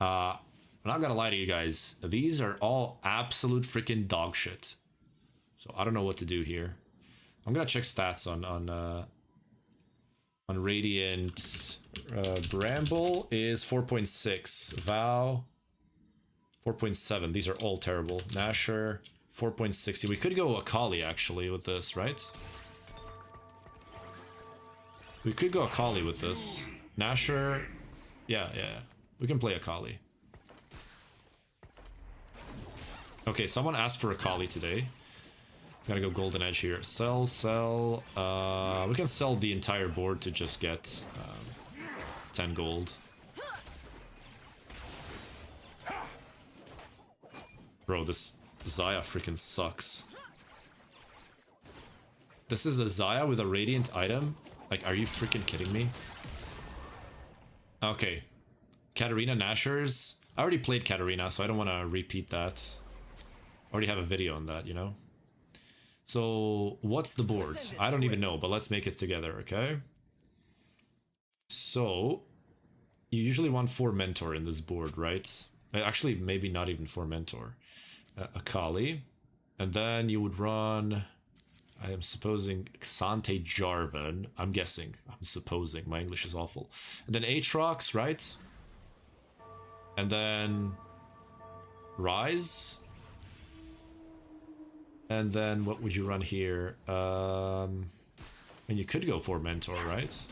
I'm not gonna lie to you guys. These are all absolute freaking dog shit. So I don't know what to do here. I'm gonna check stats on Radiant. Bramble is 4.6. Vow 4.7. These are all terrible. Nasher 4.60. We could go Akali actually with this, right? We could go Akali with this. Nasher. Yeah. We can play Akali. Okay, someone asked for Akali today. Gotta go Golden Edge here. Sell. We can sell the entire board to just get 10 gold. Bro, this Xayah freaking sucks. This is a Xayah with a Radiant item? Like, are you freaking kidding me? Okay. Katarina Nashers. I already played Katarina, so I don't want to repeat that. I already have a video on that, you know? So, what's the board? I don't even know, but let's make it together, okay? So, you usually want 4 Mentor in this board, right? Actually, maybe not even 4 Mentor. Akali. And then you would run... I am supposing Xante Jarvan. I'm guessing. I'm supposing. My English is awful. And then Aatrox, right? And then... Rise. And then what would you run here? And you could go for Mentor, right?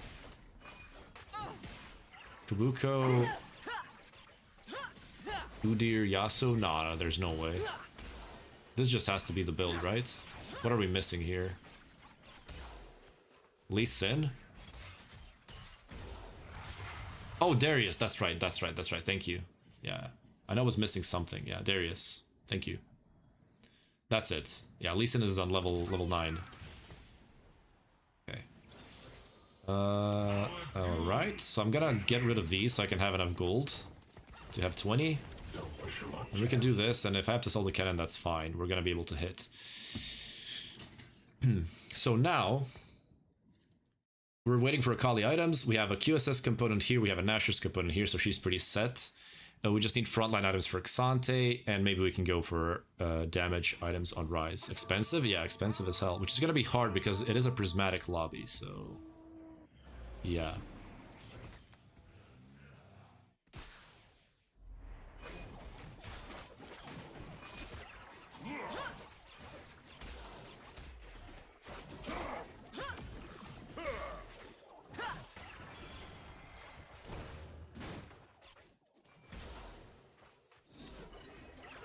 Kabuko. Udyr, Yasuo? No, there's no way. This just has to be the build, right? What are we missing here? Lee Sin? Oh, Darius. That's right. Thank you. Yeah. I know I was missing something. Yeah, Darius. Thank you. That's it. Yeah, Lee Sin is on level 9. Okay. Alright. So I'm gonna get rid of these so I can have enough gold to have 20. And we can do this, and if I have to sell the cannon, that's fine. We're gonna be able to hit. So now, we're waiting for Akali items. We have a QSS component here, we have a Nashor's component here, so she's pretty set. We just need frontline items for Xante, and maybe we can go for damage items on Rise. Expensive? Yeah, expensive as hell, which is gonna be hard because it is a prismatic lobby, so... yeah.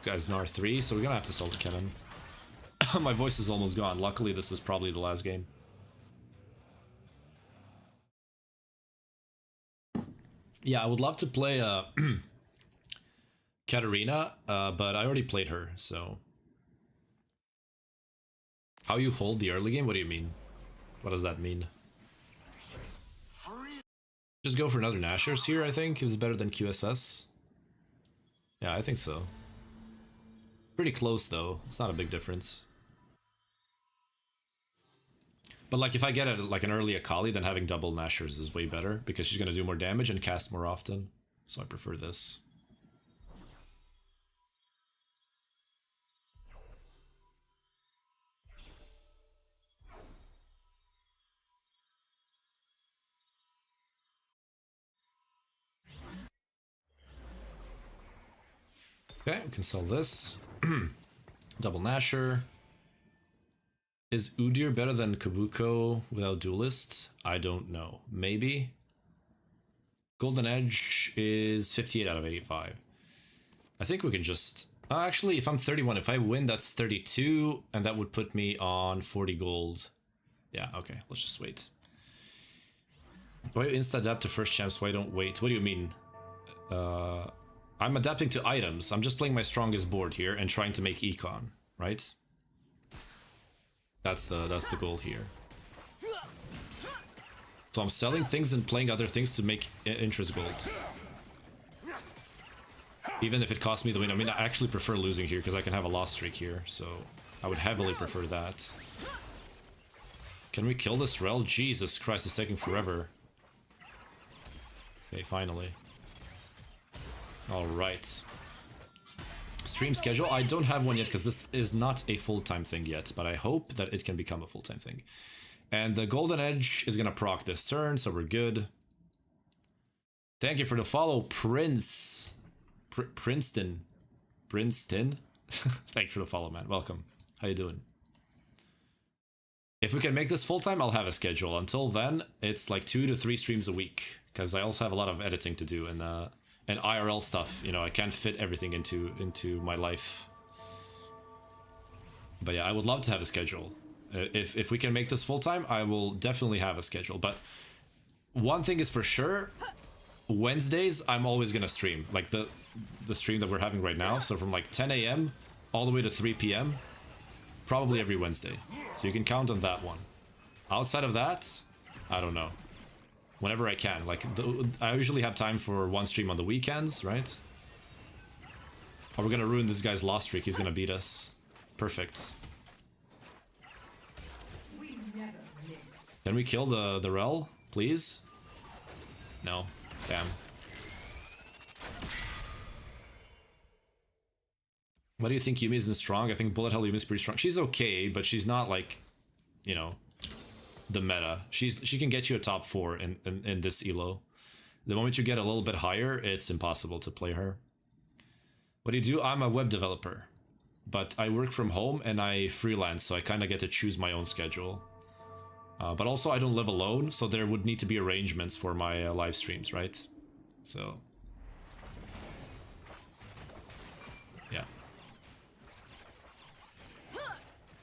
Guy's Nar 3, so we're gonna have to sell the cannon. My voice is almost gone. Luckily, this is probably the last game. Yeah, I would love to play Katarina, but I already played her, so... How you hold the early game? What do you mean? What does that mean? Just go for another Nashers here, I think. It was better than QSS. Yeah, I think so. Pretty close though, it's not a big difference. But like if I get like an early Akali, then having double Nashers is way better because she's gonna do more damage and cast more often. So I prefer this. Okay, we can sell this. Double Nasher. Is Udyr better than Kabuko without duelists? I don't know. Maybe. Golden Edge is 58 out of 85. I think we can just... actually, if I'm 31, if I win, that's 32, and that would put me on 40 gold. Yeah, okay, let's just wait. Why insta-adapt to first champs? Why don't wait? What do you mean? I'm adapting to items. I'm just playing my strongest board here and trying to make econ, right? That's the goal here. So I'm selling things and playing other things to make interest gold. Even if it costs me the win. I mean, I actually prefer losing here because I can have a loss streak here. So I would heavily prefer that. Can we kill this Rel? Jesus Christ, it's taking forever. Okay, finally. Alright. Stream schedule. I don't have one yet because this is not a full-time thing yet, but I hope that it can become a full-time thing. And the Golden Edge is gonna proc this turn, so we're good. Thank you for the follow, Prince. Princeton. Thanks for the follow, man. Welcome. How you doing? If we can make this full-time, I'll have a schedule. Until then, it's like 2 to 3 streams a week, because I also have a lot of editing to do and IRL stuff. You know, I can't fit everything into my life. But yeah, I would love to have a schedule. If we can make this full-time, I will definitely have a schedule. But one thing is for sure, Wednesdays, I'm always gonna stream. Like the stream that we're having right now. So from like 10 AM all the way to 3 PM, probably every Wednesday. So you can count on that one. Outside of that, I don't know. Whenever I can. Like, I usually have time for one stream on the weekends, right? Or we're gonna ruin this guy's loss streak. He's gonna beat us. Perfect. Can we kill the Rel, please? No. Damn. Why do you think Yumi isn't strong? I think Bullet Hell Yumi's pretty strong. She's okay, but she's not like, you know, the meta. She can get you a top 4 in this elo. The moment you get a little bit higher, it's impossible to play her. What do you do? I'm a web developer, but I work from home and I freelance, so I kind of get to choose my own schedule. But also I don't live alone, so there would need to be arrangements for my live streams, right? So yeah.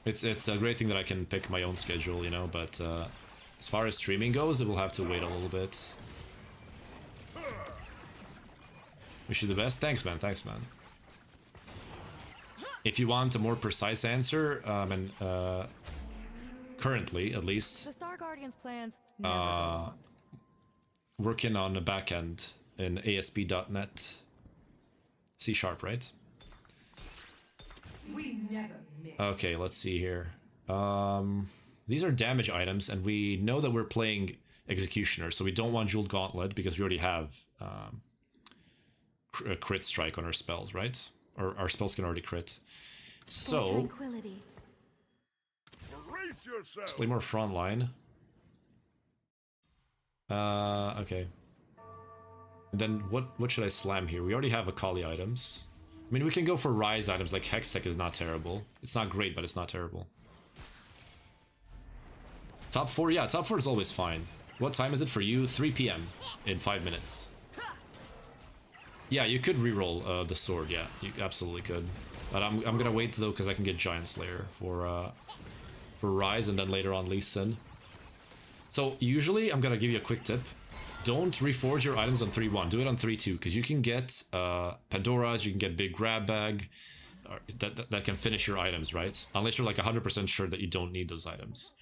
It's a great thing that I can pick my own schedule, you know, but as far as streaming goes, it will have to wait a little bit. Wish you the best. Thanks, man. Thanks, man. If you want a more precise answer, and currently, at least, The Star Guardian's plans. working on the back end in ASP.NET C#, right? We never miss. Okay, let's see here. These are damage items, and we know that we're playing Executioner, so we don't want Jeweled Gauntlet because we already have a crit strike on our spells, right? Or our spells can already crit. So let's play more frontline. Okay. And then what should I slam here? We already have Akali items. I mean, we can go for Rise items, like Hextech is not terrible. It's not great, but it's not terrible. Top 4? Yeah, top 4 is always fine. What time is it for you? 3 PM in 5 minutes. Yeah, you could reroll the sword, yeah, you absolutely could. But I'm gonna wait though, because I can get Giant Slayer for Rise and then later on Lee Sin. So usually, I'm gonna give you a quick tip. Don't reforge your items on 3-1. Do it on 3-2, because you can get Pandoras, you can get Big Grab Bag, that can finish your items, right? Unless you're like 100% sure that you don't need those items.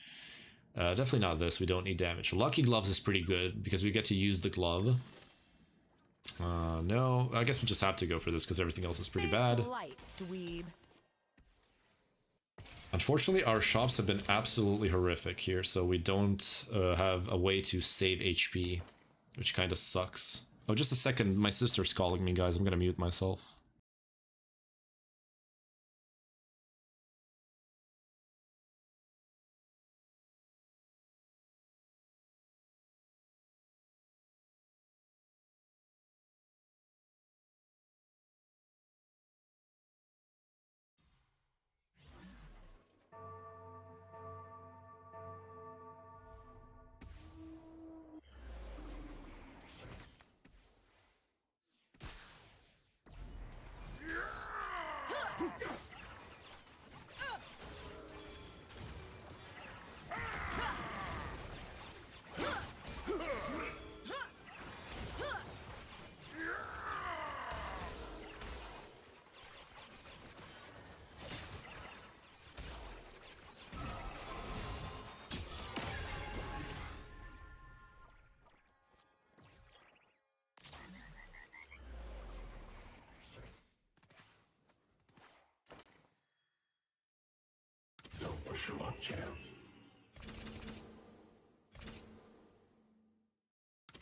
Definitely not this, we don't need damage. Lucky Gloves is pretty good, because we get to use the glove. No, I guess we just have to go for this, because everything else is pretty bad. Light, dweeb. Unfortunately, our shops have been absolutely horrific here, so we don't have a way to save HP, which kind of sucks. Oh, just a second, my sister's calling me, guys. I'm gonna mute myself.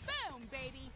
Boom, baby.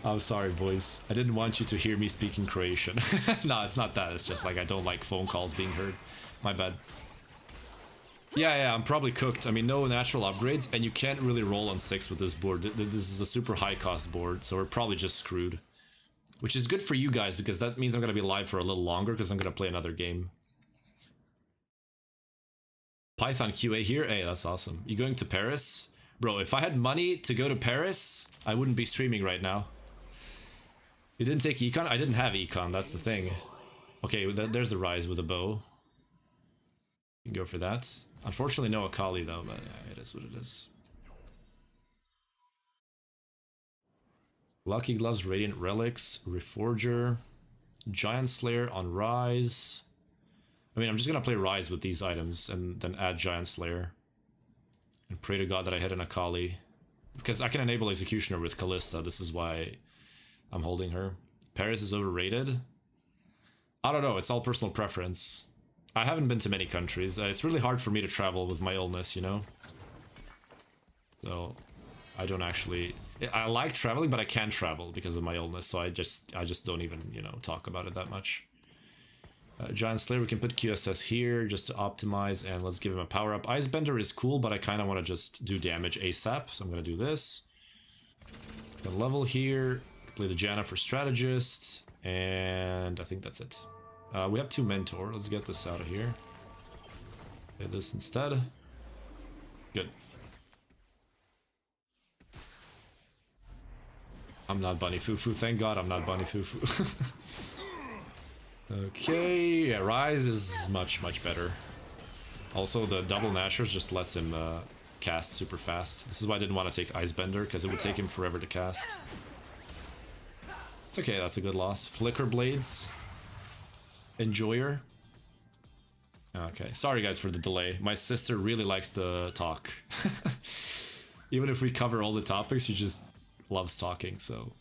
I'm sorry, boys. I didn't want you to hear me speaking Croatian. No, it's not that. It's just like I don't like phone calls being heard. My bad. Yeah, I'm probably cooked. I mean, no natural upgrades, and you can't really roll on 6 with this board. This is a super high-cost board, so we're probably just screwed. Which is good for you guys, because that means I'm going to be live for a little longer, because I'm going to play another game. Python QA here? Hey, that's awesome. You going to Paris? Bro, if I had money to go to Paris, I wouldn't be streaming right now. You didn't take econ? I didn't have econ, that's the thing. Okay, there's the Rise with a bow. You can go for that. Unfortunately, no Akali though, but yeah, it is what it is. Lucky Gloves, Radiant Relics, Reforger, Giant Slayer on Rise. I mean, I'm just gonna play Rise with these items and then add Giant Slayer. And pray to God that I hit an Akali. Because I can enable Executioner with Callista, this is why I'm holding her. Paris is overrated. I don't know, it's all personal preference. I haven't been to many countries. It's really hard for me to travel with my illness, you know? So, I don't actually... I like traveling, but I can't travel because of my illness, so I just don't even, you know, talk about it that much. Giant Slayer, we can put QSS here just to optimize, and let's give him a power-up. Icebender is cool, but I kind of want to just do damage ASAP, so I'm going to do this. Gonna level here, play the Janna for Strategist, and I think that's it. We have 2 Mentor, let's get this out of here. Play this instead. Good. I'm not Bunny Fufu, thank God I'm not Bunny Fufu. Okay, yeah, Rise is much better. Also, the double Nashers just lets him cast super fast. This is why I didn't want to take Icebender, because it would take him forever to cast. It's okay, that's a good loss. Flicker Blades. Enjoyer. Okay, sorry guys for the delay. My sister really likes to talk. Even if we cover all the topics, she just loves talking, so...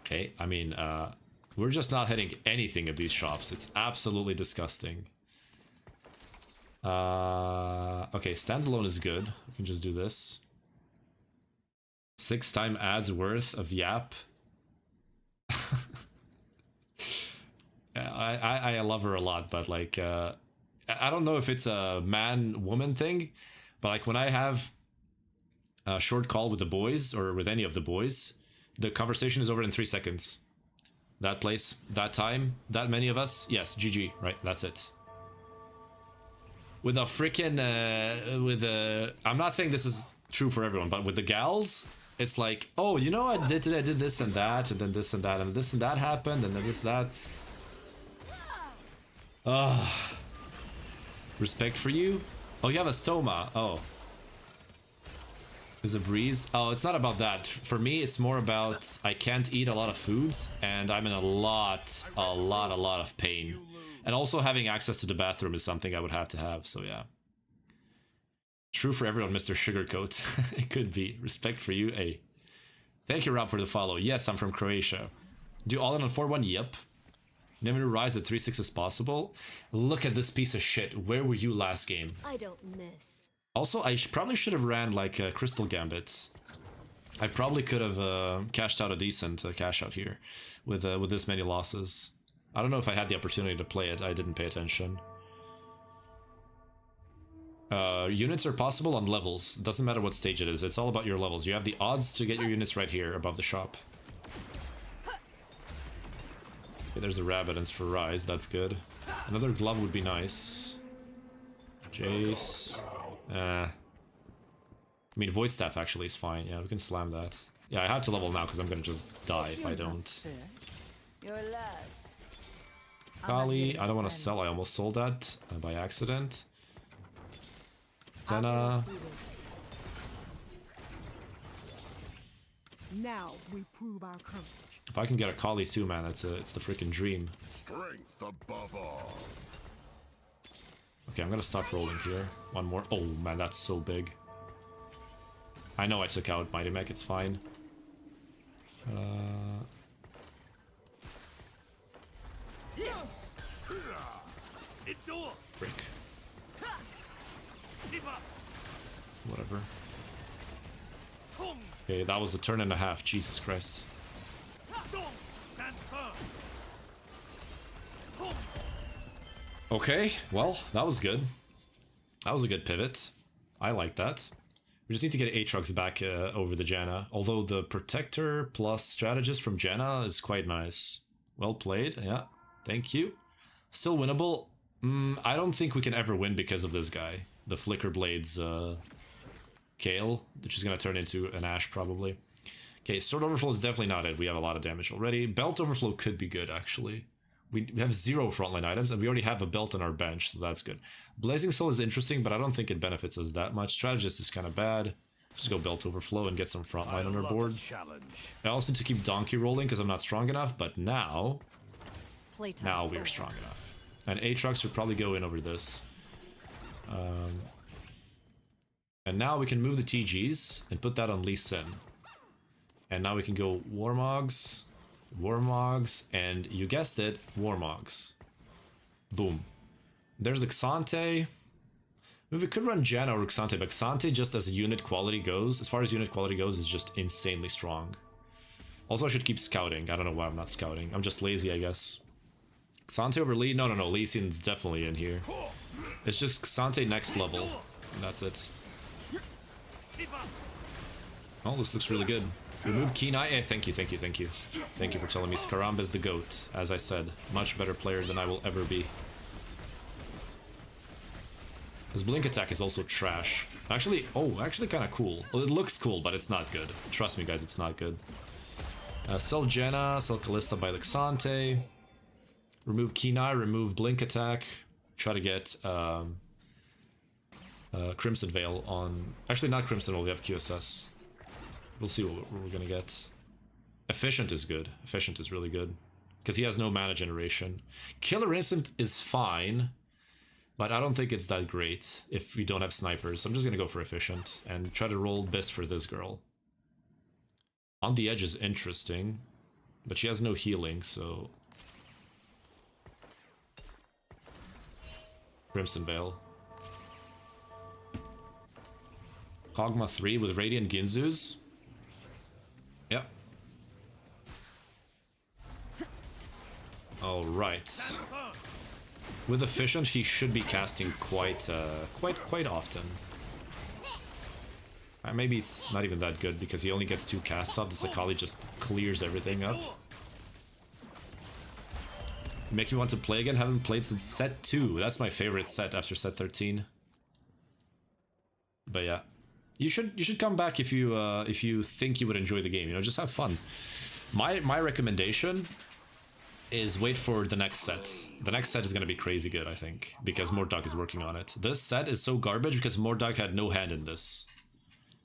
Okay, I mean, we're just not hitting anything at these shops. It's absolutely disgusting. Okay, standalone is good. We can just do this. 6-time ads worth of Yap. I love her a lot, but like, I don't know if it's a man-woman thing, but like when I have a short call with the boys or with any of the boys, the conversation is over in 3 seconds. That place, that time, that many of us, yes, GG, right, that's it. With a freaking, I'm not saying this is true for everyone, but with the gals, it's like, oh, you know what I did today? I did this and that, and then this and that, and this and that happened, and then this, that. Respect for you? Oh, you have a stoma, oh. Is a breeze? Oh, it's not about that. For me, it's more about I can't eat a lot of foods, and I'm in a lot of pain. And also having access to the bathroom is something I would have to have, so yeah. True for everyone, Mr. Sugarcoat. It could be. Respect for you, hey. Thank you, Rob, for the follow. Yes, I'm from Croatia. Do all in on 4-1? Yep. Never rise at 3-6 as possible. Look at this piece of shit. Where were you last game? I don't miss. Also, I probably should have ran like a Crystal Gambit. I probably could have cashed out a decent cash out here with this many losses. I don't know if I had the opportunity to play it. I didn't pay attention. Units are possible on levels. Doesn't matter what stage it is. It's all about your levels. You have the odds to get your units right here above the shop. Okay, there's the Rabidance for Rise. That's good. Another glove would be nice. Jace. I mean, Void Staff actually is fine. Yeah, we can slam that. Yeah, I have to level now because I'm gonna just die if I don't. You're last. Kali, I don't want to sell. I almost sold that by accident. I'll Senna. do this. Now we prove our courage. If I can get a Kali too, man, it's the freaking dream. Strength above all. Okay, I'm gonna stop rolling here. One more. Oh man, that's so big. I know I took out Mighty Mech, it's fine. Break. Whatever. Okay, that was a turn and a half. Jesus Christ. Okay, well, that was good. That was a good pivot. I like that. We just need to get Aatrox back over the Janna. Although the Protector plus Strategist from Janna is quite nice. Well played, yeah. Thank you. Still winnable. I don't think we can ever win because of this guy. The Flicker Blades Kale, which is going to turn into an Ashe probably. Okay, Sword Overflow is definitely not it. We have a lot of damage already. Belt Overflow could be good, actually. We have 0 frontline items, and we already have a belt on our bench, so that's good. Blazing Soul is interesting, but I don't think it benefits us that much. Strategist is kind of bad. Just go Belt Overflow and get some frontline on our board. I also need to keep Donkey rolling because I'm not strong enough, but now we're strong enough. And Aatrox should probably go in over this. And now we can move the TGs and put that on Lee Sin. And now we can go Warmogs. Warmogs, and you guessed it, Warmogs. Boom. There's the Xante. We could run Janna or Xante, but Xante, just as unit quality goes, as far as unit quality goes, is just insanely strong. Also, I should keep scouting. I don't know why I'm not scouting. I'm just lazy, I guess. Xante over Lee? No, Lee Sin's definitely in here. It's just Xante next level, and that's it. Oh, this looks really good. Remove Keen Eye. Eh, thank you. Thank you for telling me Skaramba's the GOAT. As I said, much better player than I will ever be. His Blink attack is also trash. Actually kind of cool. Well, it looks cool, but it's not good. Trust me, guys, it's not good. Sell Janna, sell Callista by Xante. Remove Keen Eye, remove Blink attack. Try to get Crimson Veil on... Actually, not Crimson Veil, we have QSS. We'll see what we're gonna get. Efficient is good. Efficient is really good. Because he has no mana generation. Killer Instinct is fine, but I don't think it's that great if we don't have snipers. So I'm just gonna go for Efficient and try to roll this for this girl. On the Edge is interesting, but she has no healing, so... Crimson Veil. Kog'Maw 3 with Radiant Ginzus. Yep. Alright. With Efficient, he should be casting quite often. Maybe it's not even that good because he only gets 2 casts off. The Sakali just clears everything up. Make me want to play again. Haven't played since set 2. That's my favorite set after set 13. But yeah. You should come back if you think you would enjoy the game. You know, just have fun. My recommendation is wait for the next set. The next set is gonna be crazy good, I think, because Mordog is working on it. This set is so garbage because Mordog had no hand in this.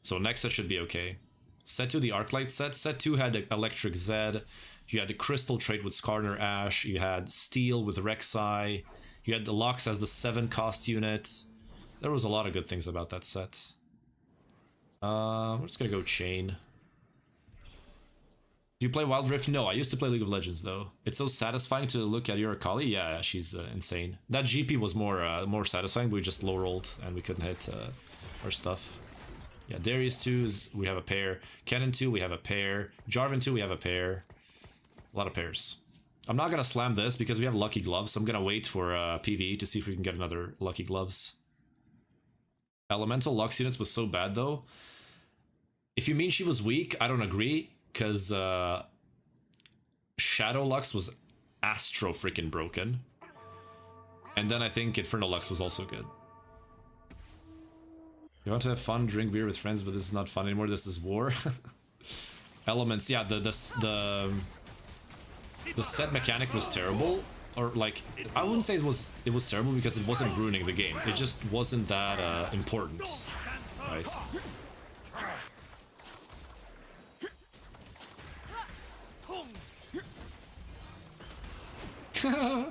So next set should be okay. Set 2, the Arclight set. Set 2 had the Electric Zed. You had the Crystal trait with Skarner Ash. You had Steel with Rek'Sai. You had the Lux as the 7 cost unit. There was a lot of good things about that set. We're just gonna go Chain. Do you play Wild Rift? No, I used to play League of Legends though. It's so satisfying to look at your Akali. Yeah, she's insane. That GP was more satisfying, but we just low rolled and we couldn't hit our stuff. Yeah, Darius 2 is we have a pair. Kennen 2 we have a pair. Jarvan 2 we have a pair. A lot of pairs. I'm not gonna slam this because we have Lucky Gloves, so I'm gonna wait for PvE to see if we can get another Lucky Gloves. Elemental Lux units was so bad though. If you mean she was weak, I don't agree, because Shadow Lux was astro freaking broken. And then I think Infernal Lux was also good. You want to have fun, drink beer with friends, but this is not fun anymore. This is war. Elements, yeah. The set mechanic was terrible, or like I wouldn't say it was terrible because it wasn't ruining the game. It just wasn't that important, right?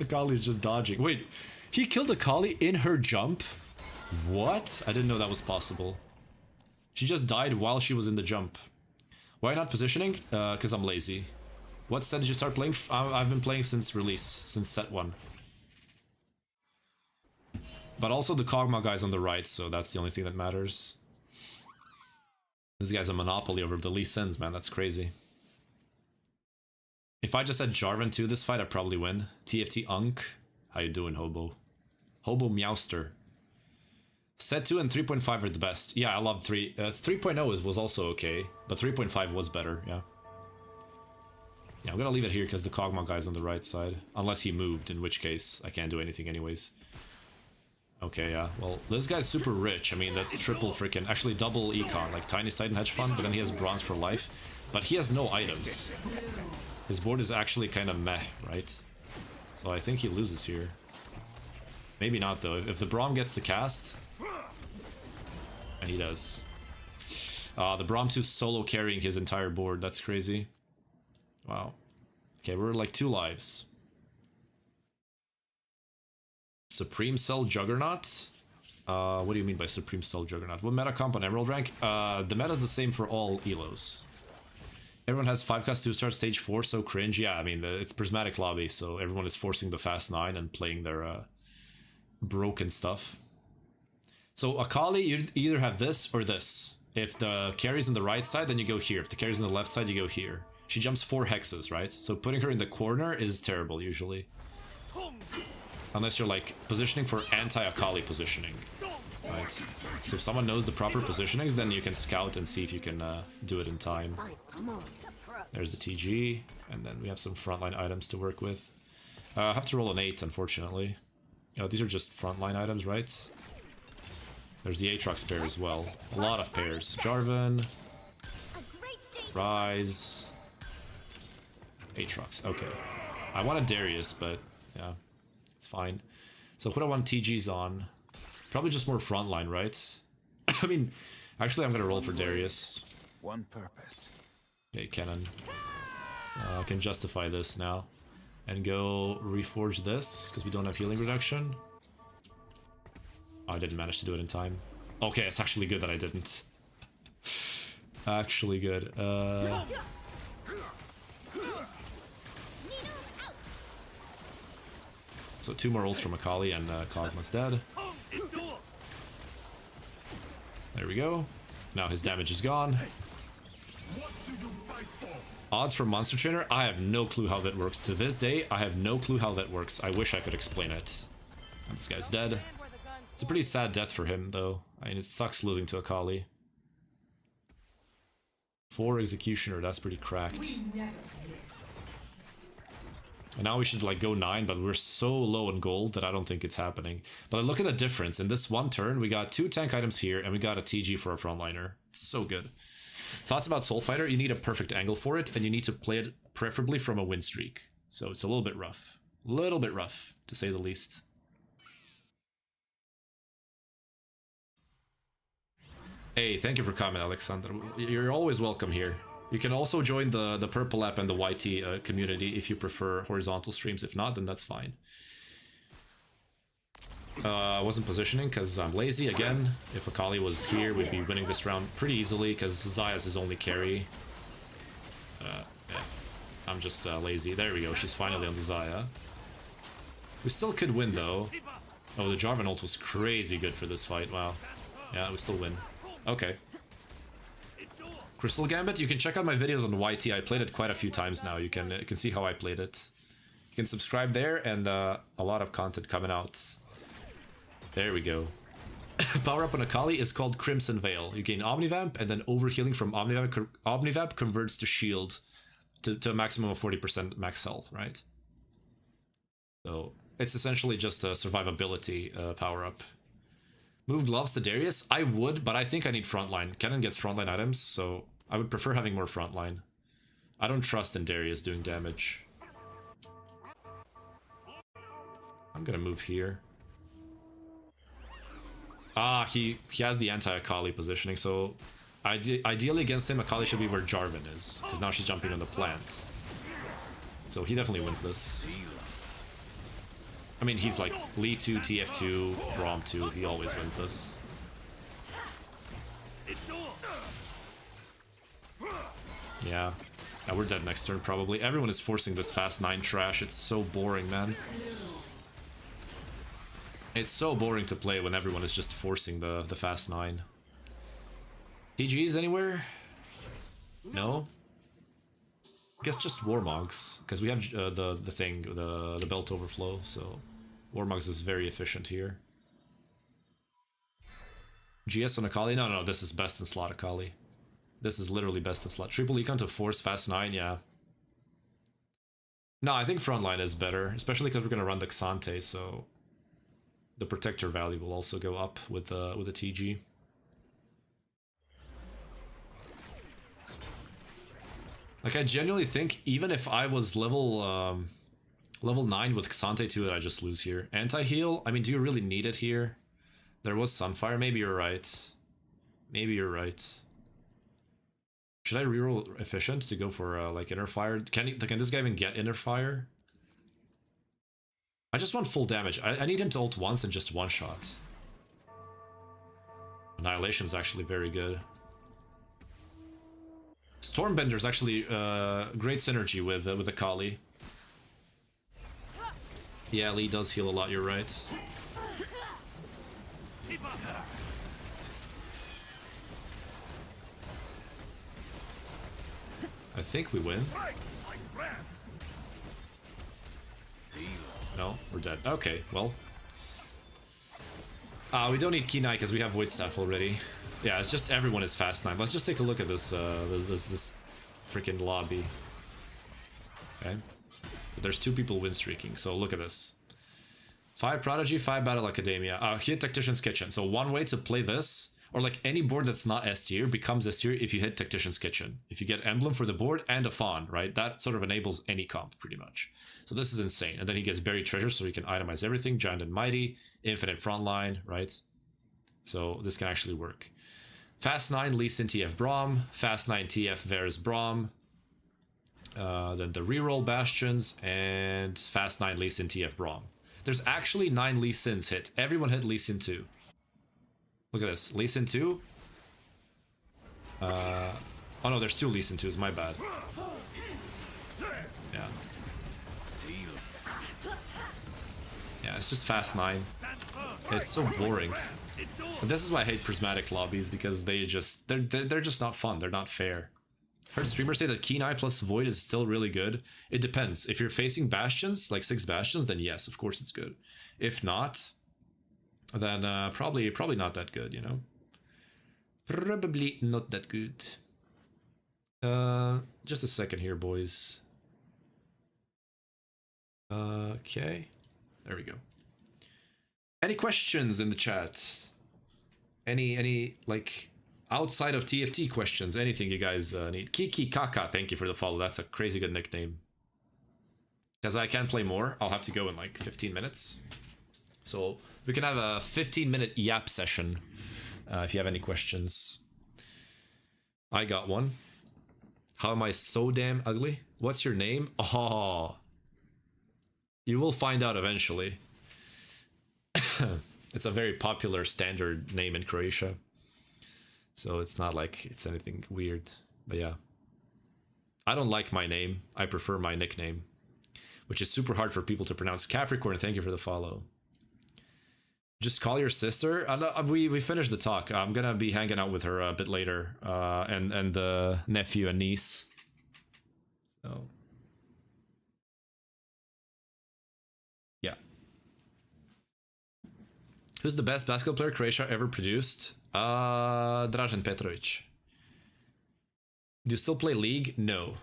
Akali's just dodging. Wait, he killed Akali in her jump? What? I didn't know that was possible. She just died while she was in the jump. Why not positioning? Because I'm lazy. What set did you start playing? I've been playing since release, since set 1. But also the Kog'Maw guy's on the right, so that's the only thing that matters. This guy's a monopoly over the Lee Sins, man. That's crazy. If I just had Jarvan 2 this fight, I'd probably win. TFT Unk. How you doing, Hobo? Hobo Meowster. Set 2 and 3.5 are the best. Yeah, I love 3. 3.0 was also okay, but 3.5 was better, yeah. Yeah, I'm gonna leave it here because the Kog'Maw guy's on the right side. Unless he moved, in which case I can't do anything anyways. Okay, yeah. Well, this guy's super rich. I mean, that's triple freaking... Actually, double econ. Like, Tiny Side and Hedge Fund, but then he has Bronze for life. But he has no items. His board is actually kind of meh, right? So I think he loses here. Maybe not, though. If the Braum gets the cast... And he does. The Braum 2 solo carrying his entire board. That's crazy. Wow. Okay, we're like 2 lives. Supreme Cell Juggernaut? What do you mean by Supreme Cell Juggernaut? What meta comp on Emerald rank? The meta's the same for all elos. Everyone has 5 cost 2 start stage 4, so cringe. Yeah, I mean, it's Prismatic Lobby, so everyone is forcing the fast 9 and playing their broken stuff. So Akali, you either have this or this. If the carry's on the right side, then you go here. If the carry's on the left side, you go here. She jumps 4 hexes, right? So putting her in the corner is terrible, usually. Unless you're, like, positioning for anti-Akali positioning, right? So if someone knows the proper positionings, then you can scout and see if you can do it in time. There's the TG, and then we have some frontline items to work with. I have to roll an 8, unfortunately. These are just frontline items, right? There's the Aatrox pair as well. A lot of pairs. Jarvan. Rise. Aatrox. Okay. I wanted Darius, but yeah, it's fine. So who do I want TGs on? Probably just more frontline, right? I mean, actually, I'm gonna roll for Darius. One purpose. Okay, Cannon. I can justify this now. And go reforge this, because we don't have healing reduction. Oh, I didn't manage to do it in time. Okay, it's actually good that I didn't. Actually good. So 2 more rolls from Akali and Kog'Maw's dead. There we go. Now his damage is gone. Odds for Monster Trainer? I have no clue how that works. To this day, I have no clue how that works. I wish I could explain it. And this guy's dead. It's a pretty sad death for him, though. I mean, it sucks losing to Akali. 4 Executioner, that's pretty cracked. And now we should, like, go 9, but we're so low on gold that I don't think it's happening. But look at the difference. In this one turn, we got 2 tank items here, and we got a TG for a frontliner. It's so good. Thoughts about Soul Fighter? You need a perfect angle for it, and you need to play it preferably from a win streak. So it's a little bit rough. Little bit rough, to say the least. Hey, thank you for coming, Alexander. You're always welcome here. You can also join the Purple app and the YT community if you prefer horizontal streams. If not, then that's fine. I wasn't positioning because I'm lazy again. If Akali was here, we'd be winning this round pretty easily because Zaya's his only carry. Yeah. I'm just lazy. There we go. She's finally on the Zaya. We still could win though. Oh, the Jarvan ult was crazy good for this fight. Wow. Yeah, we still win. Okay. Crystal Gambit, you can check out my videos on YT. I played it quite a few times now. You can see how I played it. You can subscribe there, and a lot of content coming out. There we go. Power up on Akali is called Crimson Veil. You gain Omnivamp, and then overhealing from Omnivamp converts to shield to a maximum of 40% max health, right? So it's essentially just a survivability power up. Move gloves to Darius? I would, but I think I need frontline. Kennen gets frontline items, so I would prefer having more frontline. I don't trust in Darius doing damage. I'm gonna move here. Ah, he has the anti-Akali positioning, so ideally against him, Akali should be where Jarvan is, because now she's jumping on the plant. So he definitely wins this. I mean, he's like Lee 2, TF2, Braum 2, he always wins this. Yeah. Yeah, we're dead next turn probably. Everyone is forcing this fast 9 trash, it's so boring, man. It's so boring to play when everyone is just forcing the fast 9. TGs anywhere? No? I guess just Warmogs, because we have the belt overflow, so Warmogs is very efficient here. GS on Akali? No, this is best in slot Akali. This is literally best in slot. Triple econ to force fast 9, yeah. No, I think frontline is better, especially because we're gonna run the Xante, so the protector value will also go up with the TG. Like, I genuinely think even if I was level 9 with Xante 2, that I just lose here. Anti-heal? I mean, do you really need it here? There was Sunfire. Maybe you're right. Maybe you're right. Should I reroll efficient to go for like inner fire? Can this guy even get inner fire? I just want full damage. I need him to ult once and just one shot. Annihilation is actually very good. Stormbender is actually great synergy with Akali. Yeah, Lee does heal a lot, you're right. I think we win. No, we're dead. Okay, well. We don't need Key Knight because we have Void Staff already. Yeah, it's just everyone is fast 9. Let's just take a look at this this freaking lobby. Okay. But there's 2 people win streaking, so look at this. 5 Prodigy, 5 Battle Academia. Hit Tactician's Kitchen. So one way to play this, or like any board that's not S tier, becomes S tier if you hit Tactician's Kitchen. If you get Emblem for the board and a Fawn, right? That sort of enables any comp, pretty much. So this is insane. And then he gets Buried Treasure, so he can itemize everything. Giant and Mighty, Infinite Frontline, right? So this can actually work. Fast 9 Lee Sin TF Braum, Fast 9 TF Varus Braum, then the reroll Bastions, and Fast 9 Lee Sin TF Braum. There's actually 9 Lee Sins hit. Everyone hit Lee Sin 2. Look at this. Lee Sin 2. Oh no, there's 2 Lee Sin 2s, my bad. Yeah. Yeah, it's just Fast 9. It's so boring. But this is why I hate prismatic lobbies, because they're just not fun. They're not fair. Heard streamers say that Keen Eye plus Void is still really good. It depends. If you're facing Bastions, like 6 Bastions, then yes, of course it's good. If not, then probably not that good, you know? Probably not that good. Just a second here, boys. Okay. There we go. Any questions in the chat? Any like outside of TFT questions? Anything you guys need? Kiki Kaka, thank you for the follow. That's a crazy good nickname. Because I can't play more, I'll have to go in like 15 minutes. So we can have a 15-minute yap session if you have any questions. I got one. How am I so damn ugly? What's your name? Oh, you will find out eventually. It's a very popular standard name in Croatia. So it's not like it's anything weird. But yeah. I don't like my name. I prefer my nickname. Which is super hard for people to pronounce. Capricorn, thank you for the follow. Just call your sister? We finished the talk. I'm gonna be hanging out with her a bit later. And the nephew and niece. So... yeah. Who's the best basketball player Croatia ever produced? Dražen Petrovic. Do you still play League? No.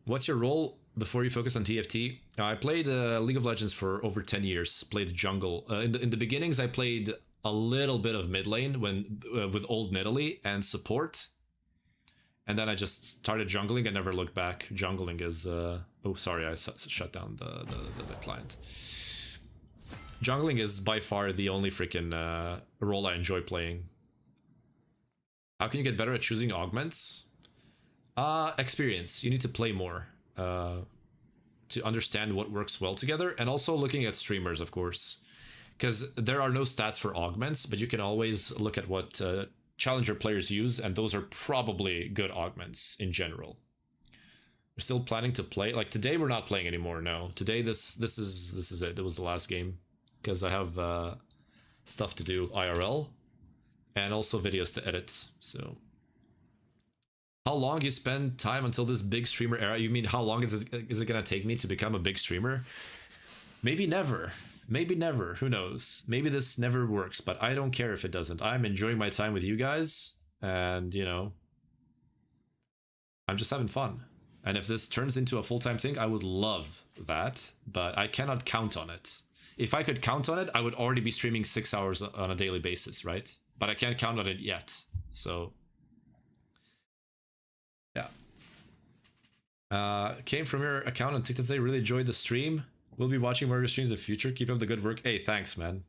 What's your role before you focus on TFT? I played League of Legends for over 10 years. Played jungle. In the beginnings, I played a little bit of mid lane when with old Nidalee and support. And then I just started jungling and never looked back. Jungling is... oh, sorry, I shut down the client. Jungling is by far the only freaking role I enjoy playing. How can you get better at choosing augments? Experience. You need to play more to understand what works well together. And also looking at streamers, of course. Because there are no stats for augments, but you can always look at what... challenger players use, and those are probably good augments in general. We're still planning to play. Like today, we're not playing anymore. No, today this is it. It was the last game because I have stuff to do IRL and also videos to edit. So, how long you spend time until this big streamer era? You mean how long is it gonna take me to become a big streamer? Maybe never. Maybe never, who knows? Maybe this never works, but I don't care if it doesn't. I'm enjoying my time with you guys, and, you know, I'm just having fun. And if this turns into a full-time thing, I would love that, but I cannot count on it. If I could count on it, I would already be streaming 6 hours on a daily basis, right? But I can't count on it yet, so... yeah. Came from your account on TikTok today, really enjoyed the stream. We'll be watching more of your streams in the future. Keep up the good work. Hey, thanks, man.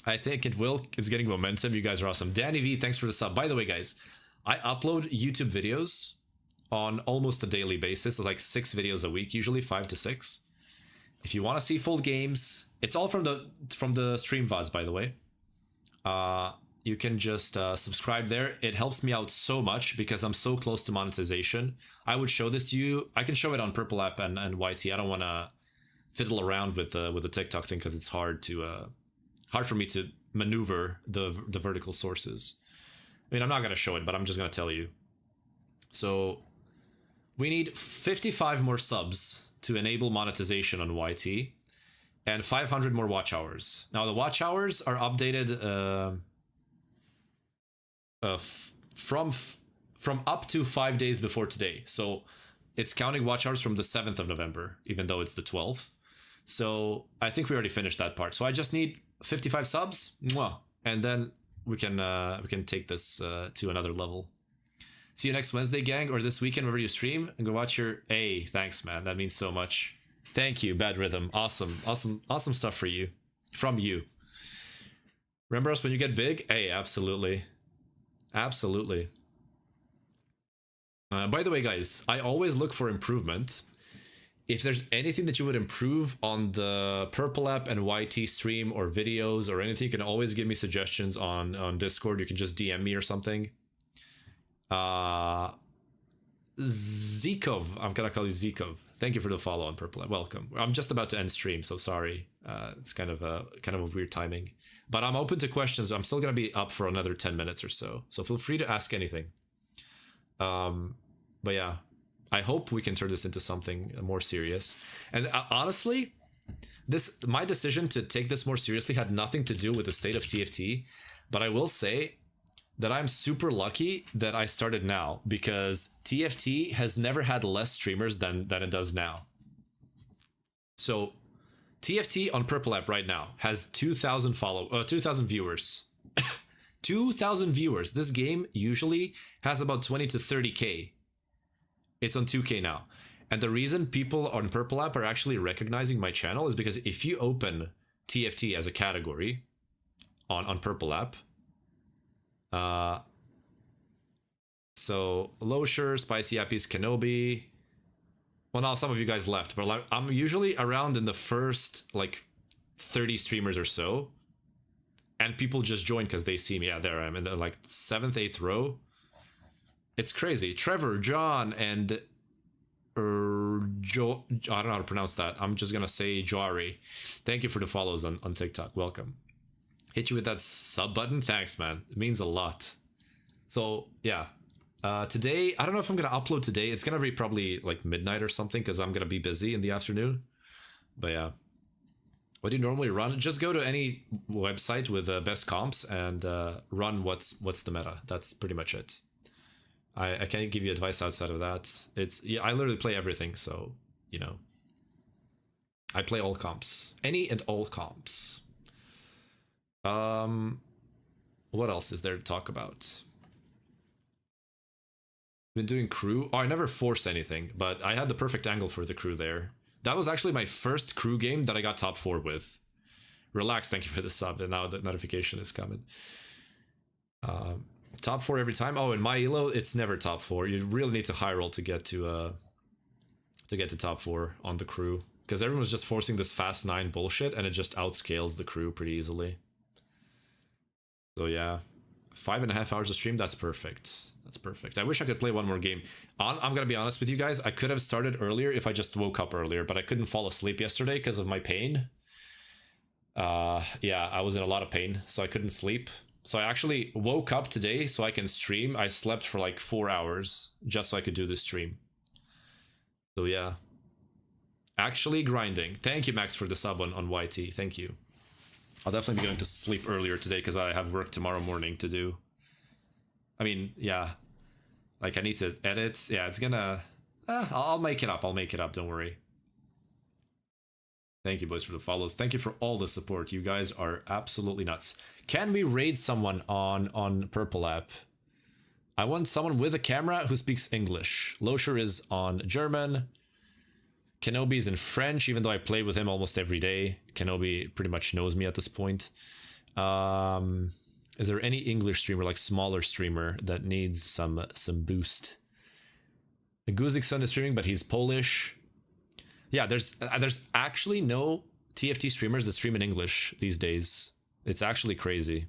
I think it will. It's getting momentum. You guys are awesome. Danny V, thanks for the sub. By the way, guys, I upload YouTube videos on almost a daily basis. Like 6 videos a week, usually 5 to 6. If you want to see full games, it's all from the stream VODs, by the way. You can just subscribe there. It helps me out so much because I'm so close to monetization. I would show this to you. I can show it on Purple App and YT. I don't want to fiddle around with the TikTok thing because it's hard for me to maneuver the vertical sources. I mean, I'm not gonna show it, but I'm just gonna tell you. So we need 55 more subs to enable monetization on YT, and 500 more watch hours. Now the watch hours are updated from up to 5 days before today. So it's counting watch hours from the 7th of November, even though it's the 12th. So I think we already finished that part. So I just need 55 subs, and then we can take this to another level. See you next Wednesday, gang, or this weekend whenever you stream, and go watch your... Hey, thanks, man. That means so much. Thank you, Bad Rhythm. Awesome stuff for you. From you. Remember us when you get big? Hey, absolutely. Absolutely. By the way, guys, I always look for improvement. If there's anything that you would improve on the Purple App and YT stream or videos or anything, you can always give me suggestions on Discord. You can just DM me or something. Zikov, I'm gonna call you Zikov. Thank you for the follow on Purple App. Welcome. I'm just about to end stream, so sorry. It's kind of a weird timing, but I'm open to questions. I'm still gonna be up for another 10 minutes or so, so feel free to ask anything. But yeah. I hope we can turn this into something more serious. And honestly, my decision to take this more seriously had nothing to do with the state of TFT. But I will say that I'm super lucky that I started now, because TFT has never had less streamers than it does now. So TFT on Purple App right now has 2,000 viewers. 2,000 viewers. This game usually has about 20 to 30k. It's on 2k now. And the reason people on Purple App are actually recognizing my channel is because if you open TFT as a category on Purple App, so Losher, Spicy Appies, Kenobi. Well, now some of you guys left, but I'm usually around in the first like 30 streamers or so, and people just join because they see me. Yeah, there I am in the like 7th, 8th row. It's crazy. Trevor, John, and I don't know how to pronounce that. I'm just gonna say Joari. Thank you for the follows on TikTok. Welcome. Hit you with that sub button. Thanks, man. It means a lot. So yeah, today I don't know if I'm gonna upload today. It's gonna be probably like midnight or something because I'm gonna be busy in the afternoon. But yeah, what do you normally run? Just go to any website with best comps and run what's the meta. That's pretty much it. I can't give you advice outside of that. Yeah, I literally play everything, so you know. I play all comps, any and all comps. What else is there to talk about? Been doing crew. Oh, I never forced anything, but I had the perfect angle for the crew there. That was actually my first crew game that I got top 4 with. Relax, thank you for the sub, and now the notification is coming. Top 4 every time. Oh, in my elo, it's never top 4. You really need to high roll to get to top 4 on the crew, because everyone's just forcing this fast 9 bullshit, and it just outscales the crew pretty easily. So yeah, 5.5 hours of stream. That's perfect. That's perfect. I wish I could play one more game. I'm gonna be honest with you guys. I could have started earlier if I just woke up earlier, but I couldn't fall asleep yesterday because of my pain. Yeah, I was in a lot of pain, so I couldn't sleep. So I actually woke up today so I can stream. I slept for like 4 hours just so I could do this stream. So yeah. Actually grinding. Thank you, Max, for the sub on YT. Thank you. I'll definitely be going to sleep earlier today because I have work tomorrow morning to do. I mean, yeah. Like, I need to edit. Yeah, it's gonna... I'll make it up. I'll make it up. Don't worry. Thank you, boys, for the follows. Thank you for all the support. You guys are absolutely nuts. Can we raid someone on Purple app? I want someone with a camera who speaks English. Losher is on German. Kenobi is in French, even though I play with him almost every day. Kenobi pretty much knows me at this point. Is there any English streamer, like smaller streamer, that needs some boost? Guzikson is streaming, but he's Polish. Yeah, there's actually no TFT streamers that stream in English these days. It's actually crazy.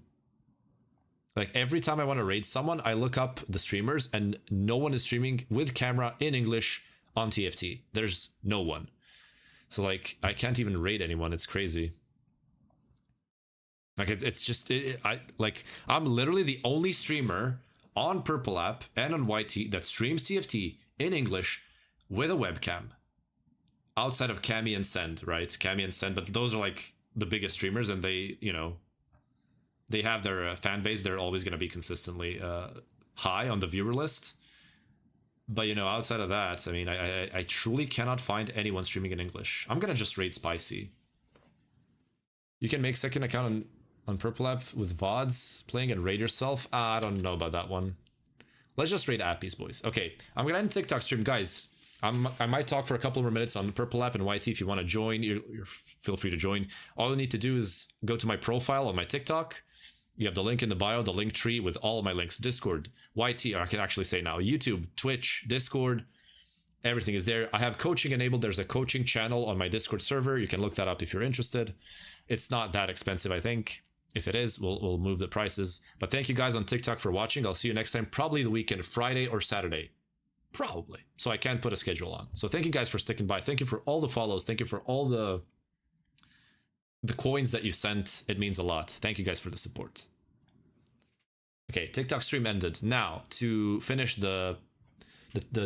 Like, every time I want to raid someone, I look up the streamers, and no one is streaming with camera in English on TFT. There's no one. So, like, I can't even raid anyone. It's crazy. Like, it's just... I'm literally the only streamer on Purple app and on YT that streams TFT in English with a webcam. Outside of Cammy and Send, right? Cammy and Send, but those are, like, the biggest streamers, and they, you know... They have their fan base. They're always going to be consistently high on the viewer list. But, you know, outside of that, I mean, I truly cannot find anyone streaming in English. I'm going to just raid Spicy. You can make second account on Purple app with VODs, playing and raid yourself. I don't know about that one. Let's just raid Appies, boys. Okay, I'm going to end TikTok stream. Guys, I might talk for a couple more minutes on Purple app and YT. If you want to join, feel free to join. All you need to do is go to my profile on my TikTok. You have the link in the bio, the link tree with all of my links. Discord, YT, or I can actually say now, YouTube, Twitch, Discord, everything is there. I have coaching enabled. There's a coaching channel on my Discord server. You can look that up if you're interested. It's not that expensive, I think. If it is, we'll move the prices. But thank you guys on TikTok for watching. I'll see you next time, probably the weekend, Friday or Saturday. Probably. So I can't put a schedule on. So thank you guys for sticking by. Thank you for all the follows. Thank you for all the coins that you sent. It means a lot. Thank you guys for the support. Okay, TikTok stream ended. Now, to finish the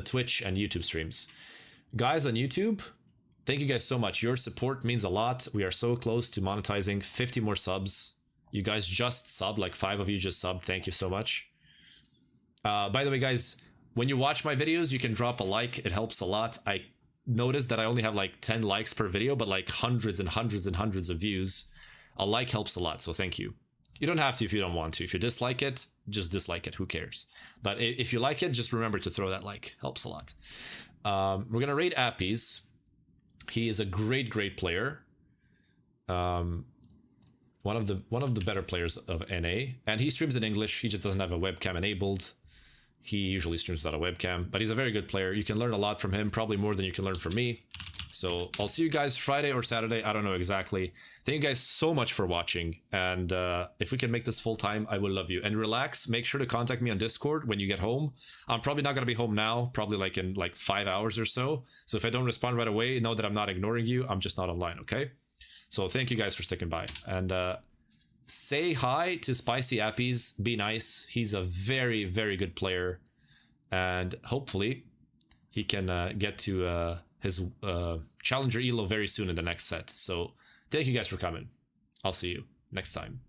Twitch and YouTube streams. Guys on YouTube, thank you guys so much. Your support means a lot. We are so close to monetizing. 50 more subs. You guys just subbed, like 5 of you just subbed. Thank you so much. By the way, guys, when you watch my videos, you can drop a like. It helps a lot. I noticed that I only have like 10 likes per video, but like hundreds and hundreds and hundreds of views. A like helps a lot, so thank you. You don't have to if you don't want to. If you dislike it, just dislike it. Who cares? But if you like it, just remember to throw that like. Helps a lot. We're gonna raid Appies. He is a great player. One of the better players of NA, and he streams in English. He just doesn't have a webcam enabled. He usually streams without a webcam, but he's a very good player. You can learn a lot from him, probably more than you can learn from me. So I'll see you guys Friday or Saturday. I don't know exactly. Thank you guys so much for watching. And if we can make this full time, I will love you. And relax. Make sure to contact me on Discord when you get home. I'm probably not going to be home now, probably like in like 5 hours or so. So if I don't respond right away, know that I'm not ignoring you. I'm just not online, okay? So thank you guys for sticking by. And say hi to Spicy Appies. Be nice. He's a very good player. And hopefully he can get to... his challenger elo very soon in the next set. So thank you guys for coming. I'll see you next time.